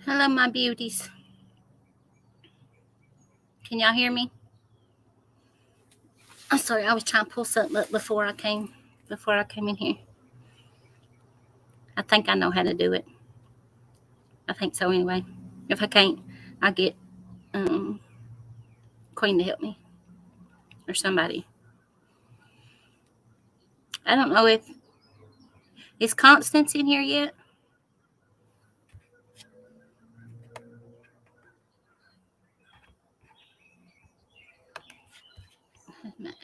Hello, my beauties. Can y'all hear me? I'm sorry, I was trying to pull something up before I came in here. I think I know how to do it. I think so anyway. If I can't, I'll get Queen to help me or somebody. I don't know if is Constance in here yet.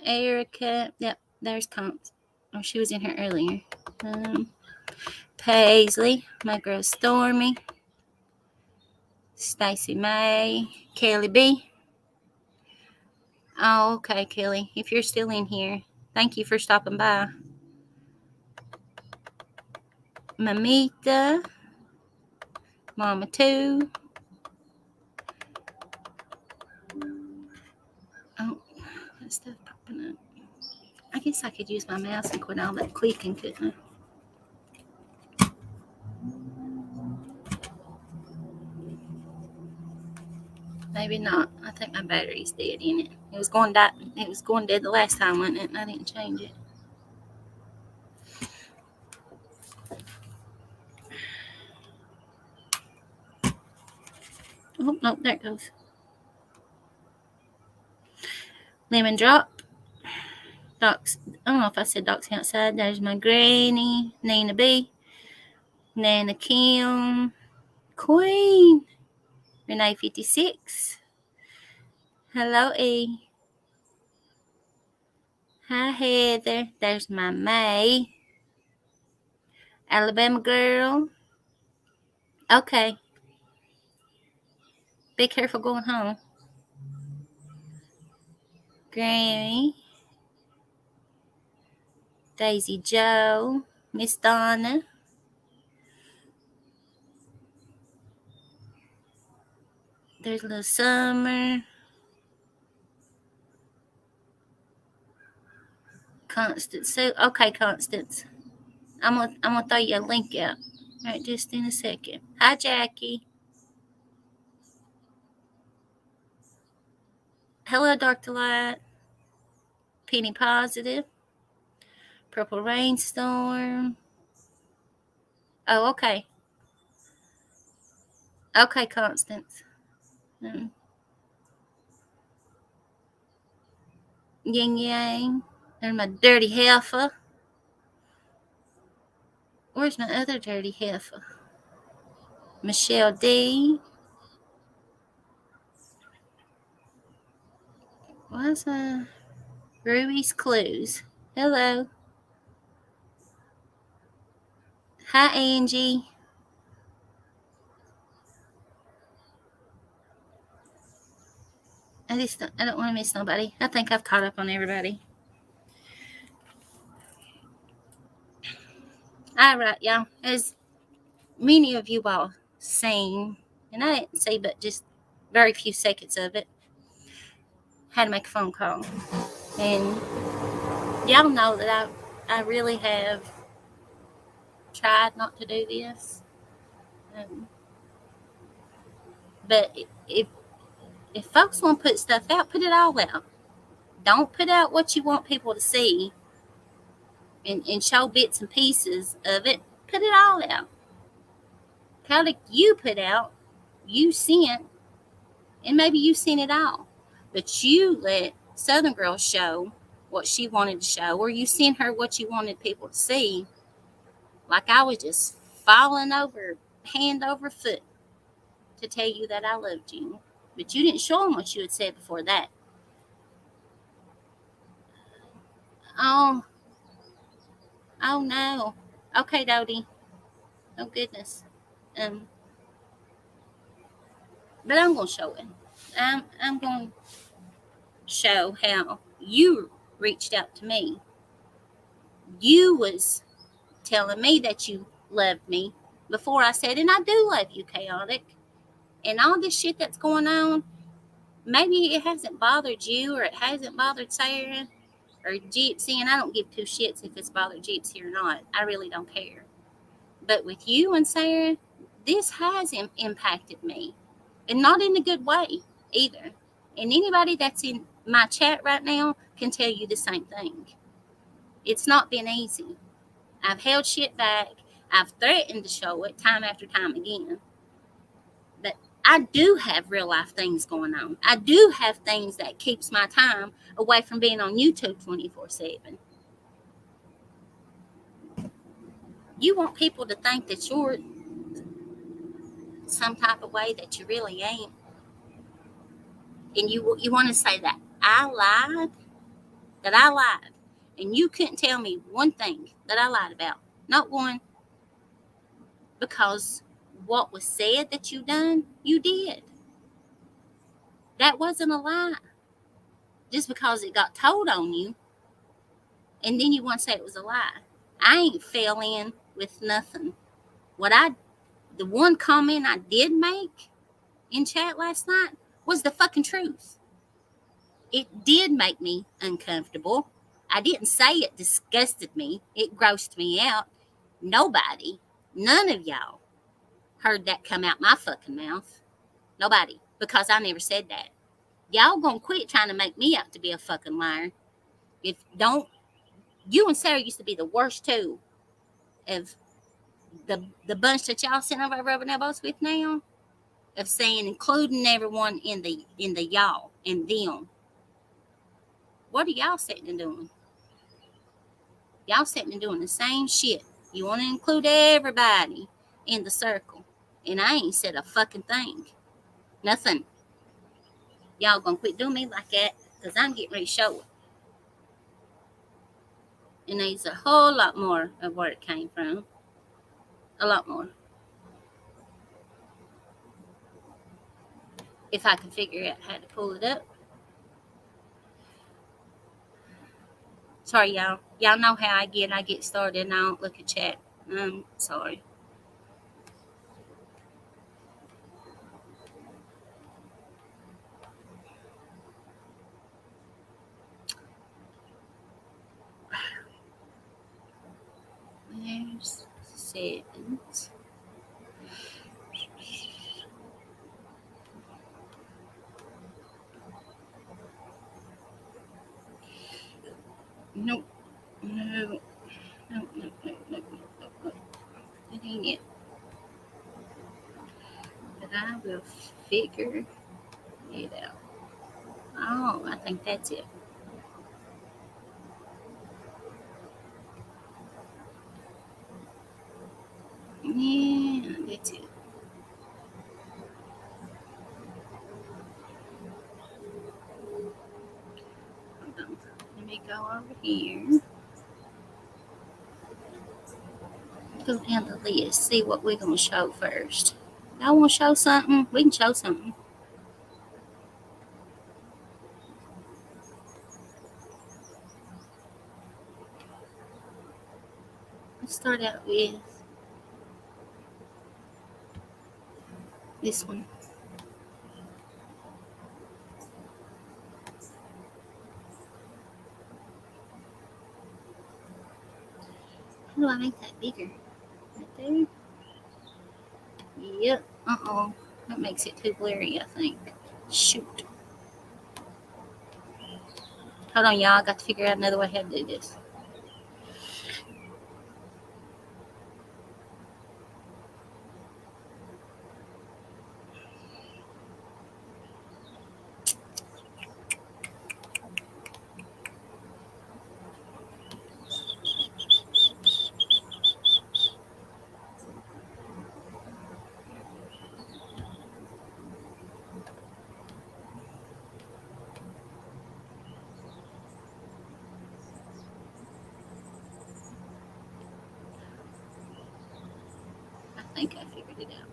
Erica, yep, there's Constance. Oh, she was in here earlier. Paisley, my girl Stormy, Stacy May, Kelly B. Oh, okay, Kelly. If you're still in here, thank you for stopping by. Mamita, Mama 2. Oh, that stuff popping up. I guess I could use my mouse and quit all that clicking, couldn't I? Maybe not. I think my battery's dead in it. It was going dead the last time, wasn't it? And I didn't change it. Oh, no, there it goes. Lemon Drop. Docs. I don't know if I said Docs outside. There's my granny, Nina B, Nana Kim, Queen, Renee 56. Hello, E. Hi, Heather. There's my May. Alabama girl. Okay. Be careful going home. Granny. Daisy Joe. Miss Donna. There's little Summer. Constance. So, okay, Constance. I'm gonna throw you a link out. All right, just in a second. Hi, Jackie. Hello, Dark Delight. Penny Positive. Purple Rainstorm. Oh, okay. Okay, Constance. Yin Yang. There's my dirty heifer. Where's my other dirty heifer? Michelle D. What's Ruby's Clues? Hello. Hi, Angie. I don't want to miss nobody. I think I've caught up on everybody. All right, y'all. As many of you all seen, and I didn't see but just very few seconds of it, had to make a phone call. And y'all know that I really have tried not to do this. But if folks want to put stuff out, put it all out. Don't put out what you want people to see and show bits and pieces of it. Put it all out. Product you put out, you sent, and maybe you sent it all. But you let Southern Girl show what she wanted to show, or you sent her what you wanted people to see. Like I was just falling over, hand over foot, to tell you that I loved you. But you didn't show them what you had said before that. Oh no. Okay, Dodie. Oh goodness. But I'm gonna show it. I'm gonna show how you reached out to me. You was telling me that you loved me before I said, and I do love you, Chaotic. And all this shit that's going on, maybe it hasn't bothered you, or it hasn't bothered Sarah or Gypsy, and I don't give two shits if it's bothered Gypsy or not. I really don't care. But with you and Sarah, this has impacted me, and not in a good way either. And anybody that's in my chat right now can tell you the same thing. It's not been easy. I've held shit back. I've threatened to show it time after time again. But I do have real life things going on. I do have things that keeps my time away from being on YouTube 24/7. You want people to think that you're some type of way that you really ain't. And you want to say that I lied, and you couldn't tell me one thing that I lied about, not one, because what was said that you done, you did. That wasn't a lie. Just because it got told on you, and then you want to say it was a lie. I ain't fell in with nothing. The one comment I did make in chat last night was the fucking truth. It did make me uncomfortable. I didn't say it disgusted me. It grossed me out. Nobody, none of y'all heard that come out my fucking mouth. Nobody, because I never said that. Y'all gonna quit trying to make me out to be a fucking liar. If don't, you and Sarah used to be the worst two of the bunch that y'all sitting over rubbing elbows with now, of saying including everyone in the y'all and them. What are y'all sitting and doing? Y'all sitting and doing the same shit. You want to include everybody in the circle, and I ain't said a fucking thing. Nothing. Y'all gonna quit doing me like that, because I'm getting ready to show it. And there's a whole lot more of where it came from. A lot more. If I can figure out how to pull it up. Sorry, y'all. Y'all know how I get started and I don't look at chat. I'm sorry. There's settings. Nope. No. No. That ain't it. But I will figure it out. Oh, I think that's it. Yeah, that's it. Hold on. Let me go over here. Go down the list. See what we're going to show first. Y'all want to show something? We can show something. Let's start out with this one. How do I make that bigger? Right there? Yep. Uh-oh. That makes it too blurry, I think. Shoot. Hold on, y'all. I got to figure out another way how to do this. I think I figured it out.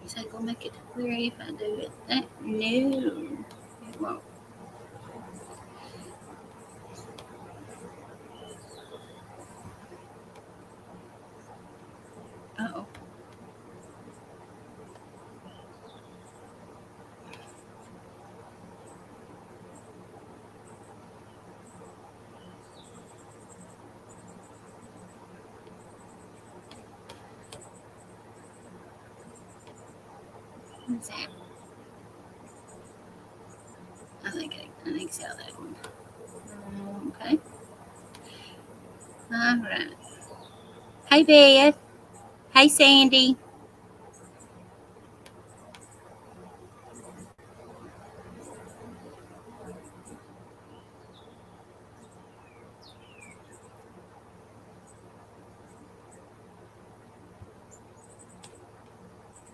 Is that going to make it blurry if I do it? No. It won't. Uh-oh. What's that? I think so, that one. Okay. All right. Hey, Beth. Hey, Sandy.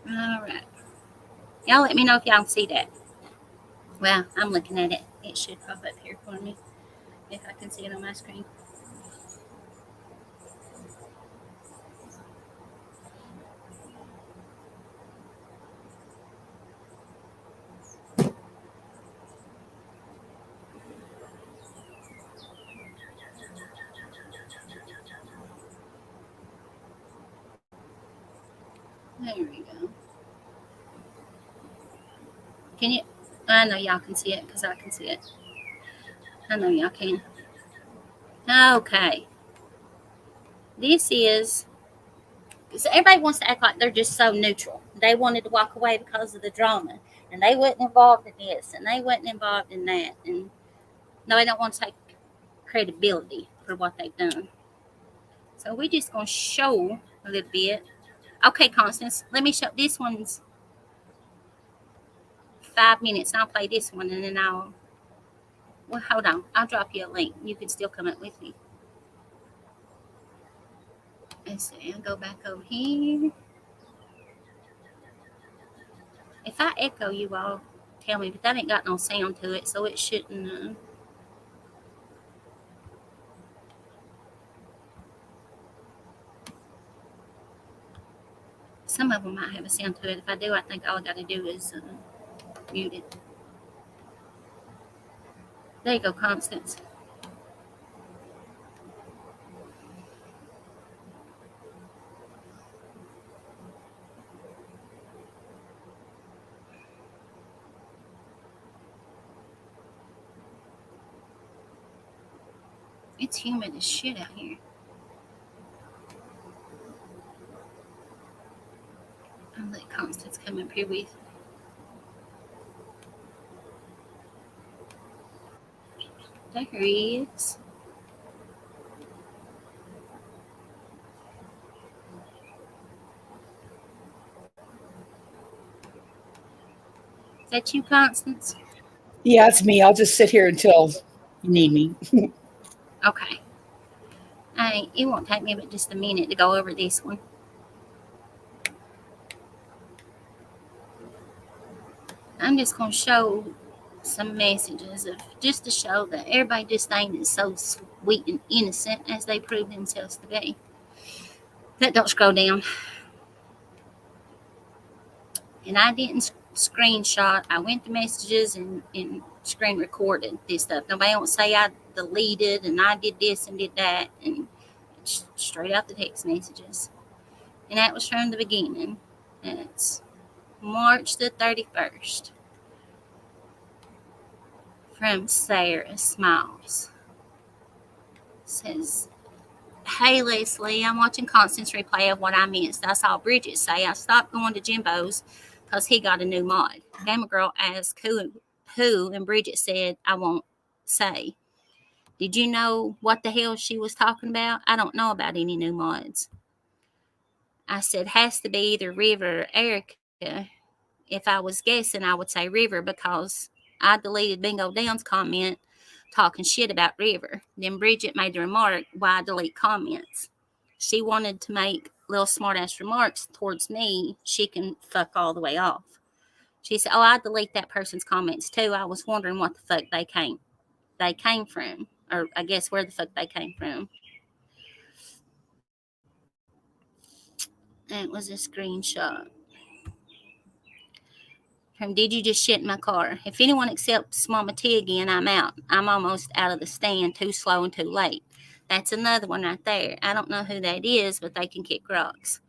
All right. Y'all let me know if y'all can see that. Well, I'm looking at it. It should pop up here for me if I can see it on my screen. There we go. Can you? I know y'all can see it because I can see it. I know y'all can. Okay. This is. So everybody wants to act like they're just so neutral. They wanted to walk away because of the drama, and they wasn't involved in this, and they wasn't involved in that, and no, they don't want to take credibility for what they've done. So we're just gonna show a little bit. Okay, Constance, let me show this one's 5 minutes, and I'll play this one, and then well, hold on, I'll drop you a link. You can still come up with me. Let's see, I'll go back over here. If I echo, you all tell me, but that ain't got no sound to it, so it shouldn't. Some of them might have a sound to it. If I do, I think all I got to do is mute it. There you go, Constance. It's humid as shit out here. I'll let Constance come up here with. There he is. Is that you, Constance? Yeah, it's me. I'll just sit here until you need me. Okay. It won't take me but just a minute to go over this one. I'm just going to show some messages of just to show that everybody just ain't so sweet and innocent as they prove themselves to be. Don't scroll down. And I didn't screenshot. I went to messages and screen recorded this stuff. Nobody won't say I deleted and I did this and did that, and straight out the text messages. And that was from the beginning. And it's March the 31st. From Sarah Smiles. It says, "Hey Leslie, I'm watching Constance replay of what I missed. I saw Bridget say I stopped going to Jimbo's because he got a new mod. Gamma Girl asked who, and Bridget said, I won't say. Did you know what the hell she was talking about? I don't know about any new mods. I said, has to be either River or Erica. If I was guessing, I would say River because I deleted Bingo Down's comment talking shit about River. Then Bridget made the remark, why delete comments? She wanted to make little smart ass remarks towards me. She can fuck all the way off. She said, oh, I delete that person's comments too. I was wondering what the fuck they came from. Or I guess where the fuck they came from. That was a screenshot. From did you just shit in my car? If anyone accepts Mama T again, I'm out. I'm almost out of the stand, too slow and too late. That's another one right there. I don't know who that is, but they can kick rocks.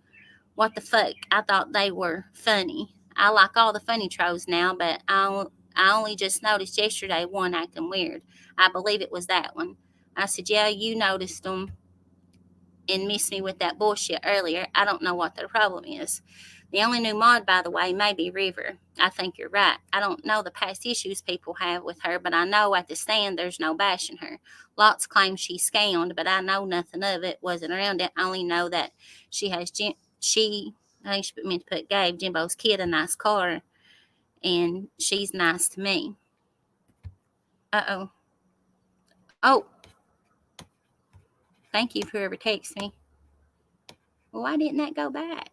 What the fuck? I thought they were funny. I like all the funny trolls now, but I only just noticed yesterday one acting weird. I believe it was that one. I said, yeah, you noticed them and missed me with that bullshit earlier. I don't know what their problem is. The only new mod, by the way, may be River. I think you're right. I don't know the past issues people have with her, but I know at the stand there's no bashing her. Lots claim she scammed, but I know nothing of it. Wasn't around it. I only know that she has I think she meant to put gave Jimbo's kid a nice car, and she's nice to me. Uh-oh. Oh, thank you, whoever texted me. Well, why didn't that go back?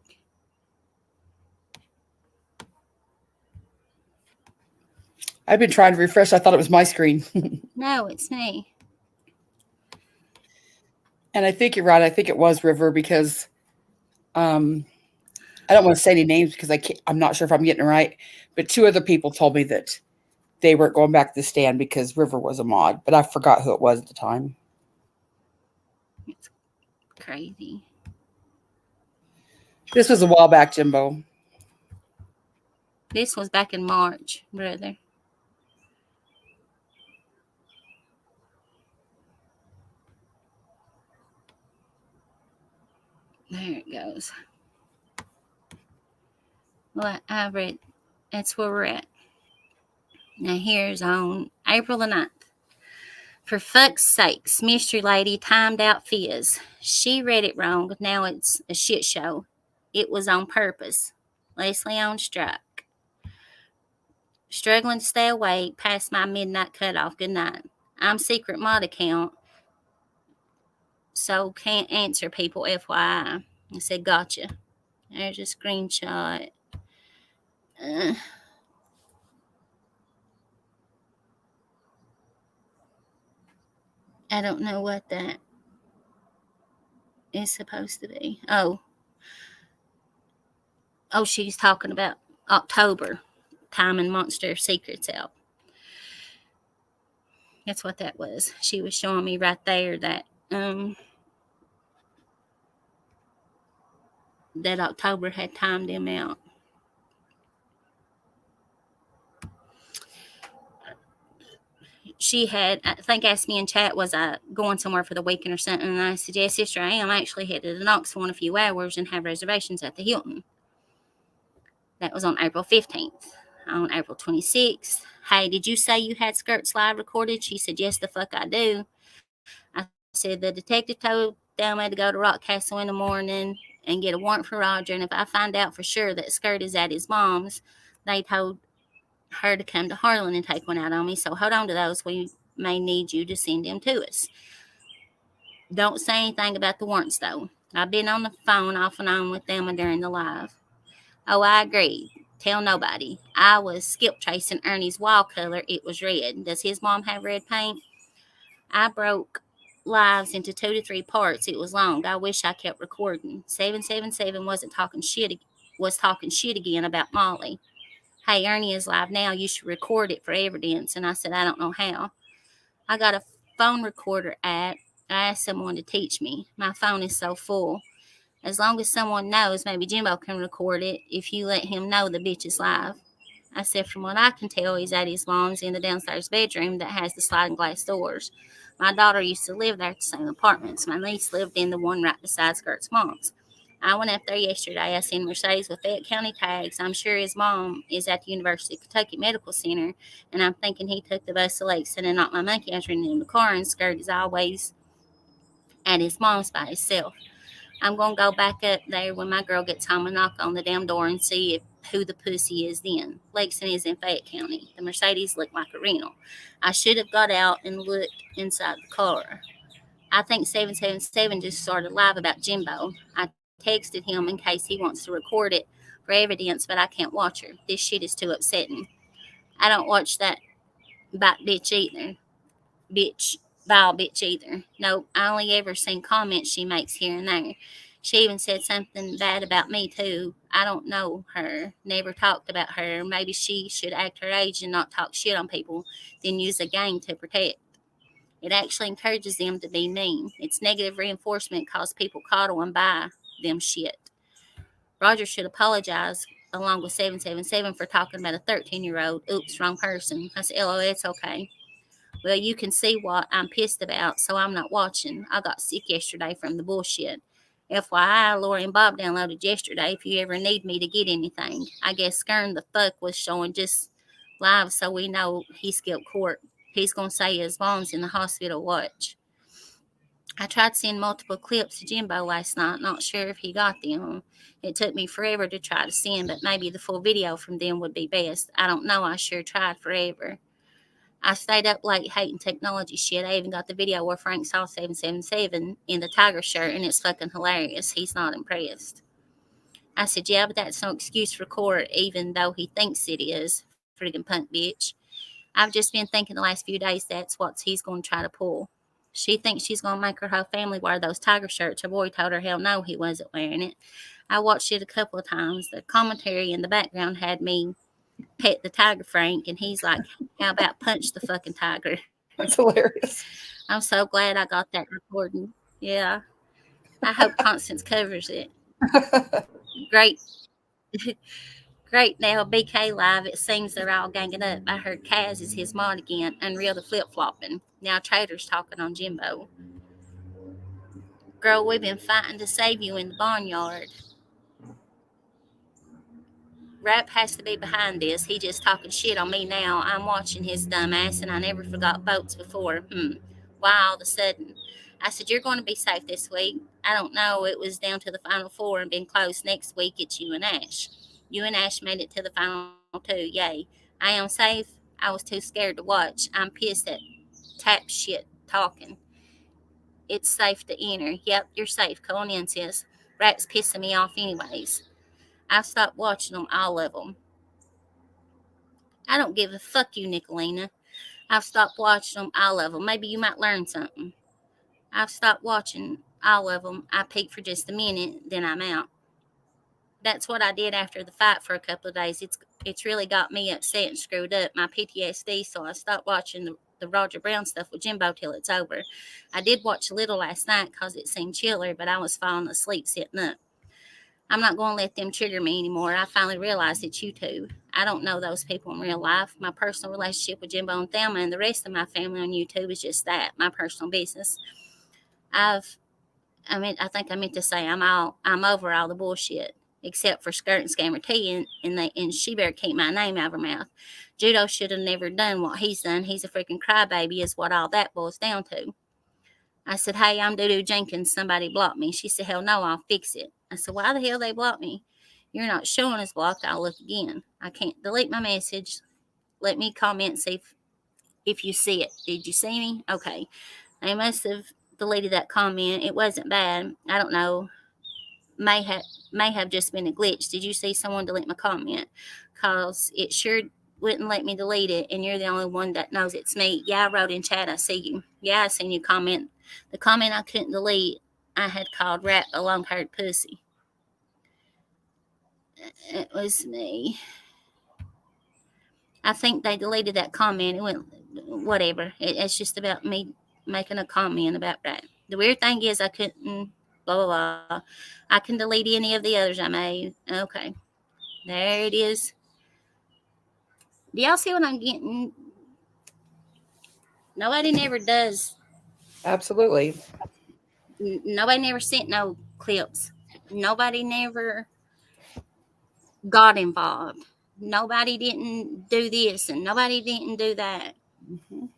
I've been trying to refresh. I thought it was my screen. No, it's me. And I think you're right. I think it was River because I don't want to say any names because I'm not sure if I'm getting it right. But two other people told me that they weren't going back to the stand because River was a mod, but I forgot who it was at the time. It's crazy. This was a while back, Jimbo. This was back in March, brother. There it goes. Well, I read. That's where we're at. Now here's on April the 9th. For fuck's sakes, Mystery Lady timed out Fizz. She read it wrong. Now it's a shit show. It was on purpose. Leslie on strike. Struggling to stay awake past my midnight cutoff. Good night. I'm secret mod account, so can't answer people, FYI. I said, gotcha. There's a screenshot. Uh, I don't know what that is supposed to be. Oh, she's talking about October. Time and Monster Secrets out. That's what that was. She was showing me right there that that October had timed them out. She had, I think, asked me in chat, was I going somewhere for the weekend or something? And I said, yes, sister, I am. I actually headed to Knoxville in a few hours and have reservations at the Hilton. That was on April 15th. On April 26th, hey, did you say you had Skirts Live recorded? She said, yes, the fuck I do. I said, the detective told Thelma to go to Rock Castle in the morning and get a warrant for Roger. And if I find out for sure that Skirt is at his mom's, they told her to come to Harlan and take one out on me. So hold on to those. We may need you to send them to us. Don't say anything about the warrants, though. I've been on the phone off and on with Thelma during the live. Oh, I agree. Tell nobody. I was skip tracing Ernie's wall color. It was red. Does his mom have red paint? I broke lives into 2 to 3 parts. It was long. I wish I kept recording. 777 was talking shit again about Molly. Hey, Ernie is live now. You should record it for evidence. And I said, I don't know how. I got a phone recorder app. I asked someone to teach me. My phone is so full. As long as someone knows, maybe Jimbo can record it if you let him know the bitch is live. I said, from what I can tell, he's at his mom's in the downstairs bedroom that has the sliding glass doors. My daughter used to live there at the same apartments. My niece lived in the one right beside Skirt's mom's. I went up there yesterday. I seen Mercedes with Fayette County tags. I'm sure his mom is at the University of Kentucky Medical Center, and I'm thinking he took the bus to Lexington and knocked my monkey out in the car, and Skirt is always at his mom's by himself. I'm going to go back up there when my girl gets home and knock on the damn door and see who the pussy is then. Lexington is in Fayette County. The Mercedes looked like a rental. I should have got out and looked inside the car. I think 777 just started live about Jimbo. I texted him in case he wants to record it for evidence, but I can't watch her. This shit is too upsetting. I don't watch that bite bitch either. Bitch, vile bitch either. No, I only ever seen comments she makes here and there. She even said something bad about me too. I don't know her. Never talked about her. Maybe she should act her age and not talk shit on people, then use a gang to protect. It actually encourages them to be mean. It's negative reinforcement cause people coddle and buy them shit. Roger should apologize along with 777 for talking about a 13-year-old. Oops, wrong person. I said, LO, it's okay. Well, you can see what I'm pissed about, so I'm not watching. I got sick yesterday from the bullshit. FYI, Lori and Bob downloaded yesterday if you ever need me to get anything. I guess Skern the fuck was showing just live so we know he skipped court. He's going to say his mom's in the hospital watch. I tried to send multiple clips to Jimbo last night, not sure if he got them. It took me forever to try to send, but maybe the full video from them would be best. I don't know, I sure tried forever. I stayed up late hating technology shit. I even got the video where Frank saw 777 in the tiger shirt, and it's fucking hilarious. He's not impressed. I said, yeah, but that's no excuse for court, even though he thinks it is. Friggin' punk bitch. I've just been thinking the last few days that's what he's going to try to pull. She thinks she's going to make her whole family wear those tiger shirts. Her boy told her hell no, he wasn't wearing it. I watched it a couple of times. The commentary in the background had me pet the tiger Frank, and he's like, how about punch the fucking tiger? That's hilarious. I'm so glad I got that recording. Yeah. I hope Constance covers it. Great. Great now, BK Live, it seems they're all ganging up. I heard Kaz is his mod again, Unreal the flip flopping. Now Trader's talking on Jimbo. Girl, we've been fighting to save you in the barnyard. Rap has to be behind this. He just talking shit on me now. I'm watching his dumb ass, and I never forgot boats before. Why all of a sudden? I said, you're going to be safe this week. I don't know. It was down to the final four and been close. Next week, it's you and Ash. You and Ash made it to the final two. Yay. I am safe. I was too scared to watch. I'm pissed at tap shit talking. It's safe to enter. Yep, you're safe. Come on in, sis. Rap's pissing me off anyways. I've stopped watching them, all of them. I don't give a fuck you, Nicolina. I've stopped watching them, all of them. Maybe you might learn something. I've stopped watching all of them. I peek for just a minute, then I'm out. That's what I did after the fight for a couple of days. It's really got me upset and screwed up my PTSD, so I stopped watching the Roger Brown stuff with Jimbo till it's over. I did watch a little last night because it seemed chiller, but I was falling asleep sitting up. I'm not going to let them trigger me anymore. I finally realized it's YouTube. I don't know those people in real life. My personal relationship with Jimbo and Thelma and the rest of my family on YouTube is just that, my personal business. I think I meant to say I'm over all the bullshit, except for Skirt and Scammer T, and she better keep my name out of her mouth. Judo should have never done what he's done. He's a freaking crybaby, is what all that boils down to. I said, hey, I'm Doodoo Jenkins. Somebody blocked me. She said, hell no, I'll fix it. I said, why the hell they blocked me? You're not showing us blocked. I'll look again. I can't delete my message. Let me comment, see if you see it. Did you see me? Okay. They must have deleted that comment. It wasn't bad. I don't know. May have just been a glitch. Did you see someone delete my comment? Because it sure wouldn't let me delete it, and you're the only one that knows it's me. Yeah, I wrote in chat, I see you. Yeah, I seen you comment. The comment I couldn't delete, I had called Rat a long-haired pussy. It was me. I think they deleted that comment. It went, whatever. It's just about me making a comment about Rat. The weird thing is I couldn't, blah, blah, blah. I can delete any of the others I made. Okay. There it is. Do y'all see what I'm getting? Nobody never does. Absolutely. Nobody never sent no clips. Nobody never got involved. Nobody didn't do this and nobody didn't do that. Mhm.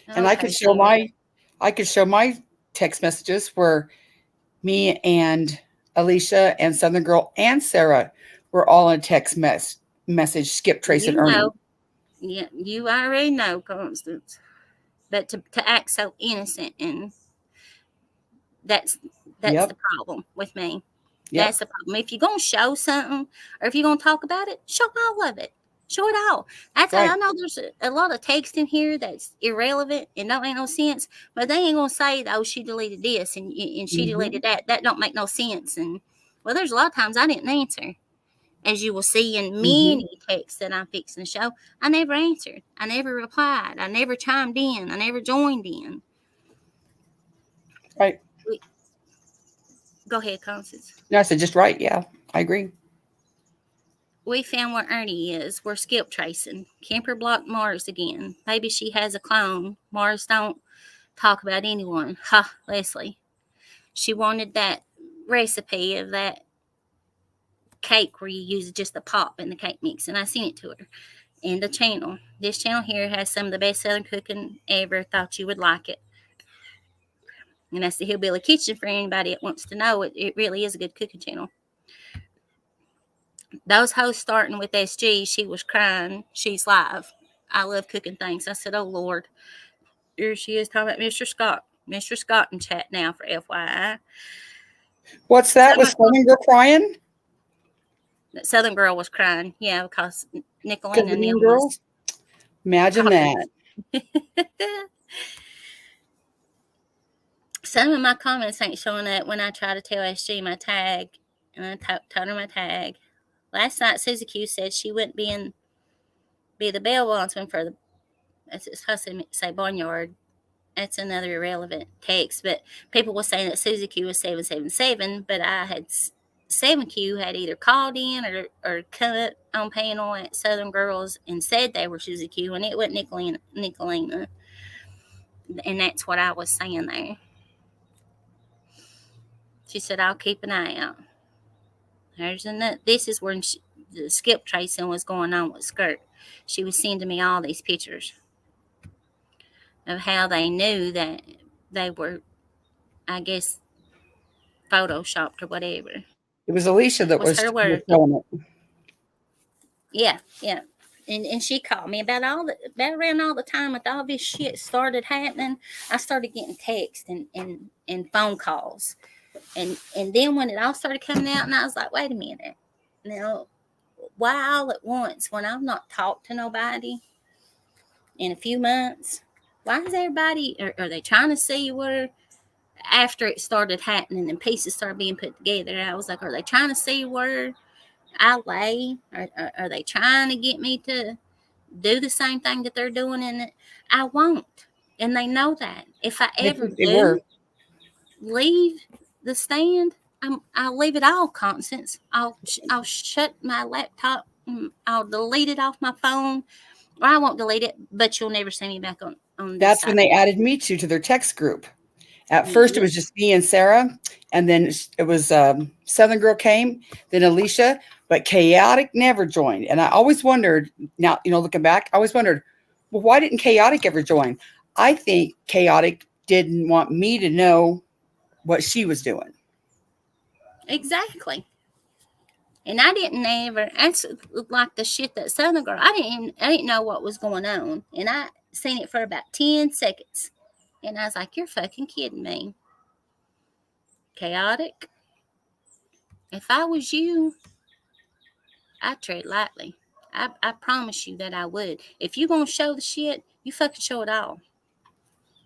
And Okay, so I could show my text messages where me and Alicia and Southern Girl and Sarah were all in a message, Skip, Trace, and you Ernie. know, yeah, you already know, Constance. But to act so innocent, and that's that's Yep. the problem with me. Yep. That's the problem. If you're gonna show something, or if you're gonna talk about it, show all of it. Show it all. I Right. know there's a lot of text in here that's irrelevant and don't make no sense, but they ain't gonna say, "Oh, she deleted this and she Hmm. deleted that." That don't make no sense. And well, there's a lot of times I didn't answer, as you will see in Hmm. many texts that I'm fixing to show. I never answered. I never replied. I never chimed in. I never joined in. Right. Go ahead, Constance. No, I said just right. Yeah, I agree. We found where Ernie is. We're skip tracing. Kemper blocked Mars again. Maybe she has a clone. Mars don't talk about anyone. Ha, Leslie. She wanted that recipe of that cake where you use just the pop in the cake mix, and I sent it to her. And the channel, this channel here has some of the best Southern cooking ever. Thought you would like it. And that's the Hillbilly Kitchen for anybody that wants to know. It really is a good cooking channel. Those hosts starting with SG, she was crying. She's live. I love cooking things. I said, oh Lord. Here she is talking about Mr. Scott. Mr. Scott in chat now for FYI. What's So that? Was Southern Girl crying? that Southern girl was crying. Yeah, because Because Nicolene the and mean them was girls? Imagine talking. that. Some of my comments ain't showing up when I try to tell SG my tag. And I told her my tag. Last night, Susie Q said she wouldn't be the bail bondsman for the. It's supposed to say barnyard. That's another irrelevant text. But people were saying that Susie Q was 777, but I had 7Q had either called in or come up on panel at Southern Girls and said they were Susie Q, and it wasn't Nicolina. And that's what I was saying there. She said, I'll keep an eye out. There's another. This is when the skip tracing was going on with Skirt. She was sending me all these pictures of how they knew that they were, I guess, photoshopped or whatever. It was Alicia That that was her was word. showing it. Yeah, yeah. And she called me about about around all the time with all this shit started happening. I started getting texts and phone calls. And then when it all started coming out, and I was like, wait a minute. Now, why all at once when I've not talked to nobody in a few months? Why is everybody, are they trying to see where, after it started happening and pieces started being put together, I was like, are they trying to see where I lay? Are they trying to get me to do the same thing that they're doing? And I won't. And they know that. If I I ever think they were. do leave the stand, I'll leave it all, Constance. I'll shut my laptop. I'll delete it off my phone. Or I won't delete it, but you'll never see me back on this That's when side. they added me to their text group. At first, it Yeah, was just me and Sarah, and then it was Southern Girl came, then Alicia, but Chaotic never joined. And I always wondered, now, looking back, I always wondered, well, why didn't Chaotic ever join? I think Chaotic didn't want me to know what she was doing. exactly. And I didn't ever. That's like the shit that Southern Girl. I didn't know what was going on, and I seen it for about 10 seconds, and I was like, "You're fucking kidding me." Chaotic. If I was you, I'd tread lightly. I promise you that I would. If you gonna show the shit, you fucking show it all.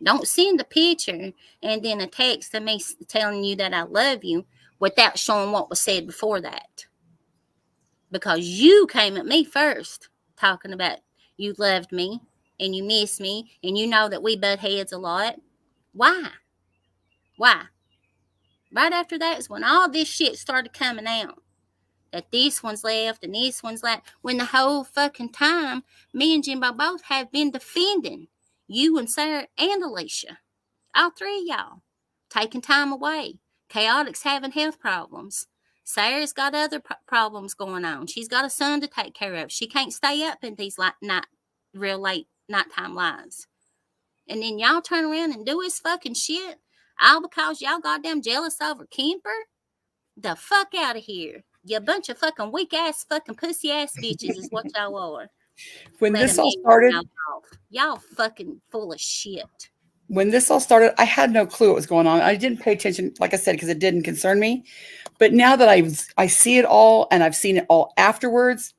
Don't send a picture and then a text to me telling you that I love you without showing what was said before that. Because you came at me first talking about you loved me and you miss me and you know that we butt heads a lot. Why? Why? Right after that is when all this shit started coming out. That this one's left and this one's left. When the whole fucking time, me and Jimbo both have been defending you and Sarah and Alicia. All three of y'all. Taking time away. Chaotic's having health problems. Sarah's got other problems going on. She's got a son to take care of. She can't stay up in these real late nighttime lives. And then y'all turn around and do his fucking shit all because y'all goddamn jealous over Kemper? The fuck out of here. You bunch of fucking weak ass fucking pussy ass bitches is what y'all are. When Let this him all be started, y'all off. Y'all fucking full of shit. I had no clue what was going on. I didn't pay attention, like I said, because it didn't concern me. But now that I see it all and I've seen it all afterwards,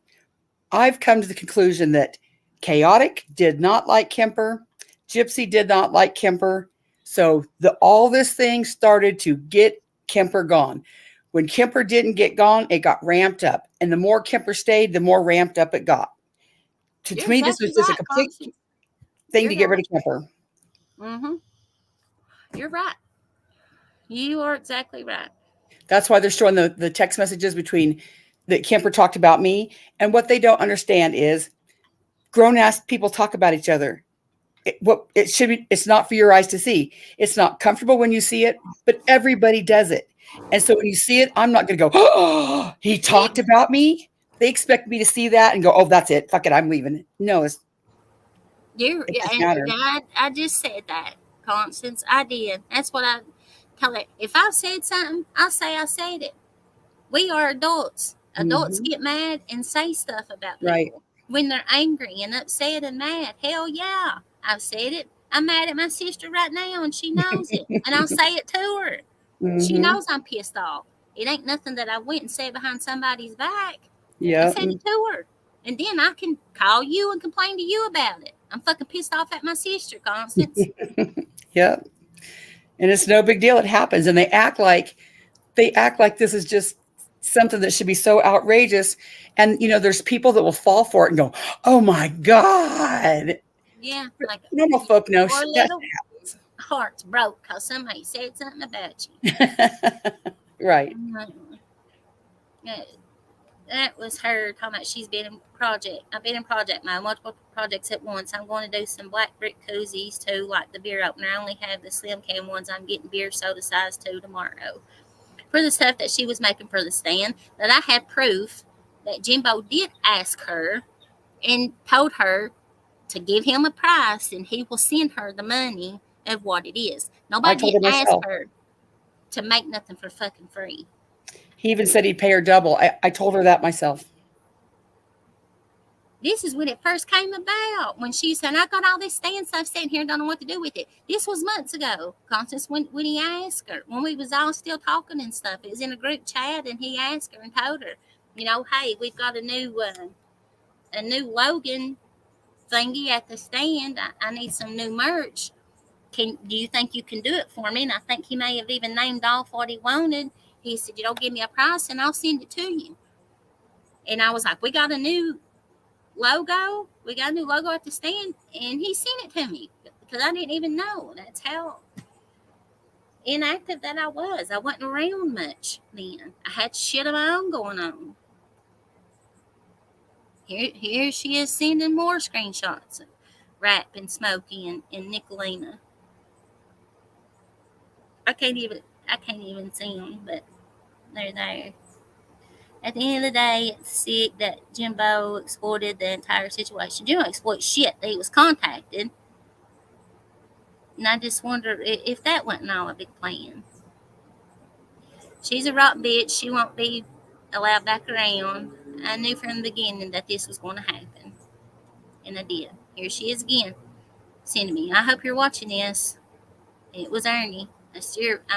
I've come to the conclusion that Chaotic did not like Kemper. Gypsy did not like Kemper. So all this thing started to get Kemper gone. When Kemper didn't get gone, it got ramped up. And the more Kemper stayed, the more ramped up it got. To You're me, this exactly was just a right, complete Constance. thing You're to get rid right. of Kemper. Mm-hmm. You're right. You are exactly right. That's why they're showing the text messages between that Kemper talked about me. And what they don't understand is grown ass people talk about each other. It should be, it's not for your eyes to see. It's not comfortable when you see it, but everybody does it. And so when you see it, I'm not going to go, oh, he talked about me. They expect me to see that and go, oh, that's it. Fuck it. I'm leaving. No, You're, it yeah, doesn't and matter. I just said that, Constance. I did. That's what I tell her. If I've said something, I say I said it. We are adults. Adults Mm-hmm. get mad and say stuff about Right. people when they're angry and upset and mad. Hell yeah, I've said it. I'm mad at my sister right now, and she knows it, and I'll say it to her. She Mm-hmm. knows I'm pissed off. It ain't nothing that I went and said behind somebody's back. I Yeah. said it to her. And then I can call you and complain to you about it. I'm fucking pissed off at my sister, Constance. Yeah. And it's no big deal. It happens. And they act like this is just something that should be so outrageous. And there's people that will fall for it and go, oh my God. Yeah, But like normal folk know your that little heart's broke because somebody said something about you. right. Uh, That was her talking about she's been in project. I've been in project mode, multiple projects at once. I'm going to do some black brick koozies too, like the beer opener. I only have the slim can ones. I'm getting beer soda size 2 tomorrow. For the stuff that she was making for the stand, that I had proof that Jimbo did ask her and told her to give him a price and he will send her the money of what it is. I Nobody told did her ask myself. her to make nothing for fucking free. He even said he'd pay her double. I told her that myself. This is when it first came about. When she said, I got all this stand stuff sitting here and don't know what to do with it. This was months ago, Constance, when he asked her, when we was all still talking and stuff. It was in a group chat and he asked her and told her, hey, we've got a new Logan thingy at the stand. I need some new merch. Do you think you can do it for me? And I think he may have even named off what he wanted. He said, give me a price and I'll send it to you. And I was like, we got a new logo. We got a new logo at the stand, and he sent it to me because I didn't even know. That's how inactive that I was. I wasn't around much then. I had shit of my own going on. Here she is sending more screenshots of Rap and Smokey and Nicolina. I can't even see them, but they're there. At the end of the day, it's sick that Jimbo exploited the entire situation. Jimbo exploited shit that he was contacted. And I just wonder if that wasn't all a big plan. She's a rotten bitch. She won't be allowed back around. I knew from the beginning that this was going to happen. And I did. Here she is again, sending me. I hope you're watching this. It was Ernie. I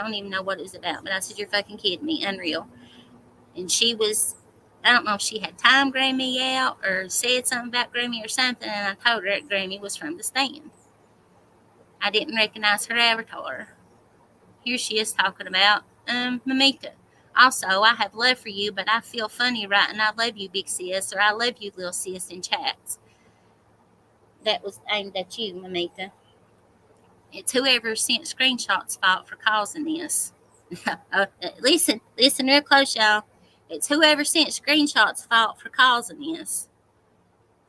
don't even know what it was about, but I said, you're fucking kidding me. Unreal. And she was, I don't know if she had timed Grammy out or said something about Grammy or something, and I told her that Grammy was from the stand. I didn't recognize her avatar. Here she is talking about Mamita. Also, I have love for you, but I feel funny writing I love you, big sis, or I love you, little sis, in chats. That was aimed at you, Mamita. It's whoever sent screenshots' fault for causing this. Listen real close, y'all. It's whoever sent screenshots' fault for causing this.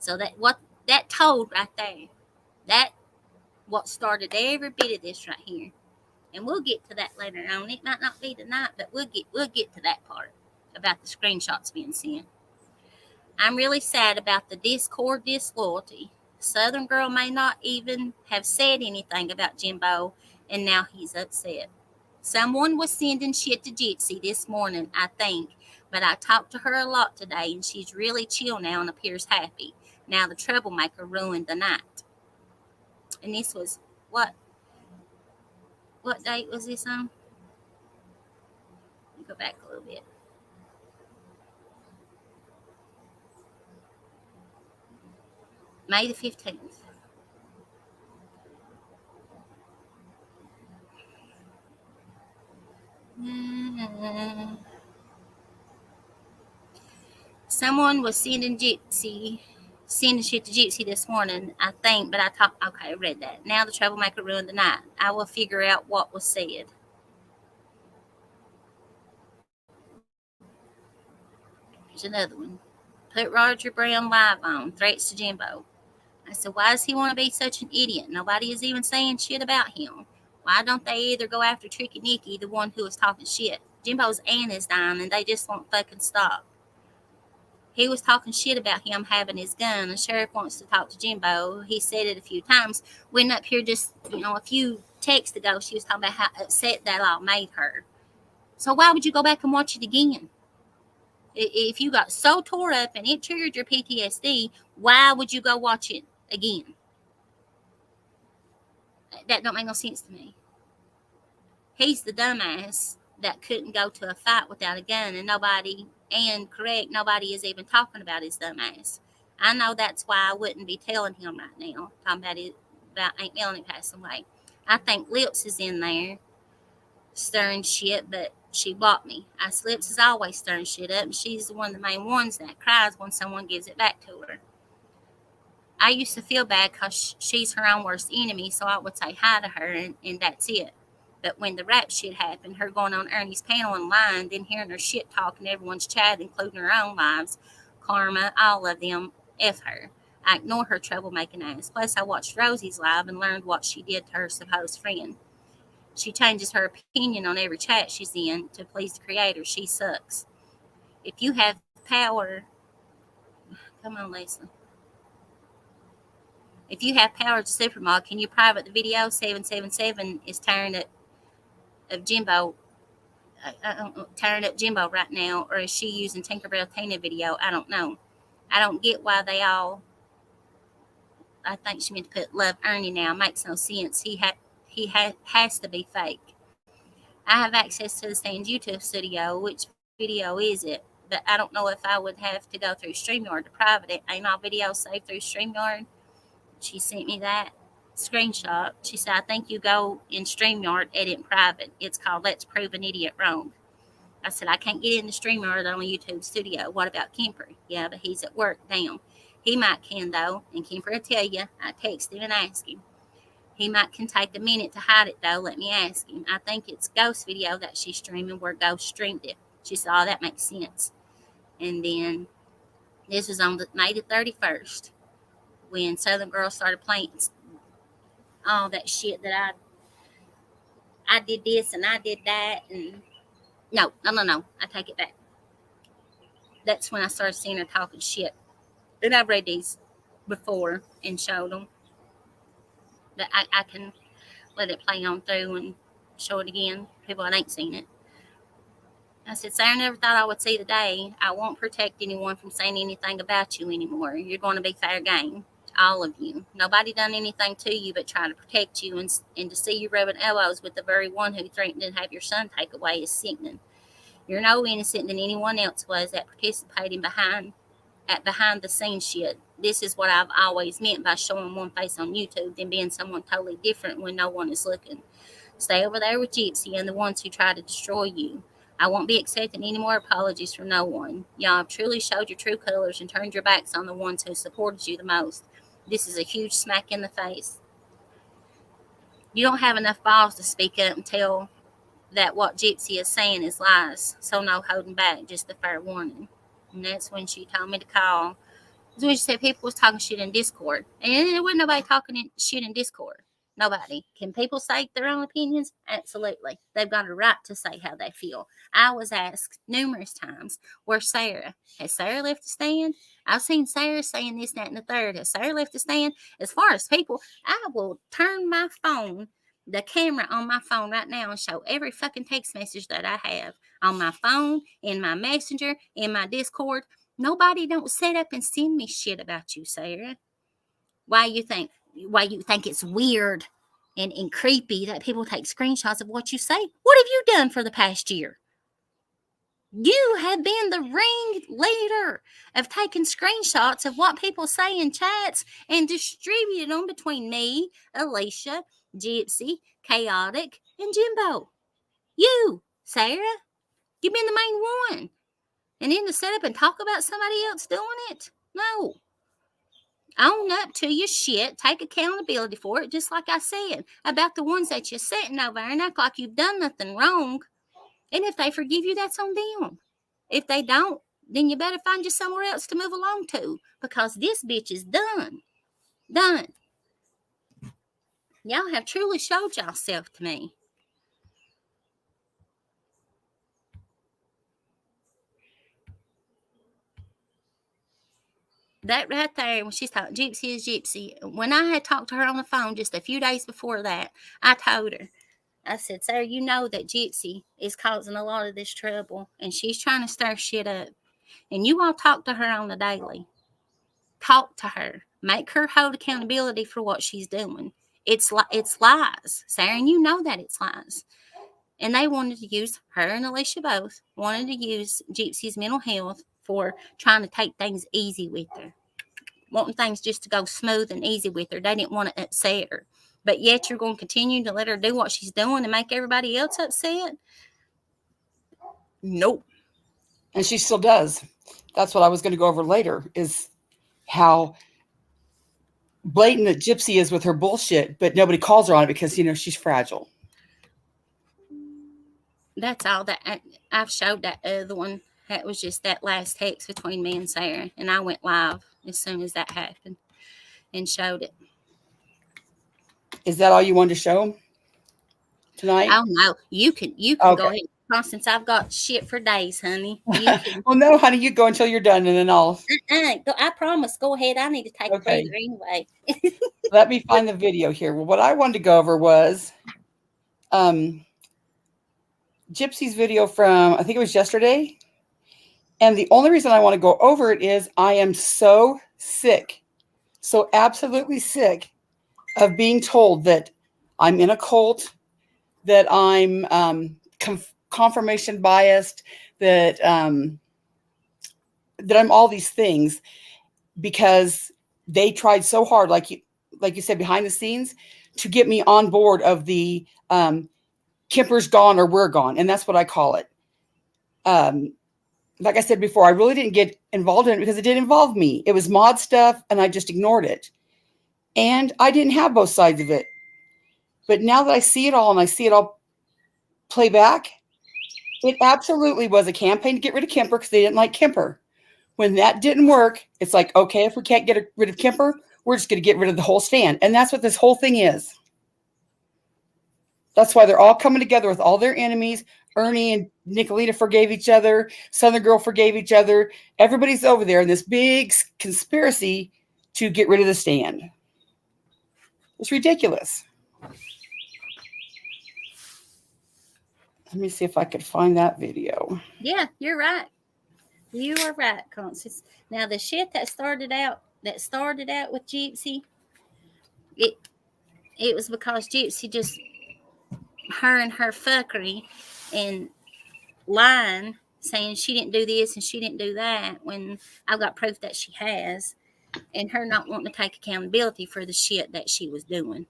So that told right there. That what started every bit of this right here. And we'll get to that later on. It might not be tonight, but we'll get to that part about the screenshots being sent. I'm really sad about the discord disloyalty. Southern Girl may not even have said anything about Jimbo, and now he's upset. Someone was sending shit to Gypsy this morning, I think, but I talked to her a lot today, and she's really chill now and appears happy. Now the troublemaker ruined the night. And this was what date was this on? Let me go back a little bit. May the 15th. Someone was sending shit to Gypsy this morning, I think, but I read that. Now the troublemaker ruined the night. I will figure out what was said. Here's another one. Put Roger Brown live on, threats to Jimbo. I said, why does he want to be such an idiot? Nobody is even saying shit about him. Why don't they either go after Tricky Nicky, the one who was talking shit? Jimbo's aunt is dying and they just won't fucking stop. He was talking shit about him having his gun. The sheriff wants to talk to Jimbo. He said it a few times. When up here just, a few texts ago, she was talking about how upset that all made her. So why would you go back and watch it again? If you got so tore up and it triggered your PTSD, why would you go watch it again? That don't make no sense to me. He's the dumbass that couldn't go to a fight without a gun, and nobody is even talking about his dumbass. I know that's why I wouldn't be telling him right now, talking about Aunt Melanie passing away. I think Lips is in there stirring shit, but she blocked me. Lips is always stirring shit up, and she's one of the main ones that cries when someone gives it back to her. I used to feel bad because she's her own worst enemy, so I would say hi to her, and that's it. But when the rap shit happened, her going on Ernie's panel and lying, then hearing her shit talking everyone's chat, including her own lives, Karma, all of them, F her. I ignore her troublemaking ass. Plus, I watched Rosie's live and learned what she did to her supposed friend. She changes her opinion on every chat she's in to please the creator. She sucks. If you have power, come on, Leslie. If you have power to supermod, can you private the video? 777 is tearing up of Jimbo. Tearing up Jimbo right now, or is she using Tinkerbell Tina video? I don't know. I don't get why they all. I think she meant to put love Ernie now. Makes no sense. Has to be fake. I have access to the Stan's YouTube studio. Which video is it? But I don't know if I would have to go through StreamYard to private it. Ain't all videos saved through StreamYard? She sent me that screenshot. She said, I think you go in StreamYard, edit private. It's called Let's Prove an Idiot Wrong. I said, I can't get in the StreamYard on YouTube studio. What about Kemper? Yeah, but he's at work. Damn. He might can, though, and Kemper will tell you. I text him and ask him. He might can take a minute to hide it, though. Let me ask him. I think it's Ghost video that she's streaming where Ghost streamed it. She said, oh, that makes sense. And then this was on May the 31st when Southern Girl started playing all that shit that I did this and I did that. And no. I take it back. That's when I started seeing her talking shit. And I've read these before and showed them. That I can let it play on through and show it again. People that ain't seen it. I said, Sarah, never thought I would see the day. I won't protect anyone from saying anything about you anymore. You're going to be fair game. All of you. Nobody done anything to you but try to protect you, and to see you rubbing elbows with the very one who threatened to have your son take away is sickening. You're no innocent than anyone else was that participating behind the scenes shit. This is what I've always meant by showing one face on YouTube than being someone totally different when no one is looking. Stay over there with Gypsy and the ones who try to destroy you. I won't be accepting any more apologies from no one. Y'all have truly showed your true colors and turned your backs on the ones who supported you the most. This is a huge smack in the face. You don't have enough balls to speak up and tell that what Gypsy is saying is lies. So no holding back, just a fair warning. And that's when she told me to call. That's when she said people was talking shit in Discord. And there wasn't nobody talking shit in Discord. Nobody. Can people say their own opinions? Absolutely. They've got a right to say how they feel. I was asked numerous times, where's Sarah? Has Sarah left the stand? I've seen Sarah saying this, that, and the third. Has Sarah left the stand? As far as people, I will turn my phone, the camera on my phone right now, and show every fucking text message that I have on my phone, in my messenger, in my Discord. Nobody don't set up and send me shit about you, Sarah. Why you think it's weird and creepy that people take screenshots of what you say? What have you done for the past year? You have been the ringleader of taking screenshots of what people say in chats and distributing them between me, Alicia, Gypsy, Chaotic, and Jimbo. You, Sarah, you've been the main one. And then to set up and talk about somebody else doing it? No. Own up to your shit. Take accountability for it, just like I said about the ones that you're sitting over and act like you've done nothing wrong. And if they forgive you, that's on them. If they don't, then you better find you somewhere else to move along to, because this bitch is done. Done. Y'all have truly showed yourself to me. That right there, when she's talking, Gypsy is Gypsy. When I had talked to her on the phone just a few days before that, I told her, I said, Sarah, you know that Gypsy is causing a lot of this trouble and she's trying to stir shit up. And you all talk to her on the daily. Talk to her. Make her hold accountability for what she's doing. It's lies, Sarah, and you know that it's lies. And they wanted to use her and Alicia both wanted to use Gypsy's mental health for trying to take things easy with her, wanting things just to go smooth and easy with her. They didn't want to upset her. But yet you're going to continue to let her do what she's doing and make everybody else upset? Nope. And she still does. That's what I was going to go over later, is how blatant that Gypsy is with her bullshit, but nobody calls her on it because, she's fragile. That's all that I've showed that other one. That was just that last text between me and Sarah. And I went live as soon as that happened and showed it. Is that all you wanted to show tonight? Oh no, you can Okay. go ahead. Constance, I've got shit for days, honey. You can. Well, no, honey, you go until you're done, and then I'll. I promise. Go ahead. I need to take a Okay. breather anyway. Let me find the video here. Well, what I wanted to go over was Gypsy's video from, I think it was yesterday. And the only reason I want to go over it is I am so sick, so absolutely sick of being told that I'm in a cult, that I'm confirmation biased, that that I'm all these things, because they tried so hard, like you said, behind the scenes, to get me on board of the Kemper's gone or we're gone, and that's what I call it. Like I said before, I really didn't get involved in it because it didn't involve me. It was mod stuff, and I just ignored it. And I didn't have both sides of it. But now that I see it all and I see it all play back, it absolutely was a campaign to get rid of Kemper because they didn't like Kemper. When that didn't work, it's like, okay, if we can't get rid of Kemper, we're just going to get rid of the whole stand. And that's what this whole thing is. That's why they're all coming together with all their enemies. Ernie and Nicolita forgave each other. Southern Girl forgave each other. Everybody's over there in this big conspiracy to get rid of the stand. It's ridiculous. Let me see if I could find that video. Yeah, you're right. You are right, Constance. Now the shit that started out with Gypsy, it was because Gypsy just, her and her fuckery and lying, saying she didn't do this and she didn't do that when I've got proof that she has, and her not wanting to take accountability for the shit that she was doing.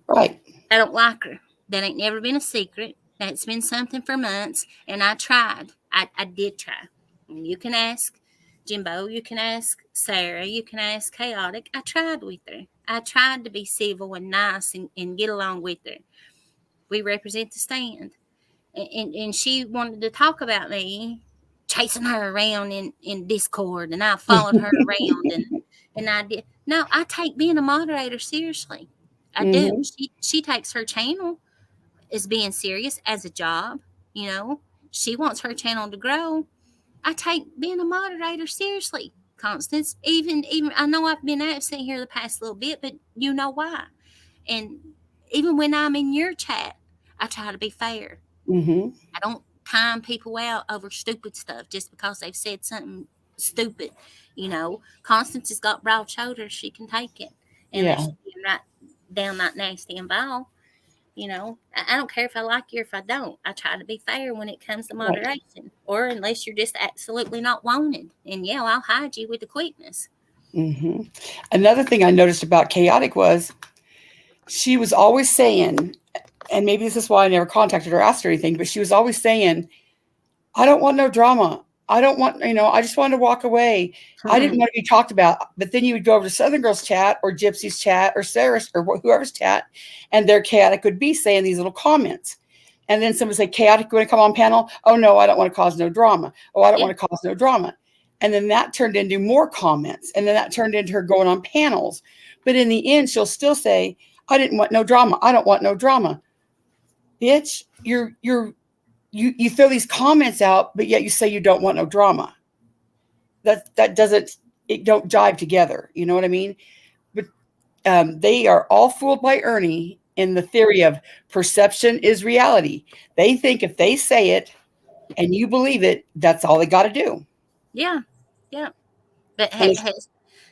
Right. I don't like her. That ain't never been a secret. That's been something for months, and I tried. I did try. You can ask Jimbo, you can ask Sarah, you can ask Chaotic. I tried with her. I tried to be civil and nice and get along with her. We represent the stand. And she wanted to talk about me chasing her around in Discord, and I followed her around, and I did. No, I take being a moderator seriously. I do. She takes her channel as being serious as a job. She wants her channel to grow. I take being a moderator seriously, Constance. Even I know I've been absent here the past little bit, but you know why. And even when I'm in your chat, I try to be fair. I don't time people out over stupid stuff just because they've said something stupid. Constance has got broad shoulders; she can take it, and she's being right downright nasty and vile. I don't care if I like you or if I don't. I try to be fair when it comes to moderation, or unless you're just absolutely not wanted, and I'll hide you with the quickness. Another thing I noticed about Chaotic was she was always saying, and maybe this is why I never contacted her or asked her anything, but she was always saying, I don't want no drama. I don't want, I just wanted to walk away. I didn't want to be talked about. But then you would go over to Southern Girl's chat or Gypsy's chat or Sarah's or whoever's chat, and their Chaotic would be saying these little comments. And then someone would say, Chaotic, you want to come on panel? Oh, no, I don't want to cause no drama. Oh, I don't want to cause no drama. And then that turned into more comments. And then that turned into her going on panels. But in the end, she'll still say, I didn't want no drama. I don't want no drama. Bitch, you throw these comments out, but yet you say you don't want no drama. That doesn't, it don't jive together. You know what I mean? But they are all fooled by Ernie in the theory of perception is reality. They think if they say it and you believe it, that's all they got to do. Yeah, yeah. But And it's, has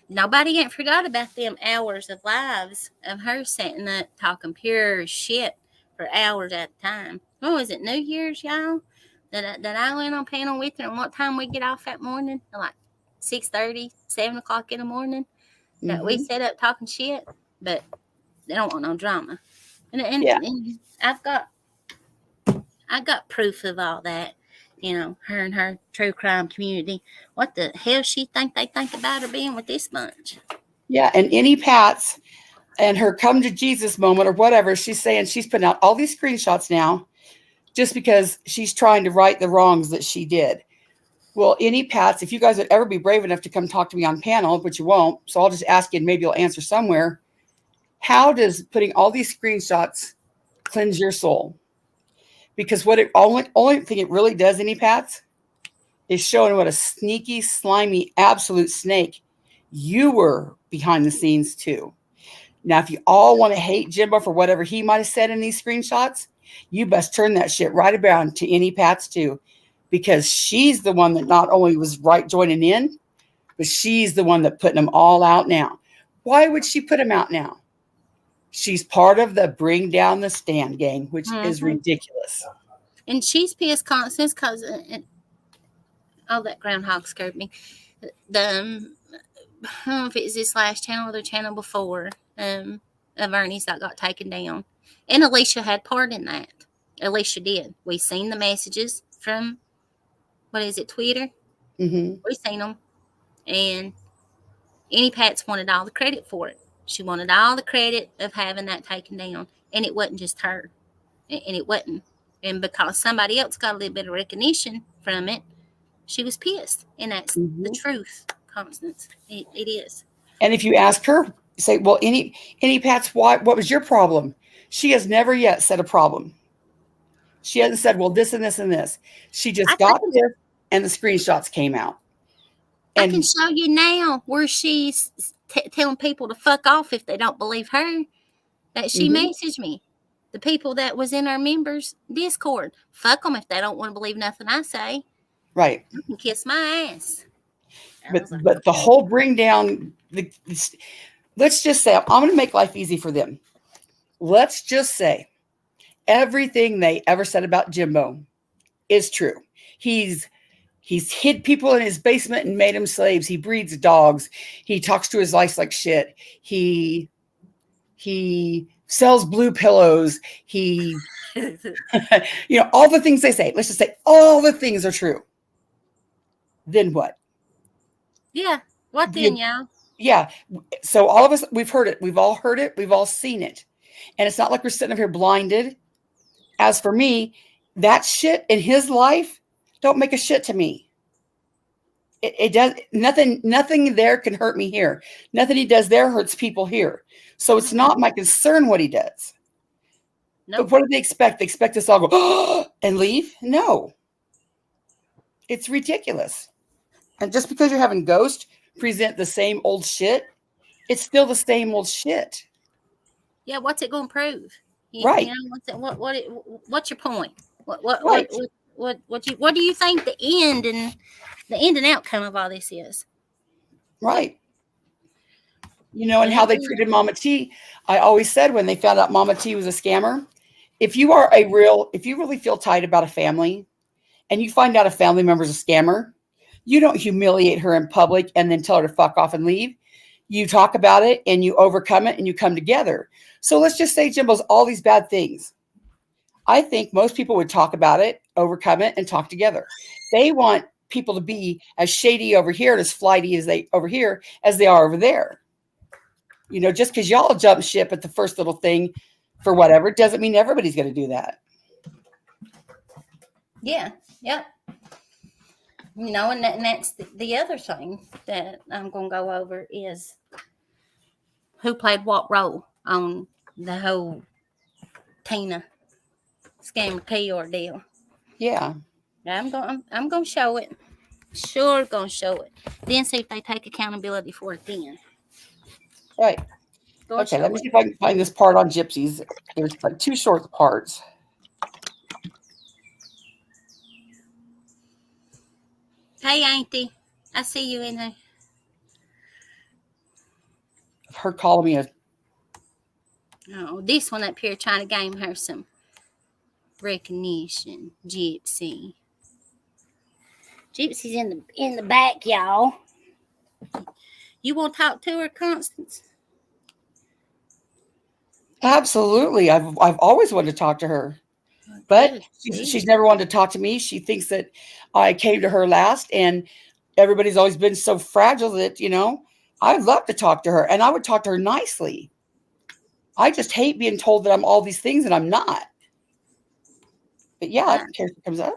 nobody ain't forgot about them hours of lives of her sitting up talking pure shit for hours at a time. What was it, New Year's, y'all? That I went on panel with her, and what time we get off that morning? Like 6:30, 7 o'clock in the morning. That we mm-hmm. set up talking shit, but they don't want no drama. Yeah. And I got proof of all that. Her and her true crime community. What the hell she think they think about her being with this bunch? Yeah. And any Pats and her come to Jesus moment or whatever, she's saying she's putting out all these screenshots now just because she's trying to right the wrongs that she did. Well, any Pats, if you guys would ever be brave enough to come talk to me on panel, but you won't, so I'll just ask you and maybe you'll answer somewhere. How does putting all these screenshots cleanse your soul? Because what it only thing it really does, any Pats, is showing what a sneaky, slimy, absolute snake you were behind the scenes too. Now, if you all want to hate Jimbo for whatever he might have said in these screenshots, you best turn that shit right around to any Pats too, because she's the one that not only was right joining in, but she's the one that putting them all out now. Why would she put them out now? She's part of the bring down the stand gang, which is Mm-hmm. ridiculous. And she's pissed constantly because oh, that groundhog scared me. I don't know if it's this last channel or the channel before of Ernie's that got taken down. And Alicia had part in that. Alicia did. We seen the messages from, what is it, Twitter? Mm-hmm. We seen them. And Annie Pats wanted all the credit for it. She wanted all the credit of having that taken down. And it wasn't just her. And it wasn't. And because somebody else got a little bit of recognition from it, she was pissed. And that's the Mm-hmm. truth, Constance. It is. And if you ask her, say, well, any Pats, what was your problem? She has never yet said a problem. She hasn't said, well, this and this and this. She I, just I got can this and the screenshots came out. I can And show you now where she's telling people to fuck off if they don't believe her. That she mm-hmm. messaged me. The people that was in our members' Discord. Fuck them if they don't want to believe nothing I say. Right. You can kiss my ass. I was like, But the okay. whole bring down let's just say I'm going to make life easy for them. Let's just say everything they ever said about Jimbo is true. He's hid people in his basement and made them slaves. He breeds dogs. He talks to his lice like shit. He sells blue pillows. He all the things they say. Let's just say all the things are true. Then what? Yeah. What then, You, y'all? yeah. So all of us, we've heard it. We've all heard it. We've all seen it. And it's not like we're sitting up here blinded. As for me, that shit in his life don't make a shit to me. It does nothing there can hurt me here. Nothing he does there hurts people here. So it's not my concern what he does. Nope. But what do they expect? They expect us all to go oh, and leave? No. It's ridiculous. And just because you're having Ghost present the same old shit, it's still the same old shit. Yeah, what's it going to prove? Right. What's your point? Right. What do you think the end and outcome of all this is? Right. And how they treated Mama T. I always said when they found out Mama T was a scammer, if you really feel tight about a family and you find out a family member's a scammer, you don't humiliate her in public and then tell her to fuck off and leave. You talk about it and you overcome it and you come together. So let's just say Jimbo's all these bad things. I think most people would talk about it, overcome it, and talk together. They want people to be as shady over here and as flighty as they over here as they are over there. Just because y'all jump ship at the first little thing for whatever doesn't mean everybody's going to do that. Yeah. Yep. And that's the other thing that I'm going to go over is who played what role on the whole Tina scam P ordeal. Yeah. I'm going to show it. Sure, going to show it. Then see if they take accountability for it. Then Right. going to Okay. Let show me it. see if I can find this part on gypsies. There's like 2 short parts. Hey, Auntie, I see you in there. Of her calling me a. Oh, this one up here trying to game her some recognition. Gypsy. Gypsy's in the back, y'all. You want to talk to her, Constance? Absolutely. I've always wanted to talk to her. But Good. she's never wanted to talk to me. She thinks that I came to her last, and everybody's always been so fragile that, I'd love to talk to her, and I would talk to her nicely. I just hate being told that I'm all these things and I'm not. But yeah, I don't care if it comes up.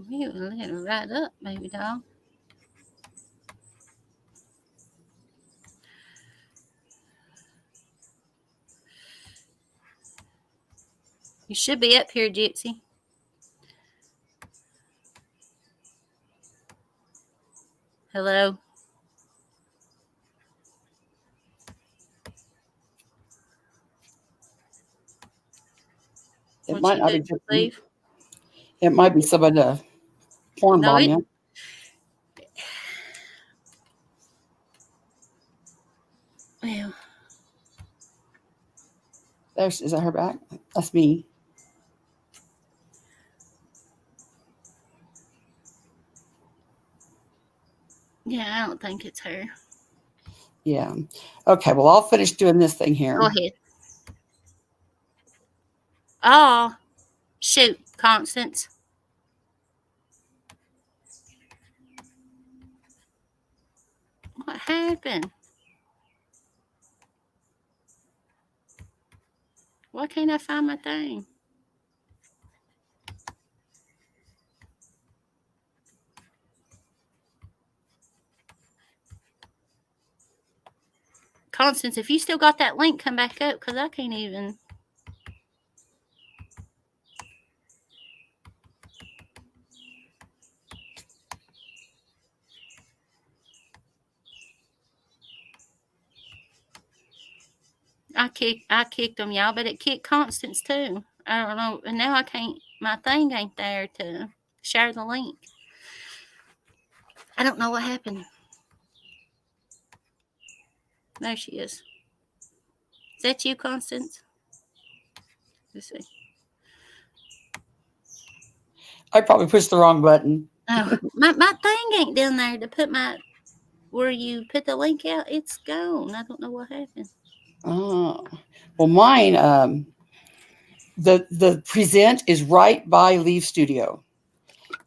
You let her right up, baby doll. You should be up here, Gypsy. Hello. It What might you not do? be just me. Leave? It might be somebody to porn No, bomb it. you. Well, Is that her back? That's me. yeah, I don't think it's her. Yeah. Okay. Well, I'll finish doing this thing Go here. ahead. Oh, shoot, Constance. What happened? Why can't I find my thing? Constance, if you still got that link, come back up because I can't even. I kicked them, y'all, but it kicked Constance too. I don't know, and now I can't. My thing ain't there to share the link. I don't know what happened. There she is. Is that you, Constance? Let's see. I probably pushed the wrong button. Oh, my thing ain't down there to put my where you put the link out. It's gone. I don't know what happened. Oh, well, mine. The present is right by leave studio,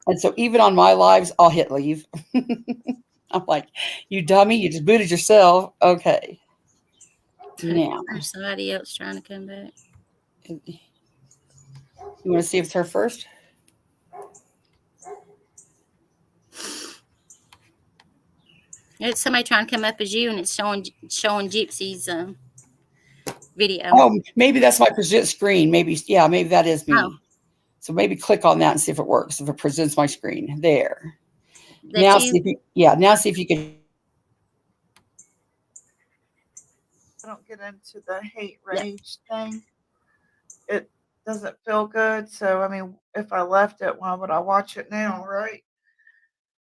and so even on my lives, I'll hit leave. I'm like, you dummy, you just booted yourself. Okay, now There's somebody else trying to come back. you want to see if it's her first? It's somebody trying to come up as you, and it's showing Gypsy's video. Oh, maybe that's my present screen. Maybe, yeah, maybe that is Oh, me. So maybe click on that and see if it works. If it presents my screen there. that Now you? see if you, yeah. Now see if you can. I don't get into the hate rage thing. It doesn't feel good. So, I mean, if I left it, why would I watch it now, right?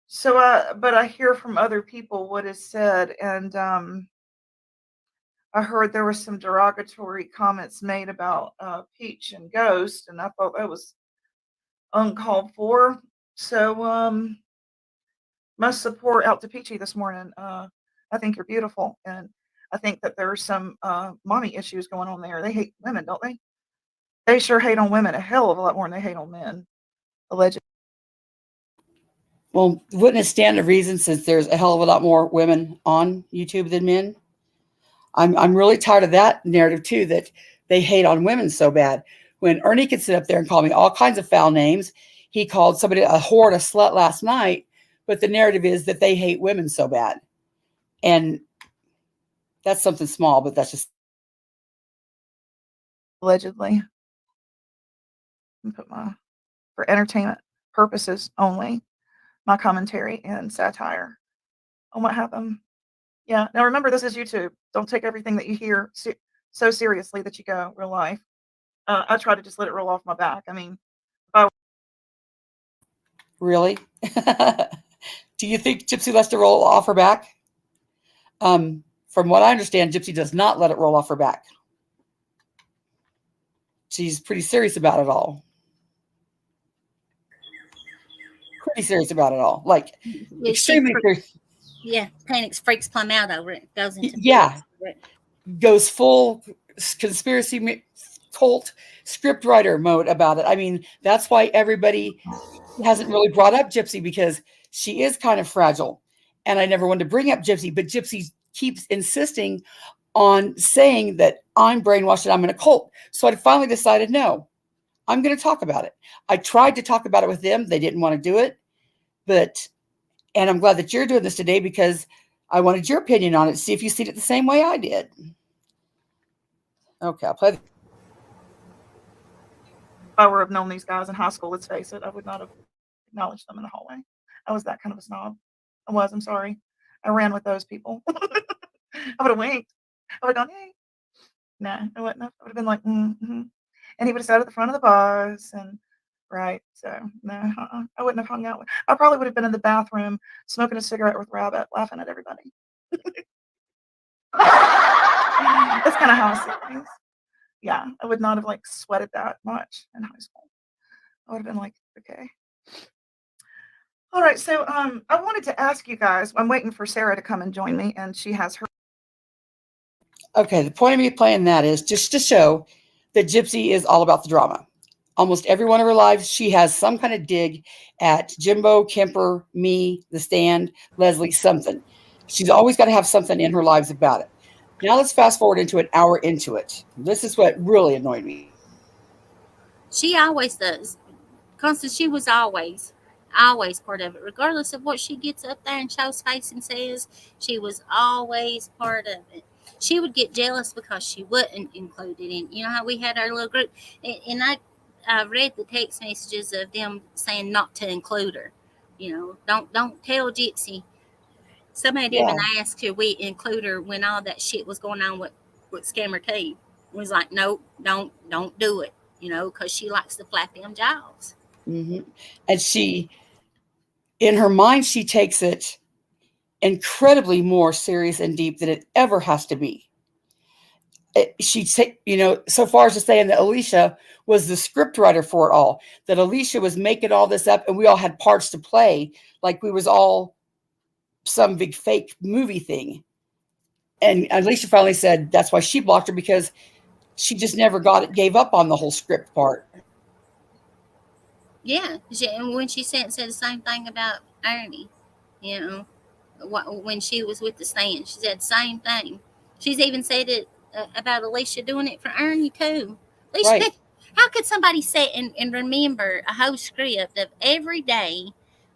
So, but I hear from other people what is said, and I heard there were some derogatory comments made about Peach and Ghost, and I thought that was uncalled for. So, much support out to Peachy this morning. I think you're beautiful, and I think that there's some mommy issues going on there. They hate women, don't they? They sure hate on women a hell of a lot more than they hate on men, allegedly. Well, wouldn't it stand to reason since there's a hell of a lot more women on YouTube than men? I'm really tired of that narrative too, that they hate on women so bad. When Ernie could sit up there and call me all kinds of foul names, he called somebody a whore and a slut last night. but the narrative is that they hate women so bad. And that's something small, but that's just allegedly. Put for entertainment purposes only, my commentary and satire on what happened. Yeah. Now remember, this is YouTube. Don't take everything that you hear so seriously that you go real life. I try to just let it roll off my back. I mean, really. Do you think Gypsy lets it roll off her back? From what I understand, Gypsy does not let it roll off her back. She's pretty serious about it all. Pretty serious about it all. Like, Yeah, extremely serious. Yeah, panics, freaks plumb out over it. Goes into Yeah. it. Goes full conspiracy cult scriptwriter mode about it. I mean, that's why everybody hasn't really brought up Gypsy, because she is kind of fragile. And I never wanted to bring up Gypsy, but Gypsy keeps insisting on saying that I'm brainwashed and I'm in a cult. So I finally decided, no, I'm going to talk about it. I tried to talk about it with them. They didn't want to do it. And I'm glad that you're doing this today, because I wanted your opinion on it. See if you see it the same way I did. Okay, I'll play. if I were have known these guys in high school, let's face it, I would not have acknowledged them in the hallway. I was that kind of a snob. I'm sorry. I ran with those people. I would have winked. I would have gone, hey. Nah, I wouldn't have. I would have been like, mm-hmm. And he would have sat at the front of the bus and right. So no, I wouldn't have hung out with. I probably would have been in the bathroom smoking a cigarette with Rabbit, laughing at everybody. That's kind of how I see things. Yeah, I would not have like sweated that much in high school. I would have been like, okay. All right, so I wanted to ask you guys. I'm waiting for Sarah to come and join me, and she has her. Okay, the point of me playing that is just to show that Gypsy is all about the drama. Almost every one of her lives, she has some kind of dig at Jimbo, Kemper, me, The Stand, Leslie, something. She's always got to have something in her lives about it. Now let's fast forward into an hour into it. This is what really annoyed me. She always does. Constance, she was always part of it. Regardless of what she gets up there and shows face and says, she was always part of it. She would get jealous because she wasn't included in. You know how we had our little group, and I read the text messages of them saying not to include her. You know, don't tell Gypsy. Somebody Yeah. even asked her we include her when all that shit was going on with Scammer T. Was like, no, don't do it. You know, because she likes to flap them jaws. Mm-hmm. And she, in her mind, she takes it incredibly more serious and deep than it ever has to be. So far as to saying that Alicia was the script writer for it all, that Alicia was making all this up and we all had parts to play, like we was all some big fake movie thing. And Alicia finally said that's why she blocked her, because she just never gave up on the whole script part. Yeah, and when she said the same thing about Ernie, you know, when she was with the Stand, she said the same thing. She's even said it about Alicia doing it for Ernie too. Alicia, Right. how could somebody sit and remember a whole script of every day?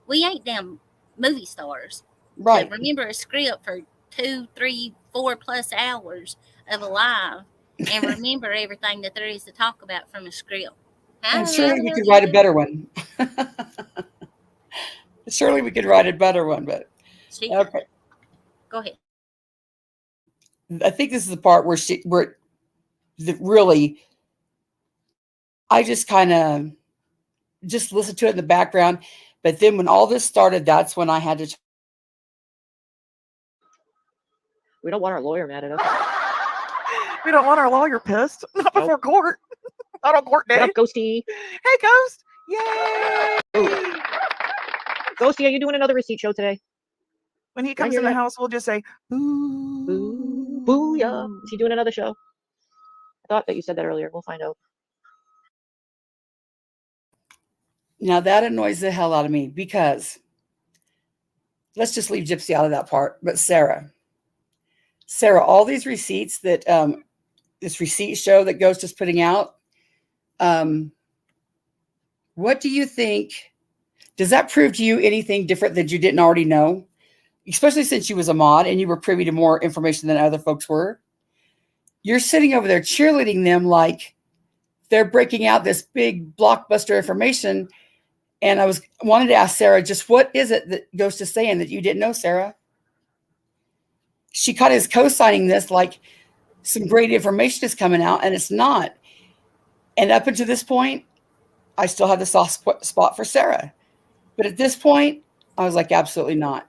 We ain't damn movie stars to Right. remember a script for 2, 3, 4+ hours of a live and remember everything that there is to talk about from a script. And How the surely we hell could do you write a do that? better one. Surely we could write a better one, but She could. okay. Go ahead. I think this is the part where really, I just kind of just listened to it in the background. But then when all this started, that's when I had to. We don't want our lawyer mad at us. We don't want our lawyer pissed. Not before court. Not on court day. What up, Ghosty? Hey, Ghost. Yay. Ghosty, are you doing another receipt show today? When he comes in the house, we'll just say, boo. Boo. Booyah. Is he doing another show? I thought that you said that earlier. We'll find out. Now that annoys the hell out of me, because let's just leave Gypsy out of that part. But Sarah, all these receipts that this receipt show that Ghost is putting out, what do you think Does that prove to you anything different that you didn't already know? Especially since you was a mod and you were privy to more information than other folks were. You're sitting over there cheerleading them like they're breaking out this big blockbuster information. And I wanted to ask Sarah, just what is it that Ghost is saying that you didn't know, Sarah? She kind of is co-signing this like some great information is coming out, and it's not. And up until this point, I still have the soft spot for Sarah. But at this point, I was like, absolutely not.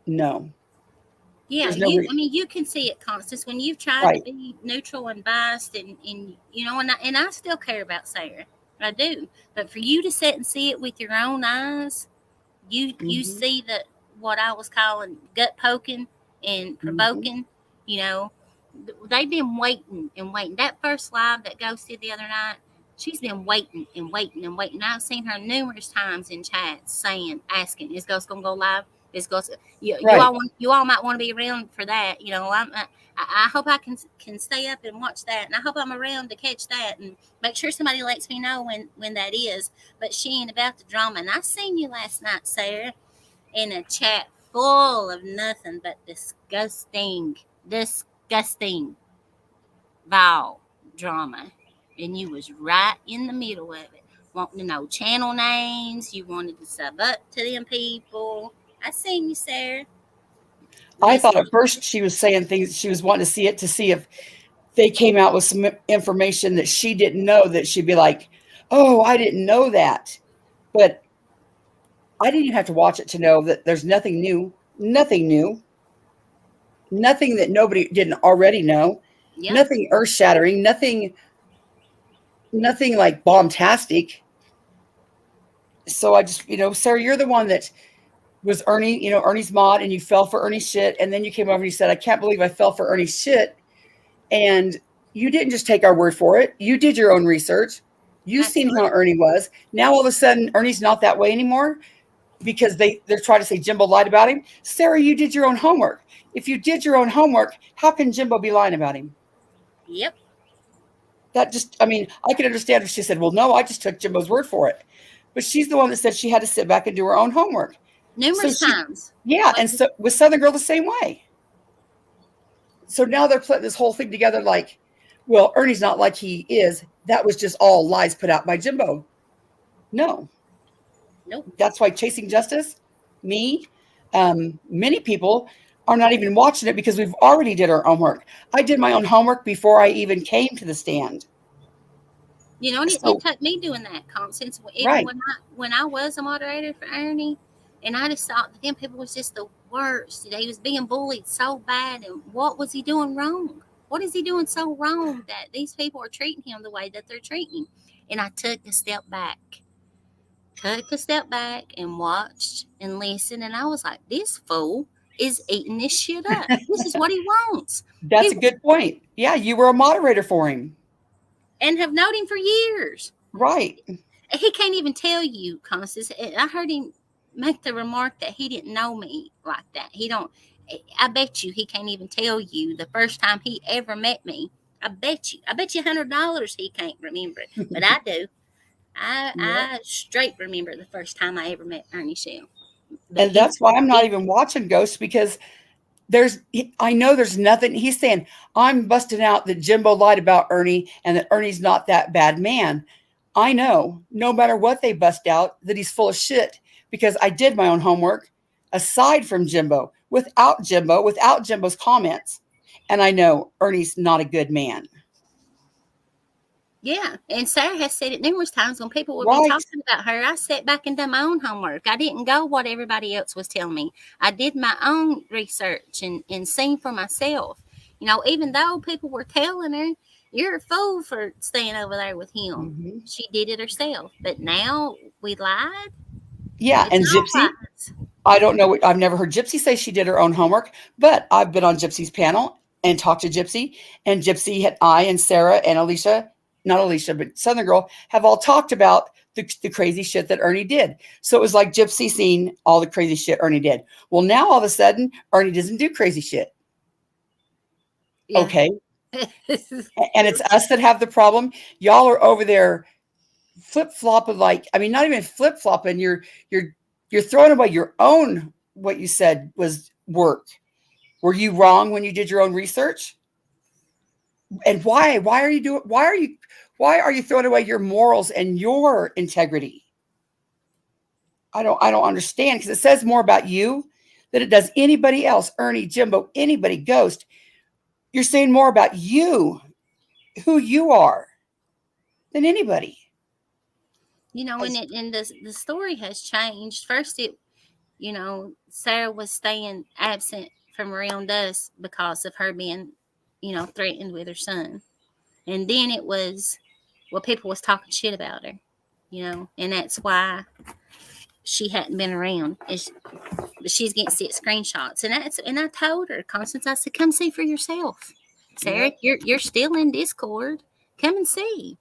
No. Yeah, There's no I mean, you can see it, Constance, when you've tried right. to be neutral and biased, and you know, and I still care about Sarah, I do. But for you to sit and see it with your own eyes, you see that what I was calling gut poking and provoking. You know, they've been waiting and waiting. That first live that Ghost did the other night, she's been waiting and waiting and waiting. I've seen her numerous times in chats saying, asking, "Is Ghost gonna go live? Is Ghost?" You all might want to be around for that. You know, I hope I can stay up and watch that, and I hope I'm around to catch that, and make sure somebody lets me know when that is. But she ain't about the drama. And I seen you last night, Sarah, in a chat full of nothing but disgusting, vile drama, and you was right in the middle of it, wanting to know channel names. You wanted to sub up to them people. I seen you, Sarah. I thought at first she was saying things, she was wanting to see it to see if they came out with some information that she didn't know, that she'd be like, oh, I didn't know that. But I didn't even have to watch it to know that there's nothing new, nothing that nobody didn't already know, Yep. nothing earth shattering, nothing like bombastic. So I just, Sarah, you're the one that was Ernie, Ernie's mod, and you fell for Ernie's shit. And then you came over and you said, I can't believe I fell for Ernie's shit. And you didn't just take our word for it. You did your own research. You've seen how Ernie was. Now all of a sudden, Ernie's not that way anymore because they're trying to say Jimbo lied about him. Sarah, you did your own homework. If you did your own homework, how can Jimbo be lying about him? Yep. That just, I mean, I can understand if she said, well, no, I just took Jimbo's word for it. But she's the one that said she had to sit back and do her own homework. Numerous times. Yeah, and so with Southern Girl the same way. So now they're putting this whole thing together like, well, Ernie's not like he is. That was just all lies put out by Jimbo. No. Nope. That's why Chasing Justice, me, many people are not even watching it because we've already did our homework. I did my own homework before I even came to the stand. You know, and it took me doing that, Constance. Right. When I was a moderator for Ernie, and I just thought that them people was just the worst. He was being bullied so bad, and what was he doing wrong? What is he doing so wrong that these people are treating him the way that they're treating him? And I took a step back and watched and listened, and I was like, this fool is eating this shit up. This is what he wants. That's a good point. Yeah, you were a moderator for him. And have known him for years. Right. He can't even tell you, Constance. I heard him make the remark that he didn't know me like that. I bet you he can't even tell you the first time he ever met me. I bet you $100 he can't remember it, but I do. I straight remember the first time I ever met Ernie Shell. And that's why I'm not even watching Ghosts, because I know there's nothing. He's saying, I'm busting out that Jimbo lied about Ernie and that Ernie's not that bad man. I know no matter what they bust out that he's full of shit, because I did my own homework aside from Jimbo, without Jimbo's comments. And I know Ernie's not a good man. Yeah, and Sarah has said it numerous times when people would be talking about her. I sat back and did my own homework. I didn't go what everybody else was telling me. I did my own research and seen for myself. You know, even though people were telling her, you're a fool for staying over there with him. Mm-hmm. She did it herself. But now we lied. Yeah, and Gypsy, I don't know. I've never heard Gypsy say she did her own homework, but I've been on Gypsy's panel and talked to Gypsy. And Gypsy, I and Sarah and Alicia, not Alicia, but Southern Girl, have all talked about the crazy shit that Ernie did. So it was like Gypsy seeing all the crazy shit Ernie did. Well, now all of a sudden, Ernie doesn't do crazy shit. Yeah. Okay. And it's us that have the problem. Y'all are over there flip-flopping, like, I mean, not even flip-flopping, you're throwing away your own, what you said was work. Were you wrong when you did your own research? And why? Why are you throwing away your morals and your integrity? I don't understand, because it says more about you than it does anybody else. Ernie, Jimbo, anybody, Ghost. You're saying more about you, who you are, than anybody. You know, and the story has changed. First, Sarah was staying absent from around us because of her being, threatened with her son, and then it was, well, people was talking shit about her, and that's why she hadn't been around. But she's getting sick screenshots, and I told her, Constance, I said, come see for yourself, Sarah. Yep. You're still in Discord. Come and see.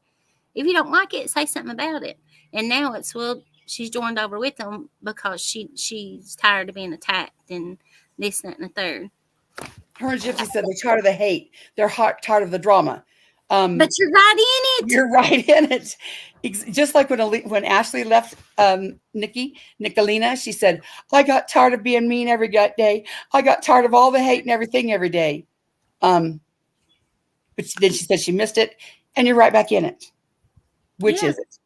If you don't like it, say something about it. And now it's, well, she's joined over with them because she's tired of being attacked and this, that, and the third. Her and Gypsy said they're tired of the hate. They're tired of the drama. But you're right in it. You're right in it. Just like when Ashley left Nicolina, she said, I got tired of being mean every day. I got tired of all the hate and everything every day. But then she said she missed it, and you're right back in it. Which is it?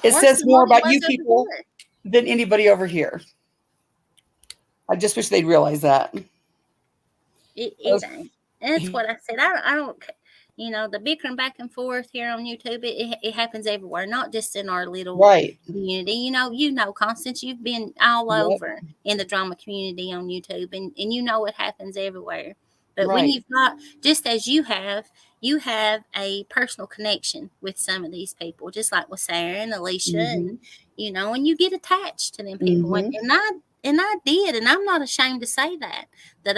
It says more about you people than anybody over here. I just wish they'd realize that. It ain't. That's what I said. I don't. The bickering back and forth here on YouTube, it happens everywhere, not just in our little community. Constance, you've been all over in the drama community on YouTube, and you know it happens everywhere. But when you've got, just as you have a personal connection with some of these people, just like with Sarah and Alicia, and and you get attached to them people, and I did, and I'm not ashamed to say that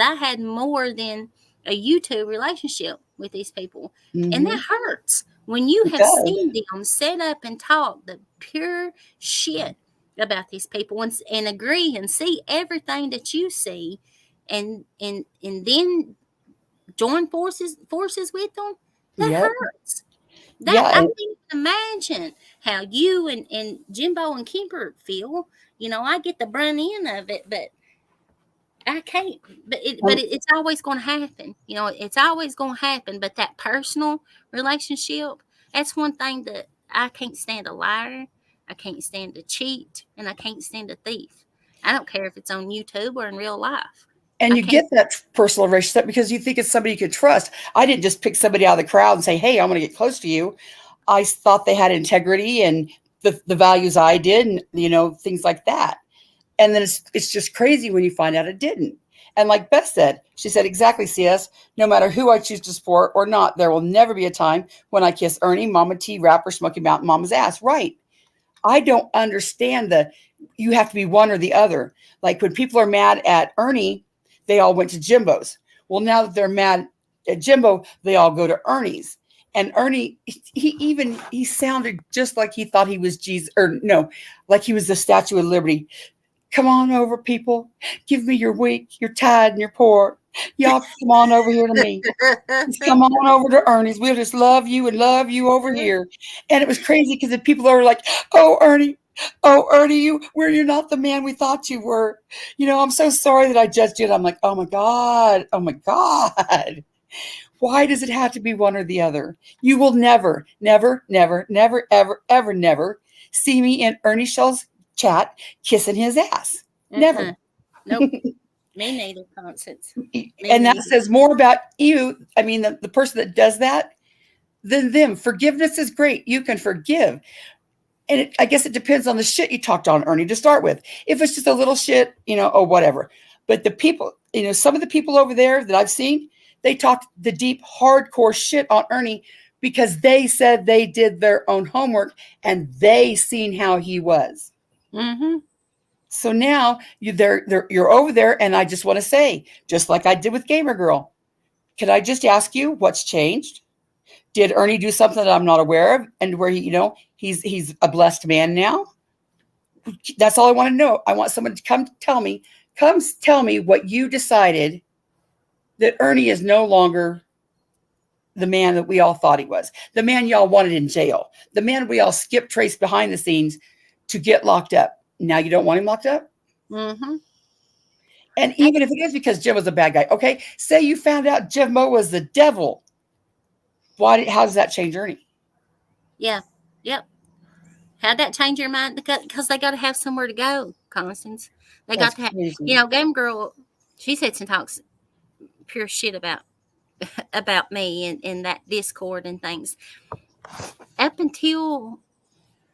I had more than a YouTube relationship with these people. And that hurts when you have seen them set up and talk the pure shit about these people, and agree and see everything that you see, and then join forces with them. That hurts. I can't imagine how you and Jimbo and Kimber feel. I get the brunt end of it, but I can't. But it's always going to happen. It's always going to happen. But that personal relationship, that's one thing that I can't stand. A liar, I can't stand a cheat, and I can't stand a thief. I don't care if it's on YouTube or in real life. And you get that personal relationship because you think it's somebody you could trust. I didn't just pick somebody out of the crowd and say, hey, I'm going to get close to you. I thought they had integrity and the values I did, and things like that. And then it's just crazy when you find out it didn't. And like Beth said, she said, exactly, CS, no matter who I choose to support or not, there will never be a time when I kiss Ernie, Mama T, Rapper, Smoky Mountain Mama's ass. Right. I don't understand you have to be one or the other. Like when people are mad at Ernie, they all went to Jimbo's. Well, now that they're mad at Jimbo, they all go to Ernie's. And Ernie, he sounded just like he thought he was Jesus, or no, like he was the Statue of Liberty. Come on over, people. Give me your weak, you're tired, and you're poor. Y'all come on over here to me. Just come on over to Ernie's. We'll just love you and love you over here. And it was crazy because the people are like, oh, Ernie, you're not the man we thought you were. I'm so sorry that I judged you. And I'm like, oh my God. Why does it have to be one or the other? You will never, never, never, never, ever, ever, never see me in Ernie Shell's chat kissing his ass. Never. Nope. Me neither, Constance. That says more about you. I mean, the person that does that than them. Forgiveness is great. You can forgive. And I guess it depends on the shit you talked on Ernie to start with. If it's just a little shit, or whatever. But the people, some of the people over there that I've seen, they talked the deep, hardcore shit on Ernie because they said they did their own homework and they seen how he was. Mm-hmm. So now you're over there, and I just want to say, just like I did with Gamer Girl, can I just ask you what's changed? Did Ernie do something that I'm not aware of, and where he's a blessed man now? That's all I want to know. I want someone to come tell me what you decided that Ernie is no longer the man that we all thought he was, the man y'all wanted in jail, the man we all skip traced behind the scenes to get locked up. Now you don't want him locked up? Mm-hmm. And even if it is because Jim was a bad guy, okay, say you found out Jim Moe was the devil. How does that change Ernie? Yeah. Yep. How'd that change your mind? Because they got to have somewhere to go, Constance. They That's got to have, crazy. Game Girl, she sits and talks pure shit about me and that Discord and things. Up until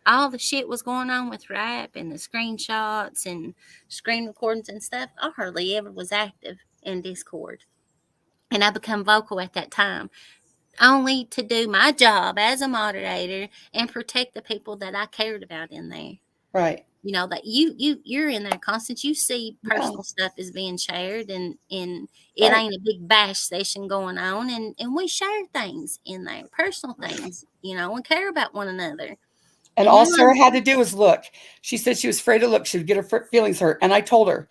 all the shit was going on with rap and the screenshots and screen recordings and stuff, I hardly ever was active in Discord. And I become vocal at that time, only to do my job as a moderator and protect the people that I cared about in there. Right. That you're in there, Constance. You see personal stuff is being shared, and it ain't a big bash session going on, and we share things in there, personal things, and care about one another. And all Sarah had to do was look. She said she was afraid to look. She would get her feelings hurt. And I told her,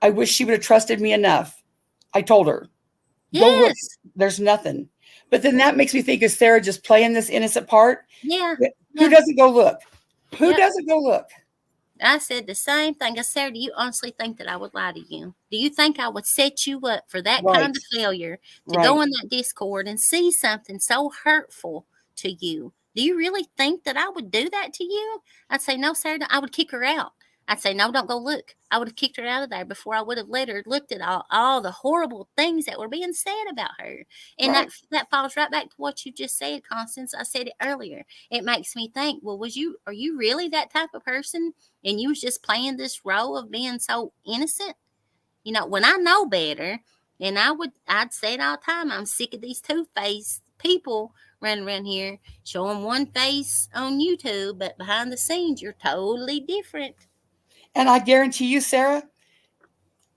I wish she would have trusted me enough. I told her, go look. There's nothing. But then that makes me think, is Sarah just playing this innocent part? Yeah. Who doesn't go look? Who doesn't go look? I said the same thing. I said, do you honestly think that I would lie to you? Do you think I would set you up for that kind of failure to go in that Discord and see something so hurtful to you? Do you really think that I would do that to you? I'd say, no, Sarah, I would kick her out. I'd say, no, don't go look. I would have kicked her out of there before I would have let her looked at all the horrible things that were being said about her. And that falls right back to what you just said, Constance. I said it earlier. It makes me think, well, are you really that type of person? And you was just playing this role of being so innocent? When I know better, and I'd say it all the time, I'm sick of these two-faced people running around here showing one face on YouTube, but behind the scenes, you're totally different. And I guarantee you, Sarah,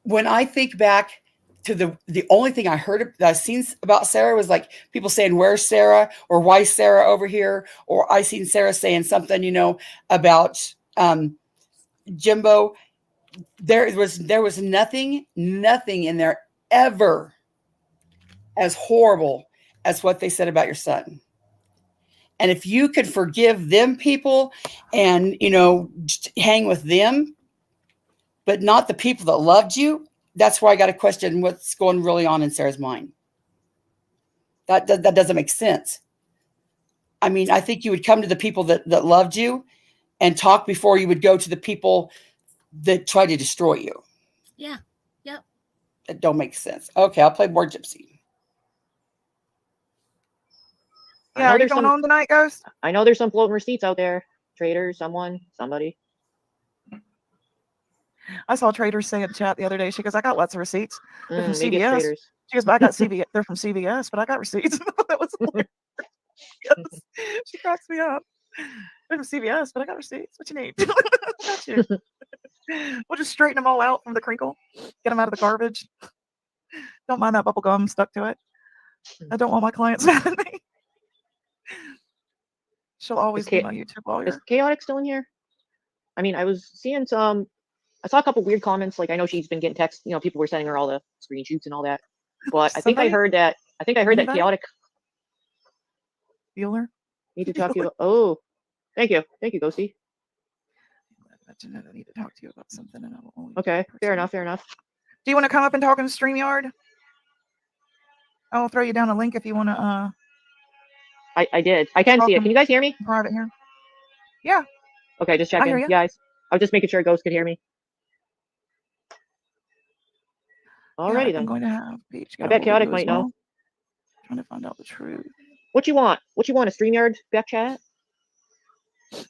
when I think back to the only thing I heard that I seen about Sarah was like people saying, where's Sarah? Or why Sarah over here? Or I seen Sarah saying something, about Jimbo. There was nothing in there ever as horrible as what they said about your son. And if you could forgive them people and, hang with them, but not the people that loved you, that's where I got to question what's going really on in Sarah's mind. That doesn't make sense. I mean, I think you would come to the people that loved you and talk before you would go to the people that try to destroy you. Yeah. Yep. That don't make sense. Okay, I'll play more Gypsy. Yeah, are you going on tonight, Ghost? I know there's some floating receipts out there. Traders, somebody. I saw Traders say in the chat the other day. She goes, I got lots of receipts. They're from Maybe CVS. Traders. She goes, but I got CVS. They're from CVS, but I got receipts. That was hilarious. She cracks me up. They're from CVS, but I got receipts. What you need? Got you. We'll just straighten them all out from the crinkle. Get them out of the garbage. Don't mind that bubble gum stuck to it. I don't want my clients mad at me. She'll always be my YouTube lawyer. Is Chaotic still in here? I mean, I was seeing I saw a couple weird comments. Like, I know she's been getting texts. People were sending her all the screenshots and all that. But I think I heard that Chaotic. Bueller? Need to talk to you. Oh, thank you, Ghosty. I need to talk to you about something. And I will only okay, fair enough. Do you want to come up and talk in StreamYard? I'll throw you down a link if you want to. I did. I can see it. Can you guys hear me? Private here. Yeah. Okay, just checking. You guys. I was just making sure Ghost could hear me. Alrighty then. I'm going to have Peach. I bet Chaotic might know. Trying to find out the truth. What you want? A StreamYard back chat?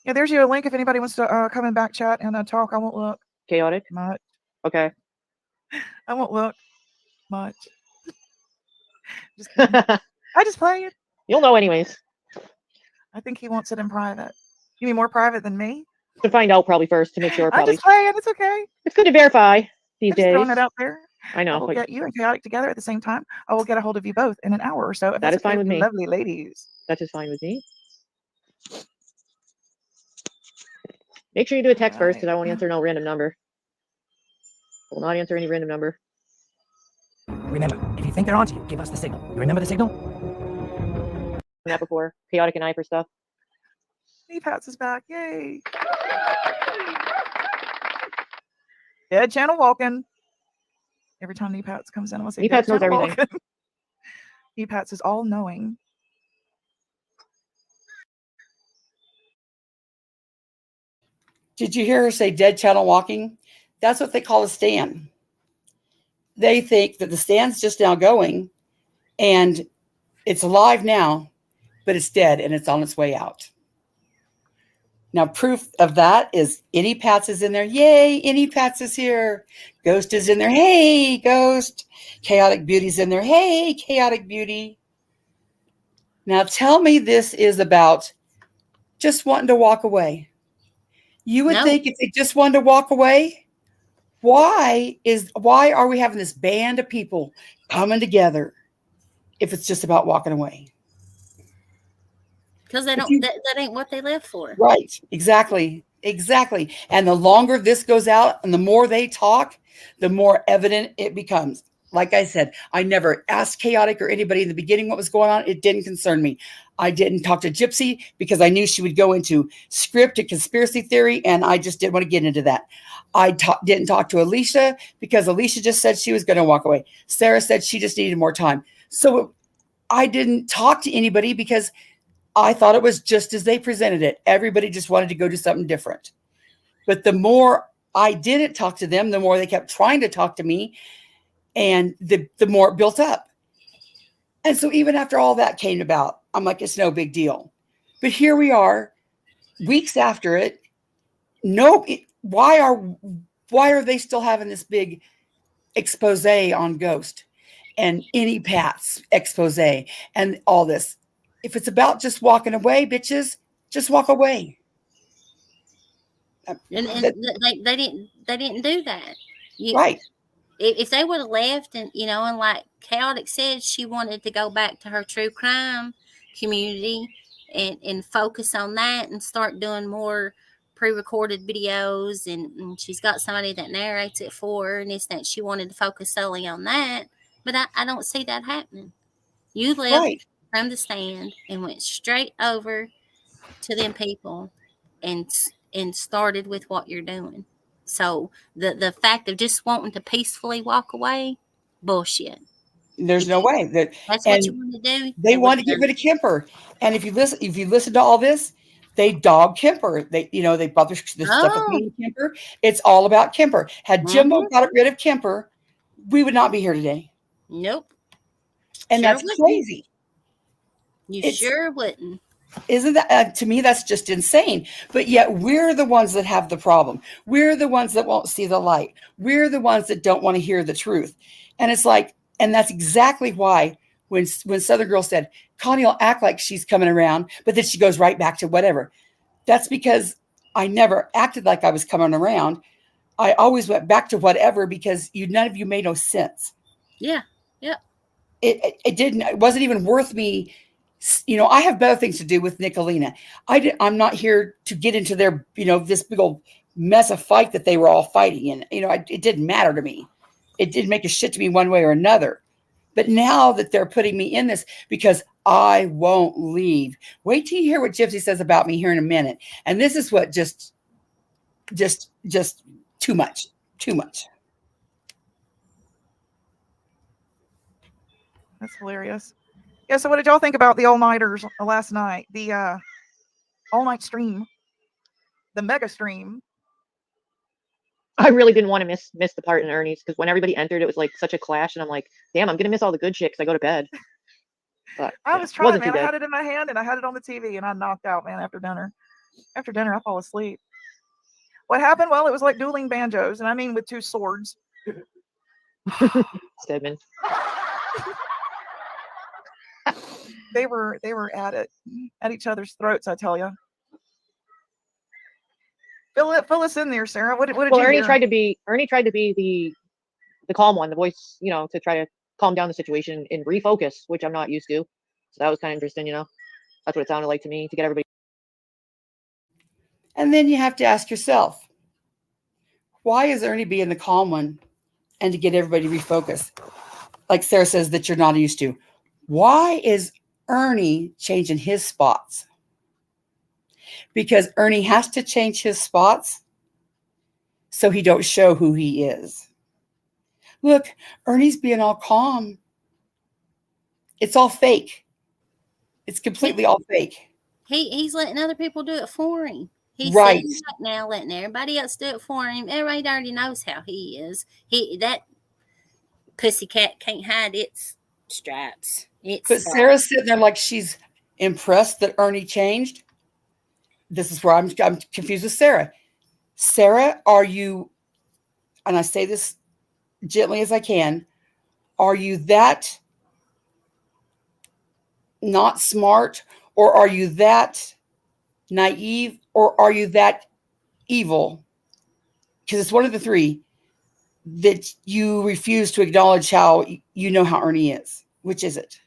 Yeah, there's your link if anybody wants to come in back chat and talk. I won't look. Chaotic? Much. Okay. I won't look much. Just I just play it. You'll know anyways. I think he wants it in private. You mean more private than me? To find out probably first to make sure. I just play it. It's okay. It's good to verify these days. Throwing it out there. I know. I will get you and Chaotic together at the same time. I will get a hold of you both in an hour or so. That is fine with me. Lovely ladies. That is fine with me. Make sure you do a text first because I won't answer no random number. I will not answer any random number. Remember, if you think they're onto you, give us the signal. You remember the signal? that before. Chaotic and I for stuff. Knee Pats is back. Yay. Dead channel walking. Every time Knee Pats comes in, I'm going to say Knee Pats knows everything. Knee Pats is all knowing. Did you hear her say dead channel walking? That's what they call a stand. They think that the stand's just now going and it's alive now, but it's dead and it's on its way out. Now, proof of that is Any Pats is in there. Yay, Any Pats is here. Ghost is in there. Hey, Ghost. Chaotic Beauty's in there. Hey, Chaotic Beauty. Now, tell me this is about just wanting to walk away. You would think if they just wanted to walk away, why are we having this band of people coming together if it's just about walking away? Because they don't. That ain't what they live for. Right. Exactly. And the longer this goes out and the more they talk, the more evident it becomes. Like I said, I never asked Chaotic or anybody in the beginning what was going on. It didn't concern me. I didn't talk to Gypsy because I knew she would go into script and conspiracy theory, and I just didn't want to get into that. I didn't talk to Alicia because Alicia just said she was going to walk away. Sarah said she just needed more time. So I didn't talk to anybody because I thought it was just as they presented it. Everybody just wanted to go do something different. But the more I didn't talk to them, the more they kept trying to talk to me, and the more it built up. And so even after all that came about, I'm like, it's no big deal. But here we are, weeks after it. Why are they still having this big expose on Ghost and Any Pat's expose and all this? If it's about just walking away, bitches, just walk away. And they didn't do that. Right. If they would have left, and and like Chaotic said, she wanted to go back to her true crime community and focus on that and start doing more pre-recorded videos, and she's got somebody that narrates it for her, and it's that she wanted to focus solely on that. But I don't see that happening. You left from the stand and went straight over to them people and started with what you're doing. So the fact of just wanting to peacefully walk away, bullshit. There's no way that's what you want to do. They want to get rid of Kemper. And if you listen to all this, they dog Kemper. They brought this stuff of me and Kemper. It's all about Kemper. Had Jimbo got rid of Kemper, we would not be here today. Nope. And that's crazy. You sure wouldn't. Isn't that, to me, that's just insane. But yet we're the ones that have the problem. We're the ones that won't see the light. We're the ones that don't want to hear the truth. And it's like, and that's exactly why when Southern Girl said, Connie will act like she's coming around, but then she goes right back to whatever. That's because I never acted like I was coming around. I always went back to whatever because none of you made no sense. Yeah. Yeah. It wasn't even worth me. I have better things to do with Nicolina. I'm not here to get into their, this big old mess of fight that they were all fighting in. It didn't matter to me. It didn't make a shit to me one way or another. But now that they're putting me in this because I won't leave. Wait till you hear what Gypsy says about me here in a minute. And this is what just too much. That's hilarious. Yeah, so what did y'all think about the all-nighters last night? The all-night stream. The mega stream. I really didn't want to miss the part in Ernie's because when everybody entered, it was like such a clash, and I'm like, damn, I'm gonna miss all the good shit because I go to bed. But I was trying, man. I had it in my hand and I had it on the TV, and I knocked out, man. After dinner, I fall asleep. What happened? Well, it was like dueling banjos, and I mean with two swords. Stedman. They were at it, at each other's throats. I tell you. Fill us in there, Sarah. What did you Ernie hear? tried to be the calm one, the voice, to try to calm down the situation and refocus, which I'm not used to. So that was kind of interesting, That's what it sounded like to me, to get everybody. And then you have to ask yourself, why is Ernie being the calm one and to get everybody refocused? Like Sarah says that you're not used to. Why is Ernie changing his spots, because Ernie has to change his spots so he don't show who he is. Look, Ernie's being all calm. It's all fake. It's completely all fake. He's letting other people do it for him. He's Right. sitting back now, letting everybody else do it for him. Everybody already knows how he is. That pussycat can't hide its stripes. But Sarah's sitting there like she's impressed that Ernie changed. This is where I'm confused with Sarah. Sarah, are you, and I say this gently as I can, are you that not smart, or are you that naive, or are you that evil? Because it's one of the three that you refuse to acknowledge how you know how Ernie is. Which is it?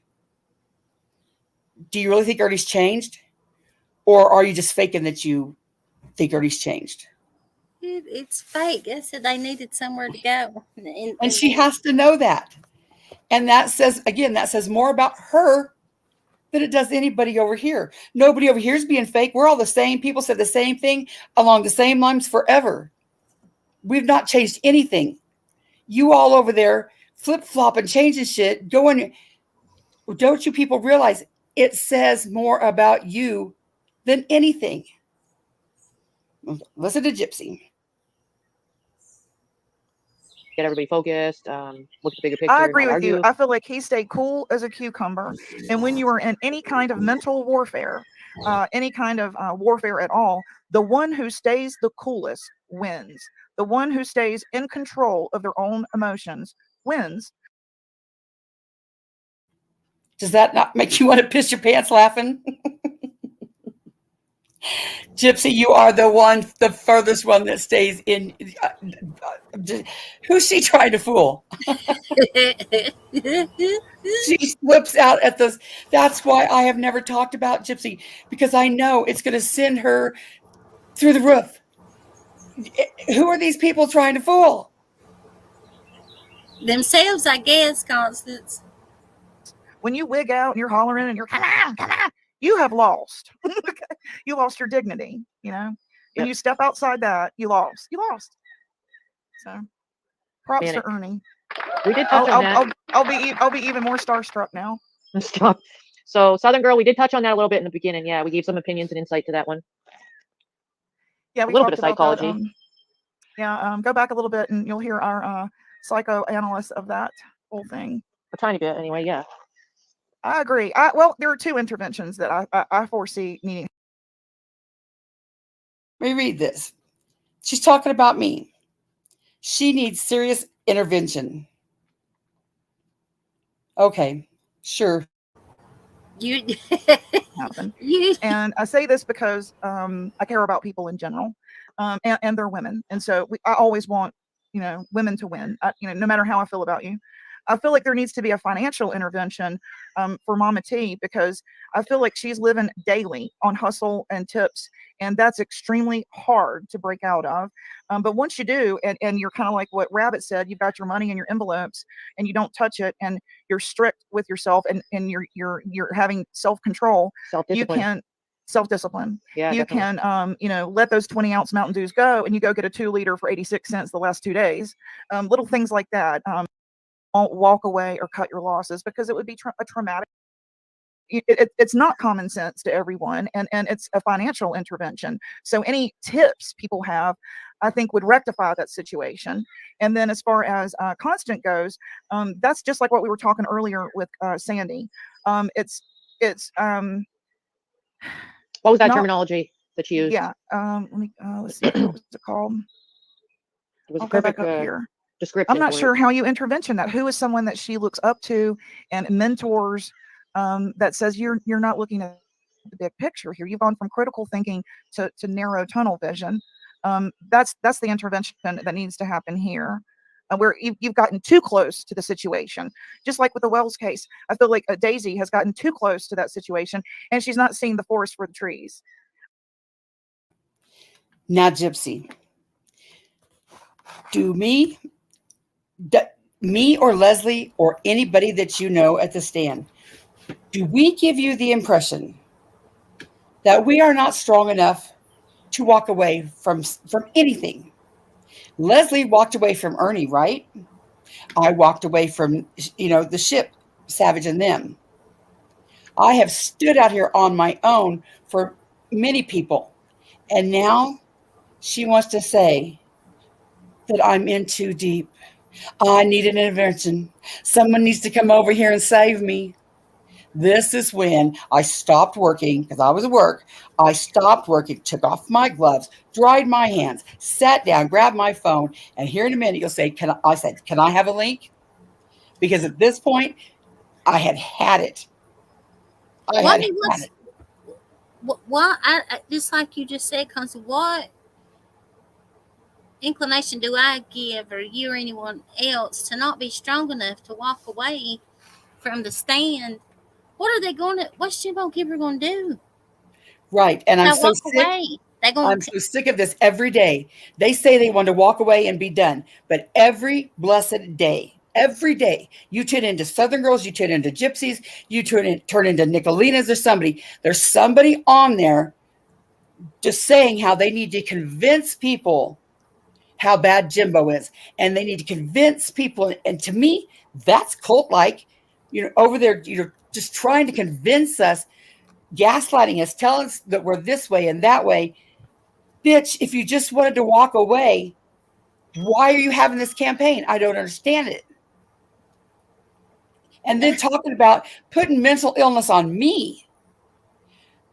Do you really think Ernie's changed? Or are you just faking that you think Ernie's changed? It's fake. I said they needed somewhere to go. And she has to know that. And that says, again, that says more about her than it does anybody over here. Nobody over here is being fake. We're all the same. People said the same thing along the same lines forever. We've not changed anything. You all over there flip-flopping, changing shit, going, don't you people realize it says more about you than anything? Listen to Gypsy. Get everybody focused. Look at the bigger picture. I agree not with you. argue. I feel like he stayed cool as a cucumber. And when you are in any kind of mental warfare, any kind of warfare at all, the one who stays the coolest wins. The one who stays in control of their own emotions wins. Does that not make you want to piss your pants laughing? Gypsy, you are the furthest one that stays in. Who's she trying to fool? She slips out at those. That's why I have never talked about Gypsy, because I know it's going to send her through the roof. Who are these people trying to fool? Themselves, I guess, Constance. When you wig out and you're hollering and you're come on, you have lost. You lost your dignity. When you step outside that, you lost. So, props to Ernie. We did touch on that. I'll be even more starstruck now. Stop. So, Southern Girl, we did touch on that a little bit in the beginning. Yeah, we gave some opinions and insight to that one. Yeah, we a little talked bit of about psychology. That. Go back a little bit and you'll hear our psychoanalyst of that whole thing. A tiny bit, anyway. Yeah. I agree. There are two interventions that I foresee needing. Let me read this. She's talking about me. She needs serious intervention. Okay, sure. Happen. And I say this because I care about people in general, and they're women, and so I always want women to win. No matter how I feel about you, I feel like there needs to be a financial intervention for Mama T, because I feel like she's living daily on hustle and tips, and that's extremely hard to break out of. But once you do, and you're kind of like what Rabbit said, you've got your money in your envelopes and you don't touch it, and you're strict with yourself, and you're having self-control. You can self-discipline. Yeah, you definitely. can let those 20-ounce Mountain Dews go, and you go get a 2-liter for 86 cents the last 2 days. Little things like that. Won't walk away or cut your losses, because it would be a traumatic. It's not common sense to everyone, and it's a financial intervention. So any tips people have, I think, would rectify that situation. And then as far as Constant goes, that's just like what we were talking earlier with Sandy. It's what was that terminology that you used? Yeah. Let's see. What was it called? It was I'll go back up here. Description. I'm not sure how you intervention that. Who is someone that she looks up to and mentors, that says you're not looking at the big picture here. You've gone from critical thinking to narrow tunnel vision. That's the intervention that needs to happen here, where you've gotten too close to the situation. Just like with the Wells case, I feel like Daisy has gotten too close to that situation, and she's not seeing the forest for the trees. Now, Gypsy, do me or Leslie or anybody that you know at the stand, Do we give you the impression that we are not strong enough to walk away from anything? Leslie walked away from Ernie, right? I walked away from, the ship, Savage and them. I have stood out here on my own for many people. And now she wants to say that I'm in too deep. I need an intervention. Someone needs to come over here and save me. This is when I stopped working because I was at work. I stopped working, took off my gloves, dried my hands, sat down, grabbed my phone, and here in a minute you'll say, I said, can I have a link? Because at this point, I had had it. I Well, I had mean, had it. what I just like you just said, Constance, what inclination do I give, or you or anyone else, to not be strong enough to walk away from the stand? What are they going to? What's Jimbo Gibber going to do? Right. And I'm They'll so walk sick. away. They're going I'm to. so sick of this every day. They say they want to walk away and be done, but every blessed day, you turn into Southern girls, you turn into gypsies, you turn into Nicolinas or somebody. There's somebody on there just saying how they need to convince people how bad Jimbo is, and they need to convince people. And to me, that's cult-like. Over there, just trying to convince us, gaslighting us, telling us that we're this way and that way. Bitch, if you just wanted to walk away, why are you having this campaign? I don't understand it. And then talking about putting mental illness on me.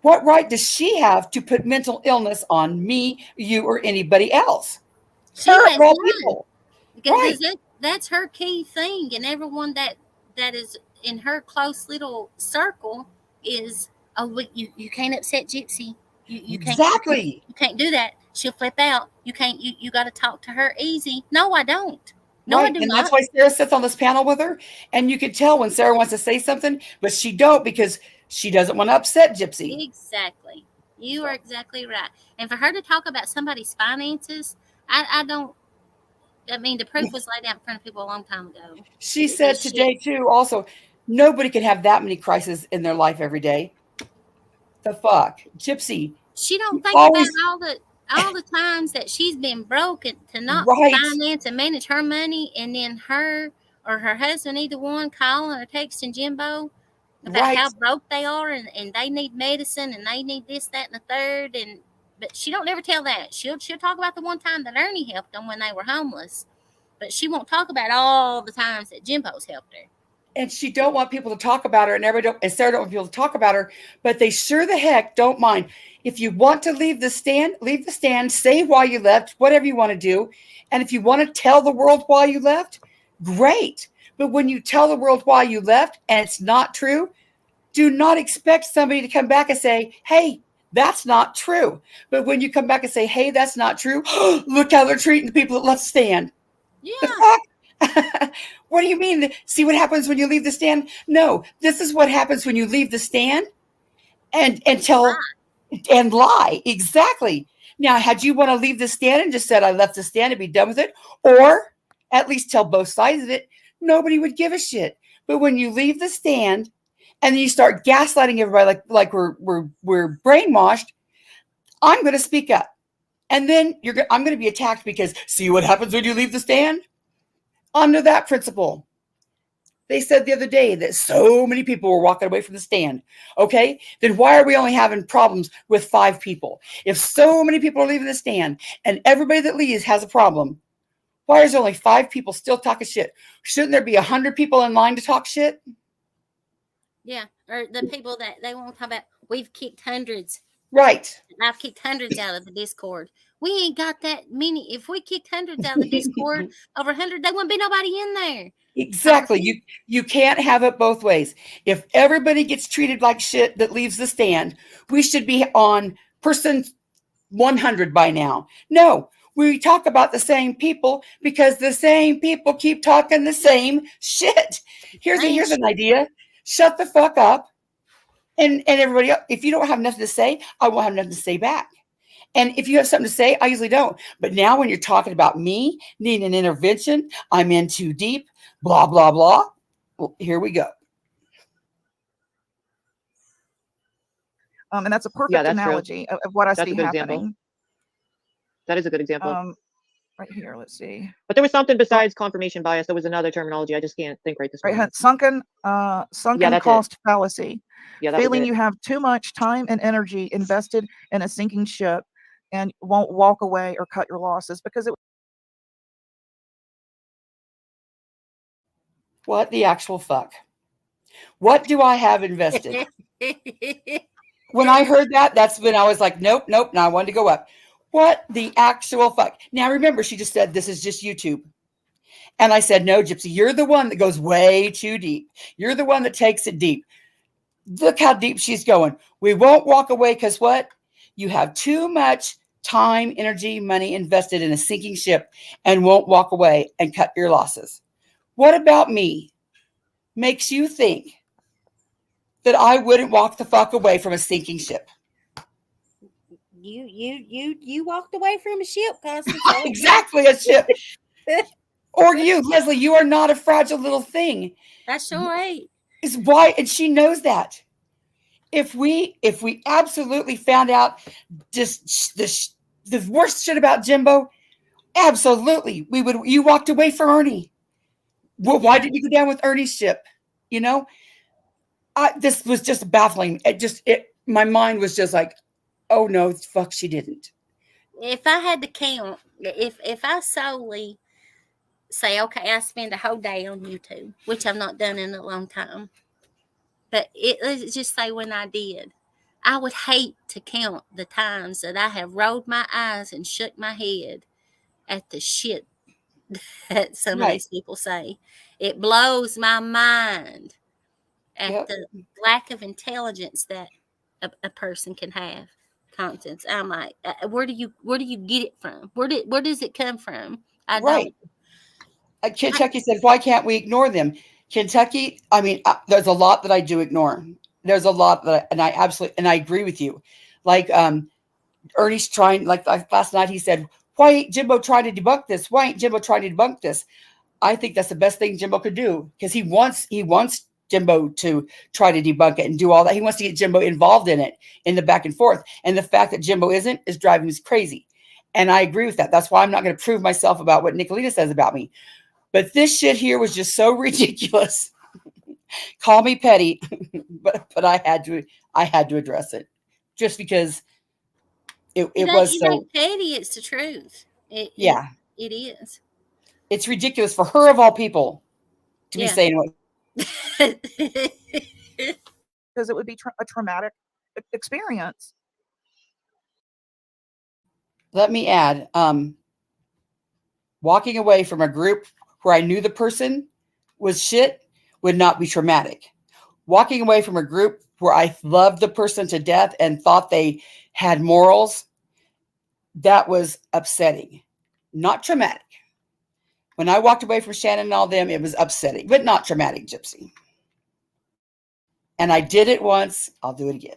What right does she have to put mental illness on me, you, or anybody else? She Her has of all none, people. Right. because that's her key thing, and everyone that is in her close little circle is, oh, you can't upset Gypsy. Exactly. You can't do that. She'll flip out. You got to talk to her easy. No, I don't. No, I Right. do And that's not. why Sarah sits on this panel with her. And you could tell when Sarah wants to say something, but she don't, because she doesn't want to upset Gypsy. Exactly. You are exactly right. And for her to talk about somebody's finances, I don't. I mean, the proof was laid out in front of people a long time ago. She This said shit. today too, also, nobody can have that many crises in their life every day. The fuck? Gypsy, She don't you think about always all the times that she's been broken to not right. finance and manage her money, and then her or her husband, either one, calling or texting Jimbo about Right. how broke they are, and they need medicine and they need this, that, and the third. And but she don't never tell that. She'll talk about the one time that Ernie helped them when they were homeless, but she won't talk about all the times that Jimbo's helped her. And she don't want people to talk about her, and Sarah don't want people to talk about her, but they sure the heck don't mind. If you want to leave the stand, say why you left, whatever you want to do. And if you want to tell the world why you left, great. But when you tell the world why you left and it's not true, do not expect somebody to come back and say, hey, that's not true. But when you come back and say, hey, that's not true, look how they're treating the people that left the stand. The Yeah, fuck? What do you mean? See what happens when you leave the stand? No, this is what happens when you leave the stand and tell and lie. Exactly. Now, had you want to leave the stand and just said I left the stand and be done with it, or at least tell both sides of it, nobody would give a shit. But when you leave the stand and then you start gaslighting everybody like we're brainwashed, I'm going to speak up. And then I'm going to be attacked because see what happens when you leave the stand? Under that principle. They said the other day that so many people were walking away from the stand. Okay, then why are we only having problems with 5 people? If so many people are leaving the stand and everybody that leaves has a problem, why is there only 5 people still talking shit? Shouldn't there be 100 people in line to talk shit? yeah. Or the people that they won't talk about. We've kicked hundreds. Right. I've kicked hundreds out of the Discord. We ain't got that many. If we kicked hundreds out of the Discord, over 100, there wouldn't be nobody in there. Exactly. You can't have it both ways. If everybody gets treated like shit that leaves the stand, we should be on person 100 by now. No, we talk about the same people because the same people keep talking the same shit. Here's an idea. Shut the fuck up. And everybody else, if you don't have nothing to say, I won't have nothing to say back. And if you have something to say, I usually don't. But now when you're talking about me needing an intervention, I'm in too deep, blah, blah, blah. Well, here we go. And that's a perfect that's true. analogy of what I That's see a good example. happening. That is a good example. Right here, let's see. But there was something besides confirmation bias. There was another terminology. I just can't think right this Right, moment. sunken that's cost fallacy. Yeah, that was Feeling it. you have too much time and energy invested in a sinking ship and won't walk away or cut your losses because it. What the actual fuck? What do I have invested? When I heard that, that's when I was like, nope, nope. Now I wanted to go up. What the actual fuck? Now remember, she just said this is just YouTube. And I said, no, Gypsy, you're the one that goes way too deep. You're the one that takes it deep. Look how deep she's going. We won't walk away because what? You have too much time, energy, money invested in a sinking ship and won't walk away and cut your losses. What about me makes you think that I wouldn't walk the fuck away from a sinking ship? You walked away from a ship, Constance. Exactly, a ship. Or you, Leslie, you are not a fragile little thing. I sure ain't. Is why, and she knows that. If we absolutely found out just the worst shit about Jimbo, absolutely, we would. You walked away from Ernie. Well, why did you go down with Ernie's ship? You know, this was just baffling. My mind was just like, oh no, fuck, she didn't. If I had to count, if I solely say, okay, I spend a whole day on YouTube, which I've not done in a long time, but let's just say when I did, I would hate to count the times that I have rolled my eyes and shook my head at the shit that some of these people say. It blows my mind at the lack of intelligence that a person can have. Constance, I'm like, where do you get it from? Where does it come from? I don't. Kentucky said, why can't we ignore them? Kentucky, I mean, there's a lot that I do ignore. There's a lot that I agree with you. Like Ernie's trying, like last night he said, why ain't Jimbo trying to debunk this? Why ain't Jimbo trying to debunk this? I think that's the best thing Jimbo could do because he wants Jimbo to try to debunk it and do all that. He wants to get Jimbo involved in it, in the back and forth. And the fact that Jimbo isn't is driving me crazy. And I agree with that. That's why I'm not going to prove myself about what Nicolita says about me. But this shit here was just so ridiculous. Call me petty, but I had to address it just because it was so. Ain't petty. It's the truth. It is. It's ridiculous for her of all people to be saying what. Because it would be a traumatic experience. Let me add, walking away from a group where I knew the person was shit would not be traumatic. Walking away from a group where I loved the person to death and thought they had morals, that was upsetting, not traumatic. When I walked away from Shannon and all them, it was upsetting, but not traumatic, Gypsy. And I did it once. I'll do it again.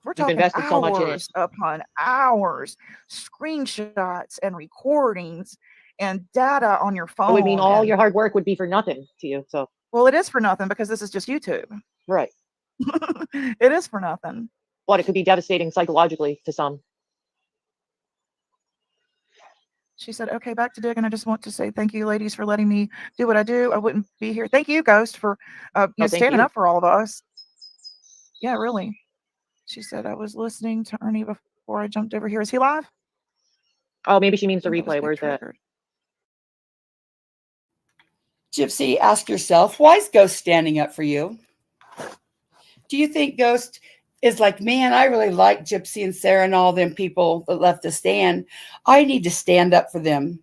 We're talking hours upon hours, screenshots and recordings and data on your phone. It would mean all your hard work would be for nothing to you. So, well, it is for nothing because this is just YouTube. Right. It is for nothing. But it could be devastating psychologically to some. She said, okay, back to Dick. And I just want to say thank you, ladies, for letting me do what I do. I wouldn't be here. Thank you, Ghost, for standing up for all of us. Yeah, really. She said, I was listening to Ernie before I jumped over here. Is he live? Oh, maybe she means the replay. Where's that? Gypsy, ask yourself, why is Ghost standing up for you? Do you think Ghost is like, man, I really like Gypsy and Sarah and all them people that left the stand. I need to stand up for them.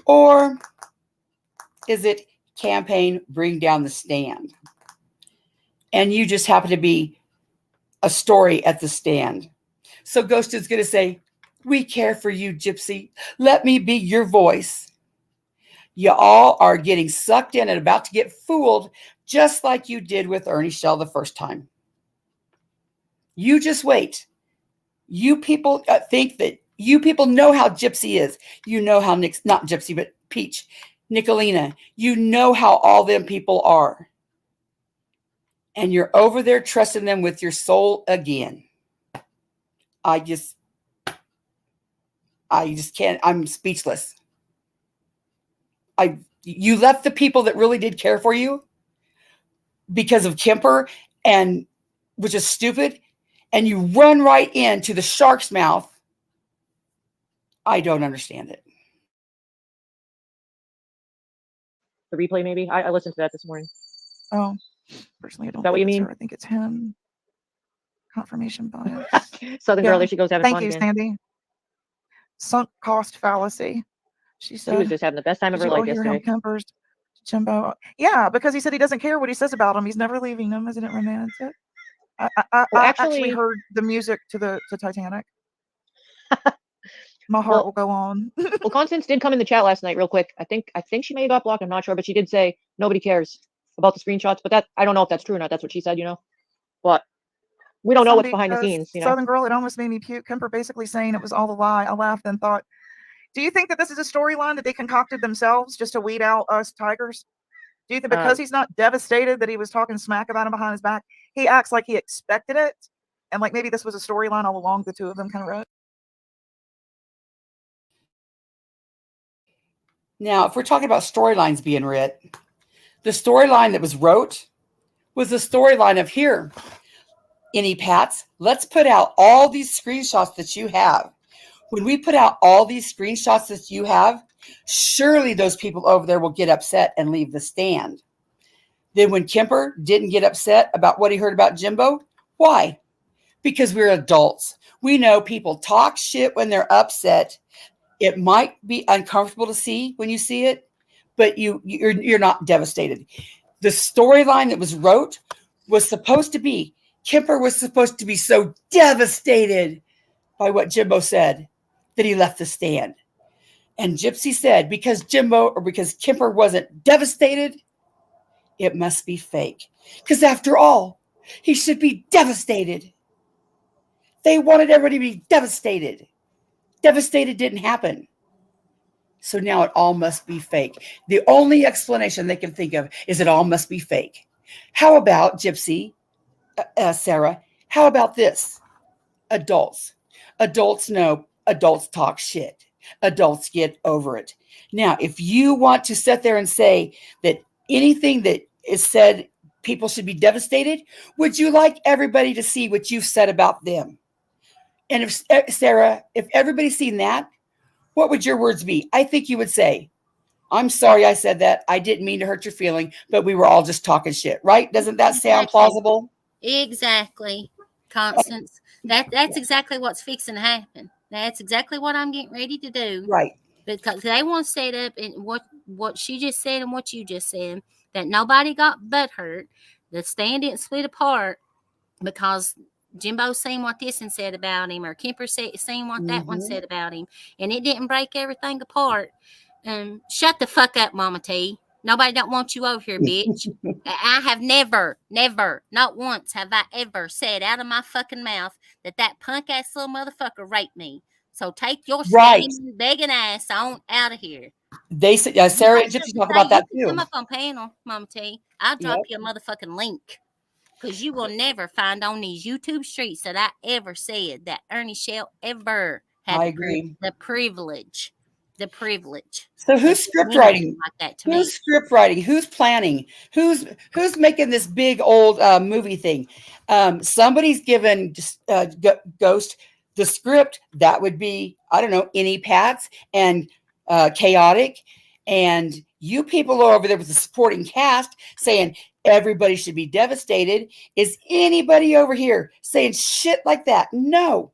Or is it campaign bring down the stand? And you just happen to be a story at the stand. So Ghost is going to say, we care for you, Gypsy. Let me be your voice. You all are getting sucked in and about to get fooled, just like you did with Ernie Shell the first time. You just wait. You people think that you people know how Gypsy is. You know how not Gypsy, but Peach, Nicolina. You know how all them people are. and you're over there trusting them with your soul again. I just can't. I'm speechless. You left the people that really did care for you because of Kemper, and which is stupid, and you run right into the shark's mouth. I don't understand it. The replay, maybe. I listened to that this morning. Oh, personally, I don't Is that what think you it's mean? her. I think it's him. Confirmation bias. Southern girl, there she goes having Thank fun you, again. Sandy. Sunk cost fallacy. She She said, was just having the best time of did her you all life hear him, yesterday. Kemper's Jimbo? Yeah, because he said he doesn't care what he says about him. He's never leaving them. Isn't it romantic? I actually heard the music to Titanic. My heart will go on. Well, Constance did come in the chat last night real quick. I think she may have got blocked. I'm not sure, but she did say nobody cares about the screenshots. But that, I don't know if that's true or not. That's what she said, But we don't know what's behind the scenes, Southern girl, it almost made me puke. Kemper basically saying it was all a lie. I laughed and thought, do you think that this is a storyline that they concocted themselves just to weed out us tigers? Do you think because he's not devastated that he was talking smack about him behind his back, he acts like he expected it? And like maybe this was a storyline all along the two of them kind of wrote? Now, if we're talking about storylines being writ, the storyline that was wrote was the storyline of here. Any Pats, let's put out all these screenshots that you have. When we put out all these screenshots that you have, surely those people over there will get upset and leave the stand. Then when Kemper didn't get upset about what he heard about Jimbo, why? Because we're adults. We know people talk shit when they're upset. It might be uncomfortable to see when you see it, but you're not devastated. The storyline that was wrote was supposed to be Kemper was supposed to be so devastated by what Jimbo said that he left the stand. And Gypsy said because Kemper wasn't devastated, it must be fake. Because after all, he should be devastated. They wanted everybody to be devastated. Devastated didn't happen. So now it all must be fake. The only explanation they can think of is it all must be fake. How about, Gypsy, Sarah, how about this? Adults. Adults know adults talk shit. Adults get over it. Now, if you want to sit there and say that anything that is said, people should be devastated, would you like everybody to see what you've said about them? And if, Sarah, if everybody's seen that, what would your words be? I think you would say, I'm sorry I said that. I didn't mean to hurt your feeling, but we were all just talking shit, right? Doesn't that sound plausible? Exactly, Constance. That's exactly what's fixing to happen. That's exactly what I'm getting ready to do. Right. Because they want to set up and what she just said and what you just said, that nobody got butt hurt. The stand didn't split apart because Jimbo seen what this one said about him, or Kemper seen what that one said about him, and it didn't break everything apart. Shut the fuck up, Mama T. Nobody don't want you over here, bitch. I have never, not once have I ever said out of my fucking mouth that punk ass little motherfucker raped me. So take your steaming, begging ass on out of here. They said, Sarah and Gypsy talk about that too. You come up on panel, Mama T. I'll drop you a motherfucking link. Because you will never find on these YouTube streets that I ever said that Ernie Shell ever had the privilege. The privilege. So who's script writing? Like that to who's me? Script writing? Who's planning? Who's making this big old movie thing? Somebody's given Ghost the script. That would be, I don't know, any Pats and Chaotic. And you people are over there with the supporting cast saying everybody should be devastated. Is anybody over here saying shit like that? No.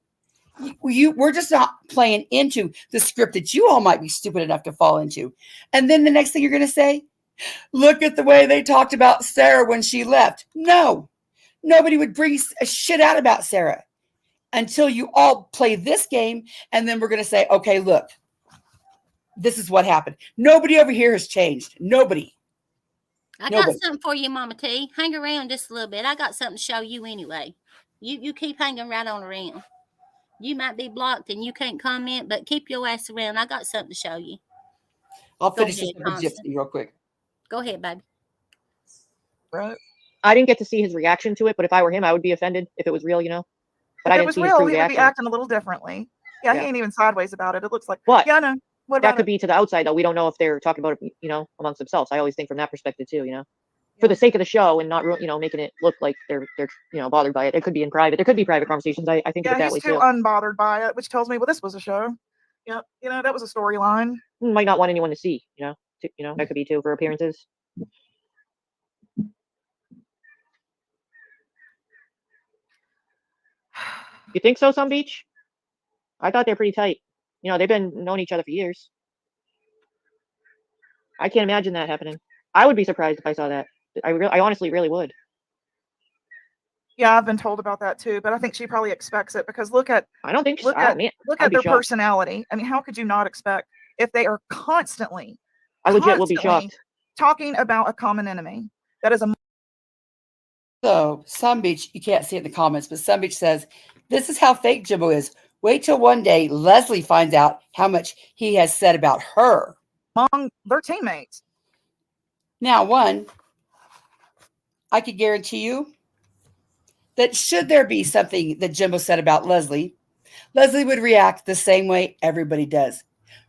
We're just not playing into the script that you all might be stupid enough to fall into. And then the next thing you're going to say, look at the way they talked about Sarah when she left. No, nobody would bring a shit out about Sarah until you all play this game. And then we're going to say, okay, look, this is what happened. Nobody over here has changed. Nobody. I got something for you, Mama T. Hang around just a little bit. I got something to show you anyway. You keep hanging right on around. You might be blocked and you can't comment, but keep your ass around. I got something to show you. I'll finish this with Gypsy real quick. Go ahead, baby. Right. I didn't get to see his reaction to it, but if I were him, I would be offended if it was real, you know. But If I it didn't was see his real, true he would be reaction. acting a little differently. Yeah, he Yeah. ain't even sideways about it. It looks like, But yeah, I know. What that about could it? be to the outside, though. We don't know if they're talking about it, you know, amongst themselves. I always think from that perspective too, you know, for Yeah. the sake of the show and not, you know, making it look like they're you know, bothered by it. It could be in private. There could be private conversations. I think of Yeah, it that he's way too too. unbothered by it, which tells me, well, this was a show. Yeah, you know, that was a storyline. Might not want anyone to see, you know. You know, that could be too for appearances. You think so, Sun Beach? I thought they're pretty tight. You know, they've been knowing each other for years. I can't imagine that happening. I would be surprised if I saw that. I honestly really would. Yeah, I've been told about that too, but I think she probably expects it because look at I don't think. look Ah, at man, look I'd at be their shocked. personality. I mean, how could you not expect if they are constantly I legit will be shocked. talking about a common enemy? That is a So, Sun Beach, you can't see it in the comments, but Sun Beach says, this is how fake Jimbo is. Wait till one day Leslie finds out how much he has said about her. among their teammates. Now, one, I could guarantee you that should there be something that Jimbo said about Leslie, Leslie would react the same way everybody does.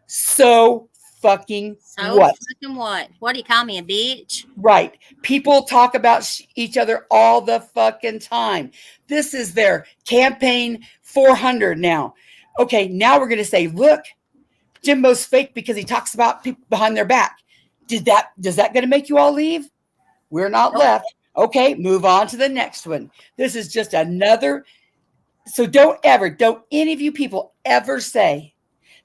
So fucking So what? fucking what? What do you call me, a bitch? Right. People talk about each other all the fucking time. This is their campaign 400 now. Okay, now we're going to say, look, Jimbo's fake because he talks about people behind their back. Does that going to make you all leave? We're not Nope. left. Okay, move on to the next one. This is just another. So don't any of you people ever say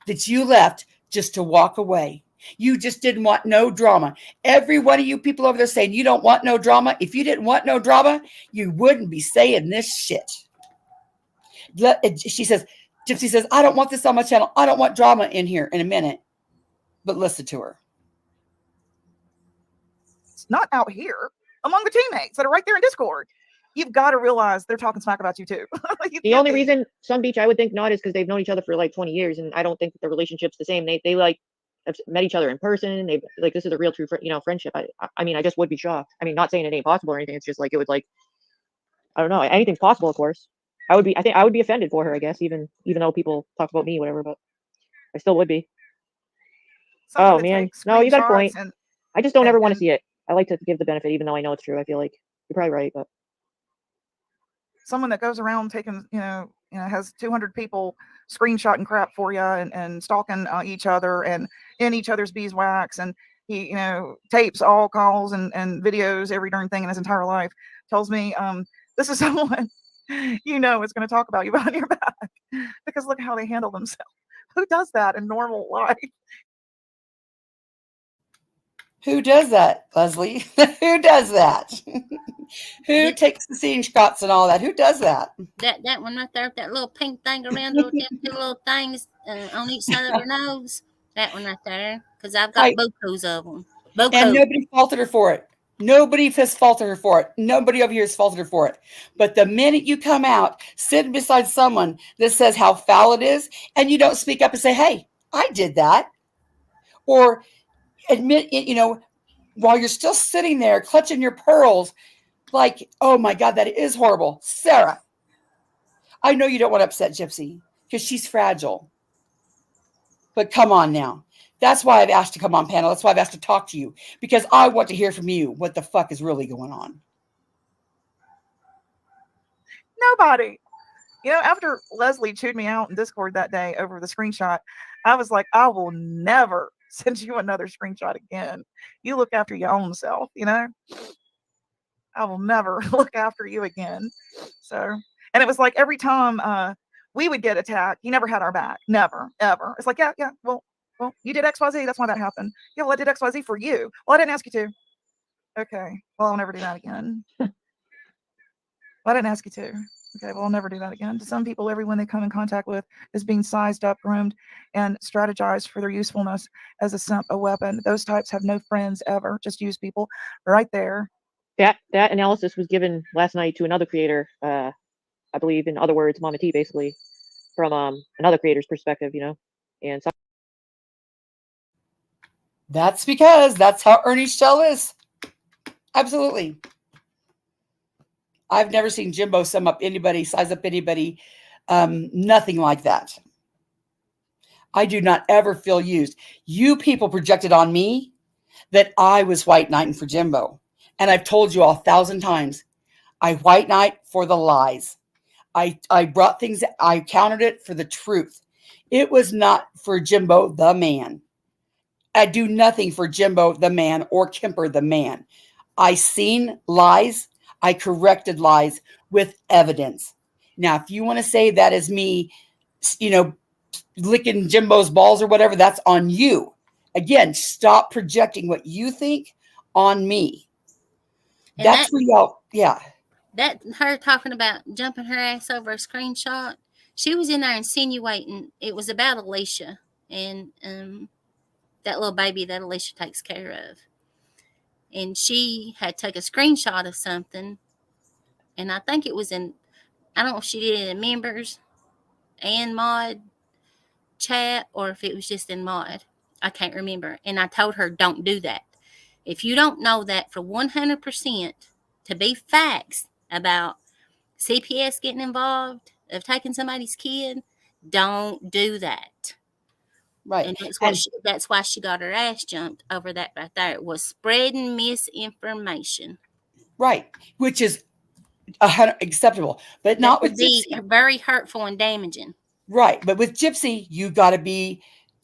that you left just to walk away. You just didn't want no drama. Every one of you people over there saying you don't want no drama. If you didn't want no drama, you wouldn't be saying this shit. She says, Gypsy says, I don't want this on my channel. I don't want drama in here in a minute. But listen to her. It's not out here among the teammates that are right there in Discord. You've got to realize they're talking smack about you too. The only reason Sun Beach I would think not is because they've known each other for like 20 years, and I don't think that the relationship's the same. They like have met each other in person. They like this is a real true you know friendship. I mean I just would be shocked. I mean not saying it ain't possible or anything. It's just like it would like I don't know, anything's possible of course. I think I would be offended for her, I guess, even though people talk about me whatever, but I still would be. someone Oh that man, takes no, you got a point. screenshots I just don't ever want to and see it. I like to give the benefit even though I know it's true. I feel like you're probably right, but someone that goes around taking, has 200 people screenshotting crap for you and stalking each other and in each other's beeswax. And he, tapes all calls and videos, every darn thing in his entire life, tells me this is someone, is going to talk about you behind your back because look how they handle themselves. Who does that in normal life? Who does that, Leslie? Who does that? Who takes the screenshots and all that? Who does that? That one right there, that little pink thing around them two little things on each side of her nose. That one right there, because I've got bukus of them. And nobody faulted her for it. Nobody has faulted her for it. Nobody over here has faulted her for it. But the minute you come out sitting beside someone that says how foul it is, and you don't speak up and say, hey, I did that, or admit it, while you're still sitting there clutching your pearls, like, oh my God, that is horrible. Sarah, I know you don't want to upset Gypsy because she's fragile. But come on now. That's why I've asked to come on panel. That's why I've asked to talk to you, because I want to hear from you what the fuck is really going on. Nobody. After Leslie chewed me out in Discord that day over the screenshot, I was like, I will never send you another screenshot again. You look after your own self, I will never look after you again. So, and it was like every time we would get attacked, he never had our back. Never, ever. It's like, yeah, well, you did XYZ. That's why that happened. Yeah, well, I did XYZ for you. Well, I didn't ask you to. Okay. Well, I'll never do that again. Well, I didn't ask you to. Okay, well, I'll never do that again. To some people, everyone they come in contact with is being sized up, groomed, and strategized for their usefulness as a simp, a weapon. Those types have no friends ever. Just use people right there. That analysis was given last night to another creator, I believe, in other words, Mama T, basically, from another creator's perspective, and so That's because that's how Ernie's shell is. Absolutely. I've never seen Jimbo sum up anybody, size up anybody, nothing like that. I do not ever feel used. You people projected on me that I was white knighting for Jimbo. And I've told you all 1,000 times, I white knight for the lies. I brought things, I countered it for the truth. It was not for Jimbo the man. I do nothing for Jimbo the man or Kemper the man. I seen lies. I corrected lies with evidence. Now, if you want to say that is me, licking Jimbo's balls or whatever, that's on you. Again, stop projecting what you think on me. And That's where y'all, yeah. that her talking about jumping her ass over a screenshot, she was in there insinuating it was about Alicia and that little baby that Alicia takes care of. And she had took a screenshot of something, and I think it was in, I don't know if she did it in members and mod chat or if it was just in mod. I can't remember. And I told her, don't do that. If you don't know that for 100% to be facts about CPS getting involved, of taking somebody's kid, don't do that. Right. And that's why she got her ass jumped over that right there. It was spreading misinformation. Right. Which is acceptable, but not with be Gypsy. Very hurtful and damaging. Right. But with Gypsy, you got to be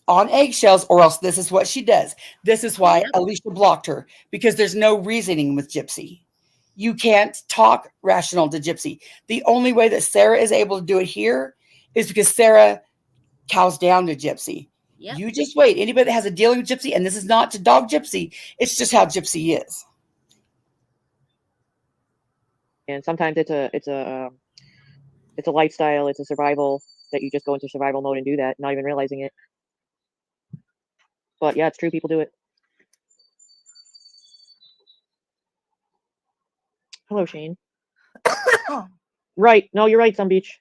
on eggshells, or else this is what she does. This is why Alicia blocked her, because there's no reasoning with Gypsy. You can't talk rational to Gypsy. The only way that Sarah is able to do it here is because Sarah cows down to Gypsy. Yep. You just wait. Anybody that has a dealing with Gypsy, and this is not to dog Gypsy, it's just how Gypsy is. And sometimes it's a lifestyle, it's a survival that you just go into survival mode and do that, not even realizing it. But yeah, it's true, people do it. Hello, Shane. Right. No, you're right, Sun Beach.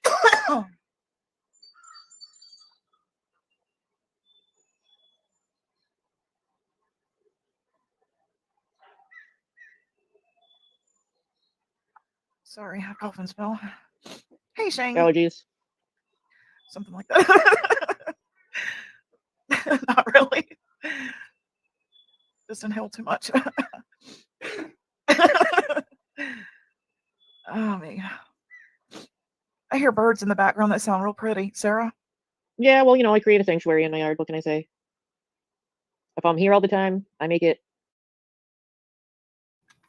Sorry, I cough and spell. Hey, Shane. Allergies. Something like that. Not really. Just inhale too much. Oh, man. I hear birds in the background that sound real pretty. Sarah? Yeah, well, I create a sanctuary in my yard. What can I say? If I'm here all the time, I make it.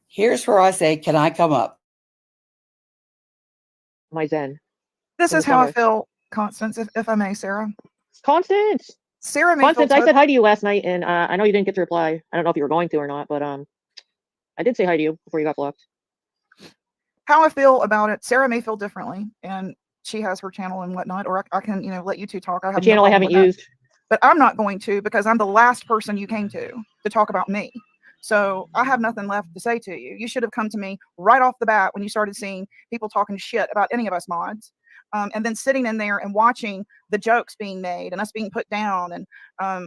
Here's where I say, can I come up? My zen. This is how I feel, Constance, if I may, Sarah. Constance! Sarah may Constance, I said hi to you last night, and I know you didn't get to reply. I don't know if you were going to or not, but I did say hi to you before you got blocked. How I feel about it, Sarah may feel differently, and she has her channel and whatnot, or I can, let you two talk. I have a channel I haven't used. But I'm not going to, because I'm the last person you came to talk about me. So I have nothing left to say to you. You should have come to me right off the bat when you started seeing people talking shit about any of us mods. And then sitting in there and watching the jokes being made and us being put down and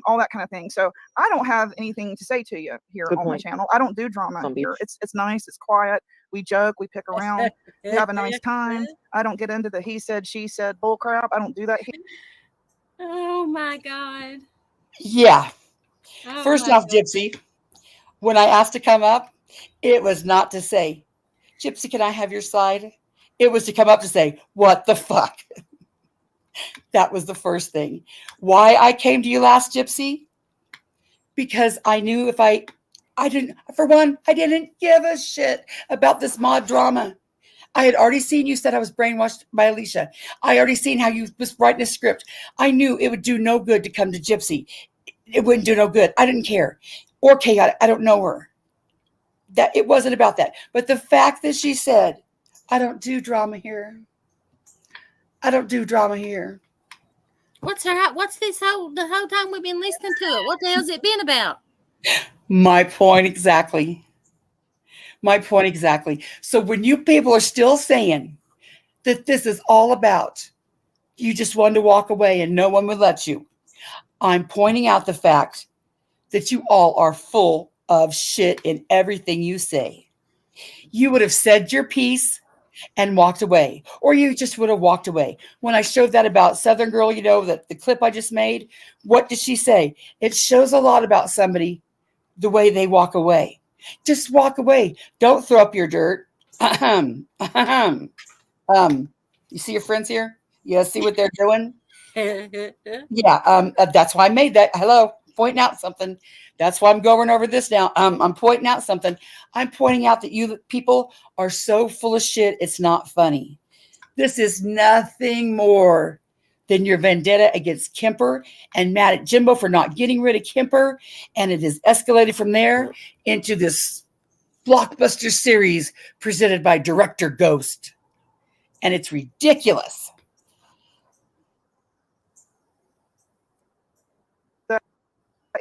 all that kind of thing. So I don't have anything to say to you here on my channel. I don't do drama here. It's nice. It's quiet. We joke. We pick around. We have a nice time. I don't get into the he said, she said bull crap. I don't do that here. Oh, my God. Yeah. First off, Gypsy, when I asked to come up, it was not to say, Gypsy, can I have your side? It was to come up to say, what the fuck? That was the first thing. Why I came to you last, Gypsy? Because I knew if I didn't give a shit about this mod drama. I had already seen you said I was brainwashed by Alicia. I already seen how you was writing a script. I knew it would do no good to come to Gypsy. It wouldn't do no good. I didn't care. Or Chaotic. I don't know her. That it wasn't about that. But the fact that she said, I don't do drama here. I don't do drama here. What's the whole time we've been listening to it? What the hell's it been about? My point exactly. So when you people are still saying that this is all about, you just wanted to walk away and no one would let you, I'm pointing out the fact that you all are full of shit in everything you say. You would have said your piece. and walked away, or you just would have walked away. When I showed that about Southern Girl, you know, that the clip I just made, what did she say? It shows a lot about somebody, the way they walk away. Just walk away. Don't throw up your dirt. Ahem. Ahem. You see your friends here? You see what they're doing? Yeah, that's why I made that. Hello, pointing out something. That's why I'm going over this now. I'm pointing out something. I'm pointing out that you people are so full of shit, it's not funny. This is nothing more than your vendetta against Kemper and mad at Jimbo for not getting rid of Kemper. And it has escalated from there into this blockbuster series presented by Director Ghost. And it's ridiculous.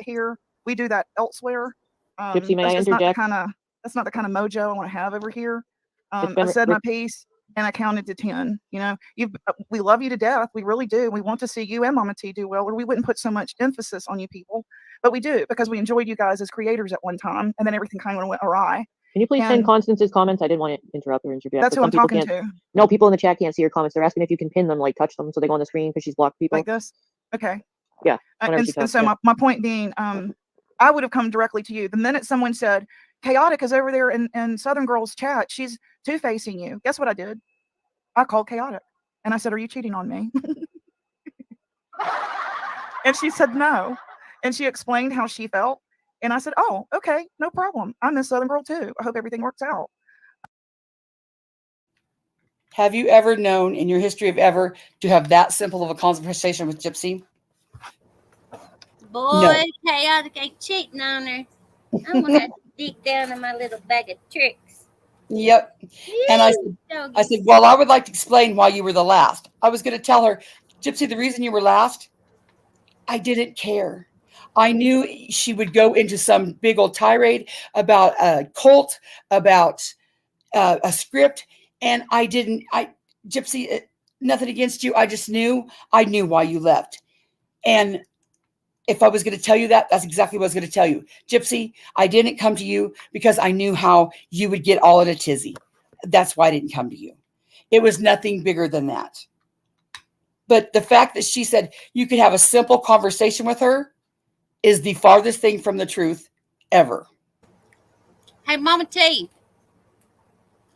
Here, we do that elsewhere. Gypsy, may I That's just not the interject? kind of mojo I want to have over here. It's been I said my piece and I counted to 10. You know, we love you to death. We really do. We want to see you and Mama T do well, or we wouldn't put so much emphasis on you people. But we do, because we enjoyed you guys as creators at one time, and then everything kind of went awry. Can you please send And Constance's comments? I didn't want to interrupt or interject. that's but who I'm some people talking can't. to. No, people in the chat can't see your comments. They're asking if you can pin them, like touch them, so they go on the screen because she's blocked people. Like this? Okay. Yeah. Whenever she And talks, so yeah. my point being, I would have come directly to you. The minute someone said, Chaotic is over there in Southern Girl's chat, she's two-facing you. Guess what I did? I called Chaotic. And I said, are you cheating on me? And she said, no. And she explained how she felt. And I said, oh, okay, no problem. I miss Southern Girl too. I hope everything works out. Have you ever known in your history of ever to have that simple of a conversation with Gypsy? Boy, No. Chaotic ain't cheating on her. I'm gonna have to dig down in my little bag of tricks. Yep. And I said, well, I would like to explain why you were the last. I was going to tell her, Gypsy, the reason you were last, I didn't care. I knew she would go into some big old tirade about a cult, about a script, and Gypsy, nothing against you. I just knew, I knew why you left. And if I was going to tell you that, that's exactly what I was going to tell you. Gypsy, I didn't come to you because I knew how you would get all in a tizzy. That's why I didn't come to you. It was nothing bigger than that. But the fact that she said you could have a simple conversation with her is the farthest thing from the truth ever. Hey, Mama T,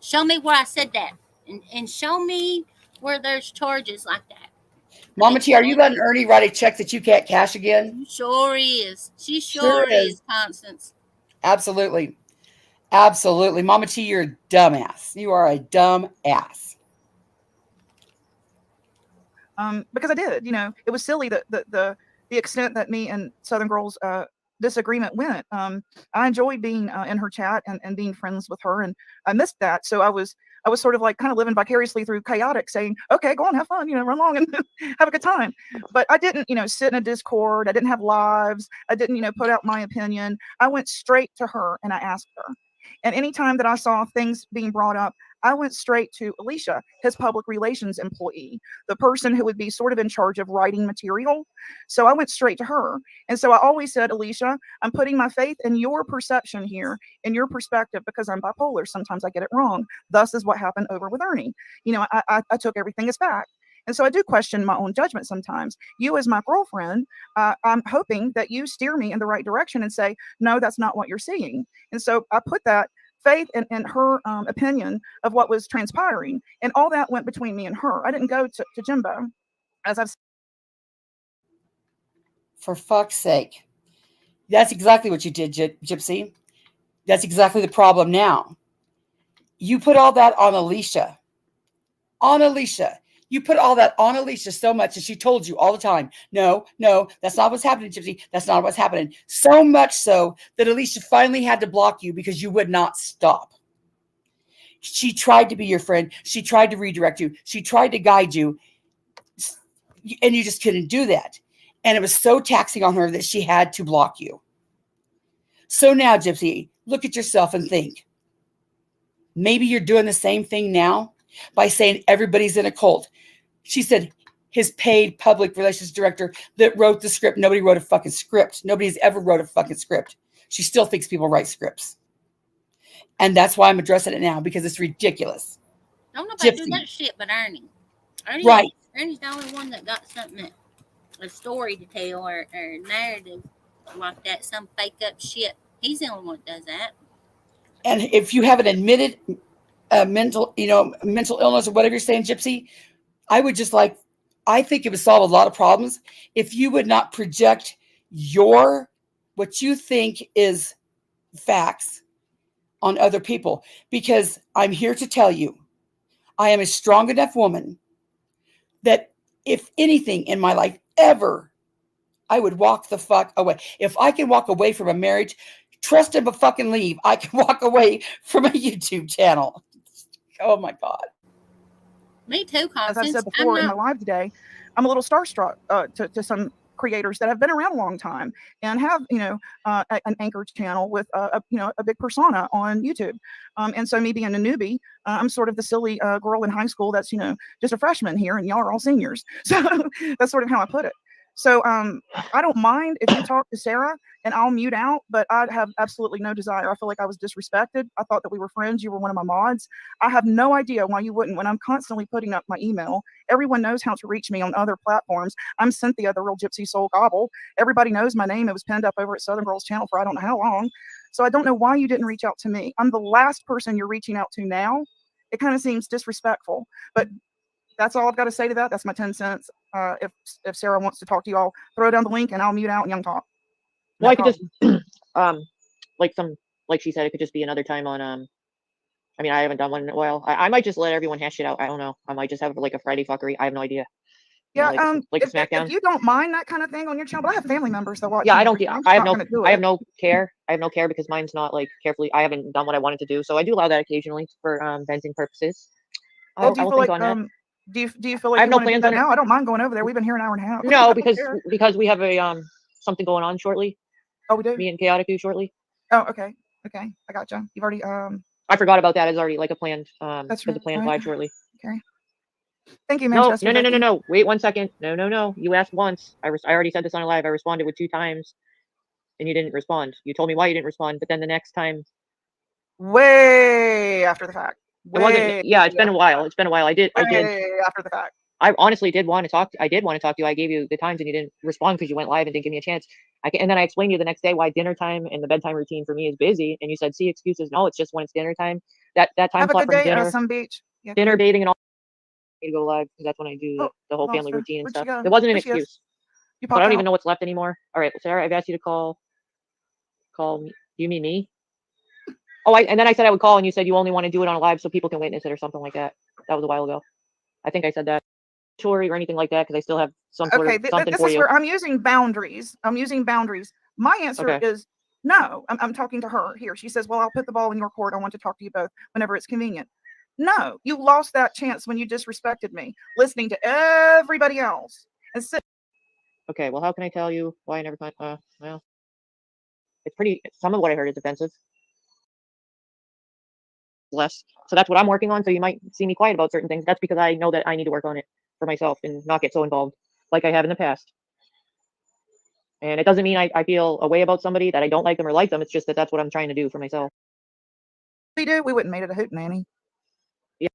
show me where I said that. And show me where there's charges like that. Mama T, are you letting Ernie write a check that you can't cash again? Sure is. She Sure is. Constance. Absolutely. Absolutely. Mama T, you're a dumbass. You are a dumb ass. Because I did, you know, it was silly that the extent that me and Southern Girl's disagreement went. I enjoyed being in her chat and being friends with her, and I missed that. So I was sort of like kind of living vicariously through Chaotic, saying, okay, go on, have fun, you know, run along and have a good time. But I didn't, you know, sit in a Discord. I didn't have lives. I didn't, you know, put out my opinion. I went straight to her and I asked her. And anytime that I saw things being brought up, I went straight to Alicia, his public relations employee, the person who would be sort of in charge of writing material. So I went straight to her. And so I always said, Alicia, I'm putting my faith in your perception here, in your perspective, because I'm bipolar. Sometimes I get it wrong. Thus is what happened over with Ernie. You know, I took everything as fact. And so I do question my own judgment sometimes. You, as my girlfriend, I'm hoping that you steer me in the right direction and say, no, that's not what you're seeing. And so I put that faith in her opinion of what was transpiring. And all that went between me and her. I didn't go to Jimbo, as I've said. For fuck's sake. That's exactly what you did, Gypsy. That's exactly the problem now. You put all that on Alicia. On Alicia. You put all that on Alicia so much, and she told you all the time, no, that's not what's happening, Gypsy. That's not what's happening. So much so that Alicia finally had to block you because you would not stop. She tried to be your friend. She tried to redirect you. She tried to guide you, and you just couldn't do that. And it was so taxing on her that she had to block you. So now, Gypsy, look at yourself and think. Maybe you're doing the same thing now by saying everybody's in a cult. She said his paid public relations director that wrote the script. Nobody wrote a fucking script. Nobody's ever wrote a fucking script. She still thinks people write scripts. And that's why I'm addressing it now, because it's ridiculous. Don't nobody do Gypsy. that shit but Ernie. Right. Ernie's the only one that got something, a story to tell or narrative like that, some fake up shit. He's the only one that does that. And if you have an admitted mental illness or whatever you're saying, Gypsy, I would just like, I think it would solve a lot of problems if you would not project what you think is facts on other people. Because I'm here to tell you, I am a strong enough woman that if anything in my life ever, I would walk the fuck away. If I can walk away from a marriage, trust and but fucking leave, I can walk away from a YouTube channel. Oh my God. Me too, As I've said Constance. before in my live today, I'm a little starstruck to some creators that have been around a long time and have, an anchor channel with a big persona on YouTube. And so me being a newbie, I'm sort of the silly girl in high school that's, just a freshman here, and y'all are all seniors. So that's sort of how I put it. So I don't mind if you talk to Sarah and I'll mute out, but I have absolutely no desire. I feel like I was disrespected. I thought that we were friends. You were one of my mods. I have no idea why you wouldn't, when I'm constantly putting up my email. Everyone knows how to reach me on other platforms. I'm Cynthia, the Real Gypsy Soul Gobble. Everybody knows my name. It was pinned up over at Southern Girls Channel for I don't know how long. So I don't know why you didn't reach out to me. I'm the last person you're reaching out to now. It kind of seems disrespectful, but that's all I've got to say to that. That's my 10 cents. If Sarah wants to talk to you, I'll throw down the link and I'll mute out and young talk. Well, I could just, like she said, it could just be another time on, I mean, I haven't done one in a while. I might just let everyone hash it out. I don't know. I might just have like a Friday fuckery. I have no idea. Yeah, like SmackDown. If you don't mind that kind of thing on your channel, but I have family members that watch. Yeah, I don't. I have no care. I have no care because mine's not like carefully. I haven't done what I wanted to do, so I do allow that occasionally for venting purposes. Well, do you feel like do you feel like I have you no want to do plans that on it. now? I don't mind going over there. We've been here an hour and a half. No, because we have a something going on shortly. Oh, we do. Me and Chaotic do shortly. Oh, okay. I gotcha. You've already I forgot about that. It's already like a planned that's for the planned live shortly. Okay. Thank you, Manchester. No. Wait 1 second. No. You asked once. I already said this on a live. I responded with 2 times, and you didn't respond. You told me why you didn't respond, but then the next time, way after the fact. It wasn't. Yeah, it's been a while. It's been a while. I did after the fact. I honestly did want to talk. I did want to talk to you. I gave you the times, and you didn't respond because you went live and didn't give me a chance. And then I explained to you the next day why dinner time and the bedtime routine for me is busy. And you said, "See excuses." No, it's just when it's dinner time. That time slot from dinner, some beach, dinner, bathing, and all. I need to go live because that's when I do the whole family routine and stuff. It wasn't an excuse. But I don't even know what's left anymore. All right, Sarah, I've asked you to call me. You mean me? Oh, and then I said I would call, and you said you only want to do it on a live so people can witness it or something like that. That was a while ago. I think I said that. Or anything like that because I still have some sort of something for you. Where I'm using boundaries. My answer is no. I'm talking to her here. She says, well, I'll put the ball in your court. I want to talk to you both whenever it's convenient. No, you lost that chance when you disrespected me, listening to everybody else. Okay, well, how can I tell you why I never well, it's pretty, some of what I heard is offensive. Less. So that's what I'm working on. So you might see me quiet about certain things. That's because I know that I need to work on it for myself and not get so involved like I have in the past. And it doesn't mean I feel a way about somebody that I don't like them or like them. It's just that that's what I'm trying to do for myself. We wouldn't made it a hootenanny. Yeah.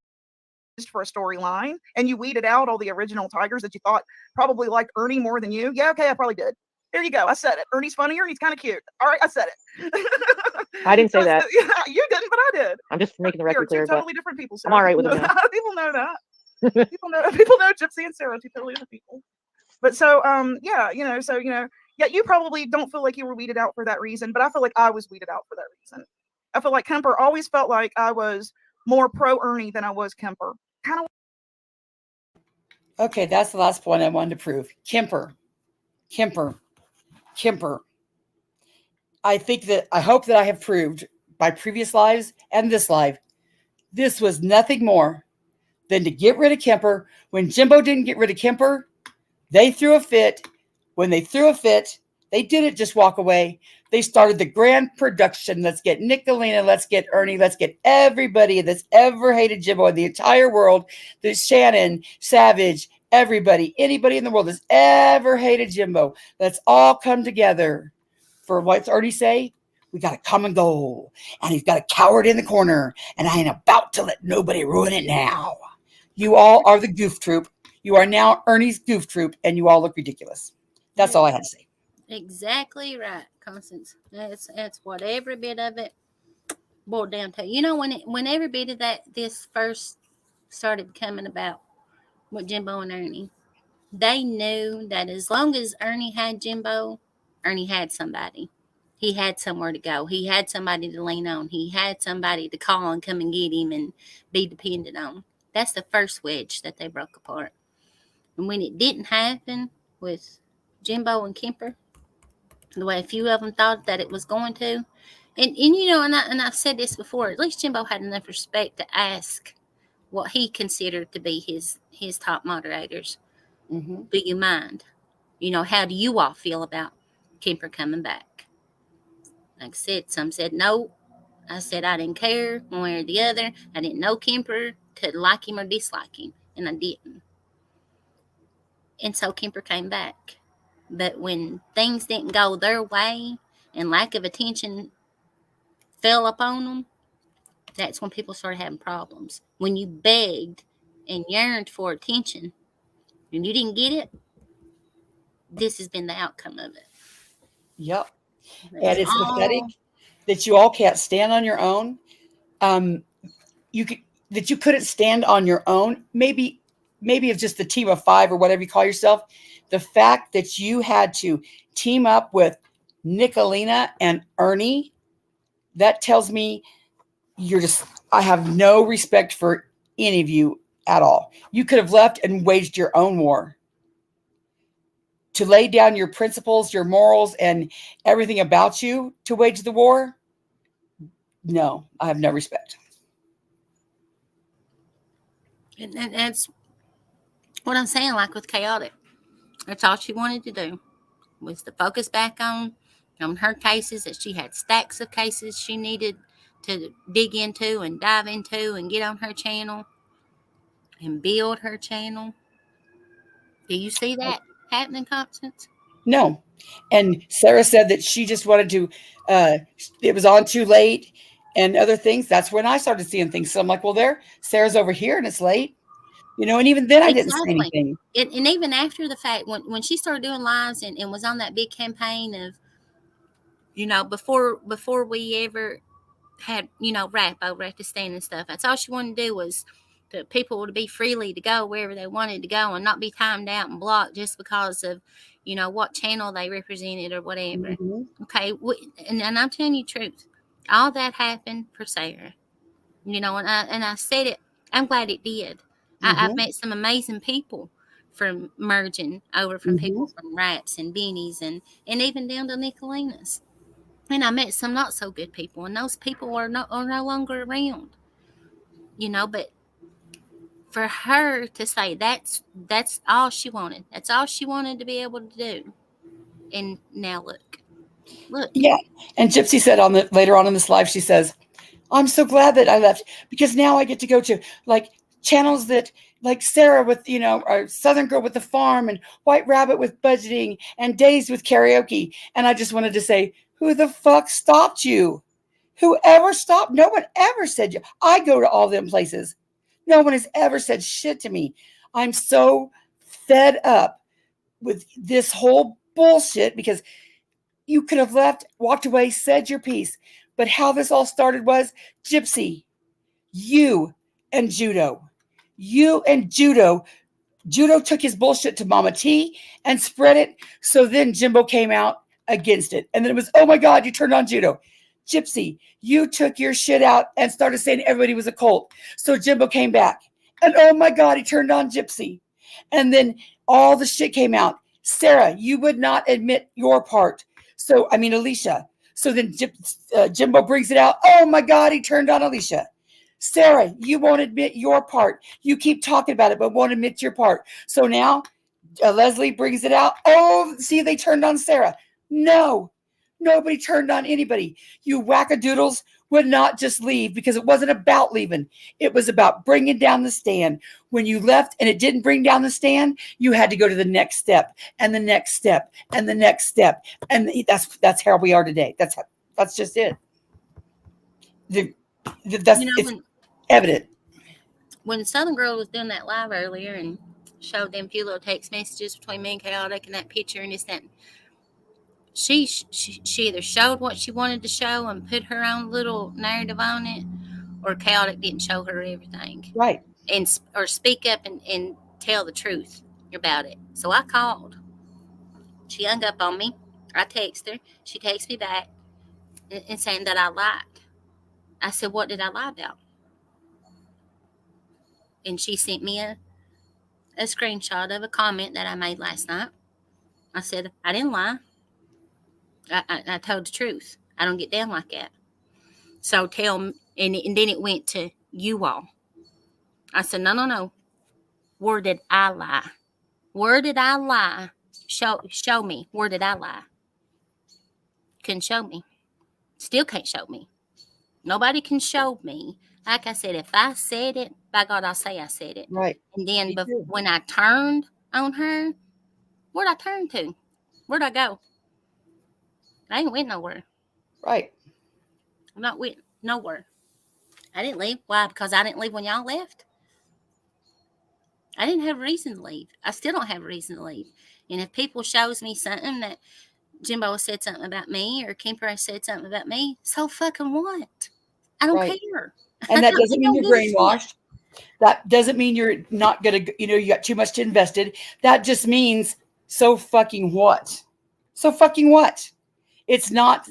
Just for a storyline, and you weeded out all the original tigers that you thought probably liked Ernie more than you. Yeah, okay, I probably did. There you go. I said it. Ernie's funnier and he's kind of cute. All right, I said it. I didn't say that. Yeah, you didn't, but I did. I'm just making the record clear. Totally different people. I'm all right with it now. People know that. people know Gypsy and Sarah, two totally different people. But so, yeah, you probably don't feel like you were weeded out for that reason, but I feel like I was weeded out for that reason. I feel like Kemper always felt like I was more pro Ernie than I was Kemper. Kind of. Okay, that's the last point I wanted to prove. Kemper. I hope that I have proved by previous lives and this live, this was nothing more than to get rid of Kemper. When Jimbo didn't get rid of Kemper, they threw a fit. When they threw a fit, they didn't just walk away. They started the grand production. Let's get Nicolina. Let's get Ernie. Let's get everybody that's ever hated Jimbo in the entire world. There's Shannon, Savage, everybody, anybody in the world that's ever hated Jimbo. Let's all come together for what's Ernie say? We got a common goal, and he's got a coward in the corner, and I ain't about to let nobody ruin it now. You all are the goof troop. You are now Ernie's goof troop, and you all look ridiculous. That's all I had to say. Exactly right, Constance. That's what every bit of it boiled down to. You know, when every bit of this first started coming about with Jimbo and Ernie, they knew that as long as Ernie had Jimbo, Ernie had somebody. He had somewhere to go. He had somebody to lean on. He had somebody to call and come and get him and be dependent on. That's the first wedge that they broke apart. And when it didn't happen with Jimbo and Kemper, the way a few of them thought that it was going to, and you know, and I've said this before, at least Jimbo had enough respect to ask what he considered to be his top moderators. Mm-hmm. Do you mind? You know, how do you all feel about Kemper coming back? Like I said, some said no. I said I didn't care one way or the other. I didn't know Kemper to like him or dislike him, and I didn't. And so Kemper came back. But when things didn't go their way and lack of attention fell upon them, that's when people started having problems. When you begged and yearned for attention and you didn't get it, this has been the outcome of it. Yep. That's And it's pathetic all. that you all can't stand on your own. That you couldn't stand on your own. Maybe it's just the team of 5 or whatever you call yourself. The fact that you had to team up with Nicolina and Ernie, that tells me I have no respect for any of you at all. You could have left and waged your own war. To lay down your principles, your morals, and everything about you to wage the war? No, I have no respect. And that's what I'm saying, like with Chaotic. That's all she wanted to do was to focus back on her cases, that she had stacks of cases she needed to dig into and dive into and get on her channel and build her channel. Do you see that happening, Constance? No. And Sarah said that she just wanted to, it was on too late and other things. That's when I started seeing things. So I'm like, well, Sarah's over here and it's late. You know, and even then I didn't say Exactly. anything. And even after the fact, when she started doing lives and was on that big campaign of, you know, before we ever had, you know, rap over at the stand and stuff, that's all she wanted to do was to people to be freely to go wherever they wanted to go and not be timed out and blocked just because of, you know, what channel they represented or whatever. Mm-hmm. Okay. And I'm telling you the truth. All that happened for Sarah. You know, and I said it. I'm glad it did. I've Mm-hmm. met some amazing people from merging over from Mm-hmm. people from Raps and Beanies and even down to Nicolina's. And I met some not so good people, and those people are no longer around. You know, but for her to say that's all she wanted. That's all she wanted to be able to do. And now look. Yeah. And Gypsy said later on in this live, she says, I'm so glad that I left because now I get to go to like channels that like Sarah with, you know, or Southern Girl with the farm and White Rabbit with budgeting and Dazed with karaoke. And I just wanted to say, who the fuck stopped you? Whoever stopped? No one ever said you. I go to all them places. No one has ever said shit to me. I'm so fed up with this whole bullshit because you could have left, walked away, said your piece. But how this all started was Gypsy, you and Judo. You and Judo. Judo took his bullshit to Mama T and spread it. So then Jimbo came out against it. And then it was, oh my God, you turned on Judo. Gypsy, you took your shit out and started saying everybody was a cult. So Jimbo came back. And oh my God, he turned on Gypsy. And then all the shit came out. Sarah, you would not admit your part. So, I mean, Alicia. So then Jimbo brings it out. Oh my God, he turned on Alicia. Sarah, you won't admit your part. You keep talking about it, but won't admit your part. So now Leslie brings it out. Oh, see, they turned on Sarah. No, nobody turned on anybody. You wackadoodles would not just leave because it wasn't about leaving. It was about bringing down the stand. When you left and it didn't bring down the stand, you had to go to the next step and the next step and the next step. And that's how we are today. That's That's just it. That's it's When evident. when Southern Girl was doing that live earlier and showed them few little text messages between me and Chaotic and that picture and this that, she either showed what she wanted to show and put her own little narrative on it, or Chaotic didn't show her everything, Right. and or speak up and tell the truth about it. So I called. She hung up on me. I texted her. She texted me back and saying that I lied. I said, "What did I lie about?" And she sent me a screenshot of a comment that I made last night. I said, "I didn't lie. I told the truth. I don't get down like that. So tell me," and then it went to you all. I said, no. Where did I lie? Where did I lie? Show me. Where did I lie? Couldn't show me. Still can't show me. Nobody can show me. Like I said, if I said it, by God, I'll say I said it. Right. And then Me too. when I turned on her, where'd I turn to? Where'd I go? I ain't went nowhere. Right. I'm not went nowhere. I didn't leave. Why? Because I didn't leave when y'all left? I didn't have a reason to leave. I still don't have a reason to leave. And if people shows me something that Jimbo has said something about me or Kemper has said something about me, so fucking what? I don't Right. care. And that doesn't I mean don't you're give a shit. brainwashed. That doesn't mean you're not gonna, you got too much to invested. That just means so fucking what? So fucking what? It's not.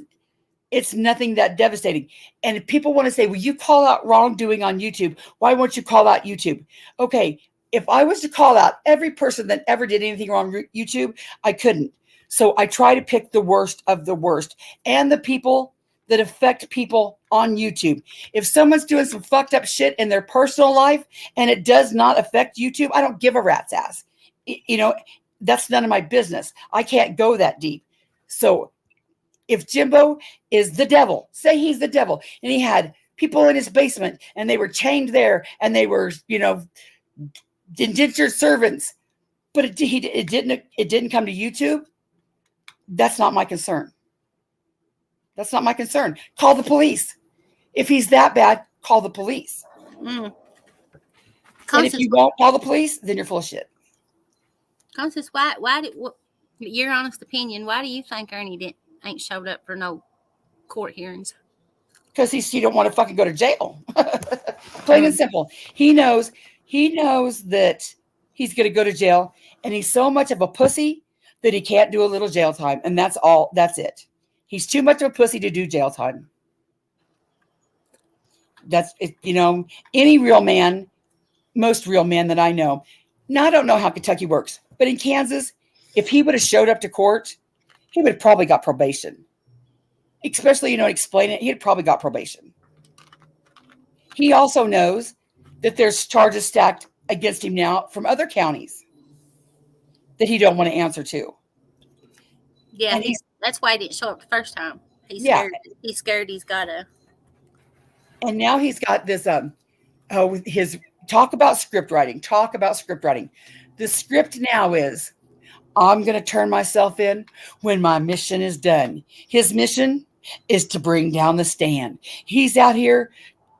It's nothing that devastating. And if people want to say, well, you call out wrongdoing on YouTube. Why won't you call out YouTube? Okay, if I was to call out every person that ever did anything wrong on YouTube, I couldn't. So I try to pick the worst of the worst and the people that affect people on YouTube. If someone's doing some fucked up shit in their personal life and it does not affect YouTube, I don't give a rat's ass. That's none of my business. I can't go that deep. So if Jimbo is the devil, say he's the devil, and he had people in his basement and they were chained there and they were, indentured servants, but it didn't come to YouTube. That's not my concern. That's not my concern. Call the police. If he's that bad, call the police. Mm. And if you won't call the police, then you're full of shit. Constance, your honest opinion, why do you think Ernie ain't showed up for no court hearings? Because he don't want to fucking go to jail. Plain and simple. He knows that he's going to go to jail, and he's so much of a pussy that he can't do a little jail time, and that's all. That's it. He's too much of a pussy to do jail time. That's it. Any real man, most real men that I know. Now I don't know how Kentucky works, but in Kansas, if he would have showed up to court, he would have probably got probation. Especially, explain it. He had probably got probation. He also knows that there's charges stacked against him now from other counties that he don't want to answer to. Yeah, that's why he didn't show up the first time. He's Yeah. scared. He's scared he's got to. And now he's got this his talk about script writing. The script now is, I'm going to turn myself in when my mission is done. His mission is to bring down the stand. He's out here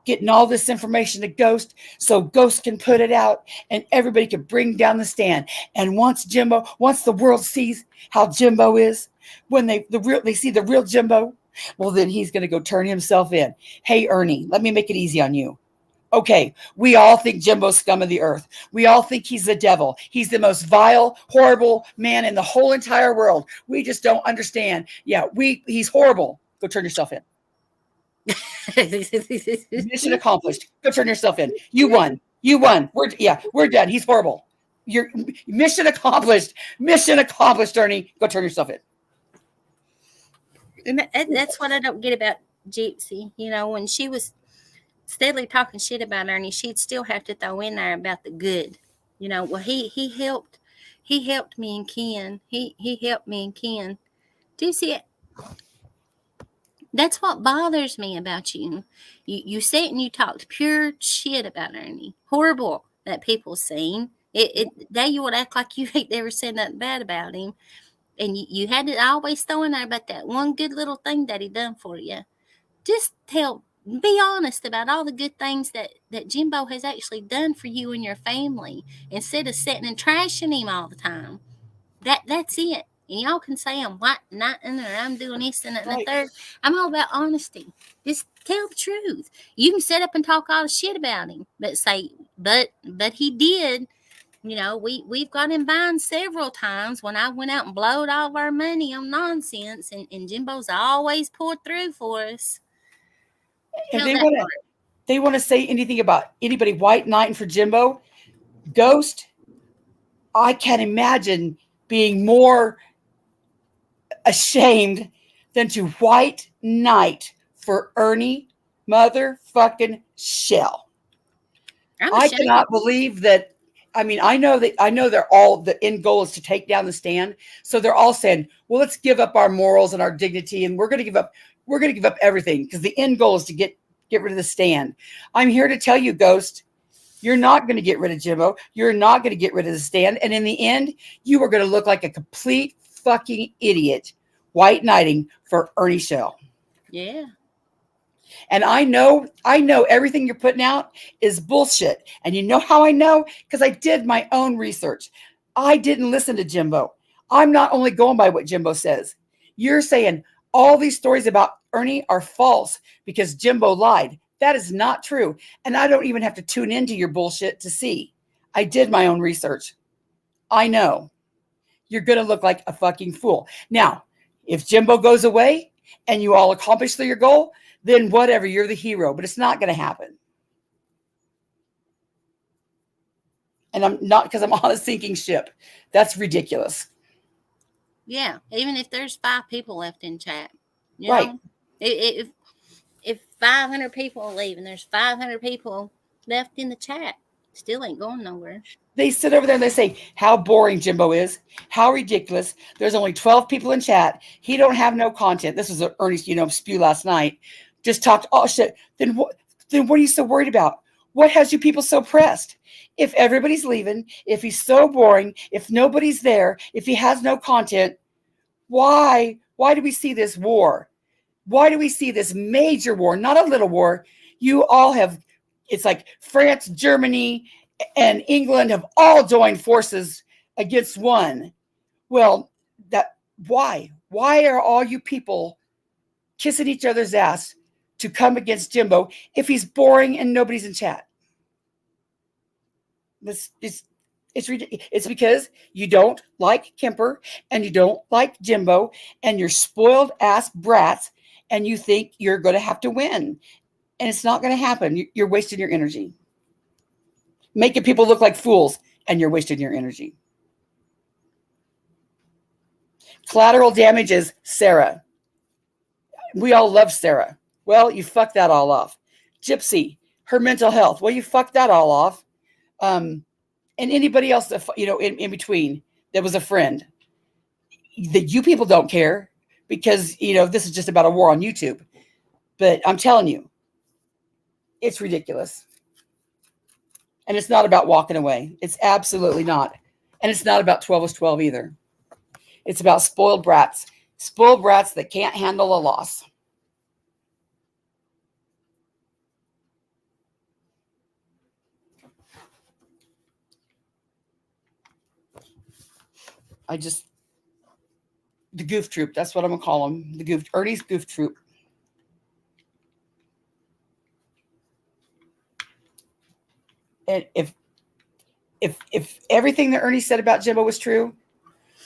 getting all this information to Ghost so Ghost can put it out and everybody can bring down the stand. And once the world sees how Jimbo is, when they see the real Jimbo, well, then he's going to go turn himself in. Hey, Ernie, let me make it easy on you. Okay, we all think Jimbo's scum of the earth. We all think he's the devil. He's the most vile, horrible man in the whole entire world. We just don't understand. Yeah, he's horrible. Go turn yourself in. Mission accomplished. Go turn yourself in. You won. We're done. He's horrible. Your mission accomplished. Mission accomplished, Ernie. Go turn yourself in. And that's what I don't get about Gypsy. When she was steadily talking shit about Ernie, she'd still have to throw in there about the good. Well, he helped me and Ken. He helped me and Ken. Do you see it? That's what bothers me about you. You sit and you talked pure shit about Ernie. Horrible that people seen. They you would act like you ain't ever said nothing bad about him. and you had to always throw in there about that one good little thing that he done for you. Just be honest about all the good things that Jimbo has actually done for you and your family, instead of sitting and trashing him all the time. That's it. And y'all can say I'm white knighting or I'm doing this and that and the Right. third. I'm all about honesty. Just tell the truth. You can sit up and talk all the shit about him, but say, but he did. We've got him buying several times when I went out and blowed all of our money on nonsense, and Jimbo's always pulled through for us. If Tell that part. they want to say anything about anybody white knighting for Jimbo, Ghost, I can't imagine being more ashamed than to white knight for Ernie motherfucking Shell. I'm I ashamed. cannot believe that. I mean, I know they're all, the end goal is to take down the stand. So they're all saying, well, let's give up our morals and our dignity, and we're going to give up everything, because the end goal is to get rid of the stand. I'm here to tell you, Ghost, you're not going to get rid of Jimbo. You're not going to get rid of the stand. And in the end, you are going to look like a complete fucking idiot white knighting for Ernie Shell. Yeah. And I know everything you're putting out is bullshit. And you know how I know? Because I did my own research. I didn't listen to Jimbo. I'm not only going by what Jimbo says. You're saying all these stories about Ernie are false because Jimbo lied. That is not true. And I don't even have to tune into your bullshit to see. I did my own research. I know. You're going to look like a fucking fool. Now, if Jimbo goes away and you all accomplish your goal, then whatever, you're the hero, but it's not going to happen. And I'm not, because I'm on a sinking ship. That's ridiculous. Yeah. Even if there's 5 people left in chat, Right. If 500 people leave and there's 500 people left in the chat, still ain't going nowhere. They sit over there and they say how boring Jimbo is, how ridiculous. There's only 12 people in chat. He don't have no content. This was Ernie's, spew last night. Just talked all shit. Then what are you so worried about? What has you people so pressed? If everybody's leaving, if he's so boring, if nobody's there, if he has no content, why do we see this war? Why do we see this major war, not a little war? You all have, it's like France, Germany, and England have all joined forces against one. Well, why? Why are all you people kissing each other's ass to come against Jimbo if he's boring and nobody's in chat? It's because you don't like Kemper and you don't like Jimbo and you're spoiled ass brats and you think you're going to have to win. And it's not going to happen. You're wasting your energy. Making people look like fools, and you're wasting your energy. Collateral damage is Sarah. We all love Sarah. Well, you fucked that all off. Gypsy, her mental health. Well, you fucked that all off. And anybody else, in between that was a friend. That you people don't care because, this is just about a war on YouTube. But I'm telling you, it's ridiculous. And it's not about walking away. It's absolutely not. And it's not about 12 is 12 either. It's about spoiled brats that can't handle a loss. The goof troop, that's what I'm going to call them. Ernie's goof troop. And if everything that Ernie said about Jimbo was true,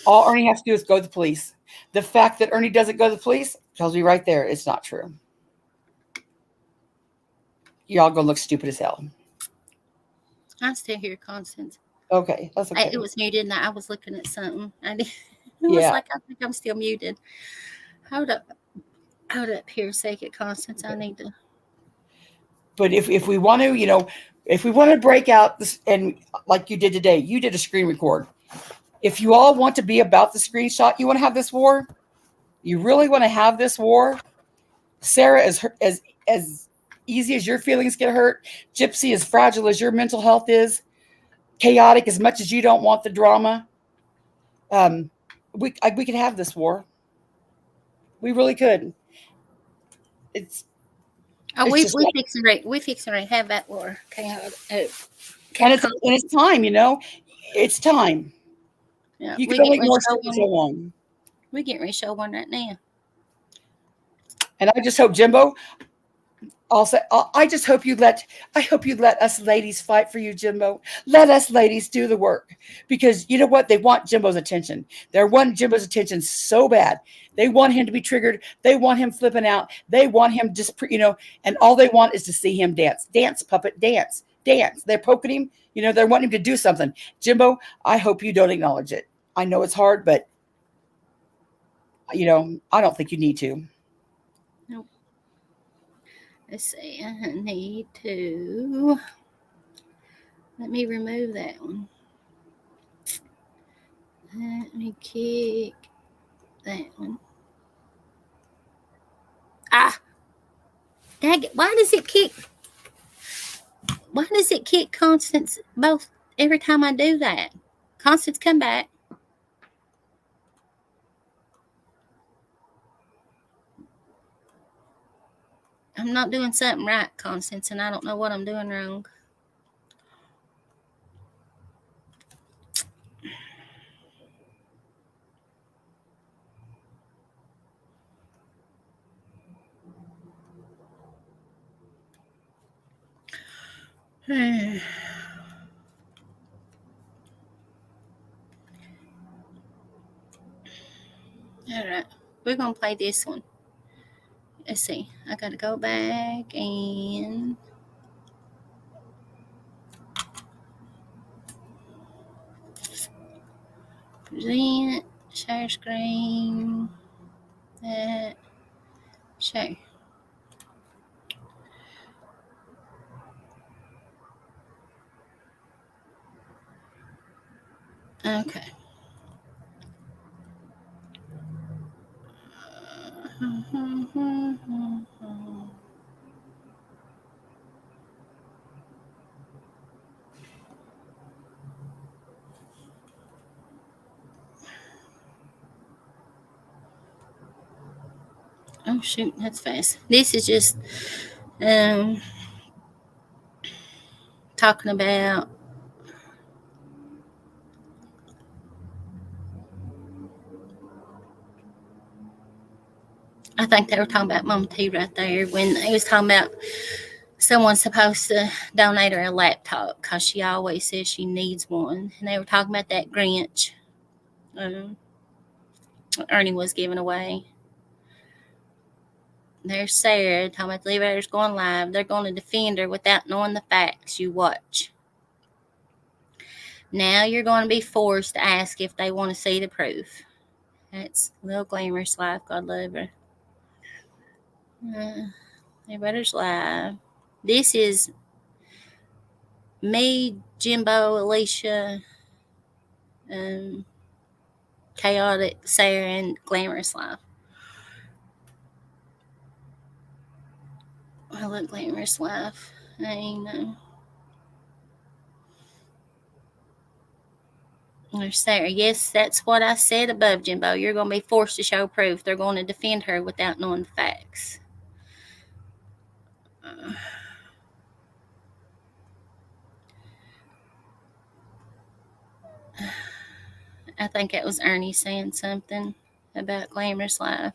all Ernie has to do is go to the police. The fact that Ernie doesn't go to the police tells me right there it's not true. Y'all gonna look stupid as hell. I'm still here, Constance. Okay, that's okay. It was muted, and I was looking at something. It was like, I think I'm still muted. Hold up here a second, Constance. Okay. I need to. But if we want to, if we want to break out this, and like you did today, you did a screen record. If you all want to be about the screenshot, you want to have this war, you really want to have this war, Sarah is as easy as your feelings get hurt. Gypsy, as fragile as your mental health is, chaotic as much as you don't want the drama. we could have this war. We really could. It's Oh, it's just we fixing to have that war. and it's time, it's time. Yeah, You we can only getting ready ignore to show shit for so one. long. We getting ready to show one right now. And I just hope, Jimbo, I just hope I hope you let us ladies fight for you, Jimbo. Let us ladies do the work, because you know what? They want Jimbo's attention. They want Jimbo's attention so bad. They want him to be triggered. They want him flipping out. They want him just, and all they want is to see him dance, dance, puppet, dance, dance. They're poking him. They're wanting him to do something. Jimbo, I hope you don't acknowledge it. I know it's hard, but I don't think you need to. Nope. Let's see. I need to let me remove that one. Let me kick that one. Ah, dang it! Why does it kick? Why does it kick Constance both every time I do that? Constance, come back. I'm not doing something right, Constance, and I don't know what I'm doing wrong. All right, we're gonna play this one. Let's see. I gotta go back and present, share screen, that, share. Okay. Oh shoot, that's fast. This is just talking about I think they were talking about Mama T right there when they was talking about someone's supposed to donate her a laptop because she always says she needs one. And they were talking about that Grinch Ernie was giving away. There's Sarah talking about the elevator's going live. They're going to defend her without knowing the facts. You watch. Now you're going to be forced to ask if they want to see the proof. That's Little Glamorous Life. God love her. Elevator's live. This is me, Jimbo, Alicia, Chaotic, Sarah, and Glamorous Life. I love Glamorous Life. I know. There's Sarah. Yes, that's what I said above, Jimbo. You're going to be forced to show proof. They're going to defend her without knowing the facts. I think it was Ernie saying something about Glamorous Life.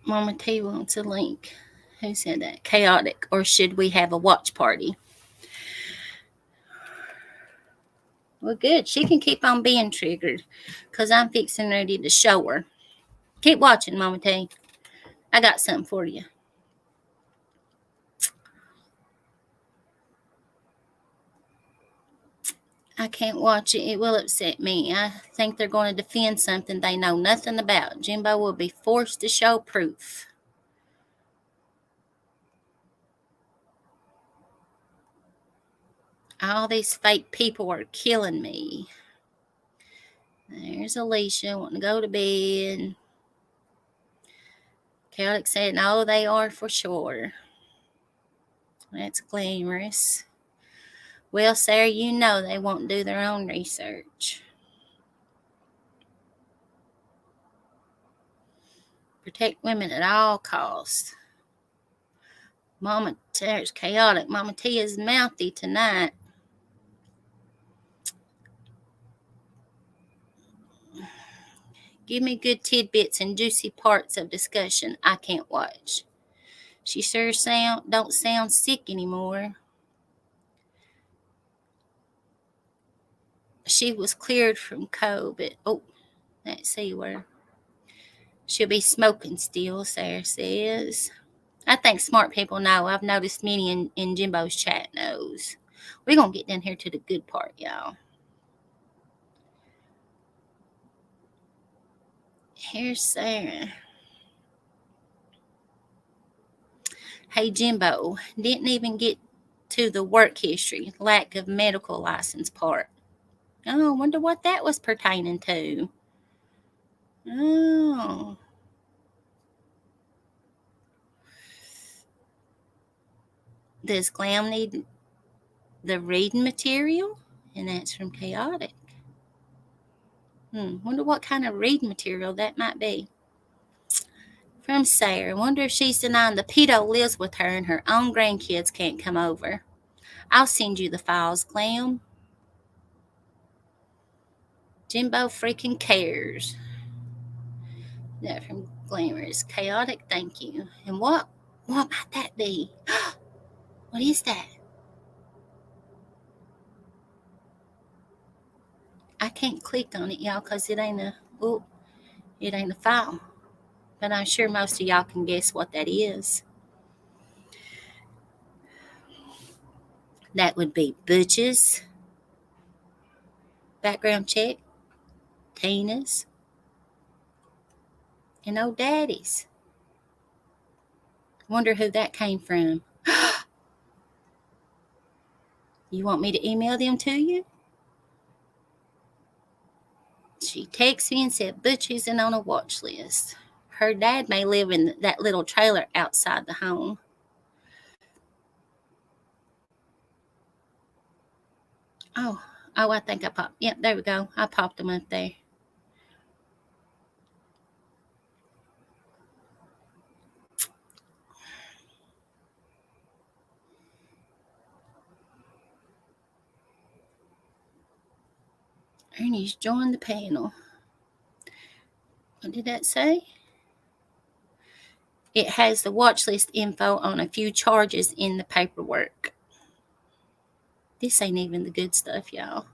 Mama T wants a link. Who said that? Chaotic. Or should we have a watch party? Well, good. She can keep on being triggered because I'm fixing ready to show her. Keep watching, Mama T. I got something for you. I can't watch it. It will upset me. I think they're going to defend something they know nothing about. Jimbo will be forced to show proof. All these fake people are killing me. There's Alicia wanting to go to bed. Chaotic said, no, they are for sure. That's Glamorous. Well, Sarah, you know they won't do their own research. Protect women at all costs. Mama T's chaotic. Mama T is mouthy tonight. Give me good tidbits and juicy parts of discussion I can't watch. She sure don't sound sick anymore. She was cleared from COVID. Oh, let's see where. She'll be smoking still, Sarah says. I think smart people know. I've noticed many in Jimbo's chat knows. We're going to get down here to the good part, y'all. Here's Sarah. Hey, Jimbo, didn't even get to the work history, lack of medical license part. Oh, I wonder what that was pertaining to. Oh. Does Glam need the reading material? And that's from Chaotic. Wonder what kind of reading material that might be. From Sarah. Wonder if she's denying the pedo lives with her and her own grandkids can't come over. I'll send you the files, Glam. Jimbo freaking cares. That from Glamorous. Chaotic, thank you. And what might that be? What is that? I can't click on it, y'all, because it ain't a file. But I'm sure most of y'all can guess what that is. That would be Butch's background check, Tina's, and old Daddy's. Wonder who that came from. You want me to email them to you? She texted me and said Butch isn't on a watch list. Her dad may live in that little trailer outside the home. Oh, I think I popped. Yep, there we go. I popped them up there. Ernie's joined the panel. What did that say? It has the watch list info on a few charges in the paperwork. This ain't even the good stuff, y'all.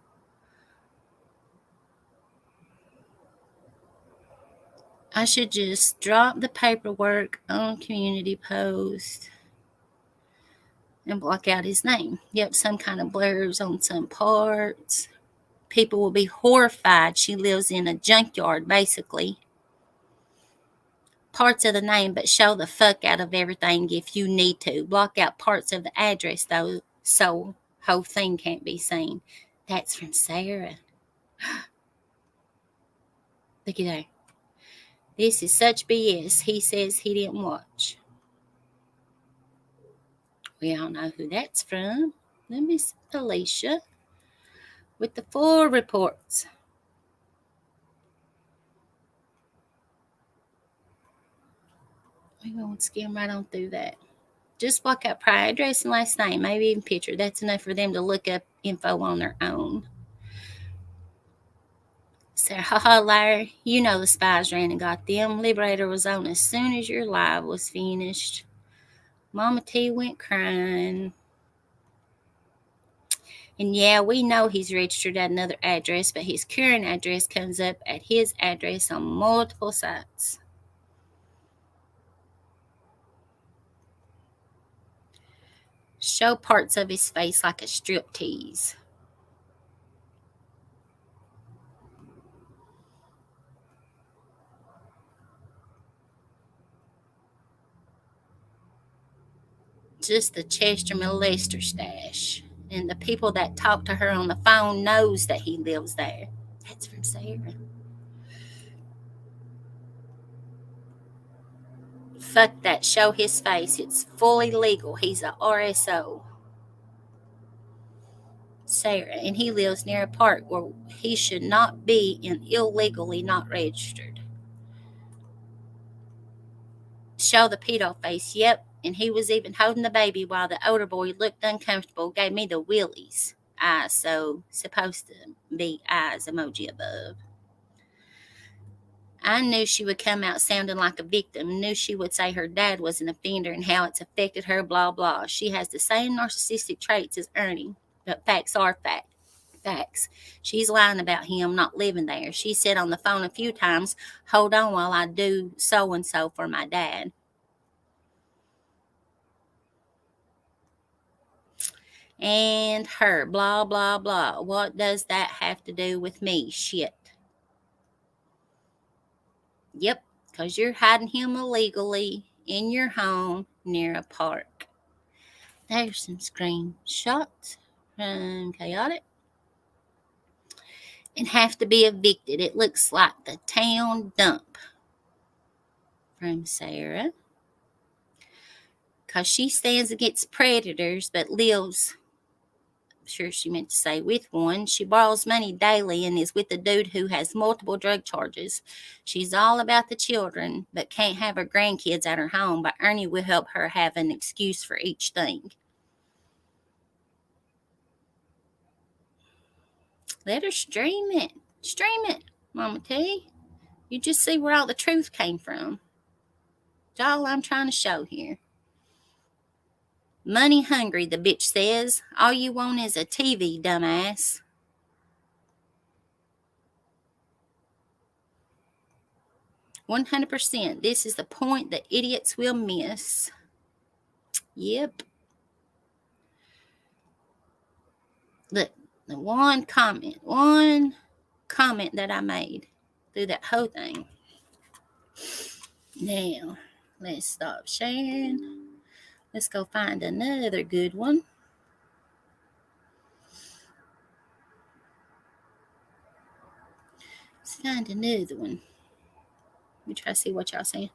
I should just drop the paperwork on community post and block out his name. Yep, some kind of blurs on some parts. People will be horrified she lives in a junkyard, basically. Parts of the name, but show the fuck out of everything if you need to. Block out parts of the address, though, so whole thing can't be seen. That's from Sarah. Look at that. This is such BS. He says he didn't watch. We all know who that's from. Let me see, Felicia with the full reports. We're going to skim right on through that. Just block out prior address and last name, maybe even picture. That's enough for them to look up info on their own. So, haha, liar, you know the spies ran and got them. Liberator was on as soon as your live was finished. Mama T went crying. And yeah, we know he's registered at another address, but his current address comes up at his address on multiple sites. Show parts of his face like a strip tease. Just the Chester molester stash. And the people that talk to her on the phone knows that he lives there. That's from Sarah. Fuck that. Show his face. It's fully legal. He's a RSO. Sarah, and he lives near a park where he should not be and illegally not registered. Show the pedo face. Yep, and he was even holding the baby while the older boy looked uncomfortable, gave me the willies. Eyes, so supposed to be eyes emoji above. I knew she would come out sounding like a victim, knew she would say her dad was an offender and how it's affected her, blah, blah. She has the same narcissistic traits as Ernie, but facts are facts. She's lying about him not living there. She said on the phone a few times, hold on while I do so-and-so for my dad. And her, blah, blah, blah. What does that have to do with me? Shit. Yep, because you're hiding him illegally in your home near a park. There's some screenshots from Chaotic. And have to be evicted. It looks like the town dump. From Sarah. Because she stands against predators but lives, I'm sure she meant to say with one. She borrows money daily and is with a dude who has multiple drug charges. She's all about the children but can't have her grandkids at her home, but Ernie will help her have an excuse for each thing. Let her stream it. Stream it, Mama T. You just see where all the truth came from. That's all I'm trying to show here. Money hungry, the bitch says. All you want is a TV, dumbass. %. This is the point that idiots will miss. Yep. Look, the one comment that I made through that whole thing. Now, let's stop sharing. Let's go find another good one. Let's find another one. Let me try to see what y'all saying.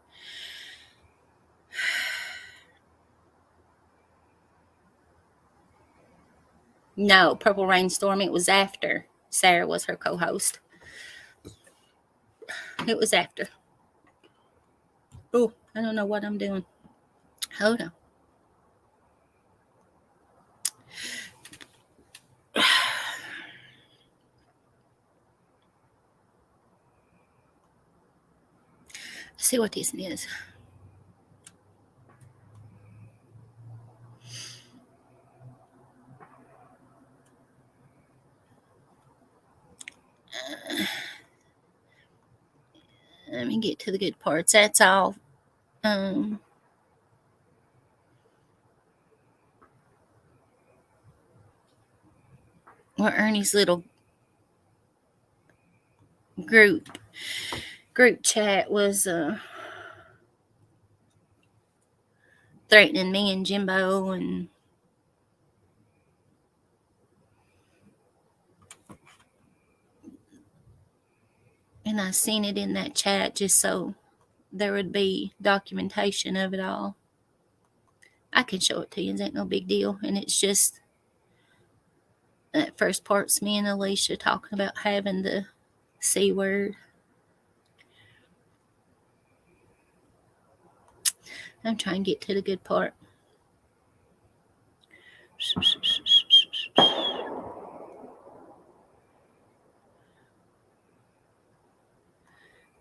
No, Purple Rainstorm, it was after Sarah was her co-host. It was after. Oh, I don't know what I'm doing. Hold on. Let's see what this is. Let me get to the good parts. That's all. What Ernie's little group chat was threatening me and Jimbo and I seen it in that chat just so there would be documentation of it all. I can show it to you. It ain't no big deal. And it's just that first part's me and Alicia talking about having the C word. I'm trying to get to the good part.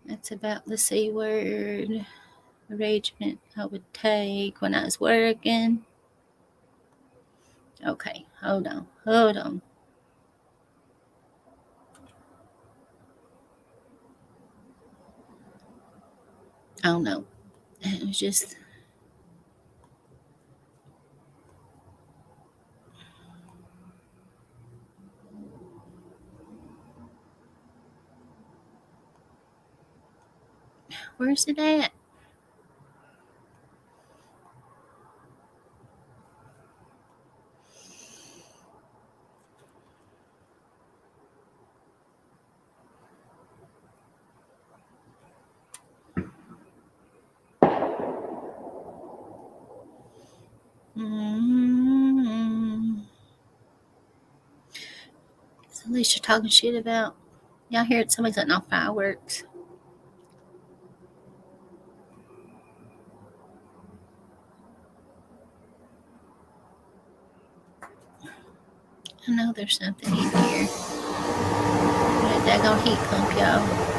That's about the C word arrangement I would take when I was working. Okay, hold on. Oh no, it was just... Where's it at? Alicia talking shit about. Y'all hear it? Somebody's letting off fireworks. I know there's something in here. That daggone heat pump, y'all.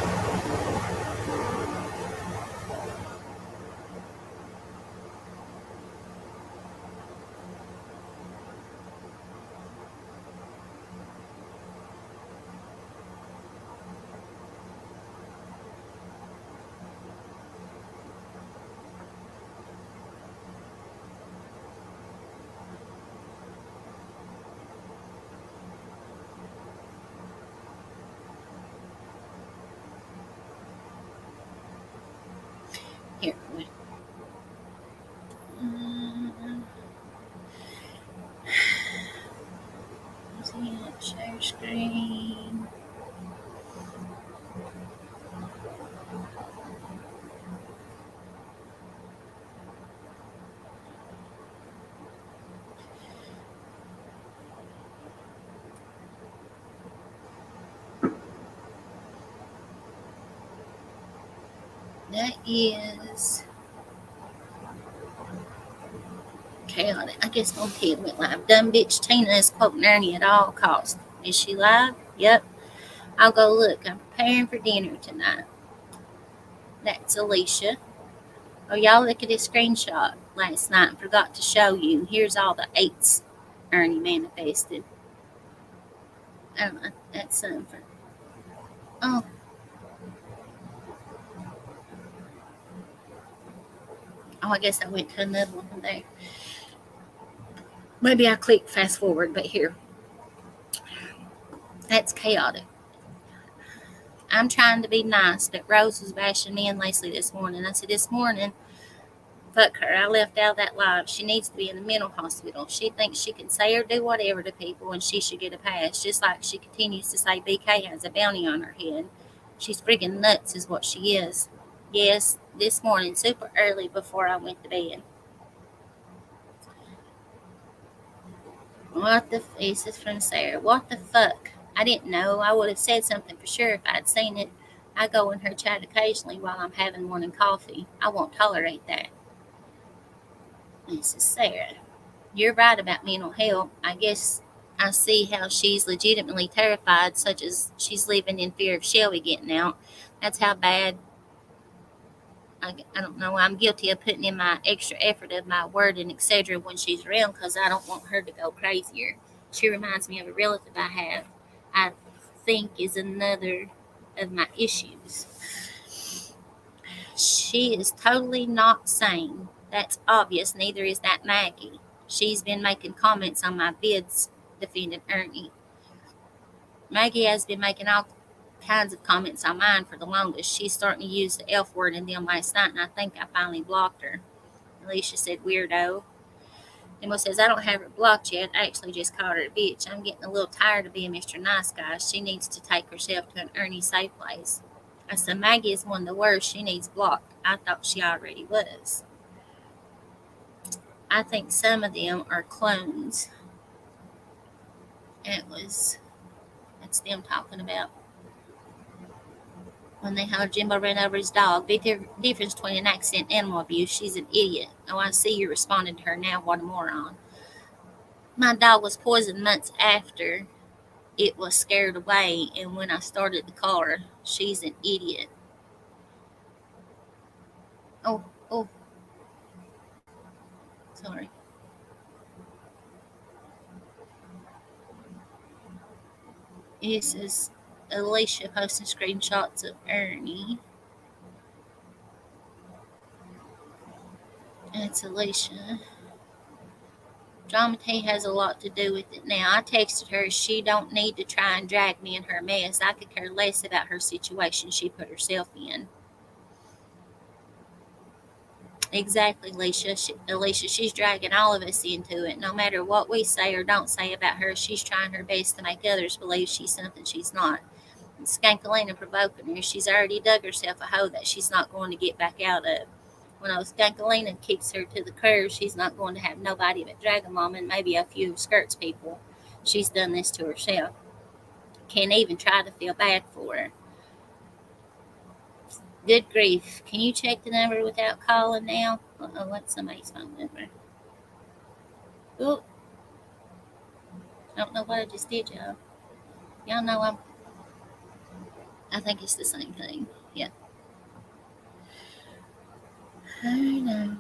Here. Share screen. That is chaotic. I guess my kid went live. Dumb bitch Tina is quoting Ernie at all costs. Is she live? Yep. I'll go look. I'm preparing for dinner tonight. That's Alicia. Oh, y'all look at this screenshot last night and forgot to show you. Here's all the eights Ernie manifested. I don't know. That's something. Oh. Oh, I guess I went to another one there. Maybe I clicked fast forward, but here. That's chaotic. I'm trying to be nice, but Rose was bashing me and Leslie this morning. I said, this morning, fuck her. I left out that live. She needs to be in a mental hospital. She thinks she can say or do whatever to people and she should get a pass, just like she continues to say BK has a bounty on her head. She's freaking nuts is what she is. Yes, this morning, super early before I went to bed. What the this is from Sarah. What the fuck? I didn't know. I would have said something for sure if I'd seen it. I go in her chat occasionally while I'm having morning coffee. I won't tolerate that. This is Sarah. You're right about mental health. I guess I see how she's legitimately terrified, such as she's living in fear of Shelby getting out. That's how bad. I don't know. I'm guilty of putting in my extra effort of my word and etc. when she's around because I don't want her to go crazier. She reminds me of a relative I have. I think is another of my issues. She is totally not sane. That's obvious. Neither is that Maggie. She's been making comments on my vids, defended Ernie. Maggie has been making all kinds of comments on mine for the longest. She's starting to use the F word in them last night, and I think I finally blocked her. Alicia said, weirdo. Emma says, I don't have her blocked yet. I actually just called her a bitch. I'm getting a little tired of being Mr. Nice Guy. She needs to take herself to an Ernie safe place. I said, Maggie is one of the worst. She needs blocked. I thought she already was. I think some of them are clones. That's them talking about when they heard Jimbo ran over his dog. Big difference between an accident and animal abuse. She's an idiot. Oh, I see you responding to her now. What a moron. My dog was poisoned months after it was scared away, and when I started the car, she's an idiot. Oh, sorry. This is Alicia posting screenshots of Ernie. That's Alicia. Drama T has a lot to do with it now. I texted her she don't need to try and drag me in her mess. I could care less about her situation she put herself in. Exactly, Alicia. She's dragging all of us into it. No matter what we say or don't say about her, she's trying her best to make others believe she's something she's not. Skankalina provoking her. She's already dug herself a hole that she's not going to get back out of. When old Skankalina kicks her to the curb, she's not going to have nobody but Dragon Mom and maybe a few skirts people. She's done this to herself. can't even try to feel bad for her. Good grief. Can you check the number without calling now? What's somebody's phone number? Oh, I don't know what I just did, y'all. Y'all know I think it's the same thing. Yeah. I know.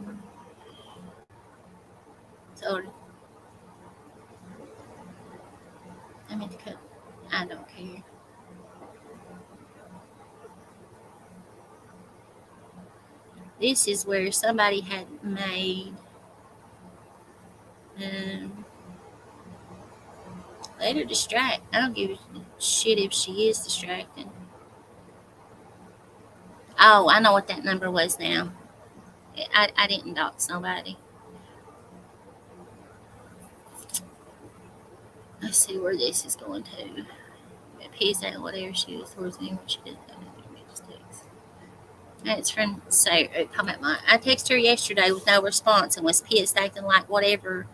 Sorry. I meant to cut. I don't care. This is where somebody had made. Let her distract. I don't give a shit if she is distracting. Oh, I know what that number was now. I didn't dox nobody. Let's see where this is going to. Peace out, whatever she was towards me when she did that. It's from Sarah. I texted her yesterday with no response and was pissed, acting like whatever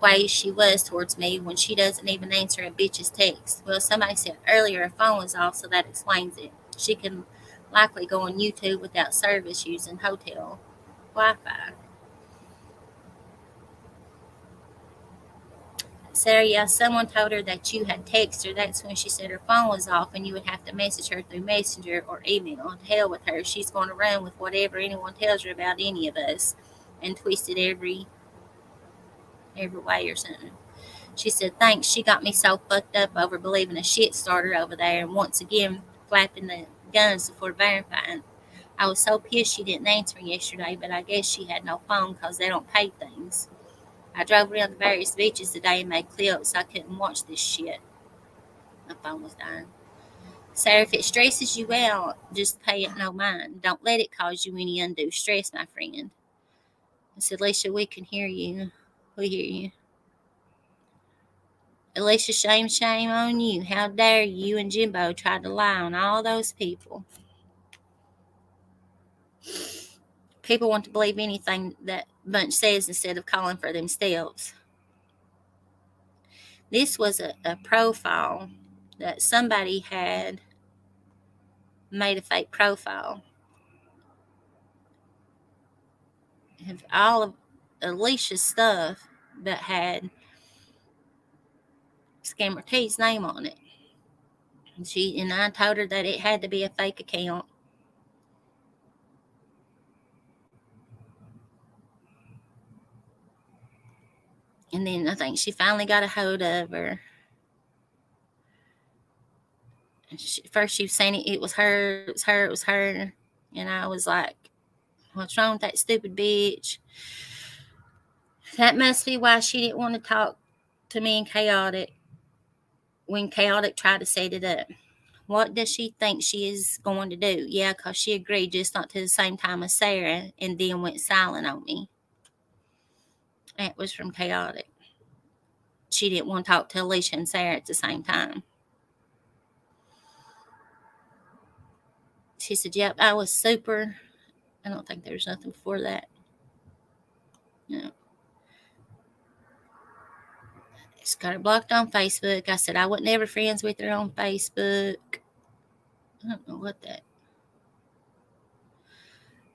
way she was towards me when she doesn't even answer a bitch's text. Well, somebody said earlier her phone was off, so that explains it. She can likely go on YouTube without service using hotel Wi-Fi. Sarah, yeah, someone told her that you had texted her. That's when she said her phone was off and you would have to message her through Messenger or email. To hell with her. She's going to run with whatever anyone tells her about any of us and twist it every way or something. She said, thanks, she got me so fucked up over believing a shit starter over there and once again flapping the guns before verifying. I was so pissed she didn't answer me yesterday, but I guess she had no phone because they don't pay things. I drove around the various beaches today and made clips. I couldn't watch this shit. My phone was dying. Sarah, if it stresses you out, just pay it no mind. Don't let it cause you any undue stress, my friend. I said, Alicia, we can hear you. We hear you. Alicia, shame on you. How dare you and Jimbo try to lie on all those people? People want to believe anything that Bunch says instead of calling for themselves. This was a profile that somebody had made a fake profile of all of Alicia's stuff that had Scammer T's name on it. And I told her that it had to be a fake account. And then I think she finally got a hold of her. First she was saying it was her. And I was like, what's wrong with that stupid bitch? That must be why she didn't want to talk to me and Chaotic when Chaotic tried to set it up. What does she think she is going to do? Yeah, because she agreed, just not to the same time as Sarah, and then went silent on me. That was from Chaotic. She didn't want to talk to Alicia and Sarah at the same time. She said, yep, I was super. I don't think there was nothing before that. No. It's got her blocked on Facebook. I said I wasn't ever friends with her on Facebook. I don't know what that.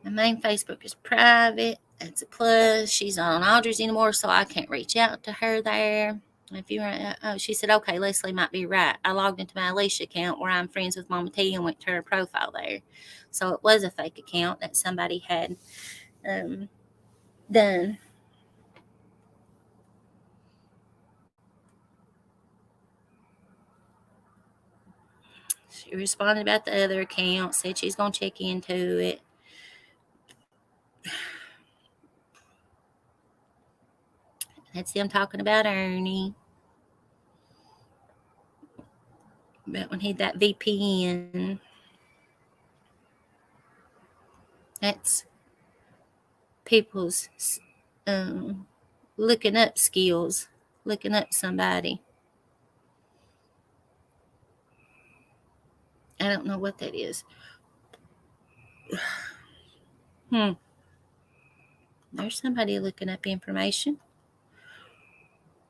My main Facebook is private. That's a plus. She's not on Audrey's anymore, so I can't reach out to her there. If you she said, okay, Leslie might be right. I logged into my Alicia account where I'm friends with Mama T and went to her profile there. So it was a fake account that somebody had done. She responded about the other account, said she's going to check into it. That's them talking about Ernie. But when he had that VPN, that's people's looking up skills, looking up somebody. I don't know what that is. There's somebody looking up information.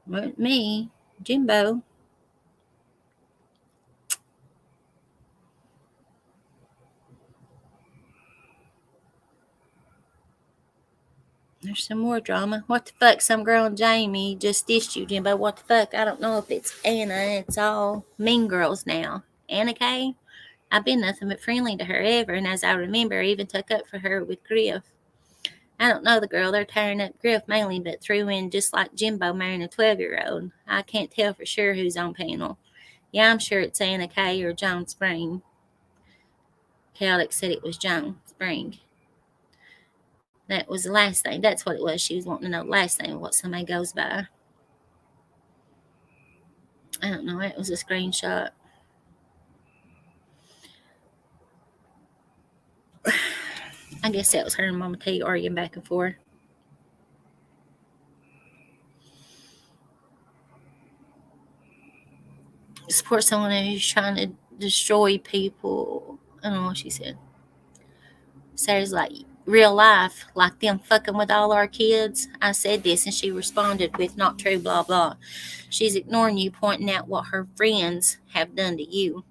Not me, Jimbo. There's some more drama. What the fuck? Some girl, Jamie, just dissed you, Jimbo. What the fuck? I don't know if it's Anna. It's all mean girls now. Anna Kay? I've been nothing but friendly to her ever, and as I remember, I even took up for her with Griff. I don't know the girl. They're tearing up Griff mainly, but threw in just like Jimbo marrying a 12-year-old. I can't tell for sure who's on panel. Yeah, I'm sure it's Anna Kay or John Spring. Alex said it was John Spring. That was the last thing. That's what it was. She was wanting to know the last thing, what somebody goes by. I don't know. It was a screenshot. I guess that was her and Mama T arguing back and forth. Support someone who's trying to destroy people. I don't know what she said. Sarah's like, real life, like them fucking with all our kids. I said this, and she responded with, not true, blah, blah. She's ignoring you, pointing out what her friends have done to you.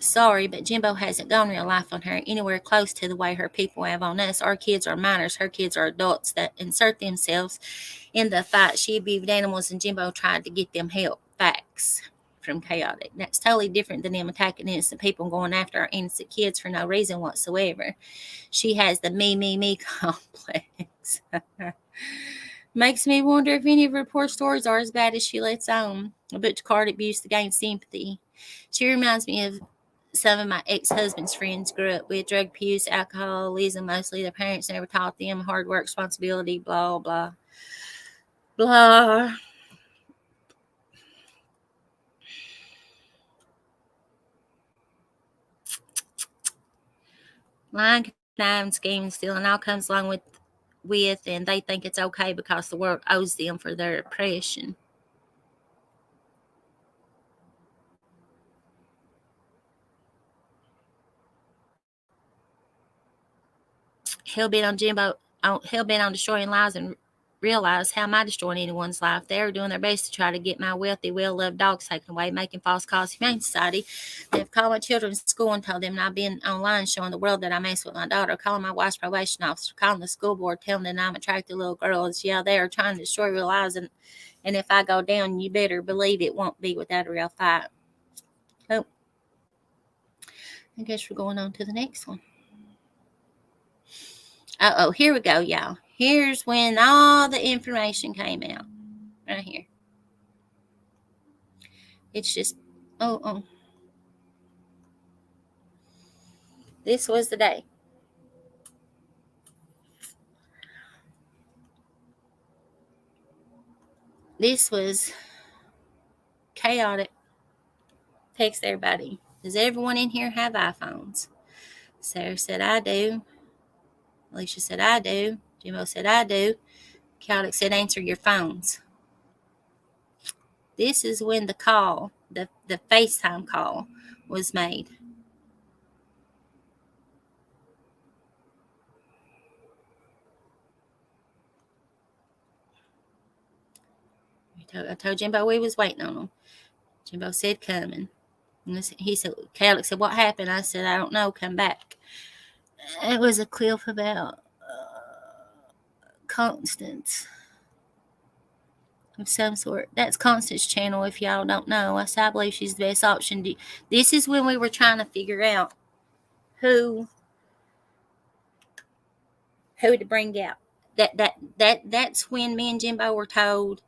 Sorry, but Jimbo hasn't gone real life on her anywhere close to the way her people have on us. Our kids are minors. Her kids are adults that insert themselves in the fight. She abused animals, and Jimbo tried to get them help. Facts from Chaotic. That's totally different than them attacking innocent people and going after our innocent kids for no reason whatsoever. She has the me complex. Makes me wonder if any of her poor stories are as bad as she lets on. A butch card abuse to gain sympathy. She reminds me of some of my ex-husband's friends grew up with drug abuse, alcoholism, mostly. Their parents never taught them hard work, responsibility, blah, blah, blah. Lying, conniving, scheming, stealing all comes along with, and they think it's okay because the world owes them for their oppression. Hell-bent on Jimbo, hell-bent on destroying lives, and realize, how am I destroying anyone's life? They're doing their best to try to get my wealthy, well-loved dogs taken away, making false calls to Humane Society. They've called my children to school and told them I've been online showing the world that I mess with my daughter, calling my wife's probation officer, calling the school board, telling them I'm attracted to little girls. Yeah, they are trying to destroy real lives, and if I go down, you better believe it won't be without a real fight. Oh, I guess we're going on to the next one. Uh-oh, here we go, y'all. Here's when all the information came out. Right here. It's just, oh. This was the day. This was Chaotic. Text everybody. Does everyone in here have iPhones? Sarah said, I do. Alicia said, I do. Jimbo said, I do. Chaotic said, answer your phones. This is when the call, the FaceTime call was made. I told Jimbo we was waiting on him. Jimbo said, coming. And he said, Chaotic said, what happened? I said, I don't know. Come back. It was a clip about Constance of some sort. That's Constance's channel, if y'all don't know. I believe she's the best option. This is when we were trying to figure out who to bring out. That's when me and Jimbo were told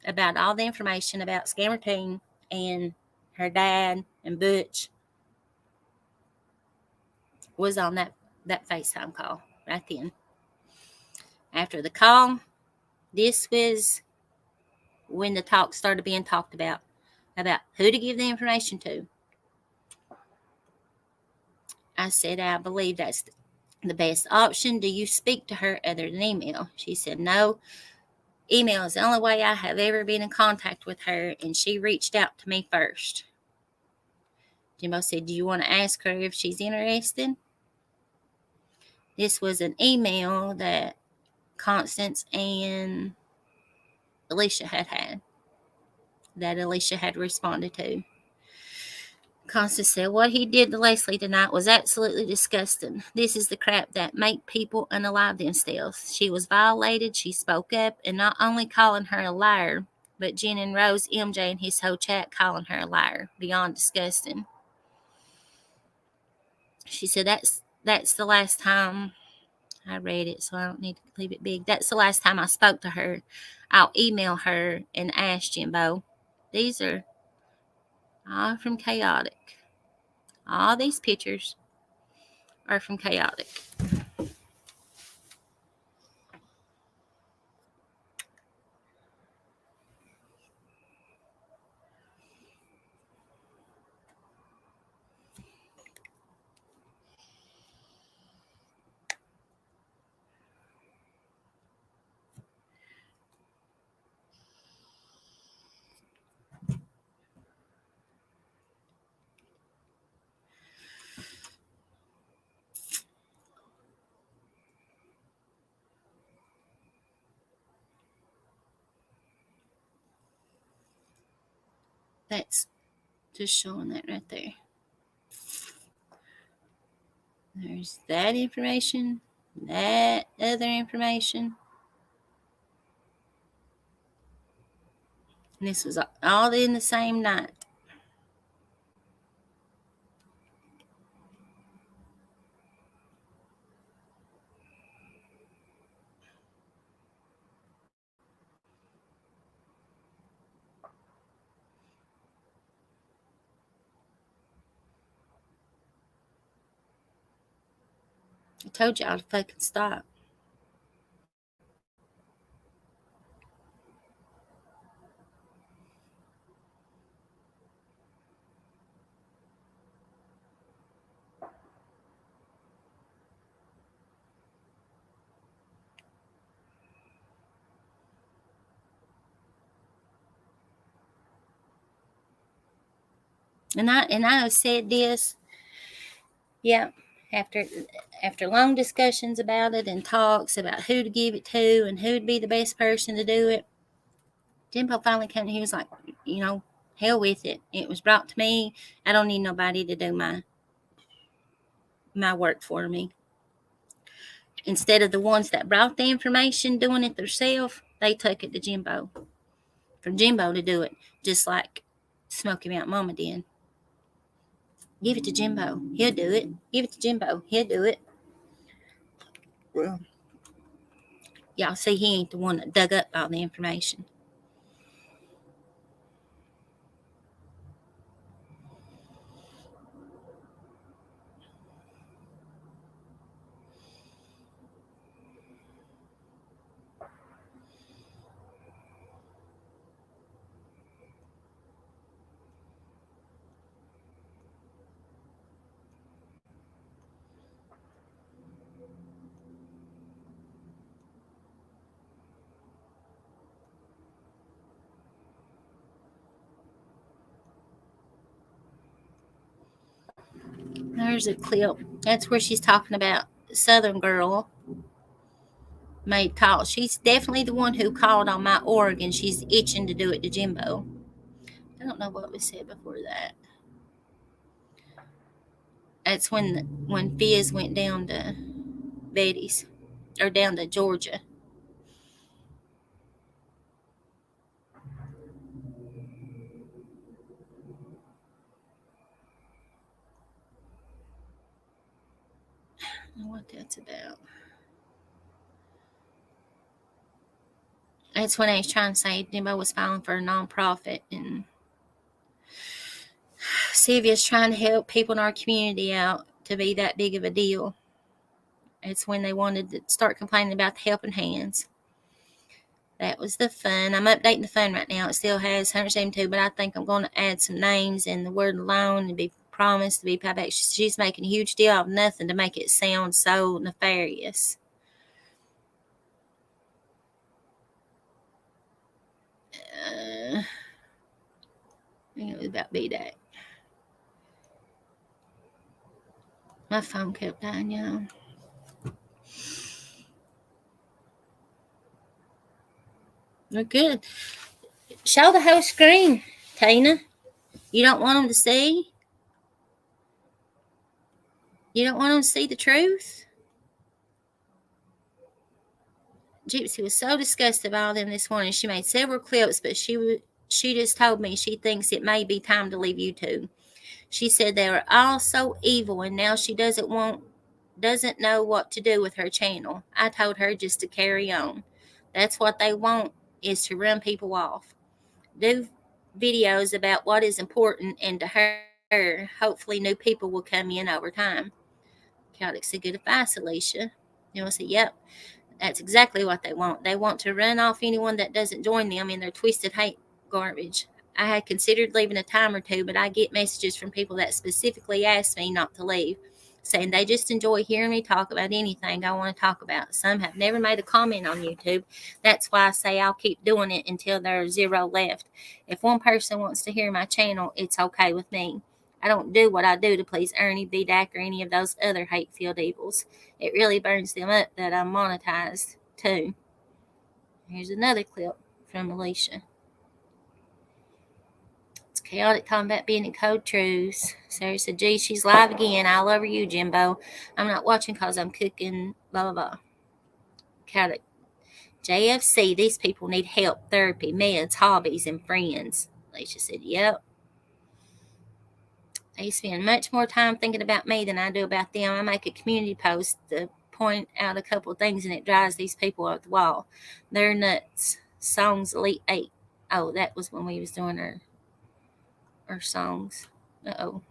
about all the information about Scammer Teen and her dad and Butch was on that FaceTime call right then. After the call, this was when the talk started being talked about who to give the information to. I said, I believe that's the best option. Do you speak to her other than email? She said, no. Email is the only way I have ever been in contact with her, and she reached out to me first. Jimbo said, do you want to ask her if she's interested? This was an email that Constance and Alicia had that Alicia had responded to. Constance said, "What he did to Leslie tonight was absolutely disgusting. This is the crap that make people unalive themselves. She was violated. She spoke up, and not only calling her a liar, but Jen and Rose, MJ, and his whole chat calling her a liar. Beyond disgusting." She said, that's the last time I read it, so I don't need to leave it big. That's the last time I spoke to her. I'll email her and ask Jimbo. These are all from Chaotic. All these pictures are from Chaotic. That's just showing that right there. There's that information, that other information. And this was all in the same night. I told y'all to fucking stop. And I have said this, yeah, after long discussions about it and talks about who to give it to and who'd be the best person to do it, Jimbo finally came. He was like, hell with it. It was brought to me. I don't need nobody to do my work for me. Instead of the ones that brought the information doing it themselves, they took it to Jimbo. For Jimbo to do it, just like Smoky Mountain Mama did. Give it to Jimbo. He'll do it. Give it to Jimbo. He'll do it. Well, y'all see, he ain't the one that dug up all the information. There's a clip. That's where she's talking about Southern Girl made calls. She's definitely the one who called on my org, and she's itching to do it to Jimbo. I don't know what was said before that. That's when Fizz went down to Betty's, or down to Georgia. I don't know what that's about. That's when I was trying to say Jimbo was filing for a nonprofit, and Sylvia's trying to help people in our community out to be that big of a deal. It's when they wanted to start complaining about the helping hands. That was the fund. I'm updating the fund right now. It still has 172, but I think I'm going to add some names and the word loan and be promised to be paid back. She's making a huge deal of nothing to make it sound so nefarious. I think it was about B-Day. My phone kept dying, y'all. Well, good. Show the whole screen, Tina. You don't want them to see? You don't want them to see the truth? Gypsy was so disgusted by all them this morning. She made several clips, but she just told me she thinks it may be time to leave YouTube. She said they were all so evil, and now she doesn't know what to do with her channel. I told her just to carry on. That's what they want, is to run people off. Do videos about what is important, and to her, hopefully new people will come in over time. Chaotic said, good advice, Alicia. You want to say, yep, that's exactly what they want. They want to run off anyone that doesn't join them in their twisted hate garbage. I had considered leaving a time or two, but I get messages from people that specifically ask me not to leave, saying they just enjoy hearing me talk about anything I want to talk about. Some have never made a comment on YouTube. That's why I say I'll keep doing it until there are zero left. If one person wants to hear my channel, it's okay with me. I don't do what I do to please Ernie, BDAC, or any of those other hate-filled evils. It really burns them up that I'm monetized, too. Here's another clip from Alicia. It's chaotic talking about being in Code Truths. Sarah said, gee, she's live again. All over you, Jimbo. I'm not watching because I'm cooking, blah, blah, blah. Chaotic. JFC, these people need help, therapy, meds, hobbies, and friends. Alicia said, yep. They spend much more time thinking about me than I do about them. I make a community post to point out a couple of things, and it drives these people up the wall. They're nuts. Songs Elite 8. Oh, that was when we was doing our songs. Uh-oh.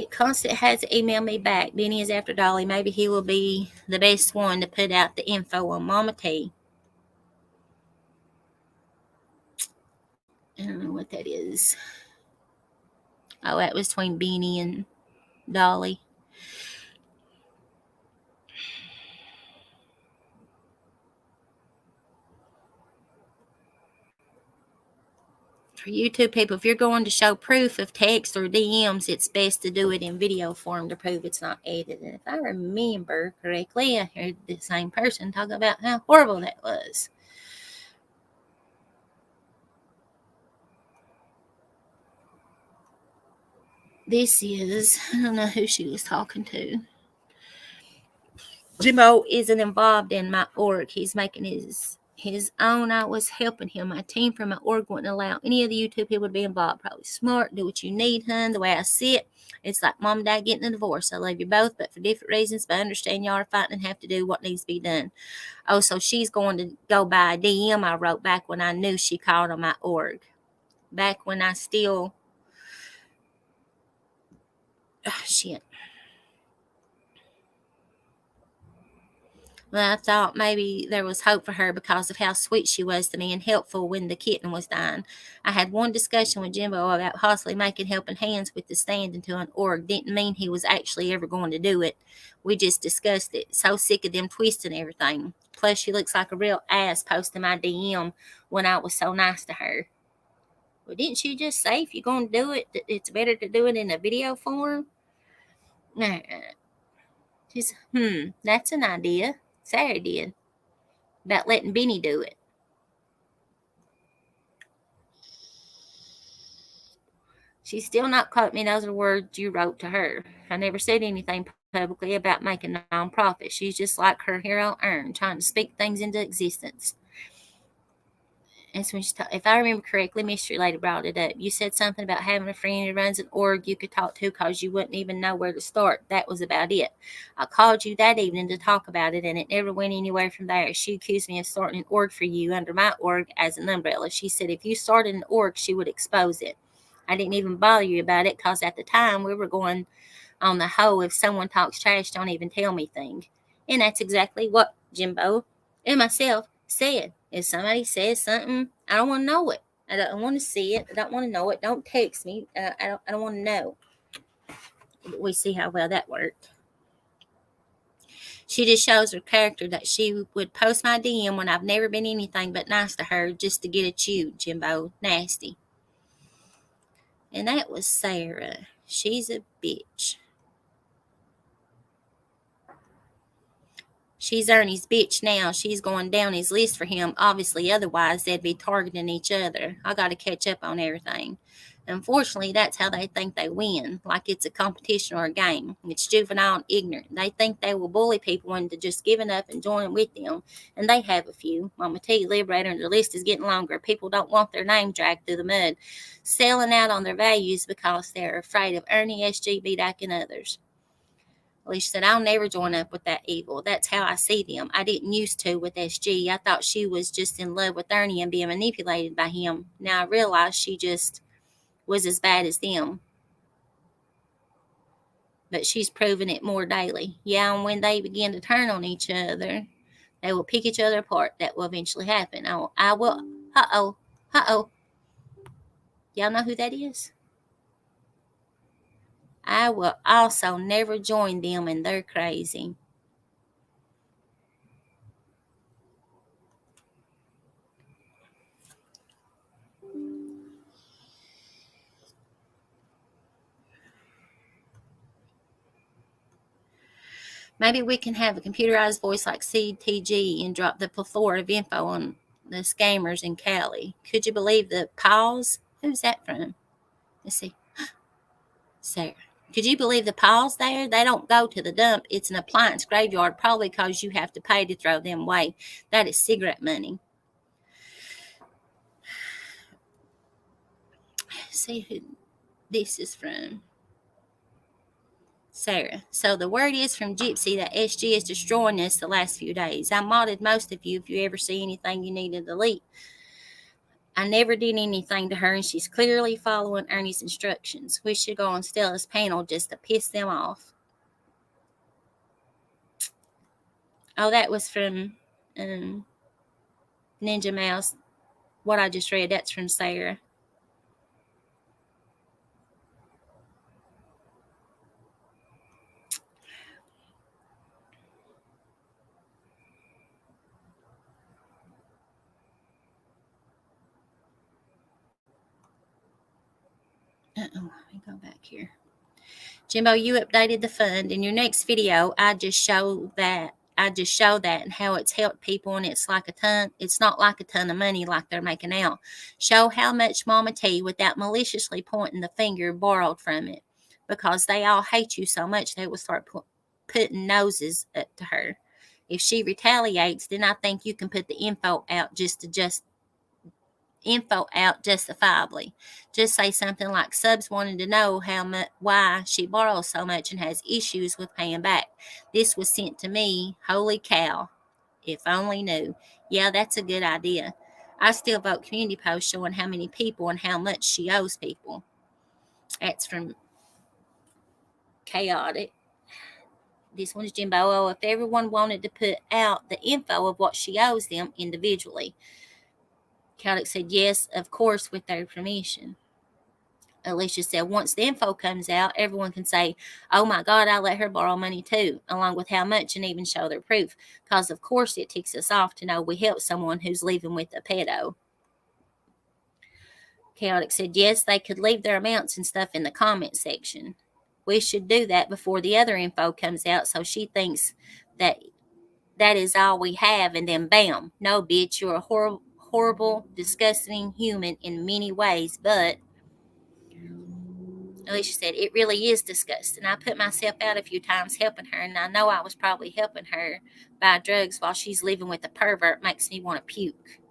Constant has to email me back. Benny is after Dolly. Maybe he will be the best one to put out the info on Mama T. I don't know what that is. Oh, that was between Benny and Dolly. For YouTube people, if you're going to show proof of text or DMs, it's best to do it in video form to prove it's not edited. If I remember correctly, I heard the same person talk about how horrible that was. This is, I don't know who she was talking to. Jimbo isn't involved in my org. He's making his own. I was helping him. My team from my org wouldn't allow any of the YouTube people to be involved. Probably smart. Do what you need, hun. The way I see it, it's like mom and dad getting a divorce. I love you both, but for different reasons. But I understand y'all are fighting and have to do what needs to be done. Oh, so she's going to go by a DM I wrote back when I knew she called on my org. Back when I still... shit. Well, I thought maybe there was hope for her because of how sweet she was to me and helpful when the kitten was dying. I had one discussion with Jimbo about possibly making helping hands with the stand into an org. Didn't mean he was actually ever going to do it. We just discussed it. So sick of them twisting everything. Plus, she looks like a real ass posting my DM when I was so nice to her. Well, didn't she just say if you're going to do it, it's better to do it in a video form? Nah. She's, that's an idea. Sarah did. About letting Benny do it. She's still not caught me. Those are words you wrote to her. I never said anything publicly about making non-profit. She's just like her hero Earn, trying to speak things into existence. And so when if I remember correctly, Mystery Lady brought it up. You said something about having a friend who runs an org you could talk to because you wouldn't even know where to start. That was about it. I called you that evening to talk about it, and it never went anywhere from there. She accused me of starting an org for you under my org as an umbrella. She said if you started an org, she would expose it. I didn't even bother you about it because at the time we were going on the hoe. If someone talks trash, don't even tell me thing. And that's exactly what Jimbo and myself said. If somebody says something, I don't want to know it. I don't want to see it. I don't want to know it. Don't text me. I don't want to know. We see how well that worked. She just shows her character that she would post my DM when I've never been anything but nice to her just to get at you, Jimbo. Nasty. And that was Sarah. She's a bitch. She's Ernie's bitch now. She's going down his list for him. Obviously, otherwise they'd be targeting each other. I got to catch up on everything. Unfortunately, that's how they think they win, like it's a competition or a game. It's juvenile and ignorant. They think they will bully people into just giving up and joining with them, and they have a few. Mama T, Liberator, and the list is getting longer. People don't want their name dragged through the mud, selling out on their values because they're afraid of Ernie, SG, BDAC, and others. Alicia said, I'll never join up with that evil. That's how I see them. I didn't used to with SG. I thought she was just in love with Ernie and being manipulated by him. Now I realize she just was as bad as them. But she's proving it more daily. Yeah, and when they begin to turn on each other, they will pick each other apart. That will eventually happen. I will. Uh-oh. Y'all know who that is? I will also never join them, and they're crazy. Maybe we can have a computerized voice like CTG and drop the plethora of info on the scammers in Cali. Could you believe the pause? Who's that from? Let's see. Sarah. Could you believe the piles there? They don't go to the dump. It's an appliance graveyard, probably because you have to pay to throw them away. That is cigarette money. See who this is from. Sarah. So the word is from Gypsy that SG is destroying us the last few days. I modded most of you if you ever see anything you need to delete. I never did anything to her, and she's clearly following Ernie's instructions. We should go on Stella's panel just to piss them off. Oh, that was from Ninja Mouse. What I just read, that's from Sarah. Let me go back here. Jimbo, you updated the fund. In your next video, I just show that and how it's helped people, and it's not like a ton of money like they're making out. Show how much Mama T, without maliciously pointing the finger, borrowed from it. Because they all hate you so much, they will start putting noses up to her. If she retaliates, then I think you can put the info out justifiably. Just say something like subs wanted to know why she borrows so much and has issues with paying back. This was sent to me. Holy cow. If only knew. Yeah, that's a good idea. I still vote community posts showing how many people and how much she owes people. That's from Chaotic. This one's Jimbo. Oh, if everyone wanted to put out the info of what she owes them individually. Chaotic said yes, of course, with their permission. Alicia said, once the info comes out, everyone can say, oh my God, I let her borrow money too, along with how much, and even show their proof. Because, of course, it ticks us off to know we helped someone who's living with a pedo. Chaotic said, yes, they could leave their amounts and stuff in the comment section. We should do that before the other info comes out, so she thinks that is all we have, and then bam. No, bitch, you're a horrible, disgusting human in many ways, but Alicia said, it really is disgusting. I put myself out a few times helping her, and I know I was probably helping her buy drugs while she's living with a pervert. Makes me want to puke.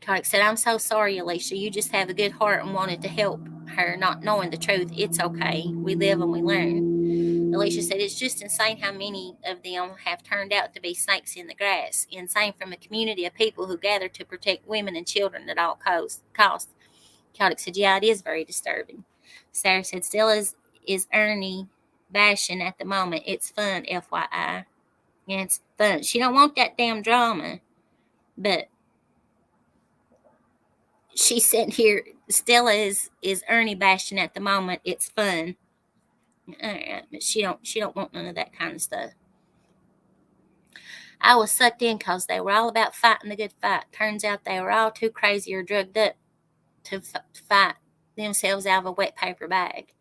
Tarek said, I'm so sorry, Alicia. You just have a good heart and wanted to help her, not knowing the truth. It's okay. We live and we learn. Alicia said, it's just insane how many of them have turned out to be snakes in the grass. Insane from a community of people who gather to protect women and children at all costs. Chaotic said, yeah, it is very disturbing. Sarah said, still is Ernie bashing at the moment. It's fun, FYI. Yeah, it's fun. She don't want that damn drama. But she said here, Stella is Ernie bashing at the moment. It's fun. But she don't want none of that kind of stuff. I was sucked in because they were all about fighting the good fight. Turns out they were all too crazy or drugged up to fight themselves out of a wet paper bag.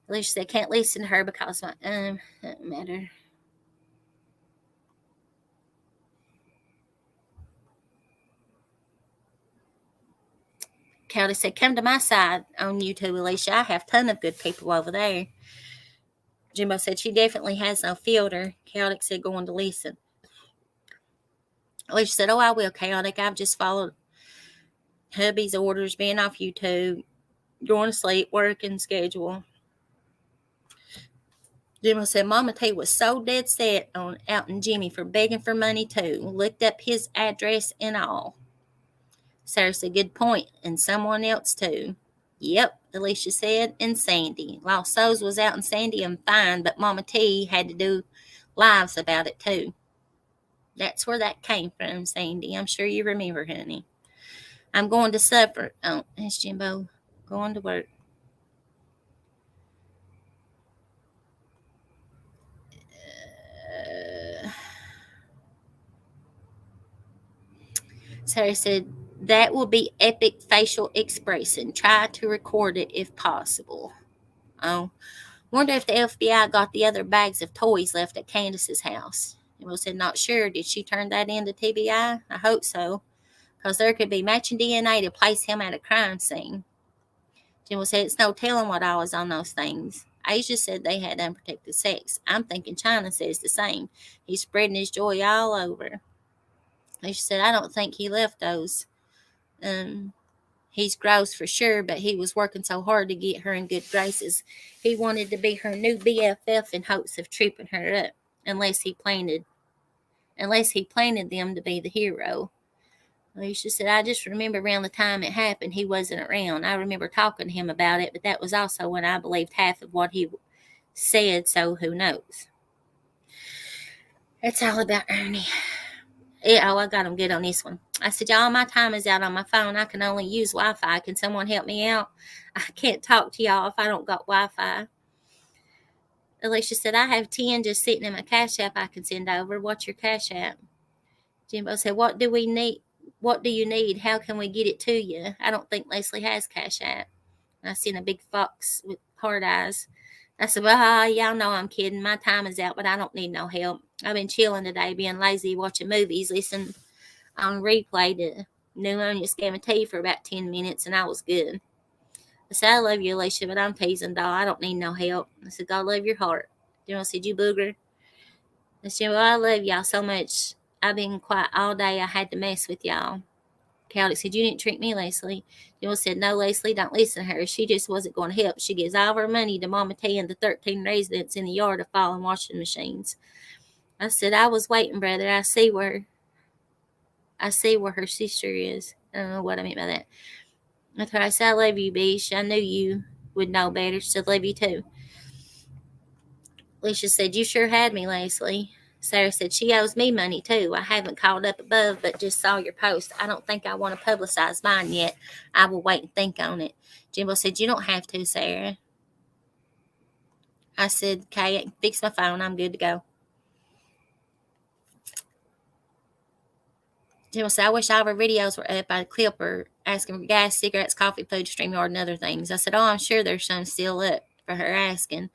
Alicia said, can't listen to her because my, doesn't matter. Cowdy said, come to my side on YouTube, Alicia. I have a ton of good people over there. Jimbo said, she definitely has no filter. Chaotic said, going to listen. Alicia said, oh, I will, Chaotic. I've just followed hubby's orders, being off YouTube, going to sleep, working schedule. Jimbo said, Mama T was so dead set on outing Jimmy for begging for money too. Looked up his address and all. Sarah said, good point. And someone else too. Yep, Alicia said, and Sandy. Lost Souls was out in Sandy and fine, but Mama T had to do lives about it too. That's where that came from, Sandy. I'm sure you remember, honey. I'm going to supper. Oh, that's Jimbo. Going to work. Sarah said, that will be epic facial expression. Try to record it if possible. Oh, wonder if the FBI got the other bags of toys left at Candace's house. Jimbo said, not sure. Did she turn that into TBI? I hope so, because there could be matching DNA to place him at a crime scene. Jimbo said, it's no telling what all was on those things. Asia said they had unprotected sex. I'm thinking China says the same. He's spreading his joy all over. Asia said, I don't think he left those. He's gross for sure, but he was working so hard to get her in good graces. He wanted to be her new BFF in hopes of tripping her up, unless he planted them to be the hero. Alicia said, I just remember around the time it happened, he wasn't around. I remember talking to him about it, but that was also when I believed half of what he said, so who knows? It's all about Ernie. Yeah, I got him good on this one. I said, y'all, my time is out on my phone. I can only use Wi-Fi. Can someone help me out? I can't talk to y'all if I don't got Wi-Fi. Alicia said, I have 10 just sitting in my Cash App I can send over. What's your Cash App? Jimbo said, what do we need? What do you need? How can we get it to you? I don't think Leslie has Cash App. I seen a big fox with hard eyes. I said, well, y'all know I'm kidding. My time is out, but I don't need no help. I've been chilling today, being lazy, watching movies, listening on replay to Pneumonia Scam of Tea for about 10 minutes, and I was good. I said, I love you, Alicia, but I'm teasing, doll. I don't need no help. I said, God love your heart. General said, you booger. I said, well, I love y'all so much. I've been quiet all day. I had to mess with y'all. Cowdy said, you didn't trick me, Leslie. General said, no, Leslie, don't listen to her. She just wasn't going to help. She gives all of her money to Mama T and the 13 residents in the yard to fall in washing machines. I said, I was waiting, brother. I see where her sister is. I don't know what I meant by that. That's why I said, I love you, Beesh. I knew you would know better. She said, love you too. Alicia said, you sure had me, Leslie. Sarah said, she owes me money too. I haven't called up above, but just saw your post. I don't think I want to publicize mine yet. I will wait and think on it. Jimbo said, you don't have to, Sarah. I said, okay, fix my phone. I'm good to go. Jimbo said, I wish all of our videos were up. I'd clip her asking for gas, cigarettes, coffee, food, StreamYard, and other things. I said, oh, I'm sure there's some still up for her asking.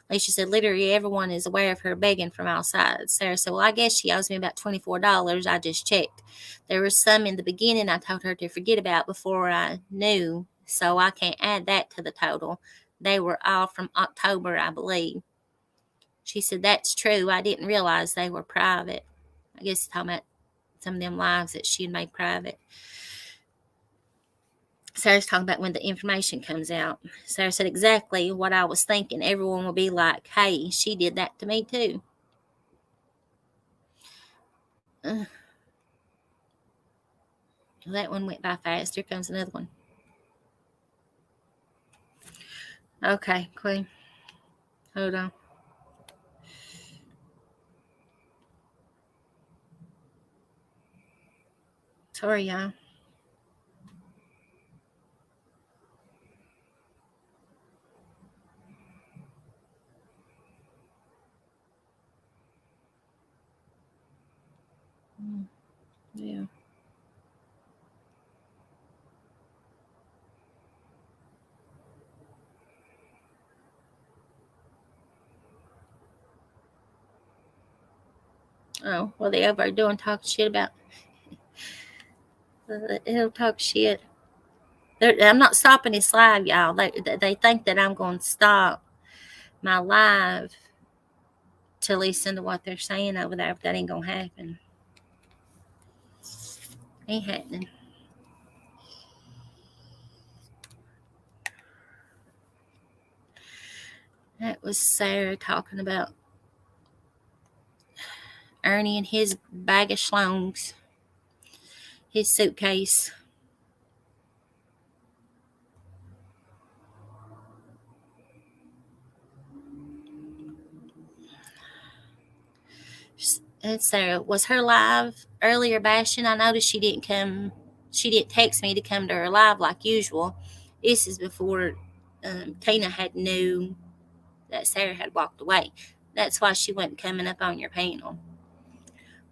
Alicia said, literally everyone is aware of her begging from all sides. Sarah said, well, I guess she owes me about $24. I just checked. There was some in the beginning I told her to forget about before I knew, so I can't add that to the total. They were all from October, I believe. She said, that's true. I didn't realize they were private. I guess talking about some of them lives that she had made private. Sarah's talking about when the information comes out. Sarah said, exactly what I was thinking. Everyone will be like, hey, she did that to me too. That one went by fast. Here comes another one. Okay, Queen. Hold on. Sorry, y'all. Oh, well, they over doing talking shit about. He'll talk shit. I'm not stopping this live, y'all. They think that I'm going to stop my live to listen to what they're saying over there, but that ain't going to happen. Ain't happening. That was Sarah talking about Ernie and his bag of schlongs, his suitcase. And Sarah, was her live earlier bashing? I noticed she didn't come. She didn't text me to come to her live like usual. This is before Tina had knew that Sarah had walked away. That's why she wasn't coming up on your panel.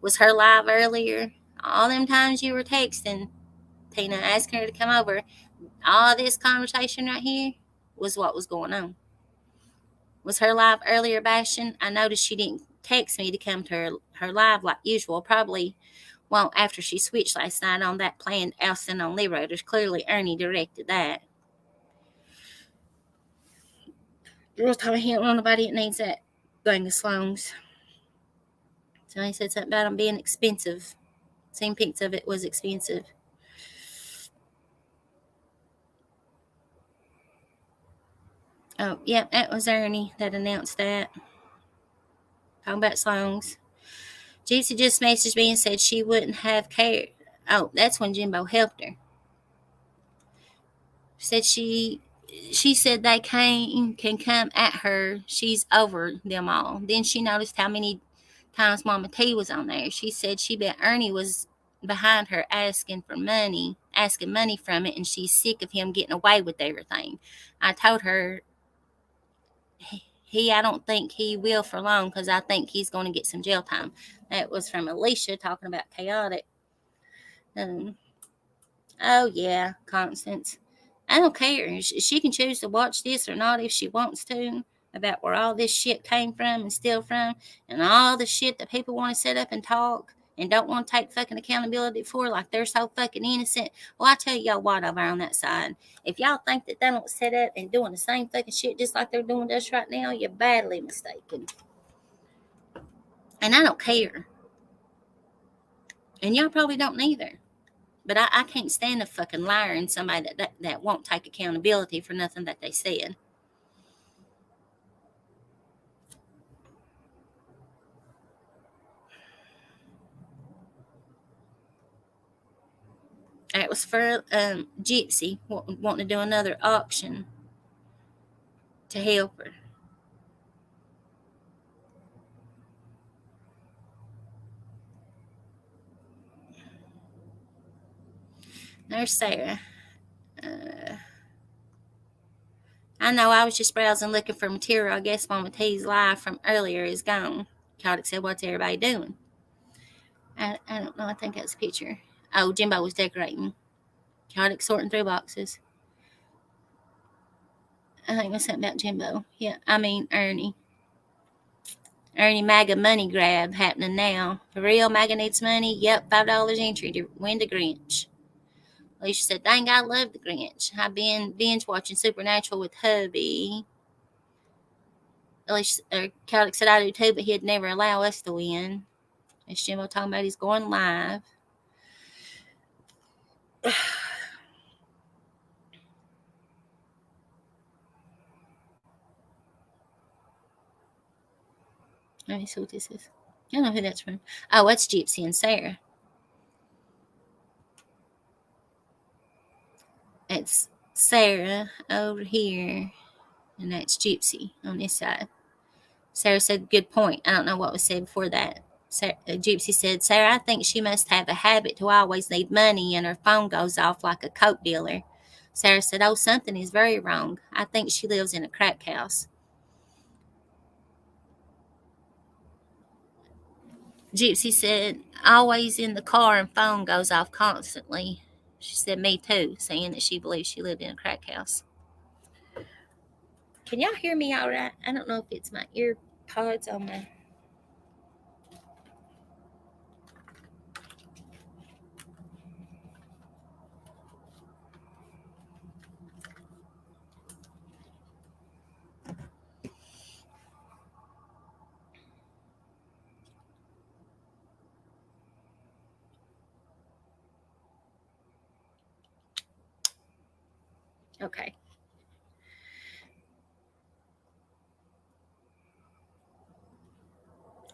Was her live earlier? All them times you were texting Tina asking her to come over, all this conversation right here was what was going on. Was her live earlier bashing? I noticed she didn't text me to come to her live like usual. Probably won't after she switched last night on that planned ousting on liberators. Clearly Ernie directed that. Girls told me he don't know nobody that needs that thing of slongs. So he said something about them being expensive. Seen pics of it was expensive. Oh, yep, that was Ernie that announced that. Talking about songs. Gypsy just messaged me and said she wouldn't have cared. Oh, that's when Jimbo helped her. Said she said they can come at her. She's over them all. Then she noticed how many times Mama T was on there. She said she bet Ernie was behind her asking money from it, and she's sick of him getting away with everything. I told her I don't think he will for long because I think he's going to get some jail time. That was from Alicia talking about chaotic. Oh yeah, Constance. I don't care. She can choose to watch this or not if she wants to, about where all this shit came from and still from, and all the shit that people want to sit up and talk and don't want to take fucking accountability for, like they're so fucking innocent. Well, I tell y'all what, over on that side, if y'all think that they don't sit up and doing the same fucking shit just like they're doing to us right now, you're badly mistaken. And I don't care. And y'all probably don't either. But I can't stand a fucking liar and somebody that won't take accountability for nothing that they said. It was for Gypsy wanting to do another auction to help her. There's Sarah. I know I was just browsing looking for material. I guess Mama T's live from earlier is gone. Kodak said, what's everybody doing? I don't know. I think that's a picture. Oh, Jimbo was decorating. Kodak sorting through boxes. I think that's something about Jimbo. Yeah, I mean Ernie. Ernie MAGA money grab happening now. For real, MAGA needs money? Yep, $5 entry to win the Grinch. Alicia said, dang, I love the Grinch. I've been binge watching Supernatural with hubby. Cadillac said, I do too, but he'd never allow us to win. As Jimbo talking about, he's going live. Let me see what this is. I don't know who that's from. Oh, it's Gypsy and Sarah. It's Sarah over here, and that's Gypsy on this side. Sarah said, good point. I don't know what was said before that. Gypsy said, Sarah, I think she must have a habit to always need money and her phone goes off like a coke dealer. Sarah said, oh, something is very wrong. I think she lives in a crack house. Gypsy said, always in the car and phone goes off constantly. She said, me too, saying that she believes she lived in a crack house. Can y'all hear me all right? I don't know if it's my ear pods on my... Okay.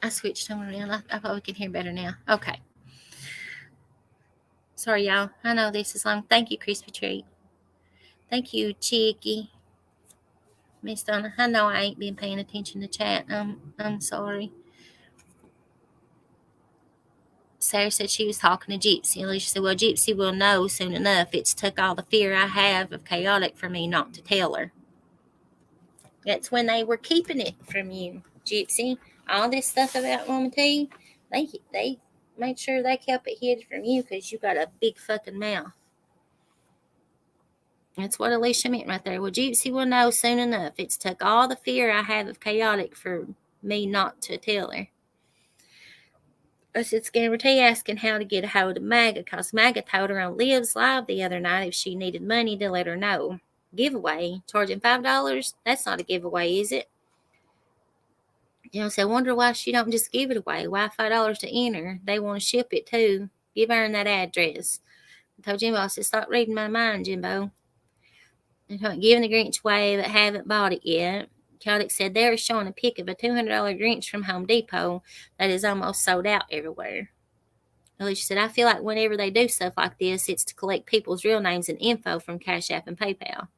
I switched them around. I thought we could hear better now. Okay. Sorry, y'all. I know this is long. Thank you, Crispy Treat. Thank you, Chicky. Miss Donna. I know I ain't been paying attention to chat. I'm sorry. Sarah said she was talking to Gypsy. Alicia said, well, Gypsy will know soon enough. It's took all the fear I have of chaotic for me not to tell her. That's when they were keeping it from you, Gypsy. All this stuff about Mama T, they made sure they kept it hid from you because you got a big fucking mouth. That's what Alicia meant right there. Well, Gypsy will know soon enough. It's took all the fear I have of chaotic for me not to tell her. I said, Scammer T asking how to get a hold of Magga because Magga told her on Liv's Live the other night if she needed money to let her know. Giveaway, charging $5? That's not a giveaway, is it? So I wonder why she don't just give it away. Why $5 to enter? They want to ship it too. Give her that address. I told Jimbo, I said, stop reading my mind, Jimbo. I'm giving the Grinch away but haven't bought it yet. Chaotic said they're showing a pic of a $200 Grinch from Home Depot that is almost sold out everywhere. Alicia said, I feel like whenever they do stuff like this, it's to collect people's real names and info from Cash App and PayPal.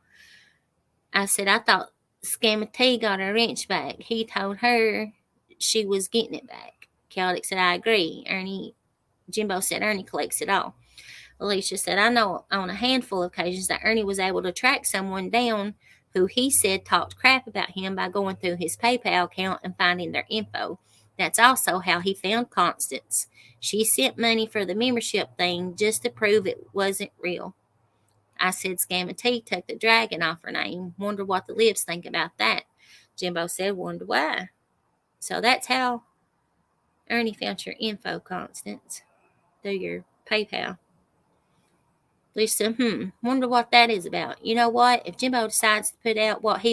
I said, I thought Scammer T got her wrench back. He told her she was getting it back. Chaotic said, I agree. Jimbo said, Ernie collects it all. Alicia said, I know on a handful of occasions that Ernie was able to track someone down who he said talked crap about him by going through his PayPal account and finding their info. That's also how he found Constance. She sent money for the membership thing just to prove it wasn't real. I said, Scammer T took the dragon off her name. Wonder what the libs think about that. Jimbo said, wonder why. So that's how Ernie found your info, Constance, through your PayPal. Lisa, wonder what that is about. You know what? If Jimbo decides to put out what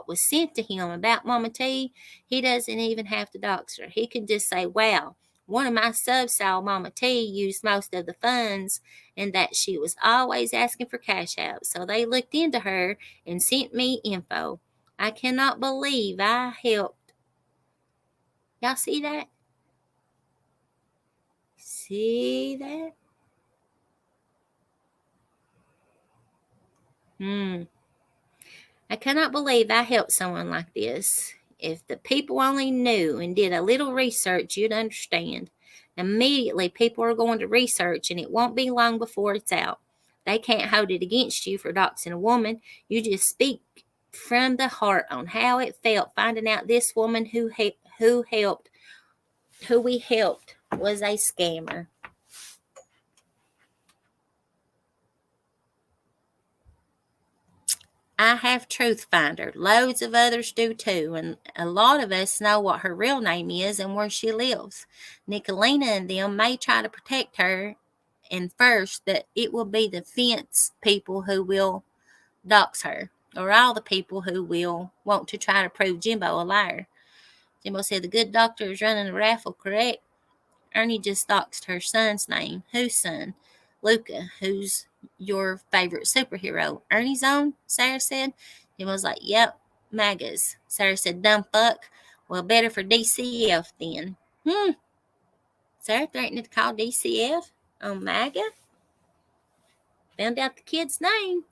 was sent to him about Mama T, he doesn't even have to dox her. He can just say, wow, one of my subs saw Mama T used most of the funds and that she was always asking for cash out. So they looked into her and sent me info. I cannot believe I helped. Y'all see that? See that? I cannot believe I helped someone like this. If the people only knew and did a little research, you'd understand. Immediately, people are going to research, and it won't be long before it's out. They can't hold it against you for doxing a woman. You just speak from the heart on how it felt finding out this woman who we helped, was a scammer. I have Truth Finder. Loads of others do too, and a lot of us know what her real name is and where she lives. Nicolina and them may try to protect her, and first that it will be the fence people who will dox her, or all the people who will want to try to prove Jimbo a liar. Jimbo said the good doctor is running a raffle, correct? Ernie just doxed her son's name. Whose son? Luca, who's your favorite superhero? Ernie's own? Sarah said. He was like, yep, Magga's. Sarah said, dumb fuck. Well, better for DCF then. Sarah threatened to call DCF on MAGA? Found out the kid's name.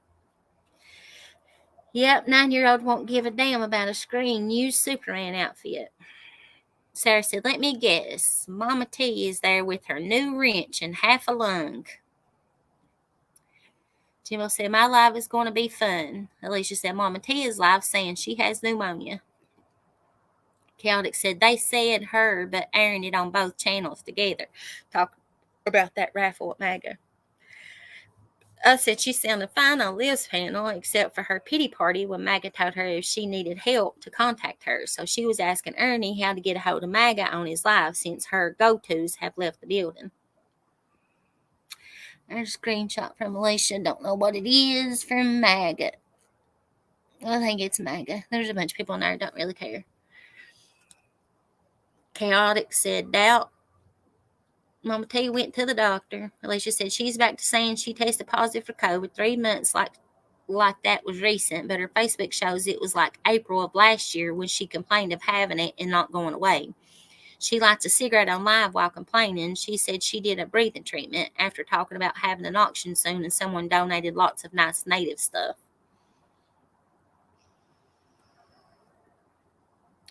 Yep, 9-year-old won't give a damn about a screen used Superman outfit. Sarah said, let me guess. Mama T is there with her new wrench and half a lung. Jimbo said, my live is going to be fun. Alicia said, Mama T is live saying she has pneumonia. Chaotic said, they said her, but airing it on both channels together. Talk about that raffle at MAGA. I said she sounded fine on Liv's panel, except for her pity party when MAGA told her if she needed help to contact her. So she was asking Ernie how to get a hold of MAGA on his live since her go-tos have left the building. There's a screenshot from Alicia. Don't know what it is from MAGA. I think it's MAGA. There's a bunch of people in there who don't really care. Chaotic said doubt. Mama T went to the doctor. Alicia said she's back to saying she tested positive for COVID 3 months, like that was recent, but her Facebook shows it was like April of last year when she complained of having it and not going away. She lights a cigarette on live while complaining. She said she did a breathing treatment after talking about having an auction soon and someone donated lots of nice native stuff.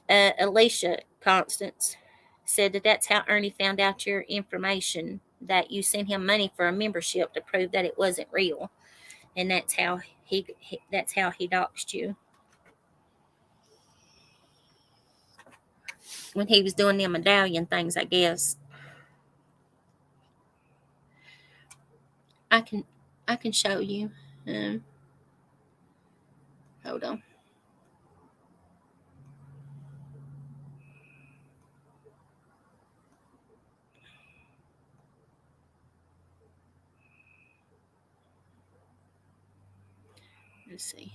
Alicia Constance said that's how Ernie found out your information, that you sent him money for a membership to prove that it wasn't real, and that's how he doxed you when he was doing them medallion things, I guess. I can show you. Hold on. Let's see.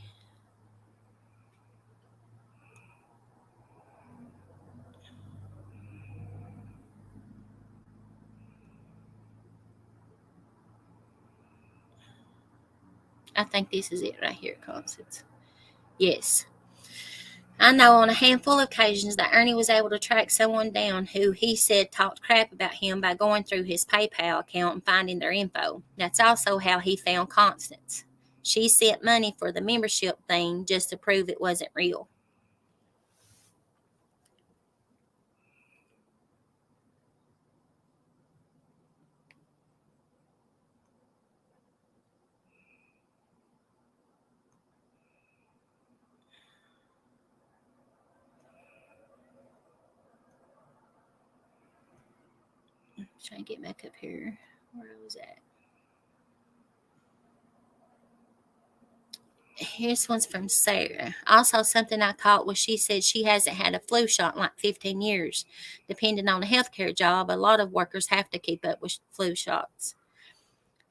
I think this is it right here, Constance. Yes. I know on a handful of occasions that Ernie was able to track someone down who he said talked crap about him by going through his PayPal account and finding their info. That's also how he found Constance. She sent money for the membership thing just to prove it wasn't real. I'm trying to get back up here. Where was that? Here's one's from Sarah. Also, something I caught was she said she hasn't had a flu shot in like 15 years. Depending on a healthcare job, a lot of workers have to keep up with flu shots.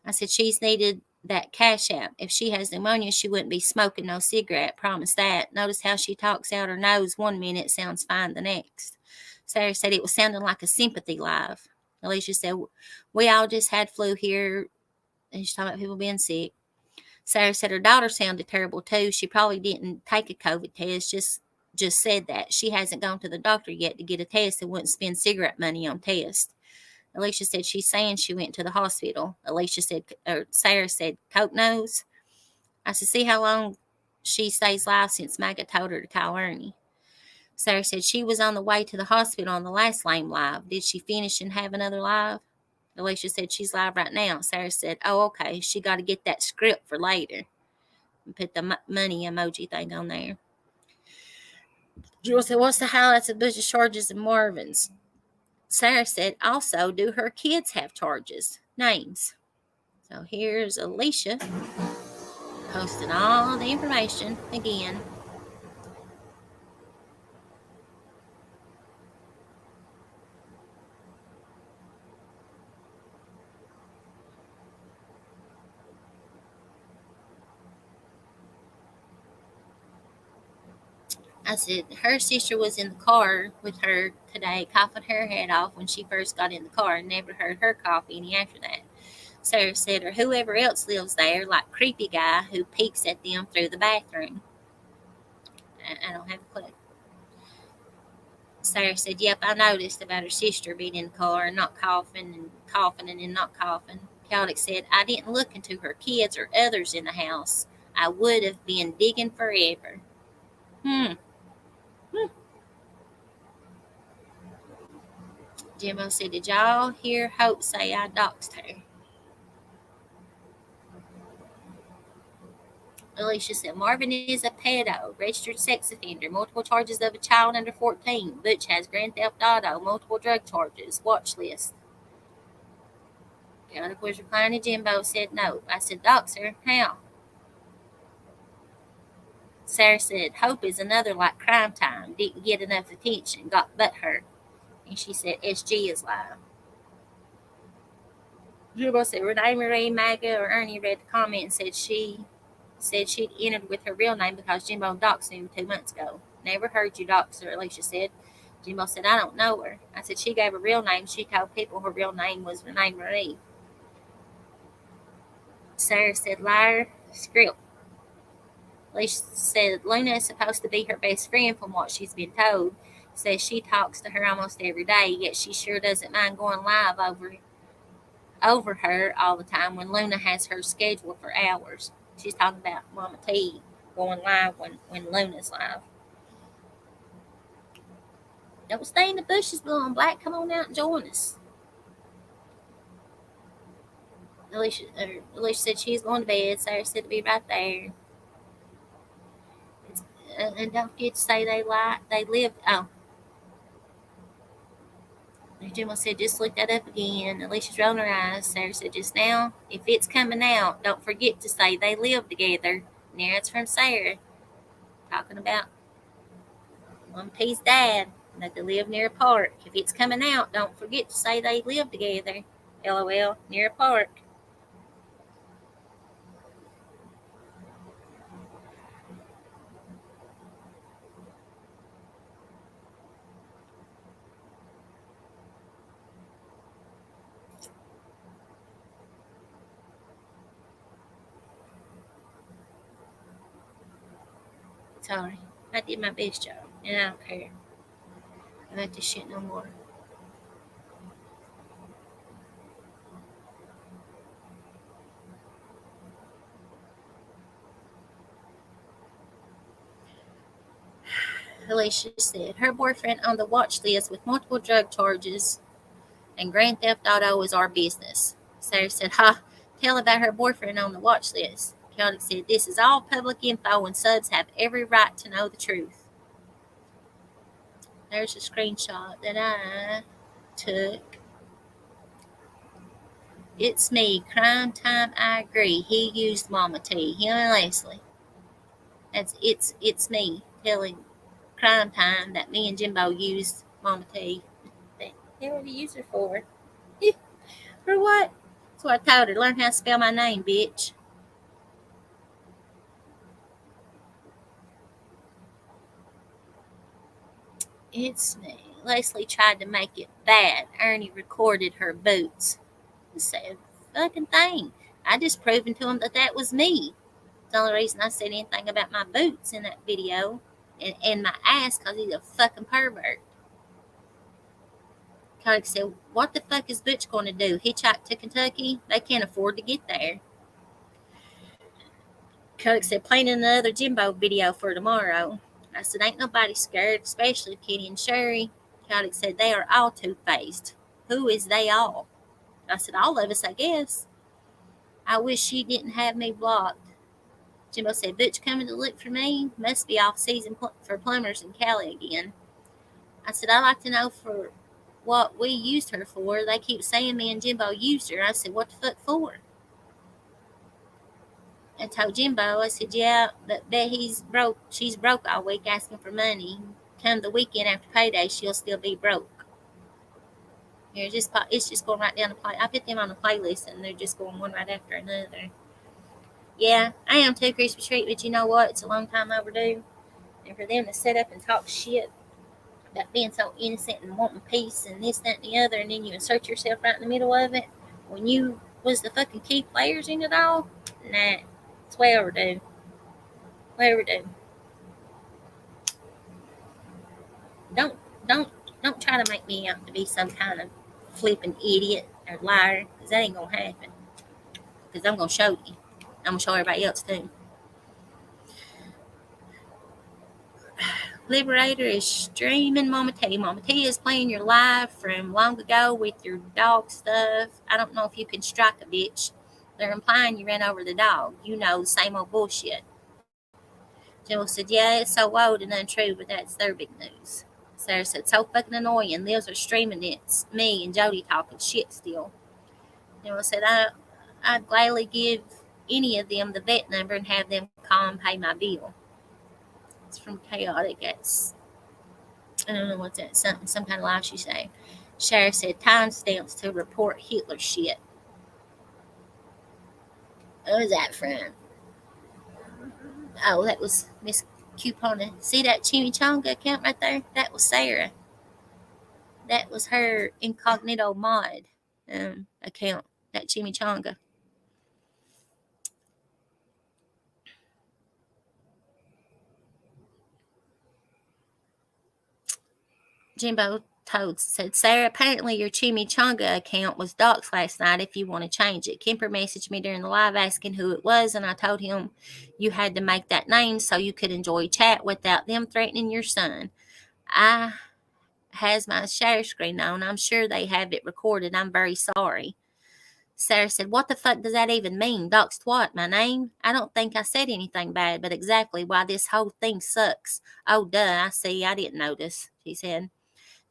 I said she's needed that cash out. If she has pneumonia, she wouldn't be smoking no cigarette. Promise that. Notice how she talks out her nose one minute, sounds fine the next. Sarah said it was sounding like a sympathy live. Alicia said, we all just had flu here. And she's talking about people being sick. Sarah said her daughter sounded terrible too. She probably didn't take a COVID test, just said that. She hasn't gone to the doctor yet to get a test and wouldn't spend cigarette money on tests. Alicia said she's saying she went to the hospital. Sarah said, Coke knows. I said, see how long she stays alive since Maggie told her to call Ernie. Sarah said she was on the way to the hospital on the last lame live. Did she finish and have another live? Alicia said she's live right now. Sarah said, oh, okay. She got to get that script for later. And put the money emoji thing on there. Jewel said, what's the highlights of Bush's charges and Marvin's? Sarah said, also, do her kids have charges? Names. So here's Alicia posting all the information again. I said her sister was in the car with her today, coughing her head off when she first got in the car and never heard her cough any after that. Sarah said, or whoever else lives there, like creepy guy who peeks at them through the bathroom. I don't have a clue. Sarah said, yep, I noticed about her sister being in the car and not coughing and then not coughing. Caldick said, I didn't look into her kids or others in the house. I would have been digging forever. Jimbo said, did y'all hear Hope say I doxed her? Alicia said, Marvin is a pedo, registered sex offender, multiple charges of a child under 14. Butch has grand theft auto, multiple drug charges, watch list. Caldick was replying to Jimbo, said no. I said, dox her? How? Sarah said, Hope is another like crime time, didn't get enough attention, got butt hurt. And she said, SG is live. Jimbo said, Renee Marie, Magga, or Ernie read the comment and said she'd entered with her real name because Jimbo doxed him 2 months ago. Never heard you dox her, Alicia said. Jimbo said, I don't know her. I said, she gave her real name. She told people her real name was Renee Marie. Sarah said, liar, script. Alicia said, Luna is supposed to be her best friend from what she's been told. Says she talks to her almost every day, yet she sure doesn't mind going live over her all the time when Luna has her scheduled for hours. She's talking about Mama T going live when Luna's live. Don't stay in the bushes, blue and black. Come on out and join us. Alicia said she's going to bed. Sarah said to be right there. And don't forget to say they live. Oh, Jimbo said, just look that up again. Alicia's rolling her eyes. Sarah said, just now, if it's coming out, don't forget to say they live together. And there it's from Sarah, talking about Mom T's dad, that they live near a park. If it's coming out, don't forget to say they live together. LOL, near a park. Sorry, I did my best job, and I don't care about this shit no more. Alicia said her boyfriend on the watch list with multiple drug charges and grand theft auto is our business. Sarah said, ha, tell about her boyfriend on the watch list. Celtic said, this is all public info and subs have every right to know the truth. There's a screenshot that I took. It's me, crime time, I agree. He used Mama T, him and Leslie. It's me telling crime time that me and Jimbo used Mama T. What the hell did he use her for? For what? That's what I told her. Learn how to spell my name, bitch. It's me. Leslie tried to make it bad. Ernie recorded her boots. The same fucking thing. I just proven to him that was me. The only reason I said anything about my boots in that video and my ass because he's a fucking pervert. Cody said, what the fuck is Butch going to do? Hitchhike to Kentucky? They can't afford to get there. Cody said, playing another Jimbo video for tomorrow. I said, ain't nobody scared, especially Kenny and Sherry. Cody said, they are all two-faced. Who is they all? I said, all of us, I guess. I wish she didn't have me blocked. Jimbo said, Butch coming to look for me? Must be off season for plumbers in Cali again. I said, I'd like to know for what we used her for. They keep saying me and Jimbo used her. I said, what the fuck for? I told Jimbo, I said, yeah, but bet he's broke. She's broke all week asking for money. Come the weekend after payday, she'll still be broke. It's just going right down the play. I put them on the playlist, and they're just going one right after another. Yeah, I am too, Christmas treat, but you know what? It's a long time overdue. And for them to sit up and talk shit about being so innocent and wanting peace and this, that, and the other, and then you insert yourself right in the middle of it when you was the fucking key players in it all, nah, it's way overdue. Way overdue. Don't don't try to make me out to be some kind of flipping idiot or liar, because that ain't gonna happen. Because I'm gonna show you. I'm gonna show everybody else too. Liberator is streaming Mama T. Mama T is playing your live from long ago with your dog stuff. I don't know if you can strike a bitch. They're implying you ran over the dog. You know, the same old bullshit. Jill said, yeah, it's so old and untrue, but that's their big news. Sarah said, so fucking annoying. Liz are streaming it's me and Jody talking shit still. Jill said, I'd gladly give any of them the vet number and have them call and pay my bill. It's from Chaotic. I don't know what's that. Some kind of lie she said. Sheriff said timestamps to report Hitler shit. What was that from? Oh, that was Miss Coupon. See that chimichanga account right there? That was Sarah. That was her incognito mod account, that chimichanga. Jimbo Toad said, Sarah, apparently your chimichanga account was doxxed last night if you want to change it. Kemper messaged me during the live asking who it was, and I told him you had to make that name so you could enjoy chat without them threatening your son. I has my share screen on. I'm sure they have it recorded. I'm very sorry. Sarah said, what the fuck does that even mean? Doxed what? My name? I don't think I said anything bad, but exactly why this whole thing sucks. Oh, duh, I see. I didn't notice, she said.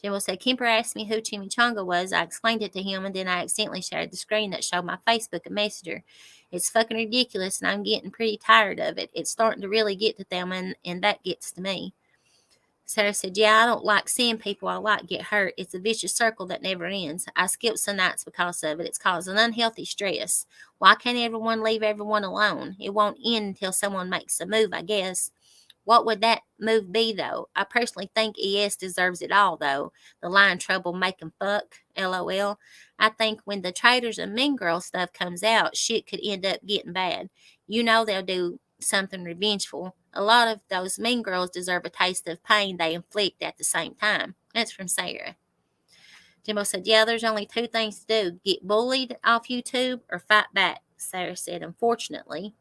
Jimbo said, Kemper asked me who Chimichanga was. I explained it to him, and then I accidentally shared the screen that showed my Facebook and Messenger. It's fucking ridiculous, and I'm getting pretty tired of it. It's starting to really get to them, and that gets to me. Sarah said, yeah, I don't like seeing people I like get hurt. It's a vicious circle that never ends. I skip some nights because of it. It's causing unhealthy stress. Why can't everyone leave everyone alone? It won't end until someone makes a move, I guess. What would that move be, though? I personally think ES deserves it all, though. The line trouble make 'em fuck, LOL. I think when the traitors and mean girl stuff comes out, shit could end up getting bad. You know they'll do something revengeful. A lot of those mean girls deserve a taste of pain they inflict at the same time. That's from Sarah. Jimbo said, yeah, there's only two things to do. Get bullied off YouTube or fight back. Sarah said, unfortunately.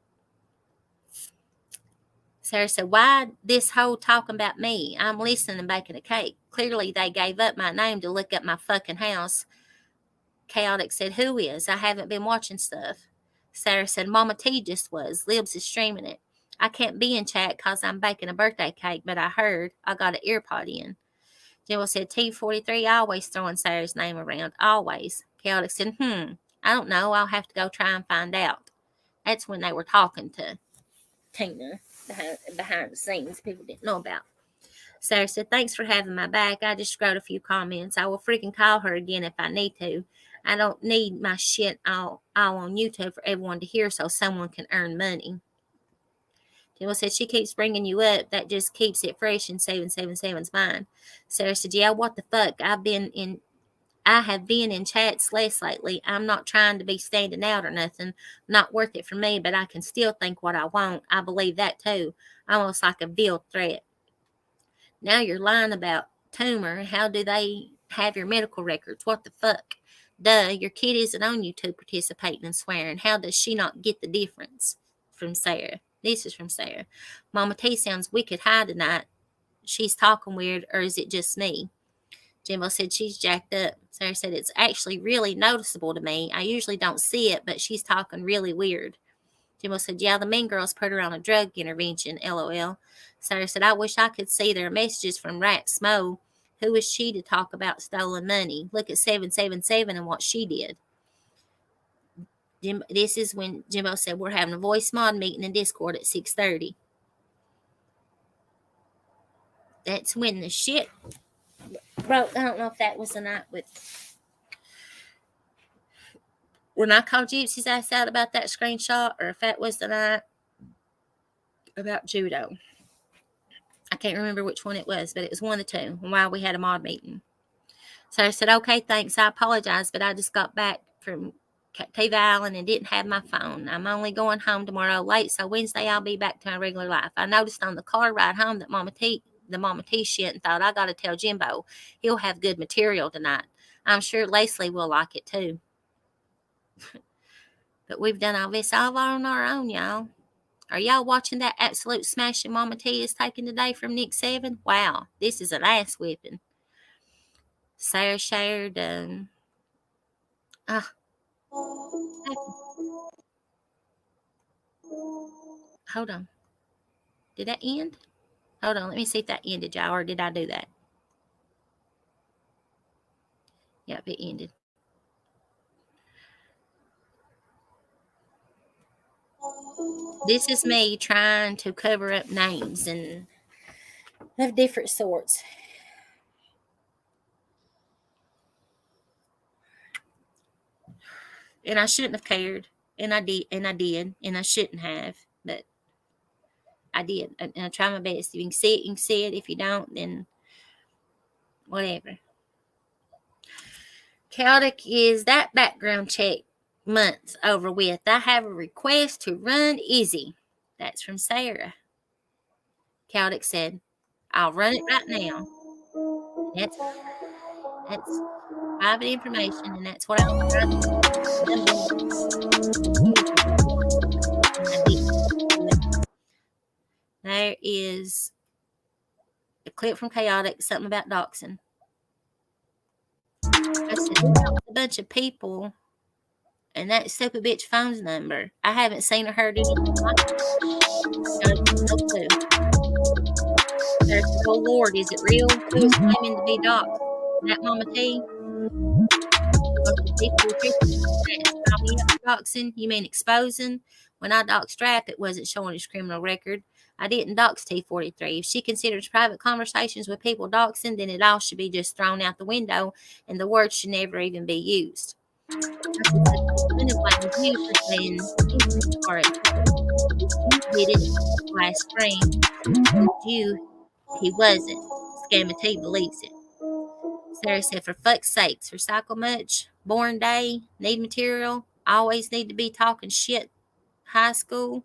Sarah said, why this whole talking about me? I'm listening and baking a cake. Clearly they gave up my name to look up my fucking house. Chaotic said, who is? I haven't been watching stuff. Sarah said, Mama T just was. Libs is streaming it. I can't be in chat because I'm baking a birthday cake, but I heard I got an earpod in. Jill said, T43 always throwing Sarah's name around. Always. Chaotic said, I don't know. I'll have to go try and find out. That's when they were talking to Tina behind the scenes people didn't know about. Sarah said, thanks for having my back. I just wrote a few comments. I will freaking call her again if I need to. I don't need my shit all on YouTube for everyone to hear so someone can earn money. Jill said, she keeps bringing you up. That just keeps it fresh in 777's mind. Sarah said, yeah, what the fuck? I have been in chats less lately. I'm not trying to be standing out or nothing. Not worth it for me, but I can still think what I want. I believe that too. Almost like a veiled threat. Now you're lying about tumor. How do they have your medical records? What the fuck? Duh, your kid isn't on YouTube participating and swearing. How does she not get the difference? From Sarah. This is from Sarah. Mama T sounds wicked high tonight. She's talking weird, or is it just me? Jimbo said she's jacked up. Sarah said it's actually really noticeable to me. I usually don't see it, but she's talking really weird. Jimbo said, yeah, the mean girls put her on a drug intervention, LOL. Sarah said, I wish I could see their messages from Rat Smo. Who is she to talk about stolen money? Look at 777 and what she did. This is when Jimbo said, we're having a voice mod meeting in Discord at 6:30. That's when the shit broke. I don't know if that was the night with when I called Gypsy's ass out about that screenshot, or if that was the night about judo. I can't remember which one it was, but it was one of the two while we had a mod meeting. So I said, okay, thanks. I apologize, but I just got back from Captiva Island and didn't have my phone. I'm only going home tomorrow late, so Wednesday I'll be back to my regular life. I noticed on the car ride home that the Mama T shit, and thought I got to tell Jimbo. He'll have good material tonight. I'm sure Leslie will like it too. But we've done all this all on our own, y'all. Are y'all watching that absolute smashing Mama T is taking today from Nick 7? Wow, this is an ass whipping. Sarah shared, hold on. Did that end? Hold on, let me see if that ended, y'all, or did I do that? Yep, it ended. This is me trying to cover up names and of different sorts. And I shouldn't have cared. And I did, and I shouldn't have, but I did. And I try my best. If you can see it, you can see it. If you don't, then whatever. Chaotic is that background check months over with. I have a request to run easy. That's from Sarah. Chaotic said, I'll run it right now. That's private information, and that's what I was trying to do. There is a clip from Chaotic, something about doxing. I said, we doxed a bunch of people, and that stupid bitch phone's number. I haven't seen or heard anything like it. No clue. There's the oh Lord, is it real? Who is claiming to be doxed? That Mama T? Doxing? You mean exposing? When I doxed Strap, it wasn't showing his criminal record. I didn't dox T43. If she considers private conversations with people doxing, then it all should be just thrown out the window, and the word should never even be used. You did it last spring. He wasn't. Scammer T believes it. Sarah said, for fuck's sakes, recycle much? Born day? Need material? Always need to be talking shit? High school?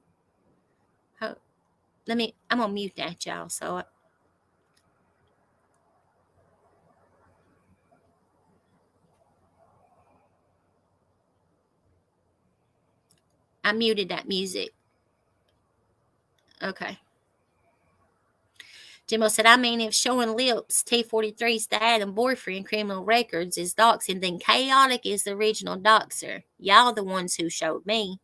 I'm going to mute that, y'all. So I muted that music. Okay. Jimbo said, I mean, if showing lips, T43's dad and boyfriend criminal records is doxing, then Chaotic is the original doxer. Y'all the ones who showed me.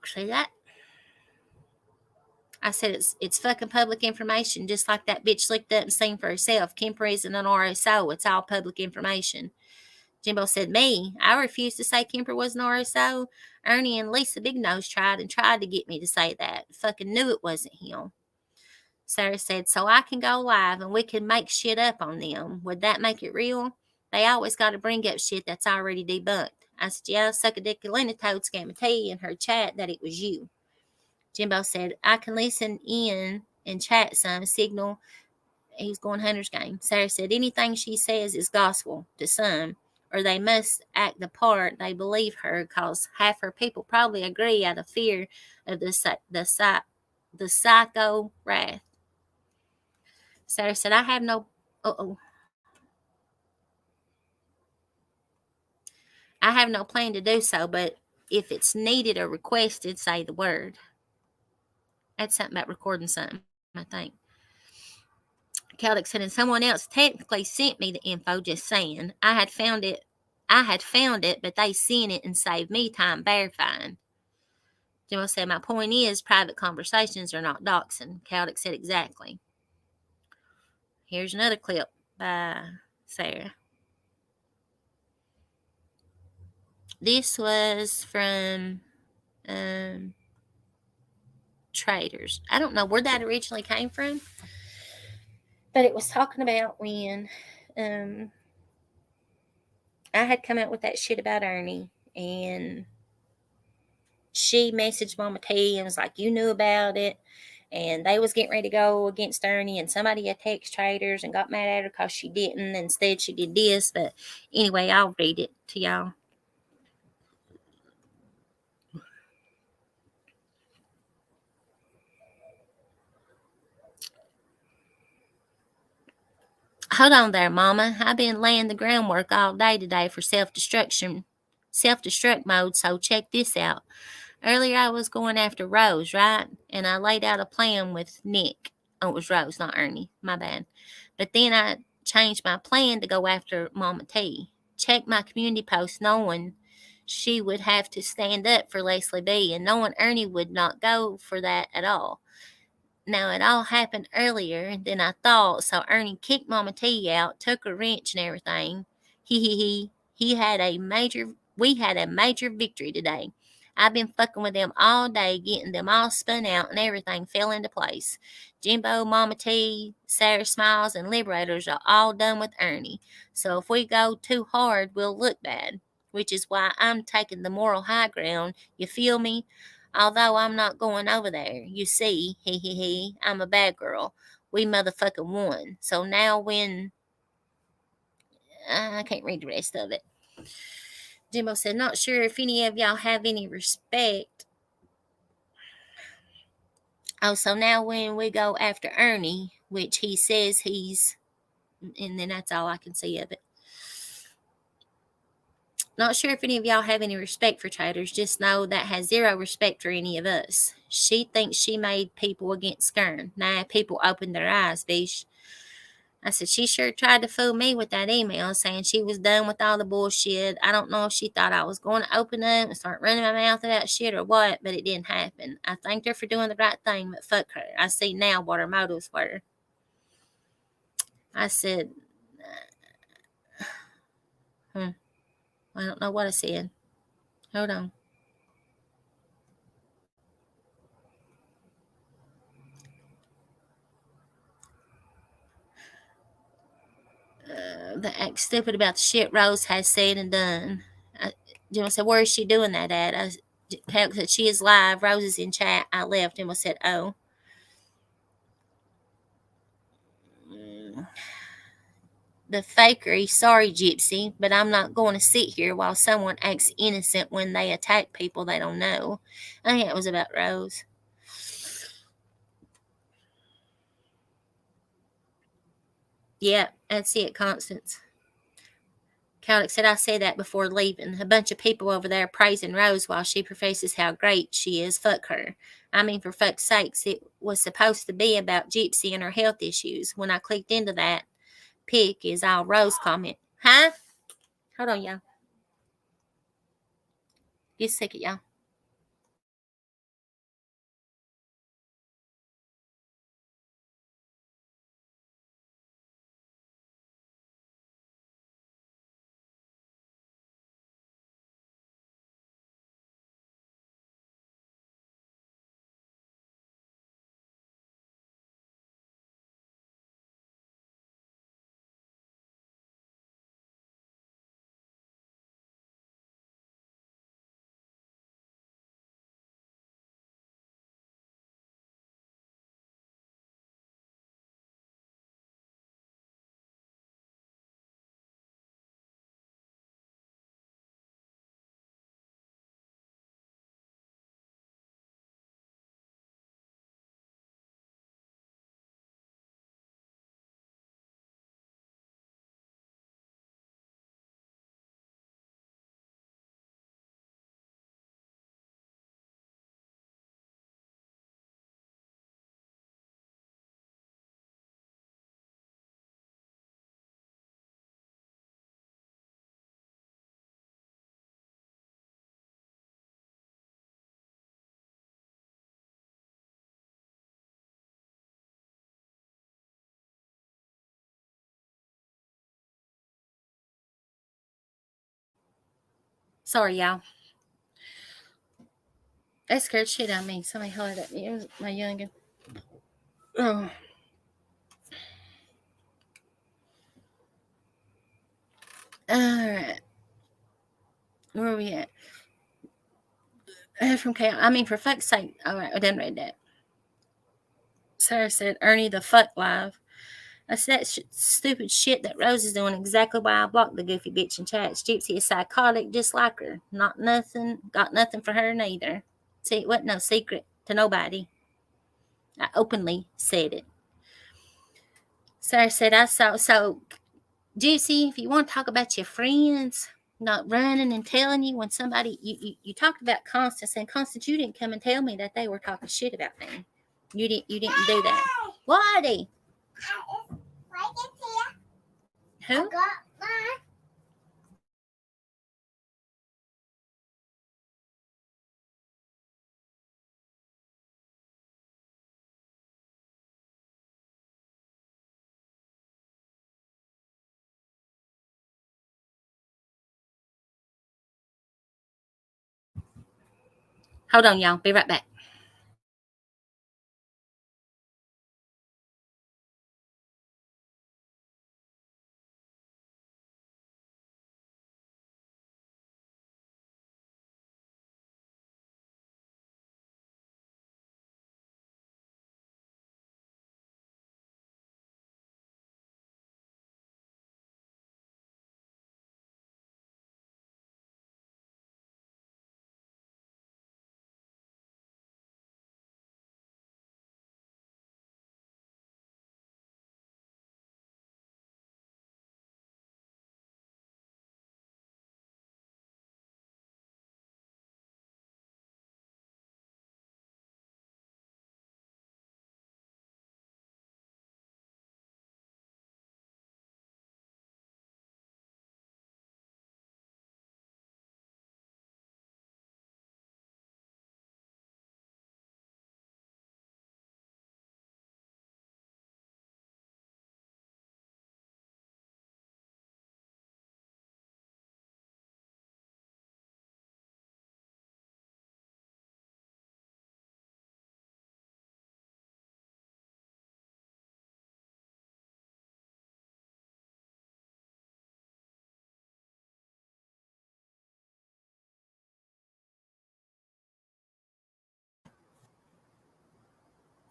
See that? I said it's fucking public information, just like that bitch looked up and seen for herself. Kemper isn't an RSO. It's all public information. Jimbo said, me? I refused to say Kemper was an RSO. Ernie and Lisa Big Nose tried to get me to say that. Fucking knew it wasn't him. Sarah said, so I can go live and we can make shit up on them. Would that make it real? They always got to bring up shit that's already debunked. I said, yeah, suck a dick. Lena told Scammer T in her chat that it was you. Jimbo said, I can listen in and chat some, signal he's going Hunter's game. Sarah said, anything she says is gospel to some, or they must act the part they believe her, because half her people probably agree out of fear of the psycho wrath. Sarah said, I have no... I have no plan to do so, but if it's needed or requested, say the word. That's something about recording something, I think. Celtic said, and someone else technically sent me the info, just saying. I had found it, but they sent it and saved me time verifying. Jimbo said, my point is, private conversations are not doxing. Celtic said, exactly. Here's another clip by Sarah. This was from Traders. I don't know where that originally came from, but it was talking about when I had come out with that shit about Ernie, and she messaged Mama T and was like, you knew about it, and they was getting ready to go against Ernie, and somebody had text Traders and got mad at her because she didn't. Instead, she did this. But anyway, I'll read it to y'all. Hold on there, Mama. I've been laying the groundwork all day today for self-destruct mode, so check this out. Earlier, I was going after Rose, right? And I laid out a plan with Nick. Oh, it was Rose, not Ernie. My bad. But then I changed my plan to go after Mama T. Check my community post knowing she would have to stand up for Leslie B, and knowing Ernie would not go for that at all. Now, it all happened earlier than I thought, so Ernie kicked Mama T out, took a wrench and everything. We had a major victory today. I've been fucking with them all day, getting them all spun out, and everything fell into place. Jimbo, Mama T, Sarah Smiles, and Liberators are all done with Ernie. So if we go too hard, we'll look bad, which is why I'm taking the moral high ground. You feel me? Although I'm not going over there. You see, I'm a bad girl. we motherfucking won. So now when I can't read the rest of it. Jimbo said, not sure if any of y'all have any respect. Oh, so now when we go after Ernie, which he says he's, and then that's all I can see of it. Not sure if any of y'all have any respect for traitors. Just know that has zero respect for any of us. She thinks she made people against Skern. Now people opened their eyes, bish. I said, she sure tried to fool me with that email saying she was done with all the bullshit. I don't know if she thought I was going to open up and start running my mouth about shit or what, but it didn't happen. I thanked her for doing the right thing, but fuck her. I see now what her motives were. I said, I don't know what I said. Hold on. That act stupid about the shit Rose has said and done. Jim said, where is she doing that at? Cal said, she is live. Rose is in chat. I left. Emma said, oh. The fakery, sorry, Gypsy, but I'm not going to sit here while someone acts innocent when they attack people they don't know. I think it was about Rose. Yeah, that's it, Constance. Cowlick said, I said that before leaving. A bunch of people over there praising Rose while she professes how great she is. Fuck her. I mean, for fuck's sakes, it was supposed to be about Gypsy and her health issues. When I clicked into that, pic is all Rose comment. Huh? Hold on, y'all. Get a second, y'all. Sorry, y'all. That scared shit out of me. Somebody hollered at me. It was my youngin. Oh. Alright. Where are we at? From Chaos. I mean, for fuck's sake. Alright, I done read that. Sarah said, Ernie the fuck live. That's that stupid shit that Rose is doing. Exactly why I blocked the goofy bitch in chats. Gypsy is psychotic, just like her. Got nothing for her neither. See, it wasn't no secret to nobody. I openly said it. Sarah said, I saw. So, Gypsy, if you want to talk about your friends not running and telling you when somebody, you talked about Constance, and Constance, you didn't come and tell me that they were talking shit about me. You didn't do that. Whitey. Who? Hold on, y'all. Be right back.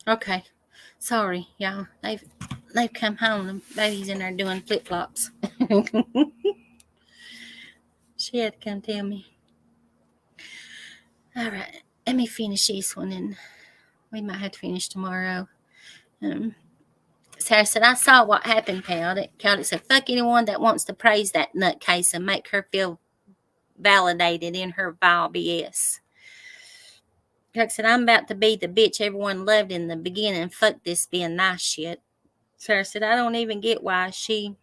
Okay. Sorry, y'all. They've come home. The baby's in there doing flip flops. She had to come tell me. All right, let me finish this one, and we might have to finish tomorrow. Sarah said, I saw what happened, Cowdick said, fuck anyone that wants to praise that nutcase and make her feel validated in her vile BS. Cowdick said, I'm about to be the bitch everyone loved in the beginning. Fuck this being nice shit. Sarah said, I don't even get why she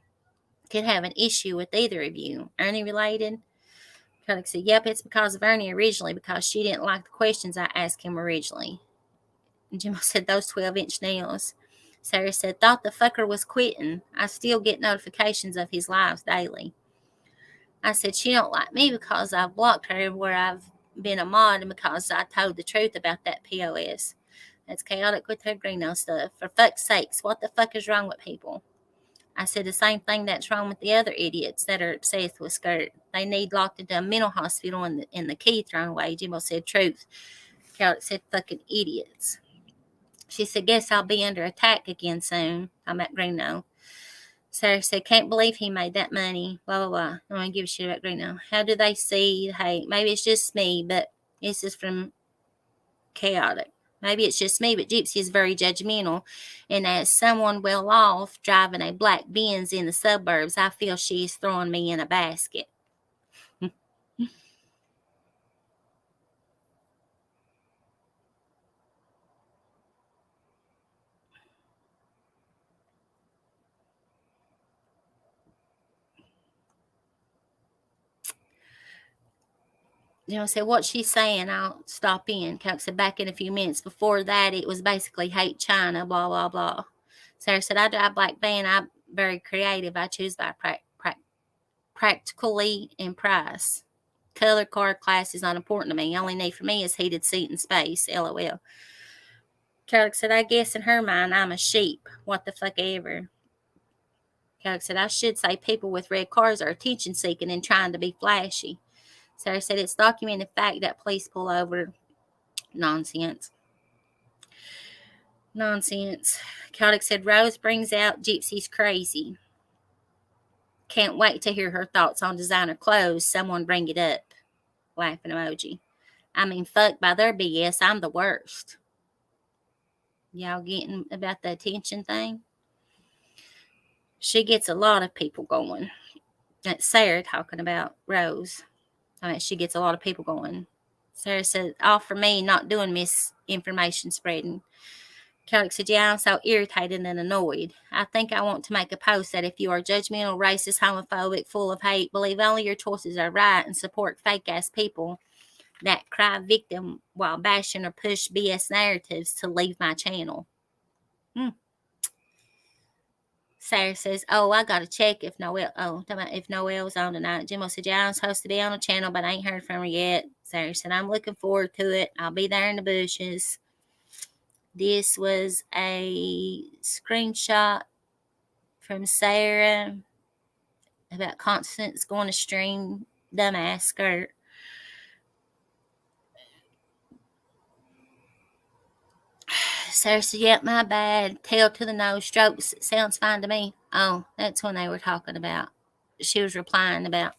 could have an issue with either of you. Ernie related? Cowdick said, yep, it's because of Ernie originally, because she didn't like the questions I asked him originally. And Jimbo said, those 12-inch nails. Sarah said, thought the fucker was quitting. I still get notifications of his lives daily. I said, she don't like me because I've blocked her everywhere I've been a mod and because I told the truth about that POS. That's chaotic with her Greeno stuff. For fuck's sakes, what the fuck is wrong with people? I said the same thing that's wrong with the other idiots that are obsessed with skirt. They need locked into a mental hospital and the key thrown away. Jimbo said, truth. Chaotic said, fucking idiots. She said, guess I'll be under attack again soon. I'm at Greeno. Sarah said, can't believe he made that money. Blah, blah, blah. I don't want to give a shit about Greeno. How do they see the hate? Maybe it's just me, but this is from Chaotic. Maybe it's just me, but Gypsy is very judgmental. And as someone well off driving a black Benz in the suburbs, I feel she's throwing me in a basket. Say what she's saying, I'll stop in. Coke said back in a few minutes. Before that, it was basically hate China, blah, blah, blah. Sarah said, I drive black van. I'm very creative. I choose by practically and price. Color, car, class is not important to me. Only need for me is heated seat and space. LOL. Coke said, I guess in her mind, I'm a sheep. What the fuck ever. Coke said, I should say people with red cars are attention seeking and trying to be flashy. Sarah said, it's documented fact that police pull over. Nonsense. Codic said, Rose brings out Gypsy's crazy. Can't wait to hear her thoughts on designer clothes. Someone bring it up. Laughing emoji. I mean, fuck, by their BS, I'm the worst. Y'all getting about the attention thing? She gets a lot of people going. That's Sarah talking about Rose. I mean, she gets a lot of people going. Sarah said, all for me not doing misinformation spreading. Kelly said, yeah, I'm so irritated and annoyed. I think I want to make a post that if you are judgmental, racist, homophobic, full of hate, believe only your choices are right, and support fake-ass people that cry victim while bashing or push BS narratives, to leave my channel. Sarah says, oh, I got to check if Noel's on tonight. Jimbo said, yeah, I'm supposed to be on the channel, but I ain't heard from her yet. Sarah said, I'm looking forward to it. I'll be there in the bushes. This was a screenshot from Sarah about Constance going to stream dumbass skirt. Sarah said, yep, my bad. Tail to the nose, strokes. Sounds fine to me. Oh, that's when they were talking about. She was replying about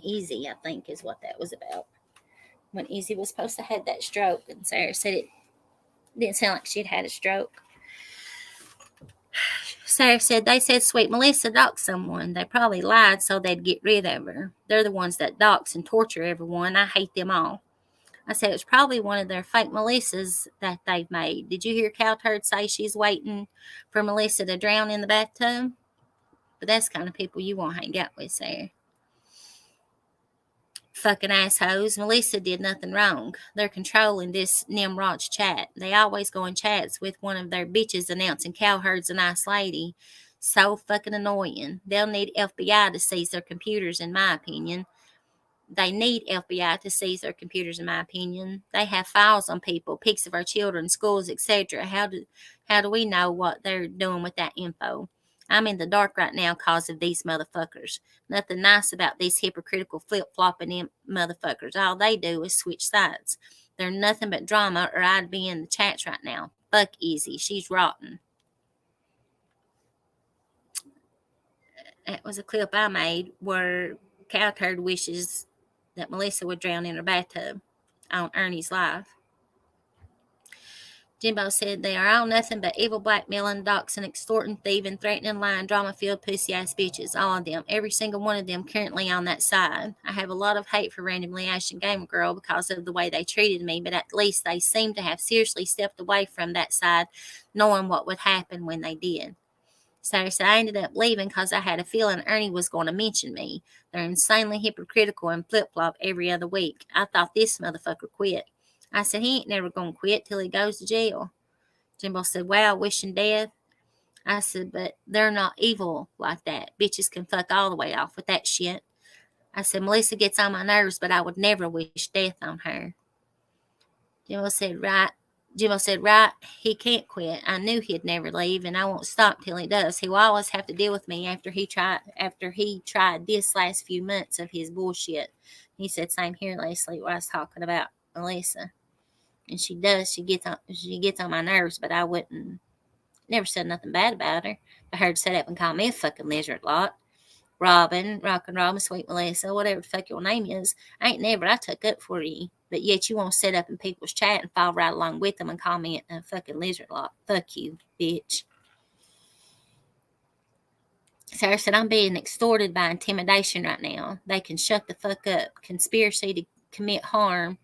Easy, I think is what that was about. When Easy was supposed to have that stroke, and Sarah said it didn't sound like she'd had a stroke. Sarah said, they said Sweet Melissa doxed someone. They probably lied so they'd get rid of her. They're the ones that dox and torture everyone. I hate them all. I said, it was probably one of their fake Melissas that they've made. Did you hear Cowturd say she's waiting for Melissa to drown in the bathtub? But that's the kind of people you won't hang out with, Sarah. Fucking assholes. Melissa did nothing wrong. They're controlling this Nimrod's chat. They always go in chats with one of their bitches announcing Cowherd's a nice lady. So fucking annoying. They'll need FBI to seize their computers, in my opinion. They need FBI to seize their computers, in my opinion. They have files on people, pics of our children, schools, etc. How do we know what they're doing with that info? I'm in the dark right now because of these motherfuckers. Nothing nice about these hypocritical flip-flopping motherfuckers. All they do is switch sides. They're nothing but drama, or I'd be in the chats right now. Fuck Izzy. She's rotten. That was a clip I made where Cowturd wishes that Melissa would drown in her bathtub on Ernie's live. Jimbo said they are all nothing but evil, blackmailing, doxing, extorting, thieving, threatening, lying, drama-filled, pussy-ass bitches. All of them. Every single one of them currently on that side. I have a lot of hate for Randomly Ashton Gamer Girl because of the way they treated me, but at least they seem to have seriously stepped away from that side, knowing what would happen when they did. So I ended up leaving because I had a feeling Ernie was going to mention me. They're insanely hypocritical and flip-flop every other week. I thought this motherfucker quit. I said, he ain't never going to quit till he goes to jail. Jimbo said, wow, wishing death. I said, but they're not evil like that. Bitches can fuck all the way off with that shit. I said, Melissa gets on my nerves, but I would never wish death on her. Jimbo said, right. Jimbo said, right, he can't quit. I knew he'd never leave, and I won't stop till he does. He will always have to deal with me after he tried this last few months of his bullshit. He said, same here, Leslie, what I was talking about Melissa. And she does. She gets on my nerves, but I wouldn't. Never said nothing bad about her. I heard set up and call me a fucking lizard lot. Robin, Rock and Robin, Sweet Melissa, whatever the fuck your name is. I took up for you. But yet you won't sit up in people's chat and follow right along with them and call me a fucking lizard lot. Fuck you, bitch. Sarah said, I'm being extorted by intimidation right now. They can shut the fuck up. Conspiracy to commit harm.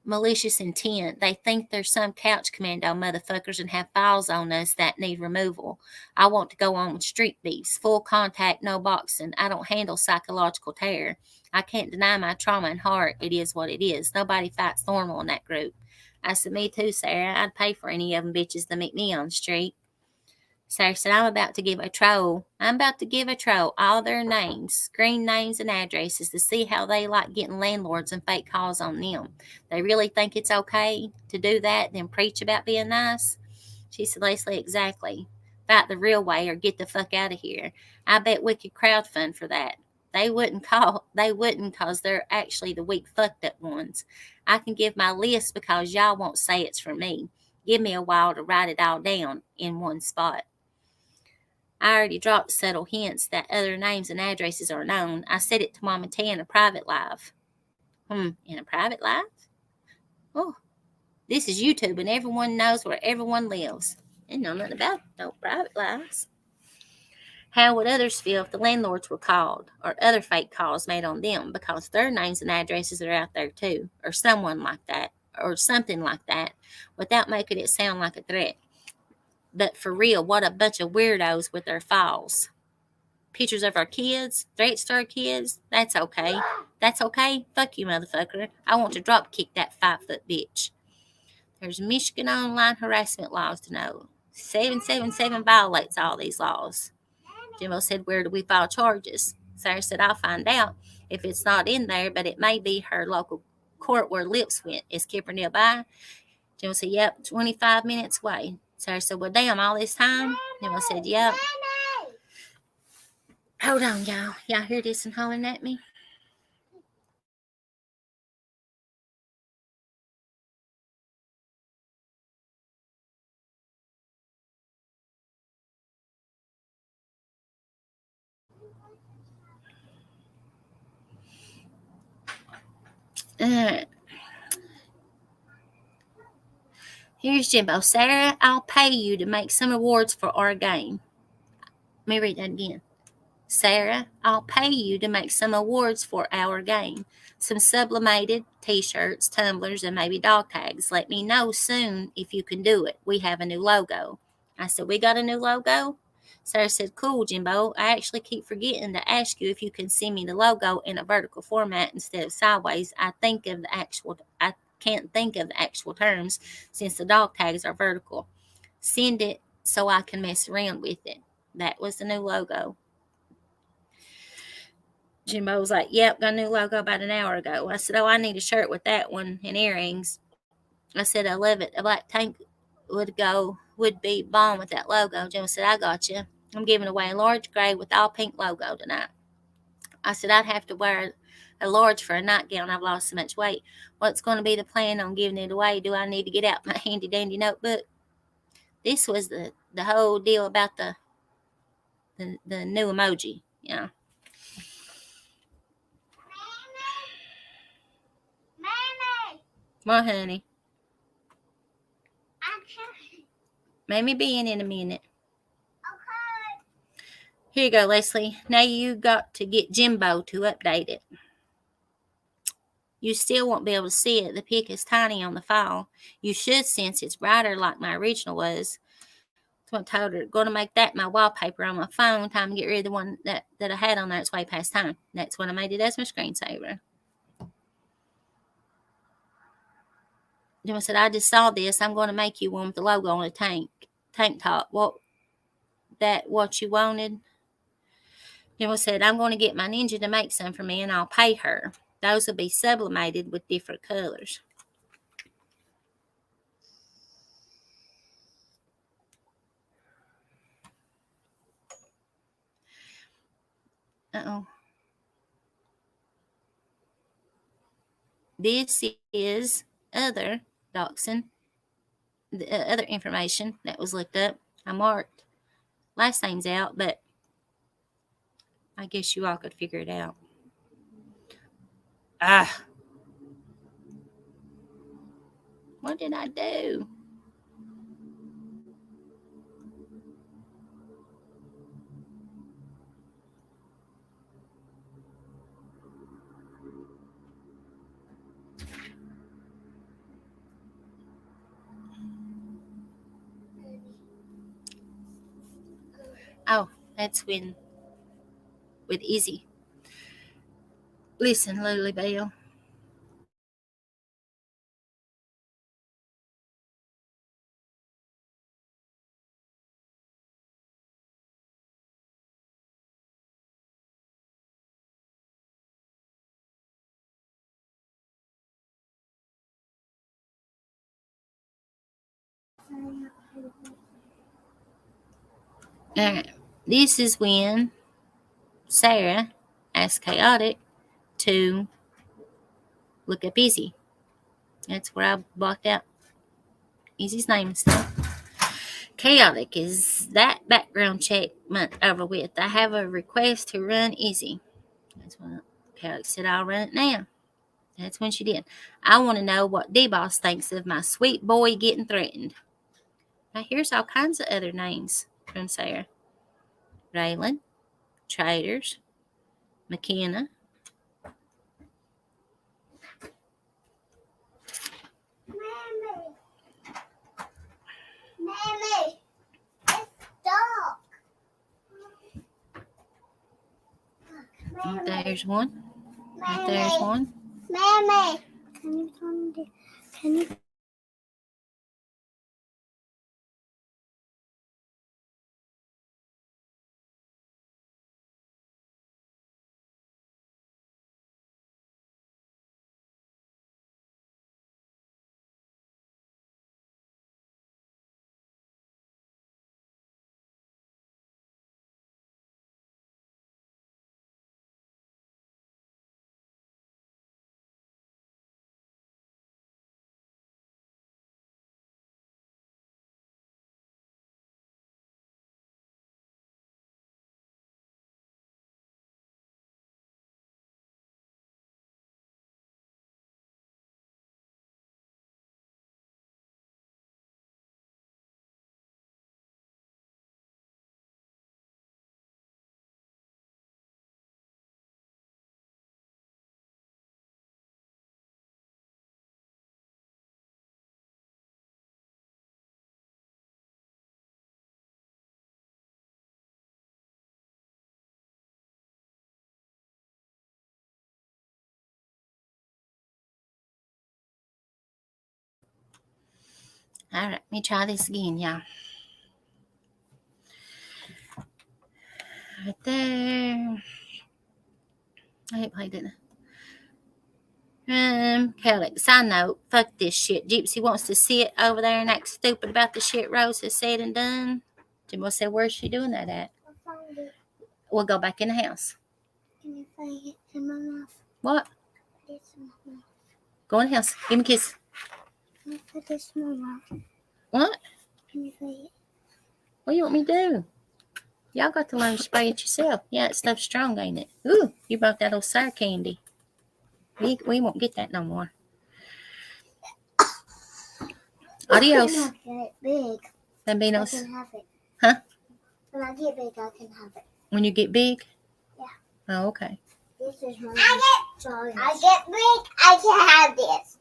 Malicious intent. They think there's some couch commando motherfuckers and have files on us that need removal. I want to go on with street beefs, full contact, no boxing. I don't handle psychological terror. I can't deny my trauma and heart. It is what it is. Nobody fights normal in that group. I said, me too, Sarah. I'd pay for any of them bitches to meet me on the street. Sarah said, I'm about to give a troll all their names, screen names and addresses to see how they like getting landlords and fake calls on them. They really think it's okay to do that, then preach about being nice? She said, Leslie, exactly. Fight the real way or get the fuck out of here. I bet we could crowdfund for that. They wouldn't because they're actually the weak fucked up ones. I can give my list because y'all won't say it's for me. Give me a while to write it all down in one spot. I already dropped subtle hints that other names and addresses are known. I said it to Mama T in a private live. In a private live? Oh, this is YouTube and everyone knows where everyone lives. They know nothing about no private lives. How would others feel if the landlords were called or other fake calls made on them because their names and addresses are out there too, or someone like that, or something like that, without making it sound like a threat? But for real, what a bunch of weirdos with their files. Pictures of our kids, threats to our kids. That's okay. That's okay? Fuck you, motherfucker. I want to drop kick that 5-foot bitch. There's Michigan online harassment laws to know. 777 violates all these laws. Jimbo said, where do we file charges? Sarah said, I'll find out if it's not in there, but it may be her local court where Lips went. Is Kipper nearby? Jimbo said, yep, 25 minutes away. Sarah said, well, damn, all this time? Jimbo said, yep. Hold on, y'all. Y'all hear this and hollering at me? Here's Jimbo. Sarah, I'll pay you to make some awards for our game. Let me read that again. Sarah, I'll pay you to make some awards for our game. Some sublimated t-shirts, tumblers, and maybe dog tags. Let me know soon if you can do it. We have a new logo. I said, we got a new logo? Sarah said, cool, Jimbo. I actually keep forgetting to ask you if you can send me the logo in a vertical format instead of sideways. I can't think of the actual terms since the dog tags are vertical. Send it so I can mess around with it. That was the new logo. Jimbo was like, yep, got a new logo about an hour ago. I said, oh, I need a shirt with that one and earrings. I said, I love it. A black tank would be bomb with that logo. Jimbo said, I got you. I'm giving away a large gray with all pink logo tonight. I said, I'd have to wear a large for a nightgown. I've lost so much weight. What's going to be the plan on giving it away? Do I need to get out my handy dandy notebook? This was the whole deal about the new emoji. Yeah. What, honey? Mammy be in a minute. Here you go, Leslie. Now you got to get Jimbo to update it. You still won't be able to see it. The pic is tiny on the file. You should, since it's brighter like my original was. So I told her, going to make that my wallpaper on my phone. Time to get rid of the one that I had on there. It's way past time. That's when I made it as my screensaver. Then I said, I just saw this. I'm going to make you one with the logo on a tank top. What you wanted? Then I said, I'm going to get my ninja to make some for me, and I'll pay her. Those will be sublimated with different colors. Uh-oh. This is other Dachshund, the other information that was looked up. I marked last names out, but I guess you all could figure it out. What did I do? Oh, that's with Izzy. Listen, Lily Bell. This is when Sarah asked Chaotic to look up Izzy. That's where I blocked out Izzy's name and stuff. Chaotic, is that background check month over with? I have a request to run Izzy. That's what Chaotic said. I'll run it now. That's when she did. I want to know what D-Boss thinks of my sweet boy getting threatened. Now, here's all kinds of other names from Sarah. Raylan, Traders, McKenna. Mommy, it's dark. There's one. There's one. Mommy, can you All right, let me try this again, y'all. Right there. I hate played it. Kelly, side note, fuck this shit. Gypsy wants to sit over there and act stupid about the shit Rose has said and done. Jimbo said, where's she doing that at? find it? We'll go back in the house. Can you find it in my mouth? What? This in my mouth. Go in the house. Give me a kiss. I put this in my mouth. What? Can you say it? What do you want me to do? Y'all got to learn to spray it yourself. Yeah, that stuff's strong, ain't it? Ooh, you brought that old sour candy. We won't get that no more. Adios. When I get big, I Bambinos. can have it. Huh? When I get big, I can have it. When you get big? Yeah. Oh, okay. This is my I get big, I can have this.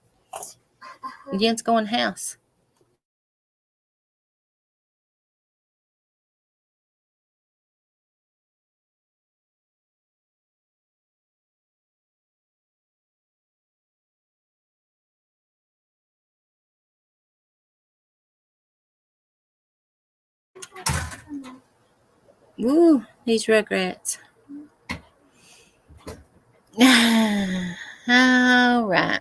Jen's going in the house. Woo, these Rugrats. All right.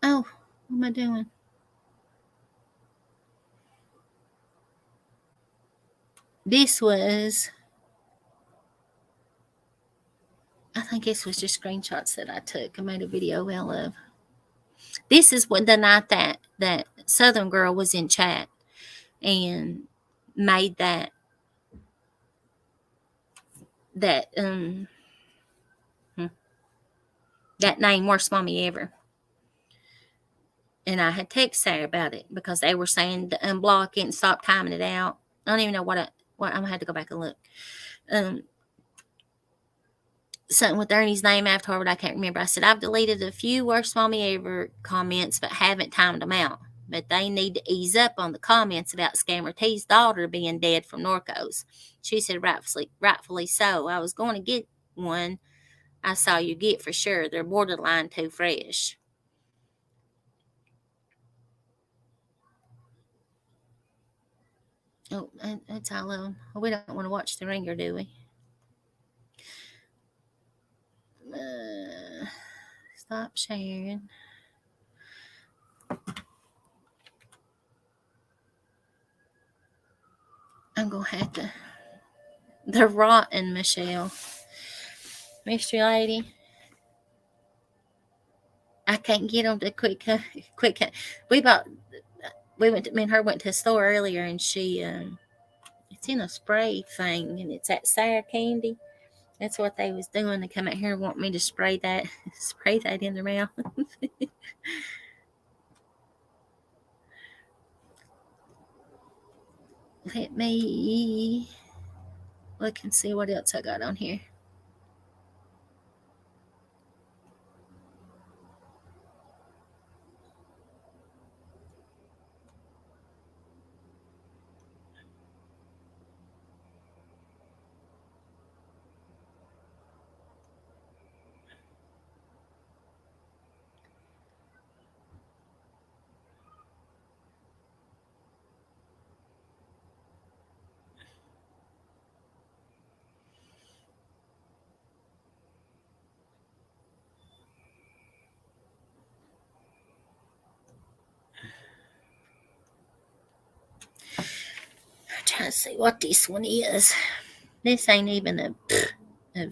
Oh, what am I doing? This was, I think this was just screenshots that I took and made a video well of. This is what the night that Southern girl was in chat and made that that name worst mommy ever. And I had texted her about it because they were saying to unblock it and stop timing it out. I don't even know what I'm gonna have to go back and look. Something with Ernie's name after her, but I can't remember. I said, I've deleted a few worst mommy ever comments, but haven't timed them out. But they need to ease up on the comments about Scammer T's daughter being dead from Norcos. She said, rightfully so. I was going to get one. I saw you get for sure. They're borderline too fresh. Oh, that's all of them. We don't want to watch The Ringer, do we? Stop sharing. I'm going to have to. They're rotten, Michelle. Mystery Lady. I can't get them to quick. Me and her went to a store earlier, and she, it's in a spray thing, and it's that sour candy. That's what they was doing. They come out here and want me to spray that in their mouth. Let me look and see what else I got on here. I'm trying to see what this one is. This ain't even a.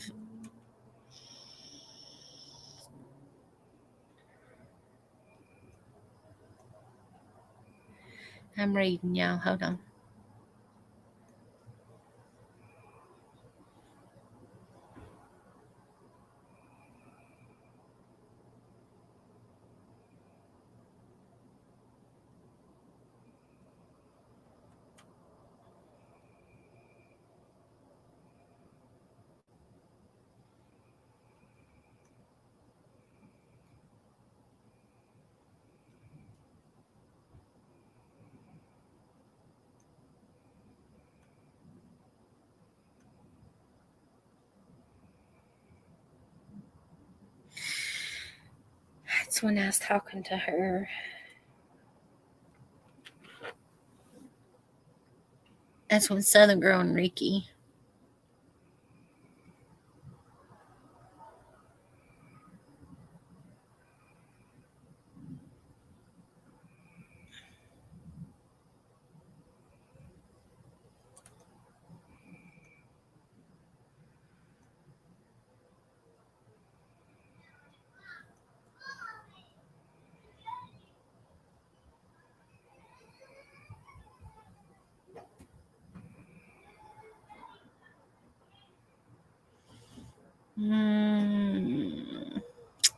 I'm reading, y'all. Hold on. That's when I was talking to her. That's when Southern Girl and Ricky.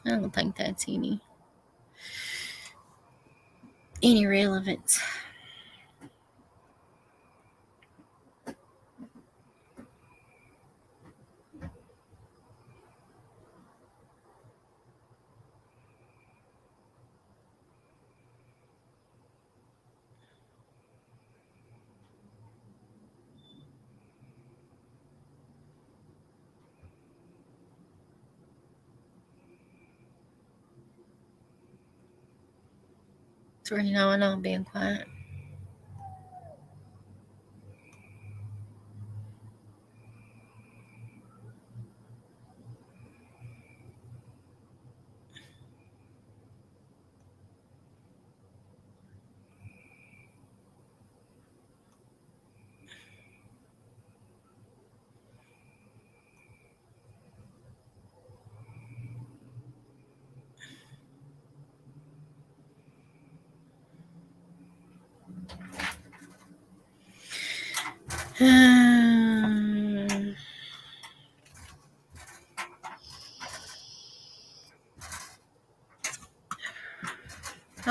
I don't think that's any relevance. It's really no, I know I'm being quiet.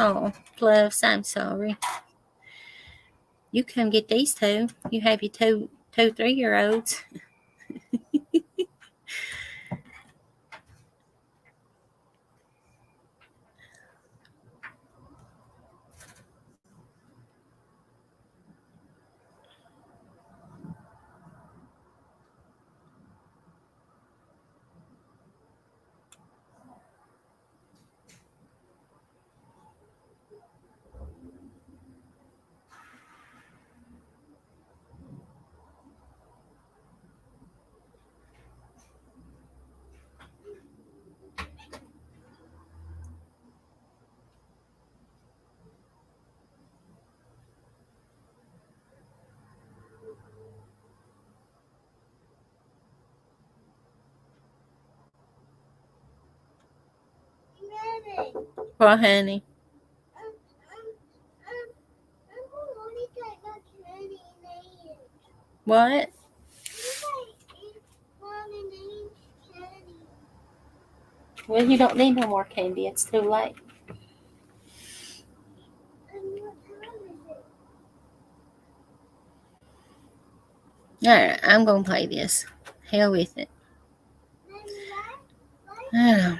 Oh, Plus, I'm sorry. You come get these two. You have your two 3-year-olds. What, honey? What? Well, you don't need no more candy. It's too late. Alright, I'm going to play this. Hell with it. I don't know.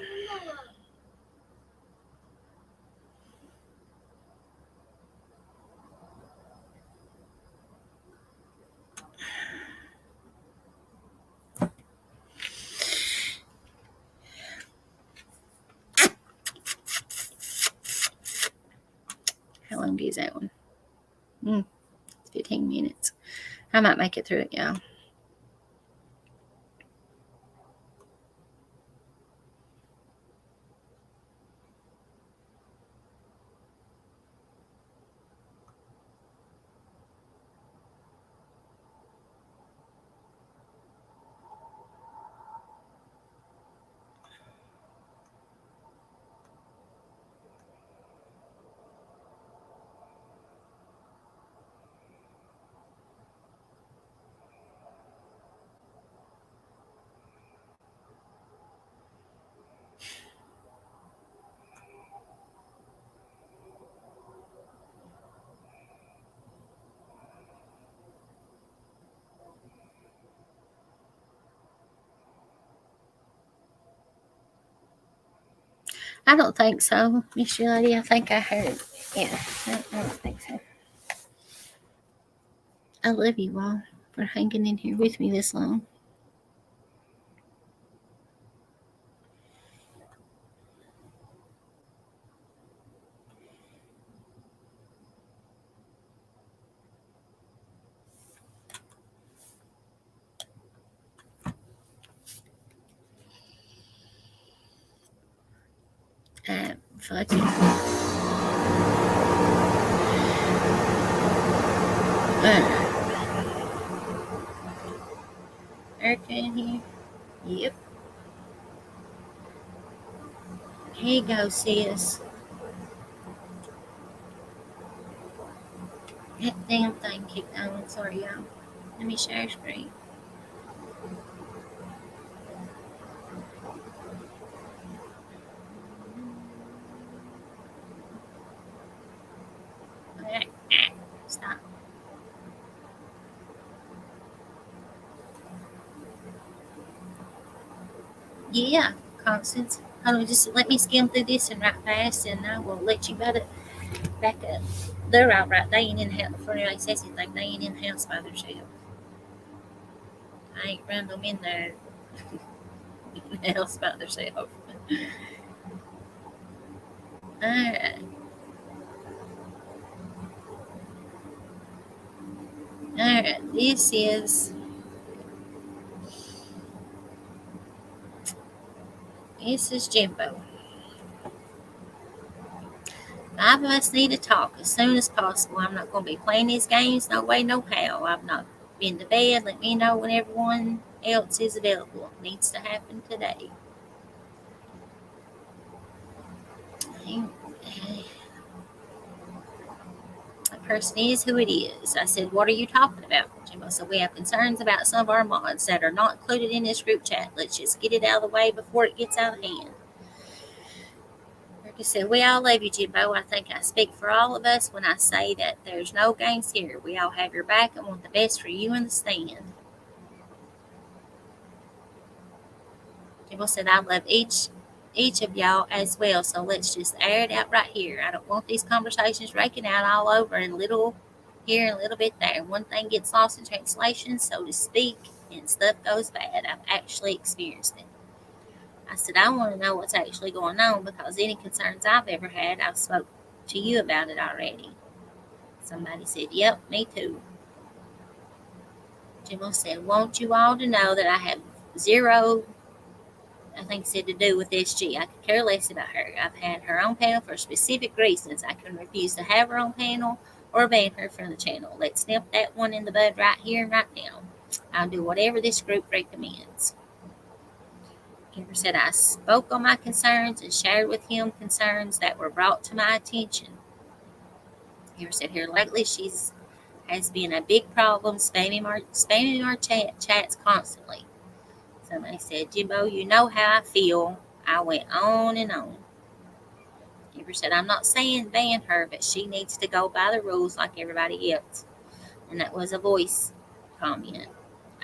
How long is that one? 15 minutes. I might make it through it, y'all. I don't think so, Miss Lady. I think I heard. Yeah, I don't think so. I love you all for hanging in here with me this long. Fuck it. Erica in here? Yep. Here you go, sis. That damn thing kicked on. Sorry, y'all. Let me share screen. Alright. Stop. Yeah, Constance. Hold on, just let me skim through this and write fast, and I will let you back up. They're all right. They ain't in the house. Before anybody says anything, they ain't in the house by themselves. I ain't run them in there in the house by themselves. Alright. Alright. This is Jimbo. 5 of us need to talk as soon as possible. I'm not going to be playing these games no way, no how. I've not been to bed. Let me know when everyone else is available. It needs to happen today. The person is who it is. I said, what are you talking about? Jimbo said, we have concerns about some of our mods that are not included in this group chat. Let's just get it out of the way before it gets out of hand. Erica said, we all love you, Jimbo. I think I speak for all of us when I say that there's no games here. We all have your back and want the best for you in the stand. Jimbo said, I love each of y'all as well, so let's just air it out right here. I don't want these conversations raking out all over and little here and a little bit there. One thing gets lost in translation, so to speak, and stuff goes bad. I've actually experienced it. I said, I want to know what's actually going on because any concerns I've ever had, I've spoke to you about it already. Somebody said, yep, me too. Jimbo said, want you all to know that I have zero, I think said, to do with SG. I could care less about her. I've had her own panel for specific reasons. I can refuse to have her own panel or ban her from the channel. Let's nip that one in the bud right here and right now. I'll do whatever this group recommends. Kimber said, I spoke on my concerns and shared with him concerns that were brought to my attention. Kimber said, here lately has been a big problem, spamming our chats constantly. Somebody said, Jimbo, you know how I feel. I went on and on. Kimber said, I'm not saying ban her, but she needs to go by the rules like everybody else. And that was a voice comment.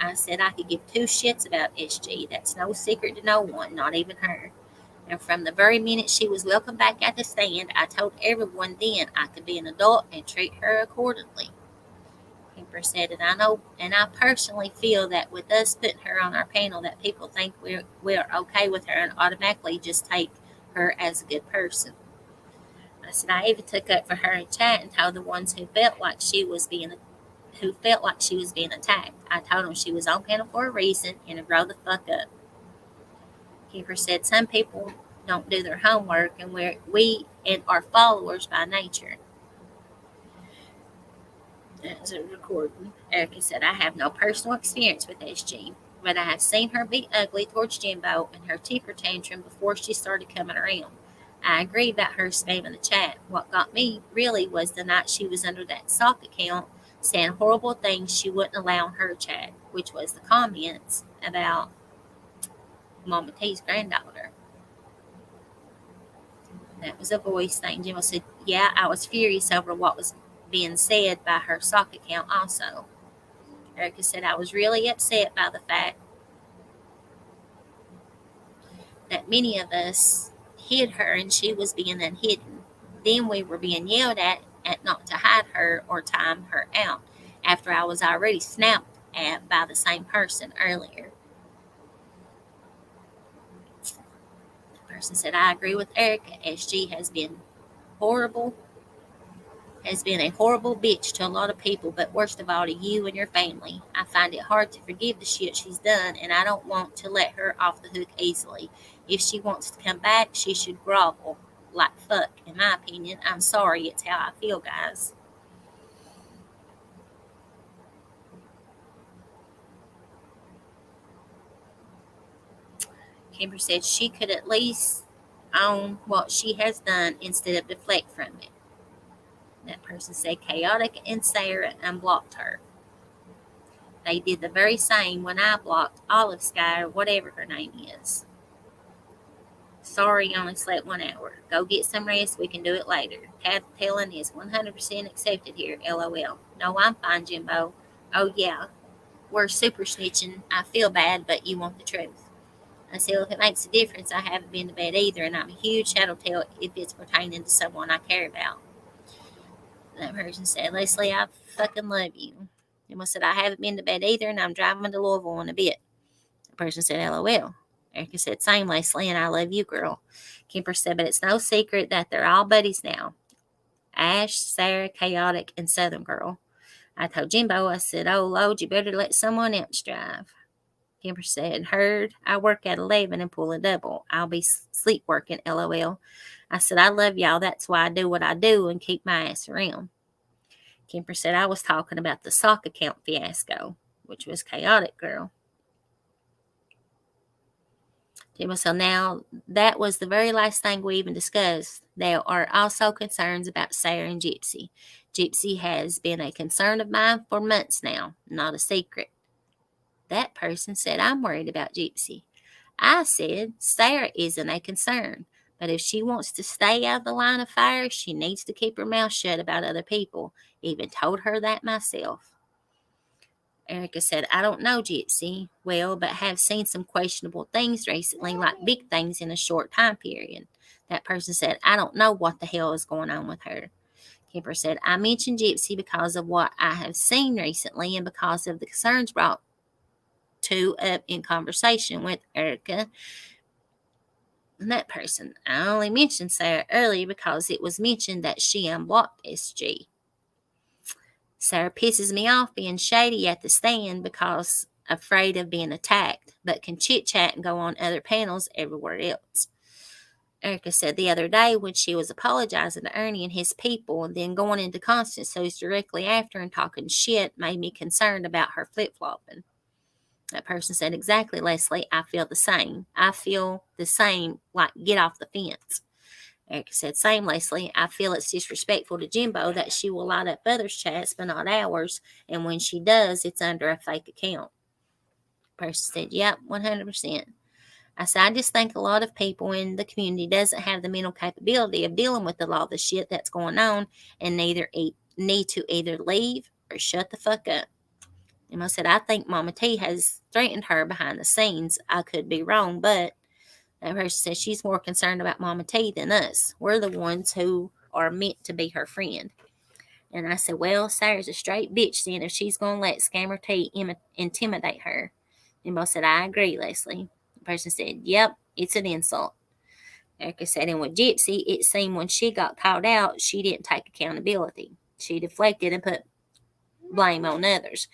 I said I could give 2 shits about SG. That's no secret to no one, not even her. And from the very minute she was welcomed back at the stand, I told everyone then I could be an adult and treat her accordingly. Kimber said, and I know, and I personally feel that with us putting her on our panel, that people think we're okay with her and automatically just take her as a good person. I said I even took up for her in chat and told the ones who felt like she was being attacked. I told them she was on panel for a reason and to grow the fuck up. Kimber said some people don't do their homework and we are followers by nature. That was a recording. Erica said, I have no personal experience with SG, but I have seen her be ugly towards Jimbo and her temper tantrum before she started coming around. I agree about her spamming the chat. What got me really was the night she was under that sock account saying horrible things she wouldn't allow in her chat, which was the comments about Mama T's granddaughter. That was a voice thing. Jimbo said, yeah, I was furious over what was being said by her sock account also. Erica said, I was really upset by the fact that many of us hid her and she was being unhidden. Then we were being yelled at not to hide her or time her out after I was already snapped at by the same person earlier. The person said, I agree with Erica. SG has been a horrible bitch to a lot of people, but worst of all to you and your family. I find it hard to forgive the shit she's done, and I don't want to let her off the hook easily. If she wants to come back, she should grovel. like fuck, in my opinion. I'm sorry, it's how I feel, guys. Kimber said she could at least own what she has done instead of deflect from it. That person said chaotic and Sarah unblocked her. They did the very same when I blocked Olive Sky or whatever her name is. Sorry, you only slept 1 hour. Go get some rest. We can do it later. Tattling is 100% accepted here. LOL. No, I'm fine, Jimbo. Oh, yeah. We're super snitching. I feel bad, but you want the truth. I said, well, if it makes a difference, I haven't been to bed either, and I'm a huge tattletale if it's pertaining to someone I care about. That person said, Leslie, I fucking love you. Emma said, I haven't been to bed either, and I'm driving to Louisville in a bit. The person said, LOL. Erica said, same, Leslie, and I love you, girl. Kemper said, but it's no secret that they're all buddies now. Ash, Sarah, Chaotic, and Southern Girl. I told Jimbo, I said, oh, Lord, you better let someone else drive. Kemper said, heard, I work at 11 and pull a double. I'll be sleep working, LOL. I said, I love y'all. That's why I do what I do and keep my ass around. Kemper said, I was talking about the sock account fiasco, which was Chaotic Girl. So now that was the very last thing we even discussed. There are also concerns about Sarah and Gypsy. Gypsy has been a concern of mine for months now, not a secret. That person said, I'm worried about Gypsy. I said, Sarah isn't a concern, but if she wants to stay out of the line of fire, she needs to keep her mouth shut about other people. Even told her that myself. Erica said, I don't know, Gypsy, well, but have seen some questionable things recently, like big things in a short time period. That person said, I don't know what the hell is going on with her. Kemper said, I mentioned Gypsy because of what I have seen recently and because of the concerns brought to up in conversation with Erica. And that person, I only mentioned Sarah earlier because it was mentioned that she unblocked SG. Sarah pisses me off being shady at the stand because afraid of being attacked, but can chit-chat and go on other panels everywhere else. Erica said the other day when she was apologizing to Ernie and his people and then going into Constance's directly after and talking shit made me concerned about her flip-flopping. That person said, exactly, Leslie, I feel the same. I feel the same, like get off the fence. Erica said, same, Leslie. I feel it's disrespectful to Jimbo that she will light up others' chats but not ours, and when she does, it's under a fake account. Person said, yep, 100%. I said, I just think a lot of people in the community doesn't have the mental capability of dealing with a lot of the shit that's going on and need to either leave or shut the fuck up. And I said, I think Mama T has threatened her behind the scenes. I could be wrong, but that person says she's more concerned about Mama T than us. We're the ones who are meant to be her friend. And I said, well, Sarah's a straight bitch then if she's going to let Scammer T intimidate her. And both said, I agree, Leslie. The person said, yep, it's an insult. Erica said, and with Gypsy, it seemed when she got called out, she didn't take accountability. She deflected and put blame on others.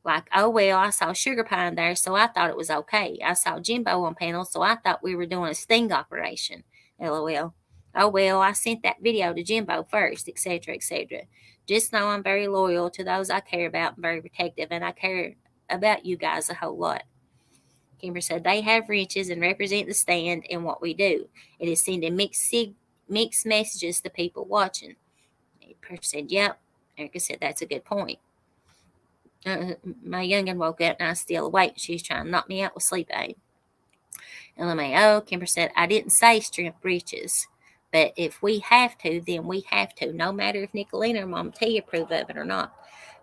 Like, oh, well, I saw Sugar Pine there, so I thought it was okay. I saw Jimbo on panel, so I thought we were doing a sting operation. LOL. Oh, well, I sent that video to Jimbo first, etc., etc. Just know I'm very loyal to those I care about and very protective, and I care about you guys a whole lot. Kimber said, they have wrenches and represent the stand and what we do. It is sending mixed messages to people watching. The person said, yep. Erica said, that's a good point. My youngin woke up and I was still awake. She was trying to knock me out with sleep aid. LMAO, Kimber said, I didn't say strength breeches, but if we have to, then we have to, no matter if Nicolina or Mama T approve of it or not.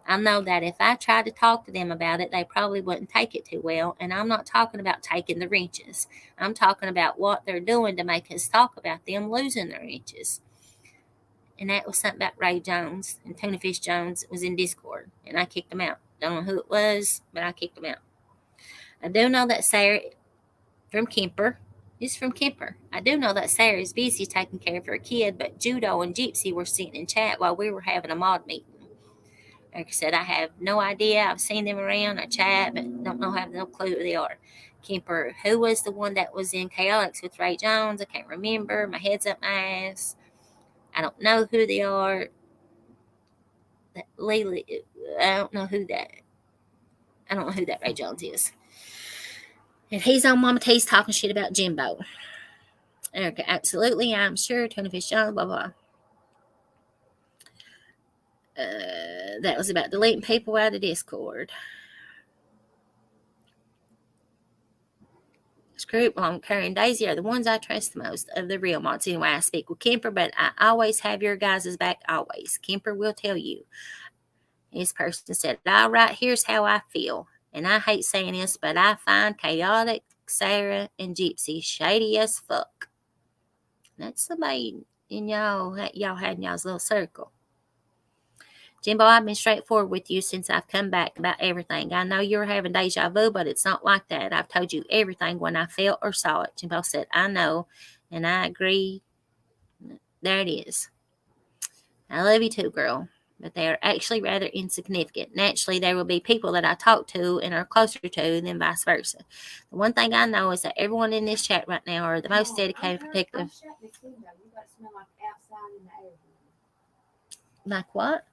I know that if I tried to talk to them about it, they probably wouldn't take it too well, and I'm not talking about taking the wrenches. I'm talking about what they're doing to make us talk about them losing their wrenches. And that was something about Ray Jones, and Tuna Fish Jones was in Discord, and I kicked him out. Don't know who it was, but I kicked him out. I do know that Sarah from Kemper is from Kemper. I do know that Sarah is busy taking care of her kid, but Judo and Gypsy were sitting in chat while we were having a mod meeting. Like I said, I have no idea. I've seen them around, I chat, but have no clue who they are. Kemper, who was the one that was in Chaotix with Ray Jones? I can't remember. My head's up my ass. I don't know who they are. Lily, I don't know who that Ray Jones is. And he's on Mama T's talking shit about Jimbo. Erica, absolutely, I'm sure. Tony Fish Jones, blah, blah. That was about deleting people out of Discord. Group along Carrie and Daisy are the ones I trust the most of the real mods. Anyway, I speak with Kemper, but I always have your guys' back, always. Kemper will tell you. This person said, all right, here's how I feel. And I hate saying this, but I find Chaotic, Sarah, and Gypsy shady as fuck. That's somebody in y'all had in y'all's little circle. Jimbo, I've been straightforward with you since I've come back about everything. I know you're having deja vu, but it's not like that. I've told you everything when I felt or saw it. Jimbo said, I know, and I agree. There it is. I love you too, girl, but they are actually rather insignificant. Naturally, there will be people that I talk to and are closer to than vice versa. The one thing I know is that everyone in this chat right now are the most dedicated, protective. Like what?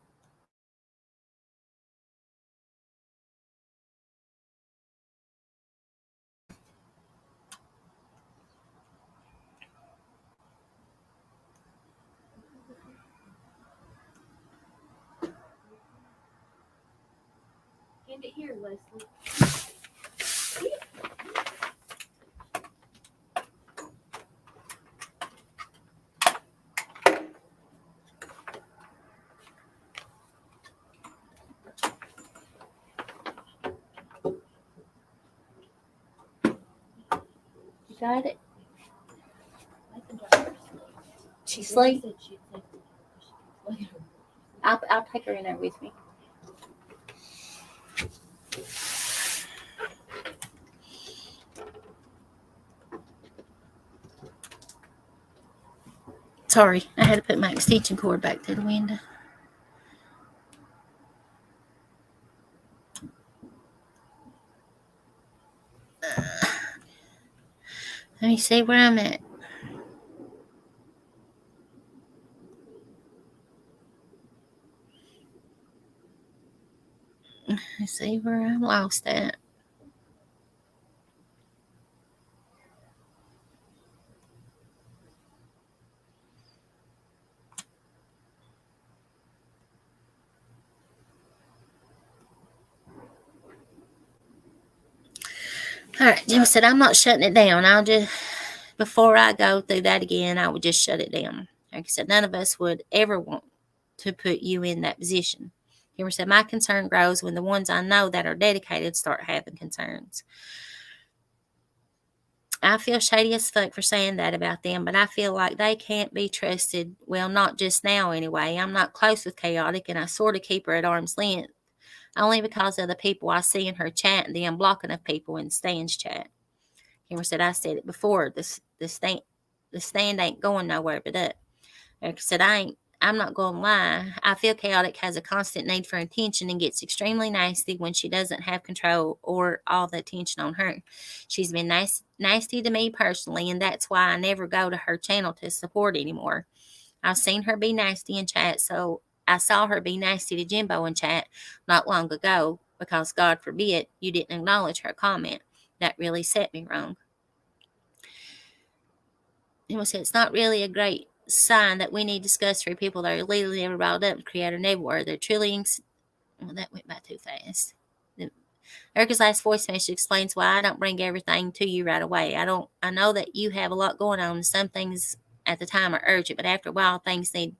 Hand it here, Leslie. You got it? She sleep? I'll take her in there with me. Sorry, I had to put my extension cord back to the window. Let me see where I'm at. Let's see where I'm lost at. All right, Jim said, I'm not shutting it down. I'll just, before I go through that again, I would just shut it down. Like I said, none of us would ever want to put you in that position. Kimber said, my concern grows when the ones I know that are dedicated start having concerns. I feel shady as fuck for saying that about them, but I feel like they can't be trusted. Well, not just now anyway. I'm not close with Chaotic, and I sort of keep her at arm's length, only because of the people I see in her chat and the unblocking of people in Stan's chat. Kimber said, I said it before, the stand ain't going nowhere but up. Like I said, I'm not going to lie. I feel Chaotic has a constant need for attention and gets extremely nasty when she doesn't have control or all the attention on her. She's been nasty to me personally, and that's why I never go to her channel to support anymore. I've seen her be nasty in chat, so I saw her be nasty to Jimbo in chat not long ago because, God forbid, you didn't acknowledge her comment. That really set me wrong. It's not really a great sign that we need to discuss for people that are legally never brought up to create a neighborhood. They're truly, well, that went by too fast. Erica's last voice message explains why I don't bring everything to you right away. I know that you have a lot going on, and some things at the time are urgent, but after a while, things need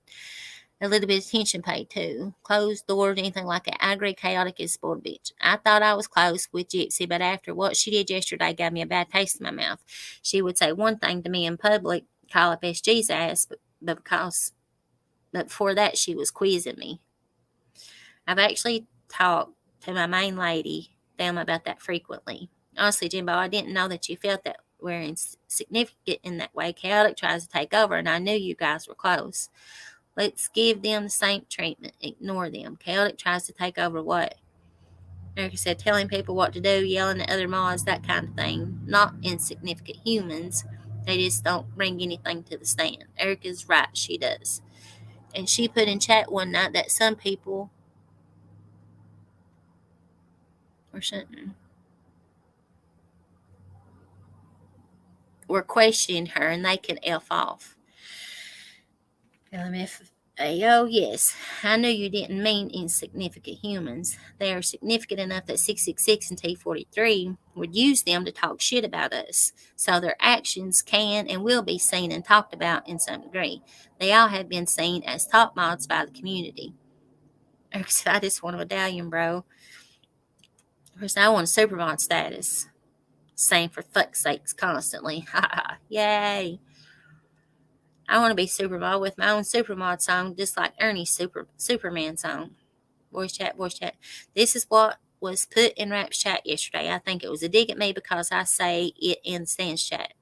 a little bit of attention paid too. Closed doors, anything like that. I agree, Chaotic is a spoiled bitch. I thought I was close with Gypsy, but after what she did yesterday gave me a bad taste in my mouth. She would say one thing to me in public, call up SG's ass, but before that she was quizzing me. I've actually talked to my main lady, Thelma, about that frequently. Honestly, Jimbo, I didn't know that you felt that we're insignificant in that way. Chaotic tries to take over, and I knew you guys were close. Let's give them the same treatment. Ignore them. Chaotic tries to take over what? Erica said, telling people what to do, yelling at other mods, that kind of thing. Not insignificant humans. They just don't bring anything to the stand. Erica's right, she does. And she put in chat one night that some people or something were questioning her and they can F off. LMFAO, yes. I knew you didn't mean insignificant humans. They are significant enough that 666 and T43 would use them to talk shit about us. So their actions can and will be seen and talked about in some degree. They all have been seen as top mods by the community. I just want a medallion, bro. Of course, I want a super mod status. Saying for fuck's sakes constantly. Ha yay. I want to be Supermod with my own Supermod song, just like Ernie's Superman song. Voice chat. This is what was put in Rap's chat yesterday. I think it was a dig at me because I say it in Stan's chat.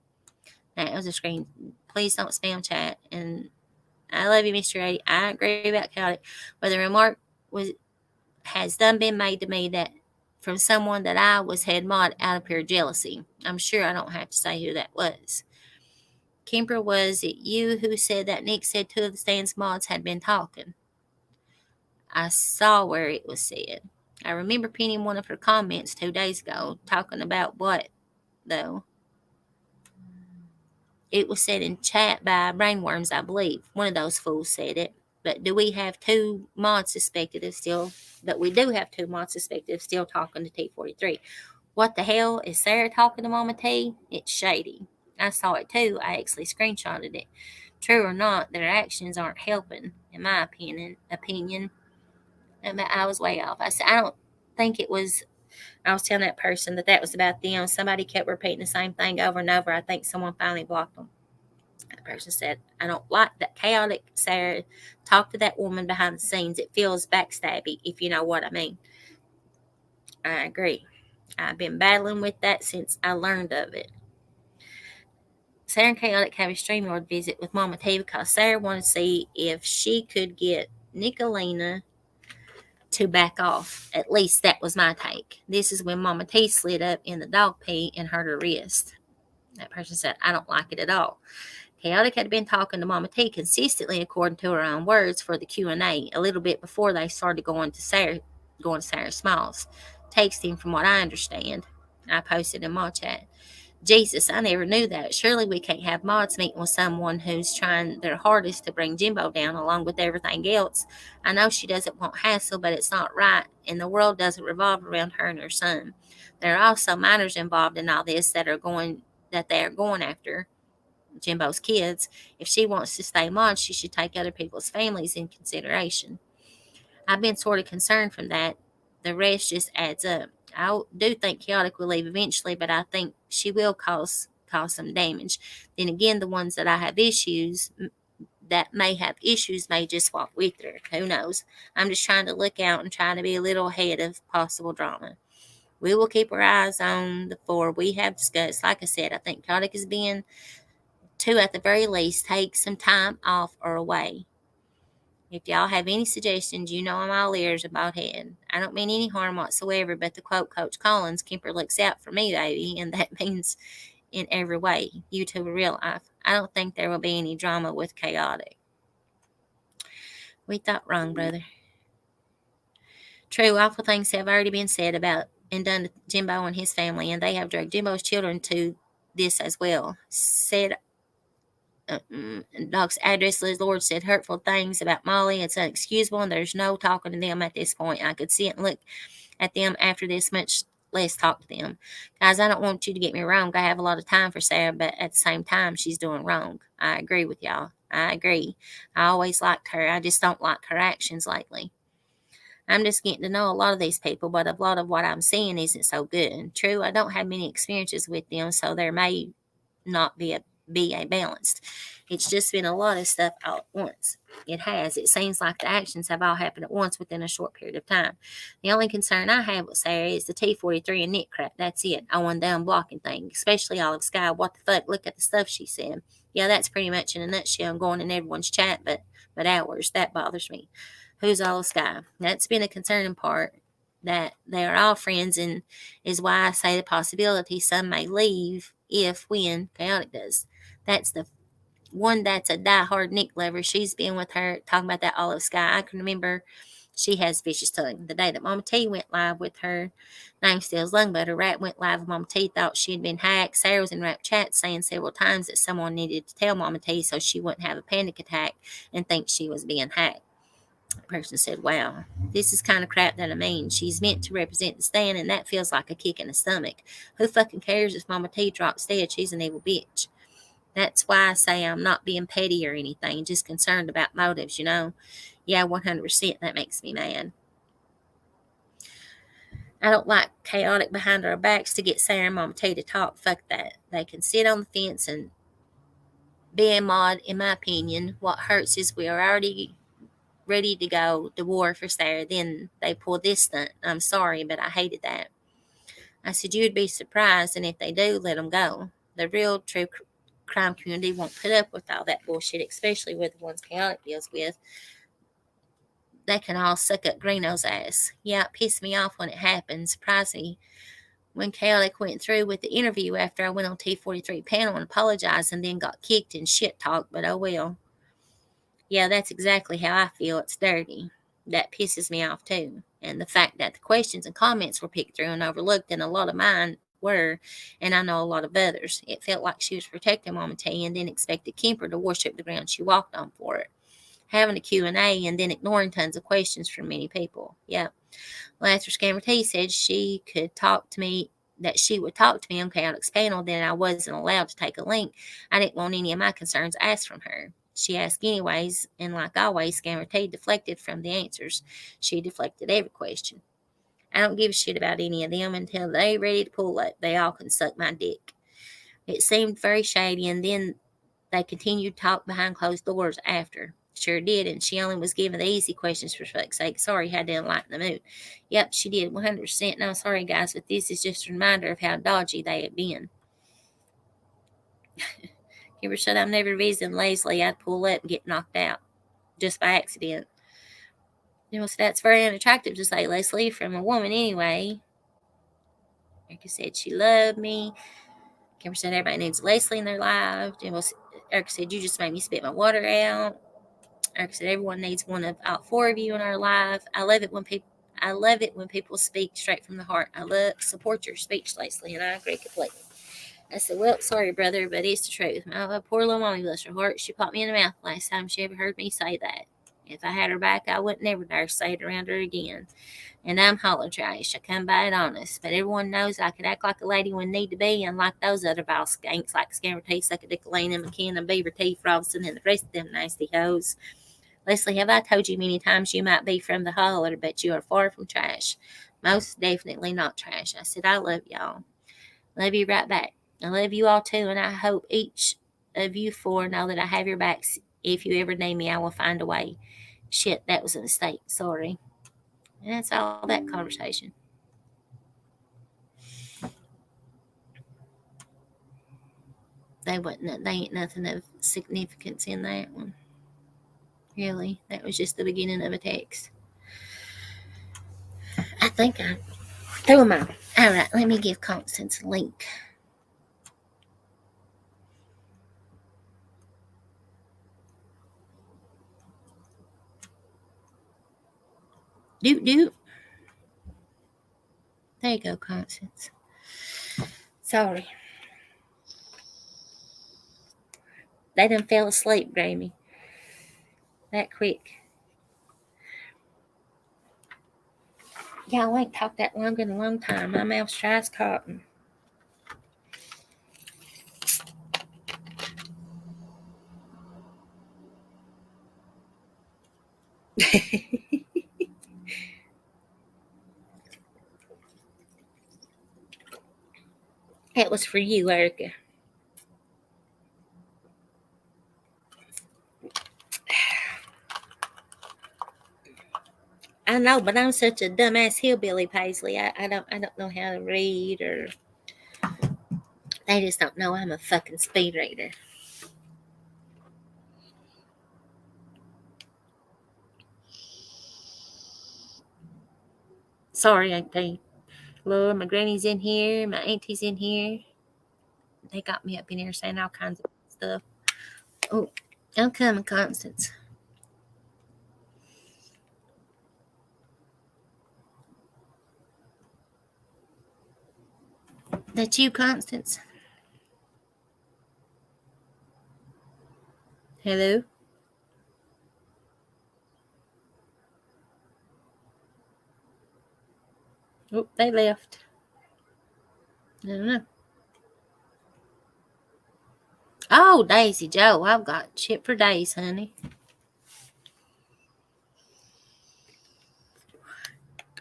Now, it was a screen. Please don't spam chat. And I love you, Mr. A. I agree about chaotic. But the remark has done been made to me that from someone that I was head mod out of pure jealousy. I'm sure I don't have to say who that was. Kimber, was it you who said that Nick said two of the Stan's mods had been talking? I saw where it was said. I remember pinning one of her comments 2 days ago. Talking about what, though? It was said in chat by Brainworms, I believe. One of those fools said it. But do we have two mods suspected of still... But we do have two mods suspected of still talking to T43. What the hell? Is Sarah talking to Mama T? It's shady. I saw it too. I actually screenshotted it. True or not, their actions aren't helping, in my opinion. I was way off. I said, I don't think it was... I was telling that person that was about them. Somebody kept repeating the same thing over and over. I think someone finally blocked them. That person said, I don't like that chaotic Sarah talk to that woman behind the scenes. It feels backstabby, if you know what I mean. I agree. I've been battling with that since I learned of it. Sarah and Chaotic have a StreamYard visit with Mama T because Sarah wanted to see if she could get Nicolina to back off. At least that was my take. This is when Mama T slid up in the dog pee and hurt her wrist. That person said, I don't like it at all. Chaotic had been talking to Mama T consistently, according to her own words, for the Q&A a little bit before they started going to Sarah Smalls. Texting, from what I understand. I posted in my chat. Jesus, I never knew that. Surely we can't have mods meeting with someone who's trying their hardest to bring Jimbo down along with everything else. I know she doesn't want hassle, but it's not right, and the world doesn't revolve around her and her son. There are also minors involved in all this that they are going after Jimbo's kids. If she wants to stay mod, she should take other people's families in consideration. I've been sort of concerned from that. The rest just adds up. I do think Chaotic will leave eventually, but I think she will cause some damage. Then again, the ones that may have issues may just swap with her. Who knows? I'm just trying to look out and trying to be a little ahead of possible drama. We will keep our eyes on the four we have discussed. Like I said, I think Chaotic is being to, at the very least, take some time off or away. If y'all have any suggestions, you know I'm all ears about head. I don't mean any harm whatsoever, but to quote Coach Collins, Kemper looks out for me, baby, and that means in every way. You two are real life. I don't think there will be any drama with Chaotic. We thought wrong, brother. True, awful things have already been said about and done to Jimbo and his family, and they have dragged Jimbo's children to this as well. Said Doc's address Lord said hurtful things about Molly. It's unexcusable, and there's no talking to them at this point. I could sit and look at them after this, much less talk to them. Guys, I don't want you to get me wrong. I have a lot of time for Sarah, but at the same time, she's doing wrong. I agree with y'all. I agree. I always liked her. I just don't like her actions lately. I'm just getting to know a lot of these people, but a lot of what I'm seeing isn't so good. True, I don't have many experiences with them, so there may not be a be a balanced. It's just been a lot of stuff all at once. It has. It seems like the actions have all happened at once within a short period of time. The only concern I have with Sarah is the T43 and Nick crap. That's it. I want the unblocking thing, especially Olive Sky. What the fuck? Look at the stuff she said. Yeah, that's pretty much in a nutshell going in everyone's chat, but ours. That bothers me. Who's Olive Sky? That's been a concerning part. That they are all friends, and is why I say the possibility some may leave if when Chaotic does. That's the one that's a die-hard Nick lover. She's been with her talking about that Olive Sky. I can remember she has vicious tongue. The day that Mama T went live with her name steals lung, but her rat went live with Mama T, thought she had been hacked. Sarah was in rap chat saying several times that someone needed to tell Mama T so she wouldn't have a panic attack and think she was being hacked. The person said, wow, this is kind of crap that I mean. She's meant to represent the stand, and that feels like a kick in the stomach. Who fucking cares if Mama T drops dead? She's an evil bitch. That's why I say I'm not being petty or anything, just concerned about motives, you know? Yeah, 100%, that makes me mad. I don't like Chaotic behind our backs to get Sarah and Mama T to talk. Fuck that. They can sit on the fence and be a mod, in my opinion. What hurts is we are already ready to go to war for Sarah. Then they pull this stunt. I'm sorry, but I hated that. I said you'd be surprised, and if they do, let them go. The real true crime community won't put up with all that bullshit, especially with the ones Chaotic deals with. They can all suck up Greeno's ass. Yeah, it pissed me off when it happened. Surprised me when Chaotic went through with the interview after I went on T43 panel and apologized and then got kicked and shit talked, but oh well. Yeah, that's exactly how I feel. It's dirty. That pisses me off too. And the fact that the questions and comments were picked through and overlooked, and a lot of mine were, and I know a lot of others. It felt like she was protecting Mama T and then expected Kemper to worship the ground she walked on for it. Having a Q&A and then ignoring tons of questions from many people. Yeah. Well, after Scammer T said she could talk to me, that she would talk to me on Chaotic's panel, then I wasn't allowed to take a link. I didn't want any of my concerns asked from her. She asked anyways, and like always, Scammer T deflected from the answers. She deflected every question. I don't give a shit about any of them until they ready to pull up. They all can suck my dick. It seemed very shady, and then they continued to talk behind closed doors after. Sure did, and she only was given the easy questions for fuck's sake. Sorry, had to enlighten the mood. Yep, she did, 100%. No, sorry guys, but this is just a reminder of how dodgy they have been. Kimber said, I've never visited Leslie. I'd pull up and get knocked out just by accident. You know, so that's very unattractive to say, Leslie, from a woman anyway. Erica said she loved me. Kimber said everybody needs Leslie in their life. Erica said, you just made me spit my water out. Erica said everyone needs one of all four of you in our life. I love it when people speak straight from the heart. Support your speech, Leslie, and I agree completely. I said, well, sorry, brother, but it's the truth. My poor little mommy, bless her heart, she popped me in the mouth last time she ever heard me say that. If I had her back, I wouldn't never dare say it around her again. And I'm hollow trash. I come by it honest. But everyone knows I can act like a lady when need to be, unlike those other vile skanks like Scammer T, Suckadickalina, McKenna, Beaver T, Robinson, and the rest of them nasty hoes. Leslie, have I told you many times you might be from the holler, but you are far from trash. Most definitely not trash. I said, I love y'all. Love you right back. I love you all too, and I hope each of you four know that I have your backs. If you ever need me, I will find a way. Shit, that was a mistake. Sorry. And that's all that conversation. They ain't nothing of significance in that one. Really. That was just the beginning of a text. I think I threw them out. Alright, let me give Constance a link. Doot doot. There you go, Constance. Sorry. They done fell asleep, Grammy. That quick. Y'all ain't talked that long in a long time. My mouth's dry as cotton. That was for you, Erica. I know, but I'm such a dumbass hillbilly, Paisley. I don't know how to read, or they just don't know I'm a fucking speed reader. Sorry, Auntie. Lord, my granny's in here, my auntie's in here. They got me up in here saying all kinds of stuff. Oh, I'm coming, Constance. That's you, Constance? Hello? Oh, they left. I don't know. Oh, Daisy Joe. I've got shit for days, honey.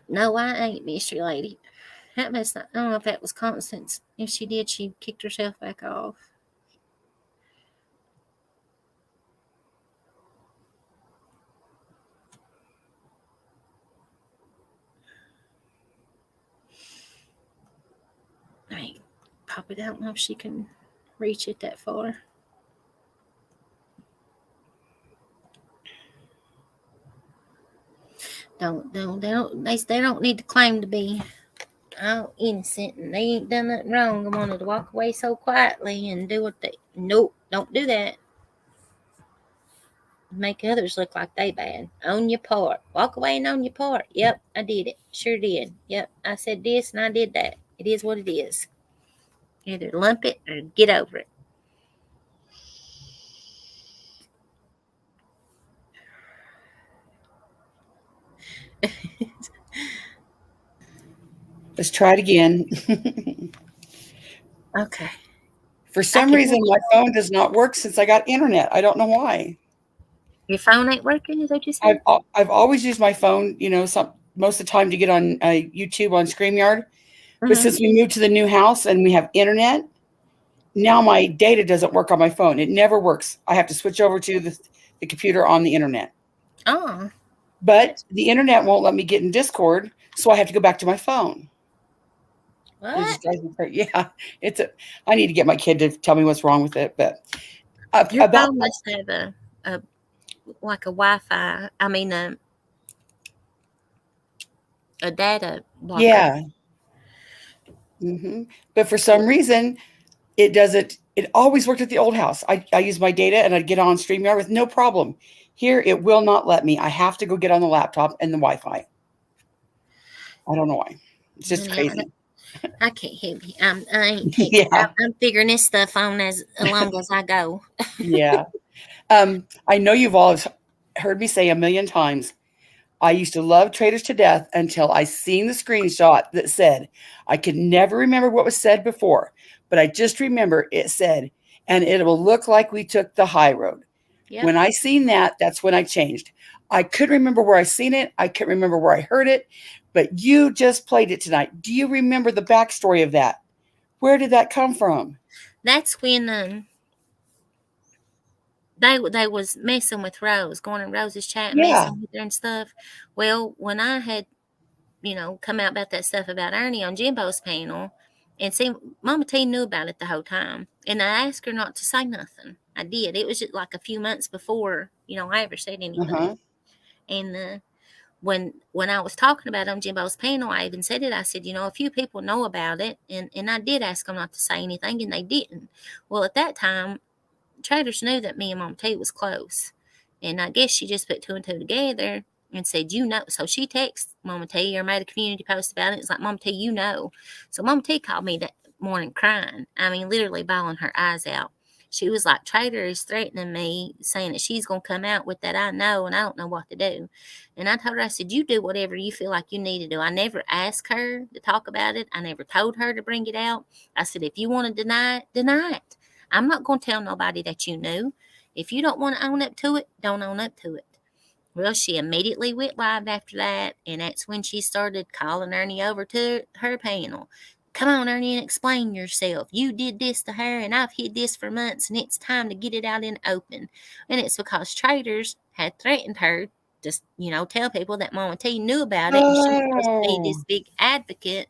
No, I ain't, Mystery Lady. That must not, I don't know if that was Constance. If she did, she kicked herself back off. Right. Pop it. I don't know if she can reach it that far. They don't need to claim to be innocent, and they ain't done nothing wrong. I wanted to walk away so quietly and do what they. Nope, don't do that. Make others look like they bad. Own your part. Walk away and own your part. Yep, I did it. Sure did. Yep, I said this and I did that. It is what it is. Either lump it or get over it. Let's try it again. Okay. For some reason, my phone does not work since I got internet. I don't know why. Your phone ain't working? Is that what you said? I've always used my phone, most of the time to get on YouTube on StreamYard. But since we moved to the new house and we have internet, now my data doesn't work on my phone. It never works. I have to switch over to the computer on the internet. Oh. But the internet won't let me get in Discord, so I have to go back to my phone. What? It just drives me crazy. Yeah, I need to get my kid to tell me what's wrong with it. But Your phone must have a like a Wi-Fi. I mean a data blocker. Yeah. But for some reason, it doesn't. It always worked at the old house. I use my data and I'd get on StreamYard with no problem. Here, it will not let me. I have to go get on the laptop and the Wi-Fi. I don't know why. It's just crazy. I can't help you. I'm figuring this stuff on as long as I go. Yeah. I know you've all heard me say a million times, I used to love Traders to death until I seen the screenshot that said, I could never remember what was said before, but I just remember it said, and it will look like we took the high road. Yep. When I seen that, that's when I changed. I couldn't remember where I seen it. I couldn't remember where I heard it, but you just played it tonight. Do you remember the backstory of that? Where did that come from? That's when they was messing with Rose, going in Rose's chat, messing with her and stuff. Well, when I had, come out about that stuff about Ernie on Jimbo's panel, and see, Mama T knew about it the whole time, and I asked her not to say nothing. I did. It was just like a few months before, I ever said anything. And when I was talking about it on Jimbo's panel, I even said it. I said, a few people know about it, and I did ask them not to say anything, and they didn't. Well, at that time, Traders knew that me and Mama T was close, and I guess she just put two and two together and said, so she texted Mama T or made a community post about it. It's like, Mama T, So Mama T called me that morning crying. I mean, literally bawling her eyes out. She was like, Trader is threatening me, saying that she's going to come out with that I know, and I don't know what to do. And I told her, I said, you do whatever you feel like you need to do. I never asked her to talk about it. I never told her to bring it out. I said, if you want to deny it, deny it. I'm not going to tell nobody that you knew. If you don't want to own up to it, don't own up to it. Well, she immediately went live after that, and that's when she started calling Ernie over to her panel. Come on, Ernie, and explain yourself. You did this to her, and I've hid this for months, and it's time to get it out in the open. And it's because Traders had threatened her just, tell people that Mama T knew about it, and she was supposed to be Oh. this big advocate,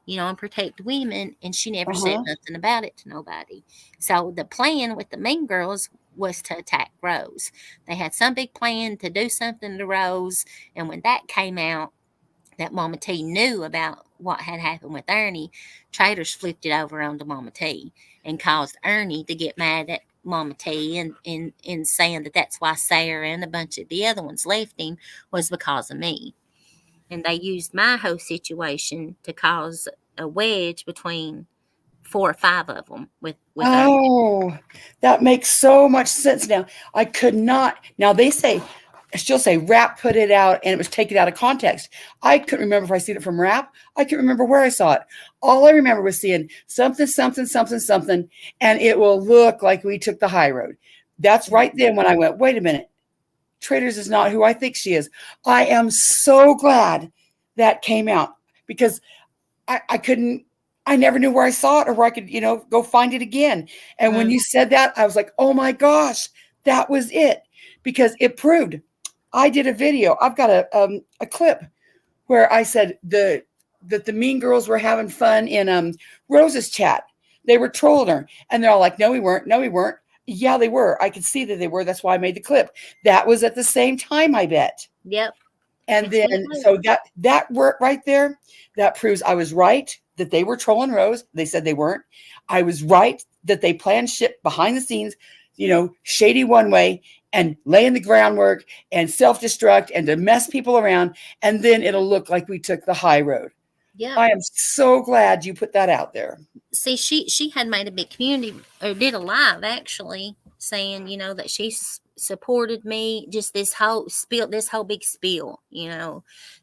and protect women, and she never said nothing about it to nobody. So the plan with the Mean Girls was to attack Rose. They had some big plan to do something to Rose, and when that came out, that Mama T knew about what had happened with Ernie, traitors flipped it over onto Mama T and caused Ernie to get mad at Mama T and saying that that's why Sarah and a bunch of the other ones left him was because of me. And they used my whole situation to cause a wedge between 4 or 5 of them with Ernie. Oh, that makes so much sense now. I could not. Now they say, she'll say, Rap put it out and it was taken out of context. I couldn't remember if I seen it from Rap. I couldn't remember where I saw it. All I remember was seeing something, something, something, something, and it will look like we took the high road. That's right then when I went, wait a minute. Traders is not who I think she is. I am so glad that came out because I couldn't, I never knew where I saw it or where I could, go find it again. And when you said that, I was like, oh my gosh, that was it. Because it proved. I did a video. I've got a clip where I said that the Mean Girls were having fun in Rose's chat. They were trolling her. And they're all like, no, we weren't. No, we weren't. Yeah, they were. I could see that they were. That's why I made the clip. That was at the same time, I bet. Yep. And then, so that work right there, that proves I was right that they were trolling Rose. They said they weren't. I was right that they planned shit behind the scenes, shady one way and laying the groundwork and self-destruct and to mess people around. And then it'll look like we took the high road. Yeah. I am so glad you put that out there. See, she had made a big community, or did a live actually, saying, that she supported me, just this whole big spiel,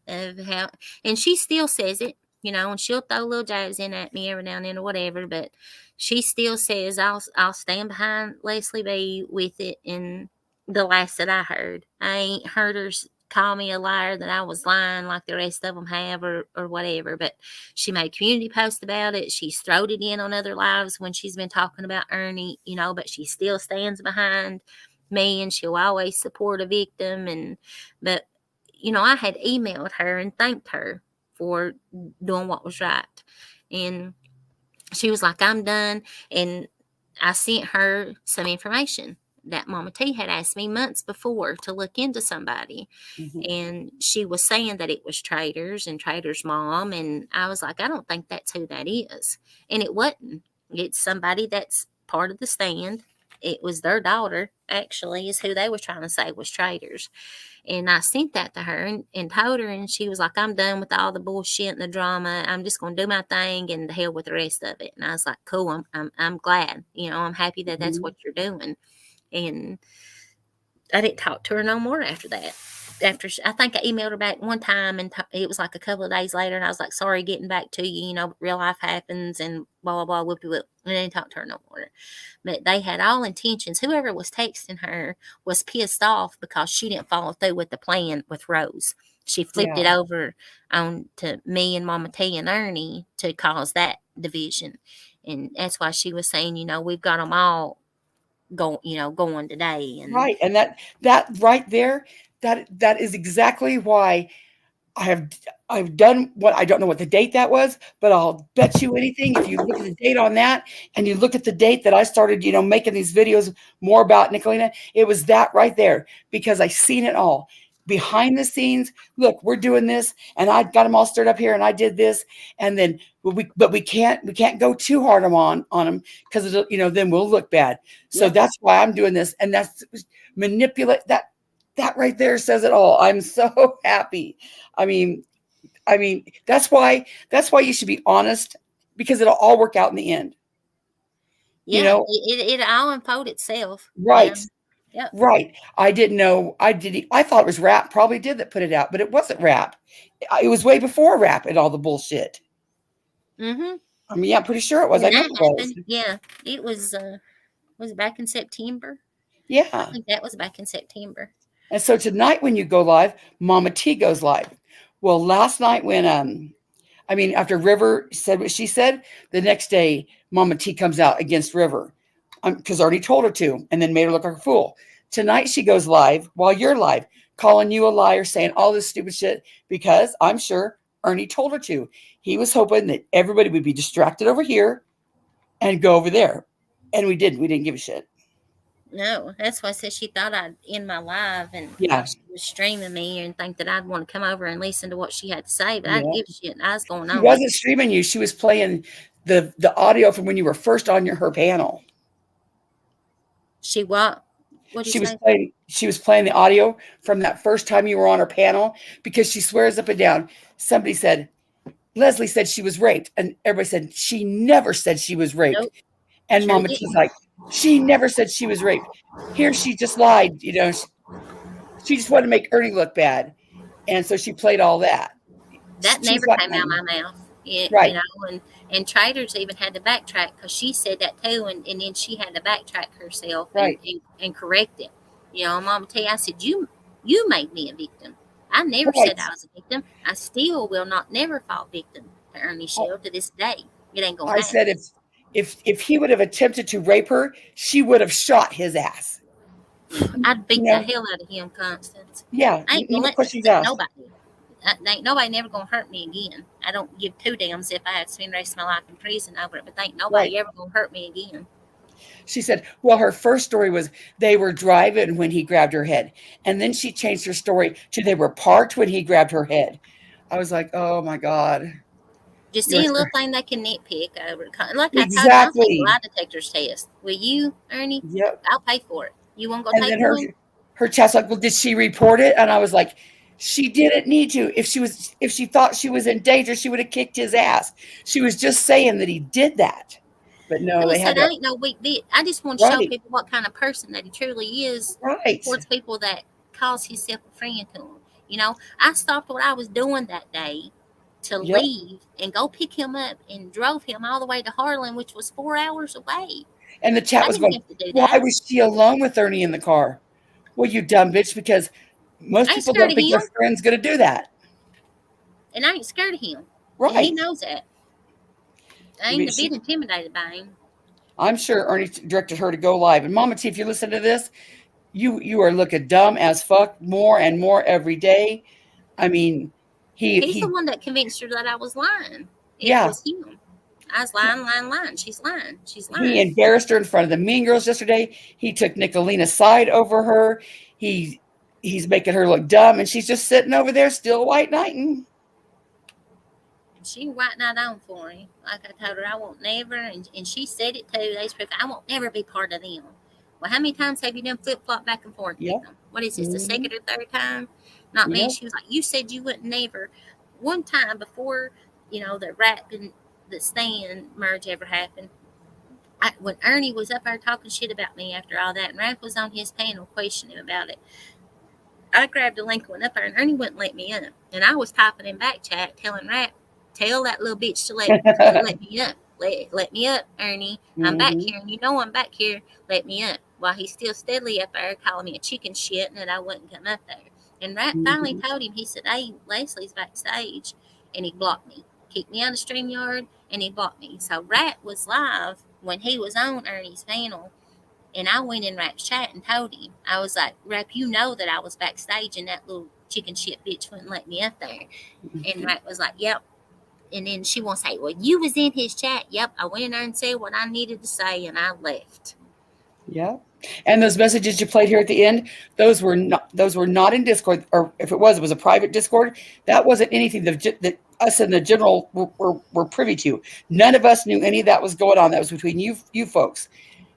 of how, and she still says it, and she'll throw little jabs in at me every now and then or whatever, but she still says I'll stand behind Leslie B with it. And the last that I heard, I ain't heard her call me a liar that I was lying like the rest of them have or whatever, but she made community posts about it. She's thrown it in on other lives when she's been talking about Ernie, but she still stands behind me and she'll always support a victim. But I had emailed her and thanked her for doing what was right. And she was like, I'm done. And I sent her some information that Mama T had asked me months before to look into somebody. And she was saying that it was Traders and Traders' mom. And I was like, I don't think that's who that is. And it wasn't. It's somebody that's part of the stand. It was their daughter, actually, is who they were trying to say was Traders. And I sent that to her and told her, and she was like, I'm done with all the bullshit and the drama. I'm just going to do my thing and the hell with the rest of it. And I was like, cool, I'm glad. I'm happy that that's what you're doing. And I didn't talk to her no more after that. I think I emailed her back one time, and it was like a couple of days later, and I was like, sorry, getting back to you, real life happens, and blah, blah, blah, whoop, whoop. And I didn't talk to her no more. But they had all intentions. Whoever was texting her was pissed off because she didn't follow through with the plan with Rose. She flipped it over on to me and Mama T and Ernie to cause that division. And that's why she was saying, we've got them all going today. And right. And that right there, that is exactly why I've done what, I don't know what the date that was, but I'll bet you anything. If you look at the date on that and you look at the date that I started, making these videos more about Nicolina, it was that right there, because I seen it all behind the scenes. Look, we're doing this, and I got them all stirred up here, and I did this, and then we can't go too hard on them because then we'll look bad. So that's why I'm doing this, and that's manipulate that right there says it all. I'm so happy. I mean, that's why you should be honest, because it'll all work out in the end. Yeah, it all unfold itself. Right. Yeah. Right. I didn't know. I thought it was Rap probably did that put it out, but it wasn't Rap. It was way before Rap and all the bullshit. Mm-hmm. I mean, yeah, I'm pretty sure it was. I know it was. Yeah, it was it back in September? Yeah. I think that was back in September. And so tonight when you go live, Mama T goes live. Well, last night when after River said what she said, the next day Mama T comes out against River. Because I already told her to, and then made her look like a fool. Tonight she goes live while you're live. calling you a liar, saying all this stupid shit because I'm sure Ernie told her to. He was hoping that everybody would be distracted over here and go over there. And we didn't. We didn't give a shit. No, that's why I said she thought I'd end my live and Yeah. she was streaming me and think that I'd want to come over and listen to what she had to say, but I didn't Yeah. give a shit. I was going She on with it. wasn't streaming you. She was playing the audio from when you were first on her panel. She what? What'd you She was say? playing the audio from that first time you were on her panel because she swears up and down. Somebody said Leslie said she was raped, and everybody said she never said she was raped. Nope. And Sure Mama T's didn't. like, she never said she was raped. Here she just lied. She just wanted to make Ernie look bad, and so she played all that. That She's never like, came out of my mouth. right, And Traders even had to backtrack because she said that too, and then she had to backtrack herself right, and correct it. Mama T, I said you made me a victim. I never right. said I was a victim. I still will not never fall victim to Ernie Shell to this day. It ain't gonna I happen. said if he would have attempted to rape her, she would have shot his ass. I'd beat the You know, hell out of him, Constance. Yeah, I ain't gonna no let questions that asked. nobody. Ain't nobody never gonna hurt me again. I don't give two damns if I have to spend the rest of my life in prison over it, but ain't nobody Right. ever gonna hurt me again. She said, well, her first story was they were driving when he grabbed her head. And then she changed her story to they were parked when he grabbed her head. I was like, oh my God. Just You're any little thing they can nitpick over. Like I told you, I'll take a exactly. lie detector's test. Will you, Ernie? Yep. I'll pay for it. You want to go And take then one? her chat's like, well, did she report it? And I was like, she didn't need to. If she thought she was in danger, she would have kicked his ass. She was just saying that he did that. But no, Like I they had said, I to ain't no weak bitch. I just want to show right, people what kind of person that he truly is right. towards people that calls himself a friend to them. I stopped what I was doing that day to Yep. leave and go pick him up and drove him all the way to Harlan, which was 4 hours away. And the chat I was didn't going, have to do why that. was she alone with Ernie in the car? Well, you dumb bitch, because most I ain't people scared don't of think their him, friend's going to do that. and I ain't scared of him. And he Right. knows that. I I ain't mean, a bit intimidated by him. I'm sure Ernie directed her to go live. And Mama T, if you listen to this, you are looking dumb as fuck more and more every day. I mean, He's the he one that convinced her that I was lying. It yeah, was him. I was lying. She's lying. She's he lying. embarrassed her in front of the mean girls yesterday. He took Nicolina's side over her. He's making her look dumb, and she's just sitting over there still white knighting. She white night on for him. Like I told her, I won't never, and she said it too. They proof I won't never be part of them. Well, how many times have you done flip flop back and forth Yeah. with them? What is this, the Mm-hmm. second or third time? Not me. Yeah. She was like, you said you wouldn't never. One time before, the rap and the stand merge ever happened, when Ernie was up there talking shit about me after all that, and Raph was on his panel questioning him about it, I grabbed a link, went up there, and Ernie wouldn't let me up. And I was typing in back chat, telling Rap, tell that little bitch to let me up. Let me up, Ernie. I'm back Mm-hmm. here, and you know I'm back here. Let me up. While he's still steadily up there calling me a chicken shit and that I wouldn't come up there. And Rap finally Mm-hmm. told him, he said, hey, Leslie's backstage. And he blocked me. Kicked me out of StreamYard, and he blocked me. So Rat was live when he was on Ernie's panel. And I went in Rap's chat and told him, I was like, Rap, you know that I was backstage and that little chicken shit bitch wouldn't let me up there. And Rap was like, yep. And then she won't say, well, you was in his chat. Yep, I went in there and said what I needed to say, and I left. Yeah. And those messages you played here at the end, those were not in Discord, or if it was a private Discord. That wasn't anything that us and the general were privy to. None of us knew any of that was going on. That was between you folks.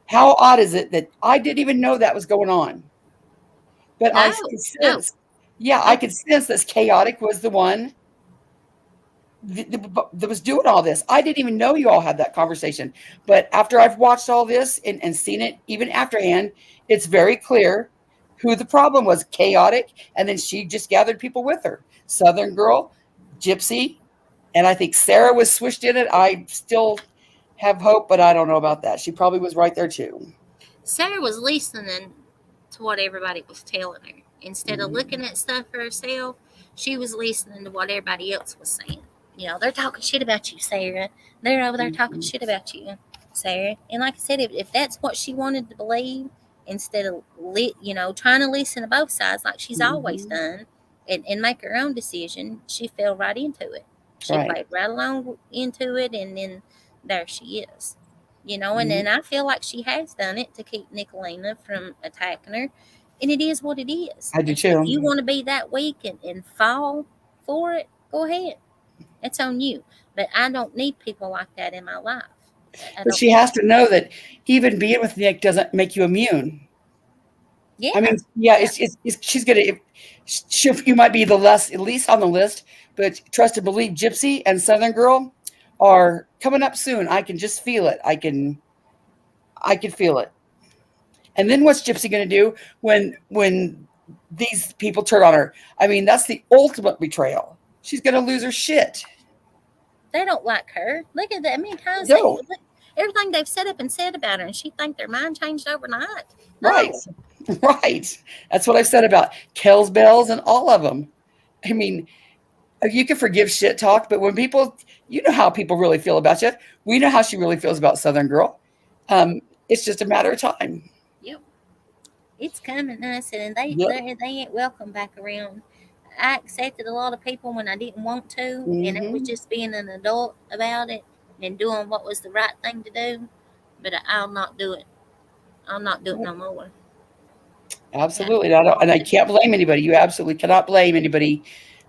How odd is it that I didn't even know that was going on? But I could No. sense, yeah, I could sense this chaotic was the one that was doing all this. I didn't even know you all had that conversation. But after I've watched all this and seen it, even afterhand, it's very clear who the problem was. Chaotic. And then she just gathered people with her. Southern girl, Gypsy. And I think Sarah was swished in it. I still have hope, but I don't know about that. She probably was right there too. Sarah was listening to what everybody was telling her. Instead of looking at stuff for herself, she was listening to what everybody else was saying. They're talking shit about you, Sarah. They're over there talking shit about you, Sarah. And like I said, if that's what she wanted to believe, instead of trying to listen to both sides like she's always Mhm. done, and make her own decision. She fell right into it. She Right. played right along into it, and then there she is. And Mhm. then I feel like she has done it to keep Nicolina from attacking her. And it is what it is. I do If you too. want to be that weak and fall for it, go ahead. It's on you. But I don't need people like that in my life. I But don't she need has to know that even being with Nick doesn't make you immune. I Yeah. mean, yeah, Yeah. she's gonna. You might be the least on the list, but trust and believe, Gypsy and Southern Girl are coming up soon. I can just feel it. I can feel it. And then what's Gypsy gonna do when these people turn on her? I mean, that's the ultimate betrayal. She's gonna lose her shit. They don't like her. Look at that. I mean, times No, look, everything they've set up and said about her, and she think their mind changed overnight. right, No. right. That's what I've said about Kells Bells and all of them. I mean, you can forgive shit talk, but when people, you know how people really feel about you. We know how she really feels about Southern Girl. It's just a matter of time. Yep. It's coming. I said, and they, Yep. they they ain't welcome back around. I accepted a lot of people when I didn't want to, and it was Hmm. just being an adult about it and doing what was the right thing to do. But I'll not do it. I'll not do it no more. Yeah, Absolutely. And I can't blame anybody. You absolutely cannot blame anybody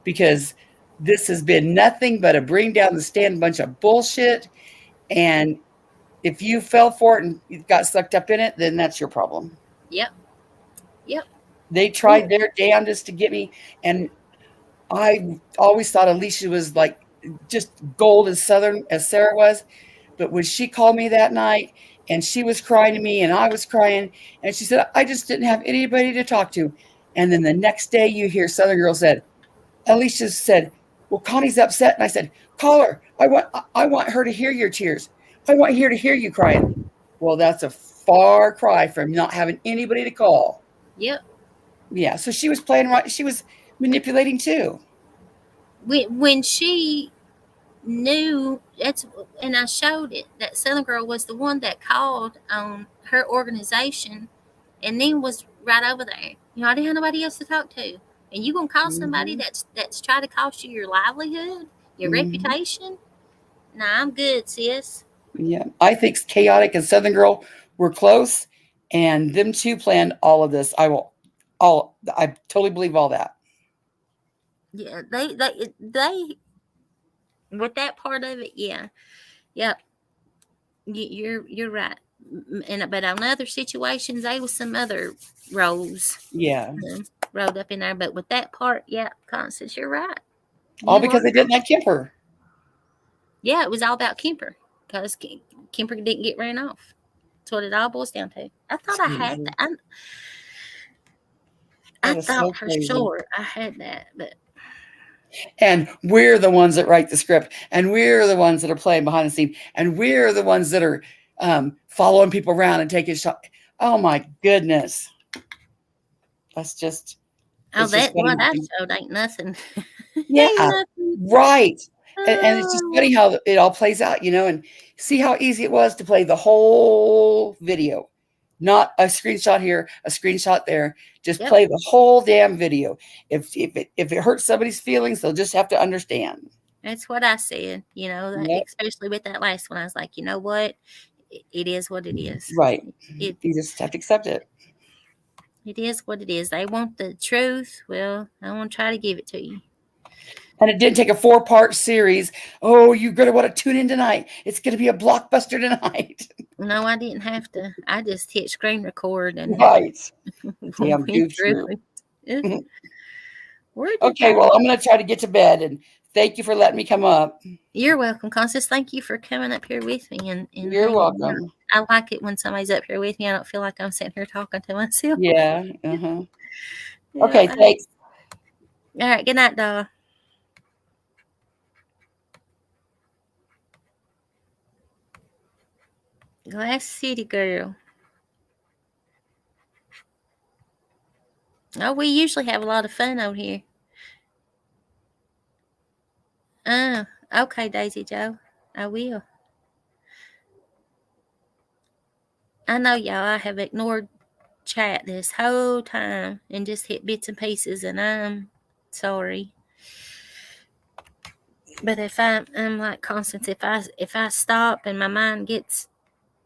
because this has been nothing but a bring down the stand bunch of bullshit. And if you fell for it and you got sucked up in it, then that's your problem. yep, yep. They Ooh, tried their damnedest to get me. And I always thought Alicia was like just gold as Southern as Sarah was. But when she called me that night and she was crying to me and I was crying, and she said, I just didn't have anybody to talk to. And then the next day you hear Southern Girl said, Alicia said, well, Connie's upset. And I said, call her. I want her to hear your tears. I want her to hear you crying. Well, that's a far cry from not having anybody to call. yep. Yeah. So she was playing right. She was manipulating too. When she knew that's, and I showed it, that Southern Girl was the one that called on her organization, and then was right over there. I didn't have nobody else to talk to, and you gonna call somebody Hmm. that's trying to cost you your livelihood, your Hmm. reputation? Nah, I'm good, sis. Yeah, I think Chaotic and Southern Girl were close, and them two planned all of this. I totally believe all that. Yeah, they with that part of it. Yeah, yep. You're right. And but on other situations, there was some other roles Yeah, rolled up in there. But with that part, yeah, Constance, you're right. all You are because they right. didn't like Kemper. Yeah, it was all about Kemper because Kemper didn't get ran off. That's what it all boils down to. I It's thought I had crazy. that. I That is so thought for crazy. sure I had that, but And we're the ones that write the script, and we're the ones that are playing behind the scene, and we're the ones that are following people around and taking shots. Oh my goodness, that's just oh, it's just that what I funny. showed ain't nothing. Yeah, Ain't nothing. right. And it's just Oh, funny how it all plays out, and see how easy it was to play the whole video, not a screenshot here, a screenshot there. Just yep. play the whole damn video. If it hurts somebody's feelings, they'll just have to understand. That's what I said. Yep, Especially with that last one, I was like, you know what? It is what it is. right. It You just have to accept it. it is what it is. They want the truth. Well, I want to try to give it to you. And it didn't take a 4-part series. Oh, you're gonna want to tune in tonight. It's gonna be a blockbuster tonight. No, I didn't have to. I just hit screen record and Right. Damn went goof through troop. it. Eh, where did Okay, that? well, I'm gonna try to get to bed, and thank you for letting me come up. You're welcome, Constance. Thank you for coming up here with me and You're hanging out. welcome. I like it when somebody's up here with me. I don't feel like I'm sitting here talking to myself. Yeah. Uh-huh. Yeah. Okay, thanks. All right. Good night, doll. Glass City girl. Oh, we usually have a lot of fun out here. Oh, okay, Daisy Joe. I will. I know y'all. I have ignored chat this whole time and just hit bits and pieces, and I'm sorry. But if I'm like Constance, if I stop and my mind gets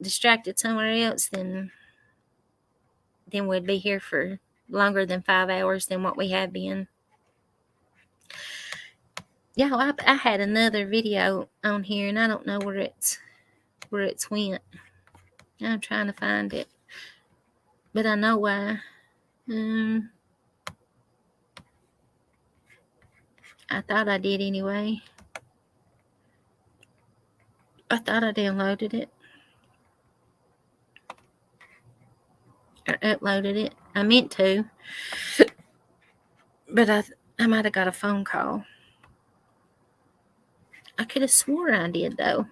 distracted somewhere else, then we'd be here for longer than 5 hours than what we have been. Yeah, I had another video on here, and I don't know where it's went. I'm trying to find it, but I know why. I thought I did anyway. I thought I downloaded it or uploaded it. I meant to, but I might have got a phone call. I could have sworn I did, though.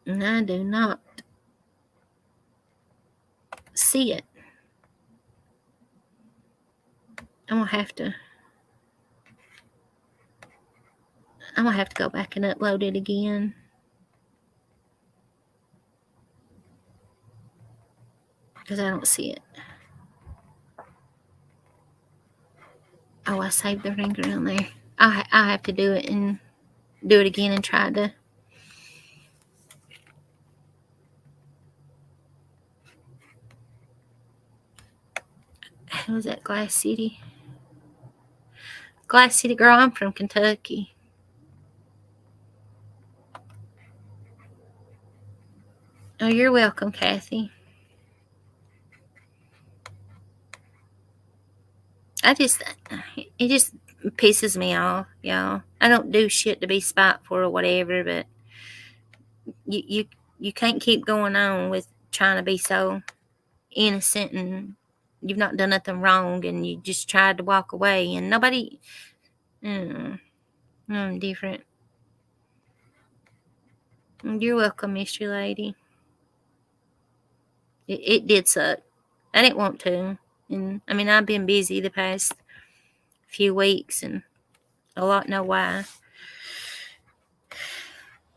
And I do not see it. I'm gonna have to go back and upload it again. Because I don't see it. Oh, I saved the ringer on there. I have to do it and do it again and try to. Who was that? Glass City? Glass City girl, I'm from Kentucky. Oh, you're welcome, Kathy. It just pisses me off, y'all. I don't do shit to be spiteful or whatever, but you can't keep going on with trying to be so innocent, and you've not done nothing wrong, and you just tried to walk away, and nobody. I'm different. You're welcome, Mystery Lady. It did suck. I didn't want to, and I mean I've been busy the past few weeks, and a lot know why.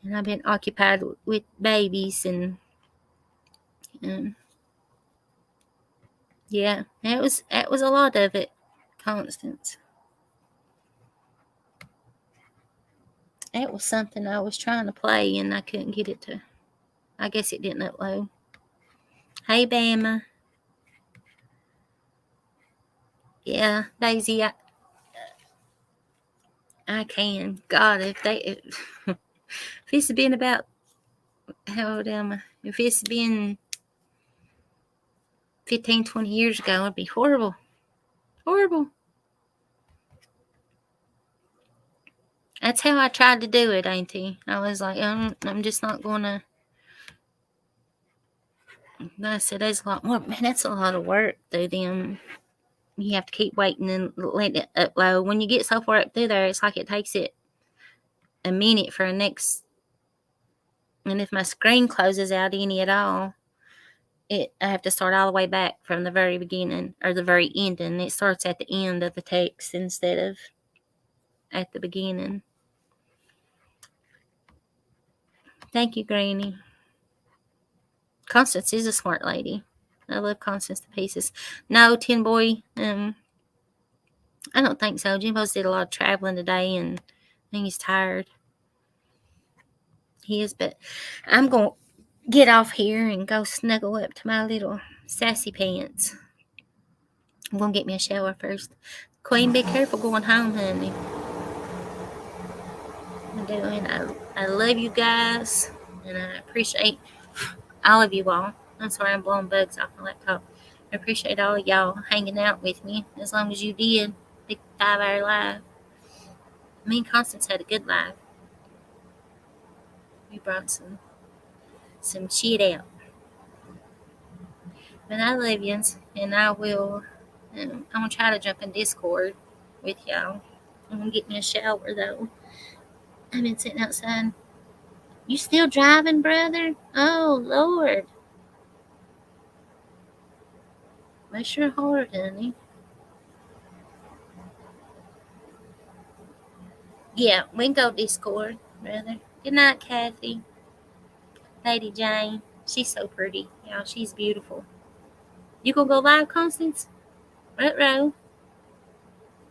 And I've been occupied with babies, and yeah, that was a lot of it, Constance. That was something I was trying to play, and I couldn't get it to. I guess it didn't upload. Hey, Bama. Yeah, Daisy, I can. God, if it's been about, how old am I? If it's been 15, 20 years ago, it'd be horrible. Horrible. That's how I tried to do it, ain't he? I was like, I'm just not going to. I said, there's a lot more. Man, that's a lot of work through them. You have to keep waiting and letting it upload. When you get so far up through there, it's like it takes it a minute for a next. And if my screen closes out any at all, I have to start all the way back from the very beginning or the very end, and it starts at the end of the text instead of at the beginning. Thank you, Granny. Constance is a smart lady. I love Constance to pieces. No, Tin Boy, I don't think so. Jimbo's did a lot of traveling today, and I think he's tired. He is, but I'm going to get off here and go snuggle up to my little sassy pants. I'm going to get me a shower first. Queen, be careful going home, honey. I'm doing. I love you guys, and I appreciate all of you all. I'm sorry I'm blowing bugs off my laptop. I appreciate all of y'all hanging out with me as long as you did. Big 5-hour live. Me and Constance had a good live. We brought some shit out. But I love you, and I will. I'm gonna try to jump in Discord with y'all. I'm gonna get me a shower though. I've been sitting outside. You still driving, brother? Oh Lord. Bless your heart, honey. Yeah, we can go Discord. brother. Good night, Kathy. Lady Jane. She's so pretty. Y'all, she's beautiful. You gonna go live, Constance? Ruh-roh.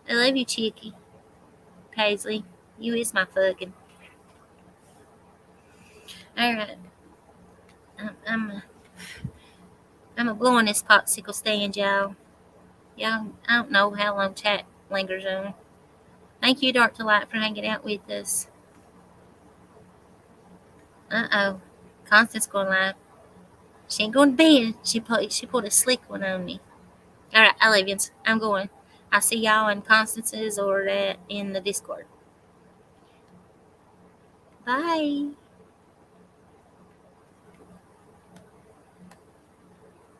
I love you, Chicky. Paisley, you is my fucking. Alright. I'm a blowing this popsicle stand, y'all. Y'all, I don't know how long chat lingers on. Thank you, Dark Delight, for hanging out with us. Uh-oh. Constance going live. She ain't going to bed. She put a slick one on me. Alright, I love you. I'm going. I'll see y'all in Constance's or in the Discord. Bye.